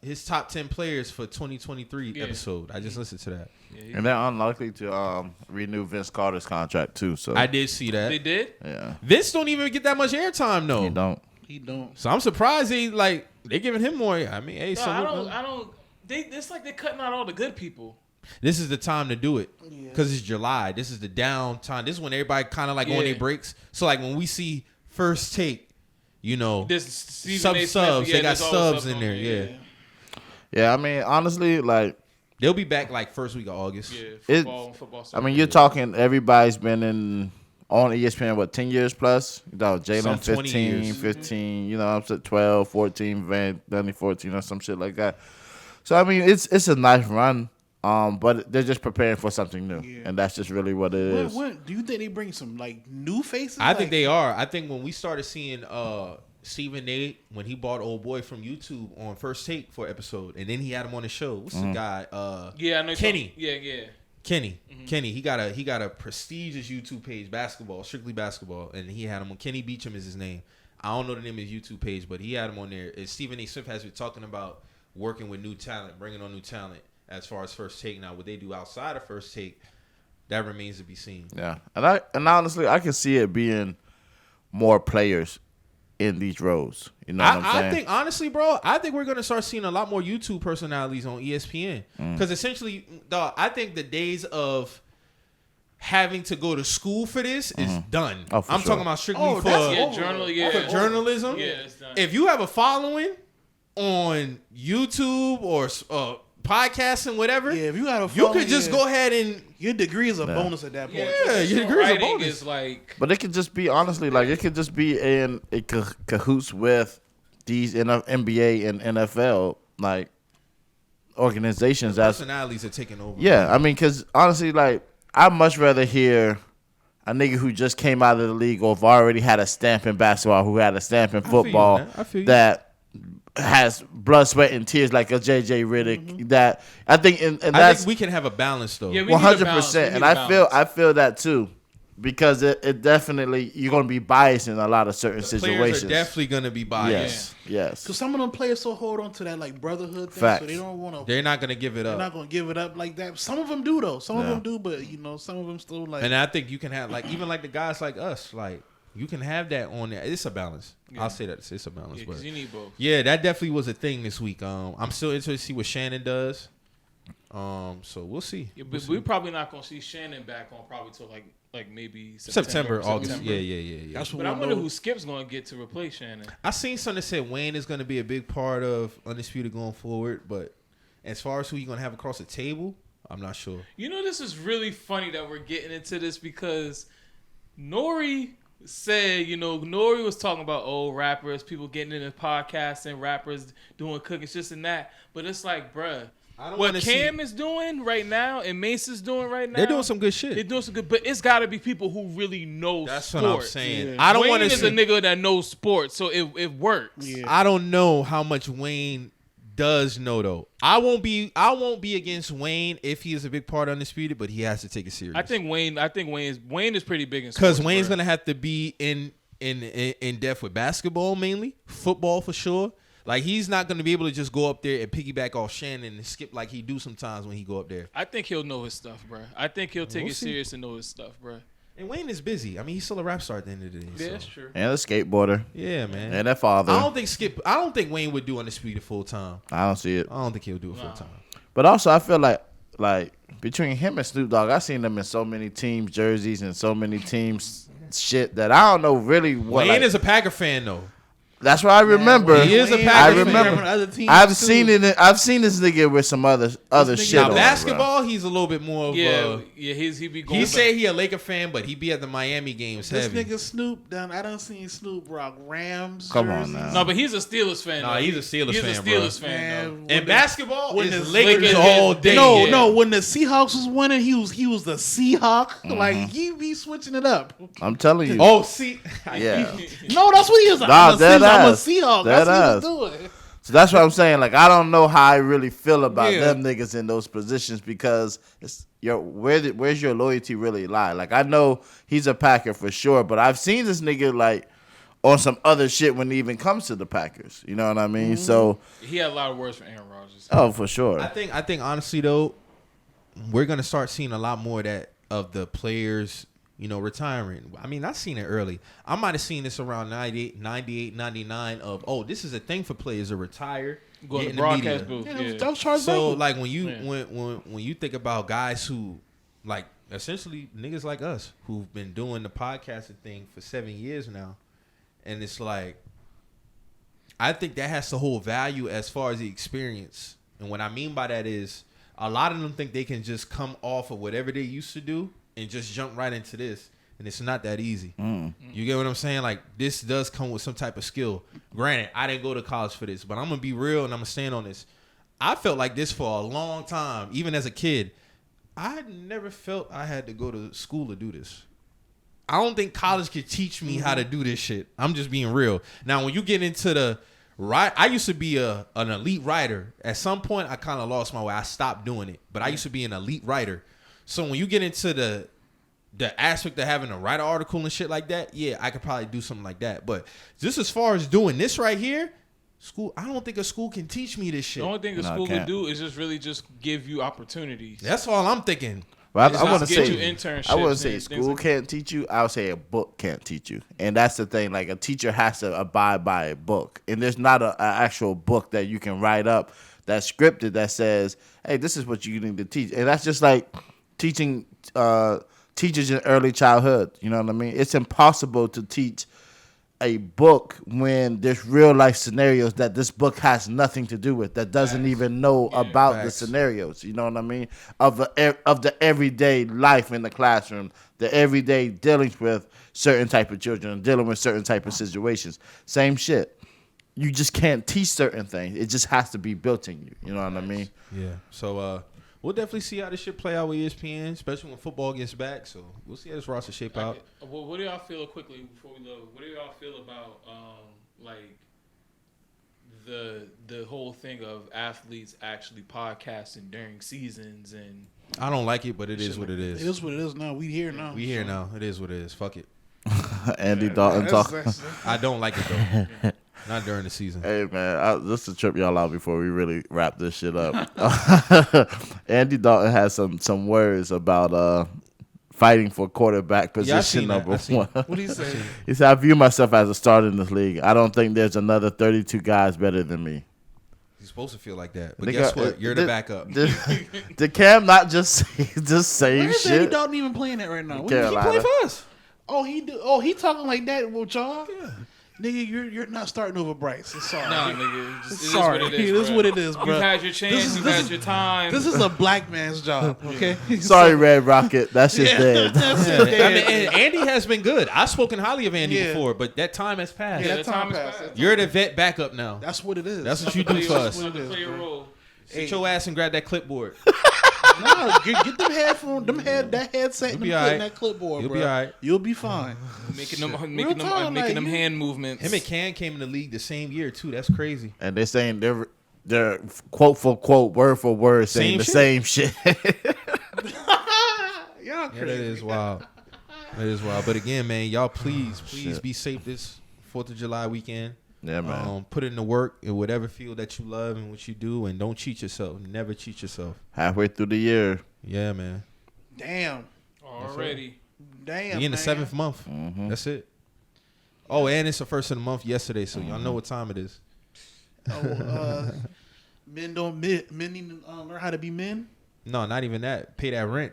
his top 10 players for 2023
Yeah.
episode. I just listened to that.
Yeah,
And they're unlikely to renew Vince Carter's contract too. So
I did see that.
they did.
yeah,
Vince don't even get that much airtime though.
you don't.
he don't.
So I'm surprised they giving him more. I mean, hey,
No,
salute them.
I don't. It's like they're cutting out all the good people.
This is the time to do it because it's July. This is the down time. This is when everybody kind of like on
Yeah.
their breaks. So like when we see First Take,
This Stephen A.
subs.
Smith,
They got
there's always
subs in
on
there. Yeah.
Yeah, I mean, honestly, like,
They'll be back like first week of August.
Yeah, football.
I mean, you're talking. Everybody's been on ESPN, what, 10 years plus? You know,
Some
Jalen
20
15,
years.
15, you know, I'm saying 12, 14, Van Dunny 14 or some shit like that. So, I mean, it's a nice run, but they're just preparing for something new.
Yeah.
And that's just really what it is.
When do you think they bring some like new faces?
I think
Like,
they are. I think when we started seeing Stephen A. when he bought old boy from YouTube on First Take for episode, and then he had him on the show. What's the guy?
Yeah, I know.
Kenny.
Yeah.
Kenny. Kenny. He got a prestigious YouTube page, basketball, strictly basketball, and he had him on. Kenny Beecham is his name. I don't know the name of his YouTube page, but he had him on there. And Stephen A. Smith has been talking about working with new talent, bringing on new talent as far as First Take. Now, what they do outside of First Take, that remains to be seen.
Yeah. And honestly, I can see it being more players in these roles. You know what I'm saying?
I think, honestly, bro, I think we're going to start seeing a lot more YouTube personalities on ESPN. Because essentially, dog, I think the days of having to go to school for this is done.
Oh, for
I'm
sure.
talking about strictly for journalism.
Yeah, it's done.
If you have a following on YouTube or podcasting, whatever,
Yeah, if you got a
you
phone,
could just
yeah,
go ahead and
your degree is a bonus at that point.
Yeah, your degree is a
Writing
bonus.
is like
But it could just be, honestly, like, it could just be in a cahoots with these NBA and NFL, like, organizations. That's
personalities are taking over.
Yeah, I mean, because honestly, like, I'd much rather hear a nigga who just came out of the league or have already had a stamp in basketball, who had a stamp in
feel you on
football,
that. I feel you.
that has blood, sweat, and tears like a JJ Redick. That I think, and
I
that's
think we can have a balance though.
Yeah, we need a balance.
100%,
We
and
need a
I feel that too, because it definitely you're gonna be biased in a lot of certain situations.
Players are definitely gonna be biased.
Yes.
Because some of them players so hold on to that like brotherhood thing,
Facts.
so they don't want to.
They're not gonna give it
They're
up.
not gonna give it up like that. Some of them do though. Some of them do, but some of them still like.
And I think you can have like even like the guys like us, like you can have that on there. It's a balance.
Yeah.
I'll say that it's a balance.
Yeah,
but
'cause you need both.
Yeah, that definitely was a thing this week. I'm still interested to see what Shannon does. So we'll see.
Yeah, but we're probably not gonna see Shannon back on probably till like maybe
September, August. Yeah.
That's
But I wonder who Skip's gonna get to replace Shannon.
I seen something that said Wayne is going to be a big part of Undisputed going forward, but as far as who you're going to have across the table, I'm not sure.
You know, this is really funny that we're getting into this because Nori said, Nori was talking about old rappers, people getting into podcasting, rappers doing cooking, this and that. But it's like, bruh, what Cam is doing right now and Mace is doing right now,
they're doing some good shit.
They're doing some good, but it's got to be people who really know
That's
sports.
what I'm saying. Yeah. I don't want to
Wayne is a nigga that knows sports, so it works.
Yeah.
I don't know how much Wayne does know though. I won't be against Wayne if he is a big part of Undisputed, but he has to take it serious.
I think Wayne is pretty big in sports.
Because Wayne's gonna have to be in depth with basketball mainly, football for sure. Like he's not gonna be able to just go up there and piggyback off Shannon and skip like he do sometimes when he go up there.
I think he'll know his stuff, bro. I think he'll take it serious and know his stuff, bro.
And Wayne is busy. I mean, he's still a rap star at the end of the day.
Yeah, that's true.
And a skateboarder.
Yeah, man.
And that father.
I don't think Wayne would do Undisputed full time.
I don't see it.
I don't think he'll do it full time.
But also, I feel like between him and Snoop Dogg, I've seen them in so many teams jerseys and so many teams shit that I don't know really what.
Wayne is a Packer fan though.
That's what I remember.
He is a Packer
I
fan.
remember. I've seen it. I've seen this nigga with some other shit.
Now
on,
basketball,
bro.
he's a little bit more of
he be going.
He say he a Laker fan, but he be at the Miami games
This
heavy.
nigga Snoop, I done seen Snoop rock Rams.
Come on
jerseys.
now.
No, but he's a Steelers fan.
Nah, he's a Steelers fan,
He's a
bro.
Steelers fan.
And basketball
when
is
the
Lakers all day.
No, when the Seahawks was winning, he was the Seahawk. Like he be switching it up.
I'm telling you.
Oh, see,
Yeah.
No, that's what he is.
Nah,
I'm a
dead
Seahawk.
ass.
That's what he was doing.
So that's what I'm saying. Like I don't know how I really feel about them niggas in those positions because it's where's your loyalty really lie? Like I know he's a Packer for sure, but I've seen this nigga like on some other shit when it even comes to the Packers. You know what I mean? So
he had a lot of words for Aaron Rodgers.
Oh, for sure.
I think honestly though, we're gonna start seeing a lot more of the players, retiring. I mean, I've seen it early. I might have seen this around 98, 99 of, this is a thing for players to retire.
Go
get
to
in
the broadcast booth.
That was Charles
So
Barkley.
like when you think about guys who like essentially niggas like us who've been doing the podcasting thing for 7 years now, and it's like I think that has to hold value as far as the experience. And what I mean by that is a lot of them think they can just come off of whatever they used to do and just jump right into this. And it's not that easy. You get what I'm saying? Like, this does come with some type of skill. Granted, I didn't go to college for this, but I'm going to be real and I'm going to stand on this. I felt like this for a long time, even as a kid. I never felt I had to go to school to do this. I don't think college could teach me how to do this shit. I'm just being real. Now, when you get into the I used to be an elite writer. At some point, I kind of lost my way. I stopped doing it, but I used to be an elite writer. So when you get into the aspect of having to write an article and shit like that, yeah, I could probably do something like that. But just as far as doing this right here, school, I don't think a school can teach me this shit.
The only thing a school can do is just give you opportunities.
That's all I'm thinking.
Well, I want to
get
say
you internships.
I wouldn't say
and
school
like
can't teach you. I would say a book can't teach you, and that's the thing. Like a teacher has to abide by a book, and there's not an actual book that you can write up that's scripted that says, "Hey, this is what you need to teach," and that's just like teaching teachers in early childhood. You know what I mean? It's impossible to teach a book when there's real life scenarios that this book has nothing to do with, that doesn't even know about the scenarios. You know what I mean? Of the everyday life in the classroom, the everyday dealings with certain type of children, dealing with certain type of situations. Same shit. You just can't teach certain things. It just has to be built in you. You know what I mean?
Yeah. So we'll definitely see how this shit play out with ESPN, especially when football gets back. So we'll see how this roster shape out.
Well, what do y'all feel quickly before we load? What do y'all feel about like the whole thing of athletes actually podcasting during seasons and
I don't like it, but it is what it is.
It is what it is now. We here now.
We here now. It is what it is. Fuck it.
Andy Dalton talking.
I don't like it though. Not during the season.
Hey man, just to trip y'all out before we really wrap this shit up. Andy Dalton has some words about fighting for quarterback position number one.
What do you say?
He said, "I view myself as a starter in this league. I don't think there's another 32 guys better than me."
You're supposed to feel like that, but guess what? You're the backup.
Did Cam not just say
Where is
shit?
Andy Dalton even playing that right now?
Carolina.
He play for us. Oh, he do. Oh, he talking like that with y'all. Yeah. Nigga, you're not starting over Bryce. It's sorry.
Nah, nigga. It
sorry.
Is
This is what it is, bro.
You've had your chance. You've had your time.
This is a black man's job, okay?
Sorry, Red Rocket. That's just dead.
That's just dead.
I mean, and Andy has been good. I've spoken highly of Andy before, but that time has passed.
Yeah, that time passed.
You're the vet backup now.
That's what it is.
That's what you do for us.
Play your role.
Sit your ass and grab that clipboard.
No, get them headphones, that headset, and put in that clipboard,
You'll
bro.
be all right.
You'll be fine.
Making them hand movements.
Him and Cam came in the league the same year too. That's crazy.
And they're saying they're quote for quote, word for word, saying the same shit.
Y'all crazy.
That is wild. That is wild. But again, man, y'all please be safe this 4th of July weekend.
Yeah, man.
Put in the work in whatever field that you love and what you do, and don't cheat yourself. Never cheat yourself.
Halfway through the year.
Yeah, man.
Damn.
Already.
Damn.
We in the 7th month.
Mm-hmm.
That's it. Oh, and it's the first of the month yesterday, so y'all know what time it is.
Men need to learn how to be men.
No, not even that. Pay that rent.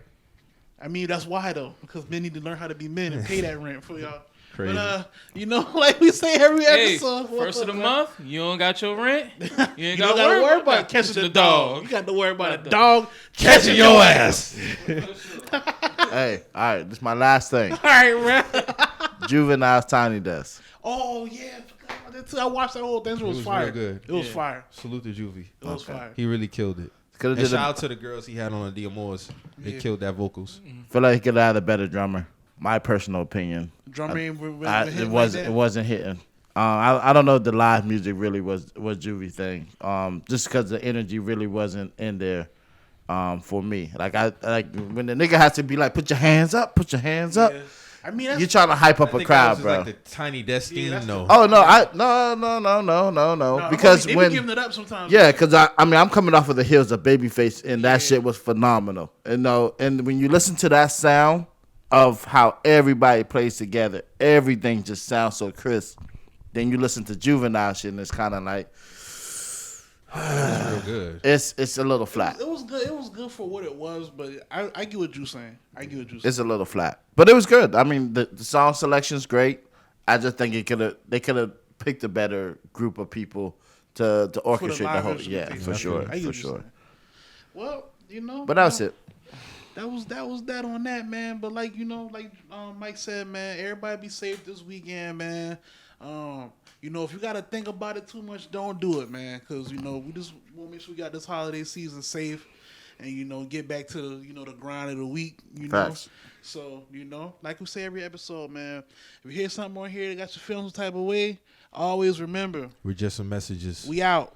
I mean, that's why though, because men need to learn how to be men and pay that rent for y'all.
Crazy.
But like we say every episode,
first of the month, you don't got your rent. You ain't
got to worry about catching the dog. You got to worry about a dog
catching your ass.
Hey, all right, this is my last thing.
All right, man.
Juvenile's Tiny Desk.
Oh yeah, I forgot about that too. I watched that whole thing. It was fire.
Real good.
It was fire.
Salute to Juvie.
It was fire.
He really killed it. And shout out to the girls he had on the Amours. They killed that vocals.
Feel like he could have had a better drummer. My personal opinion.
Drummer
it wasn't hitting. I don't know if the live music really was Juvie thing. Just because the energy really wasn't in there. For me, like when the nigga has to be like, put your hands up, put your hands up.
Yeah. I mean,
you're trying to hype up a crowd, bro.
Like the Tiny Desk theme, no.
Oh no. Because
they
when
be giving it up sometimes.
Yeah, because I'm coming off of the heels of Babyface, and that shit was phenomenal. And when you listen to that sound of how everybody plays together, everything just sounds so crisp. Then you listen to Juvenile shit, and it's kind of like.
It's real good.
It's a little flat.
It was good. It was good for what it was, but I get what you're saying.
It's a little flat, but it was good. I mean, the song selection's great. I just think they could have picked a better group of people to orchestrate the whole. Yeah, for sure.
Well,
But that was it.
That was that on that, man. But like Mike said, man, everybody be safe this weekend, man. If you gotta think about it too much, don't do it, man. Because we just want to make sure we got this holiday season safe, and get back to the grind of the week.
Facts.
So like we say every episode, man. If you hear something on here that got you feeling some type of way, always remember
we're just some messages.
We out.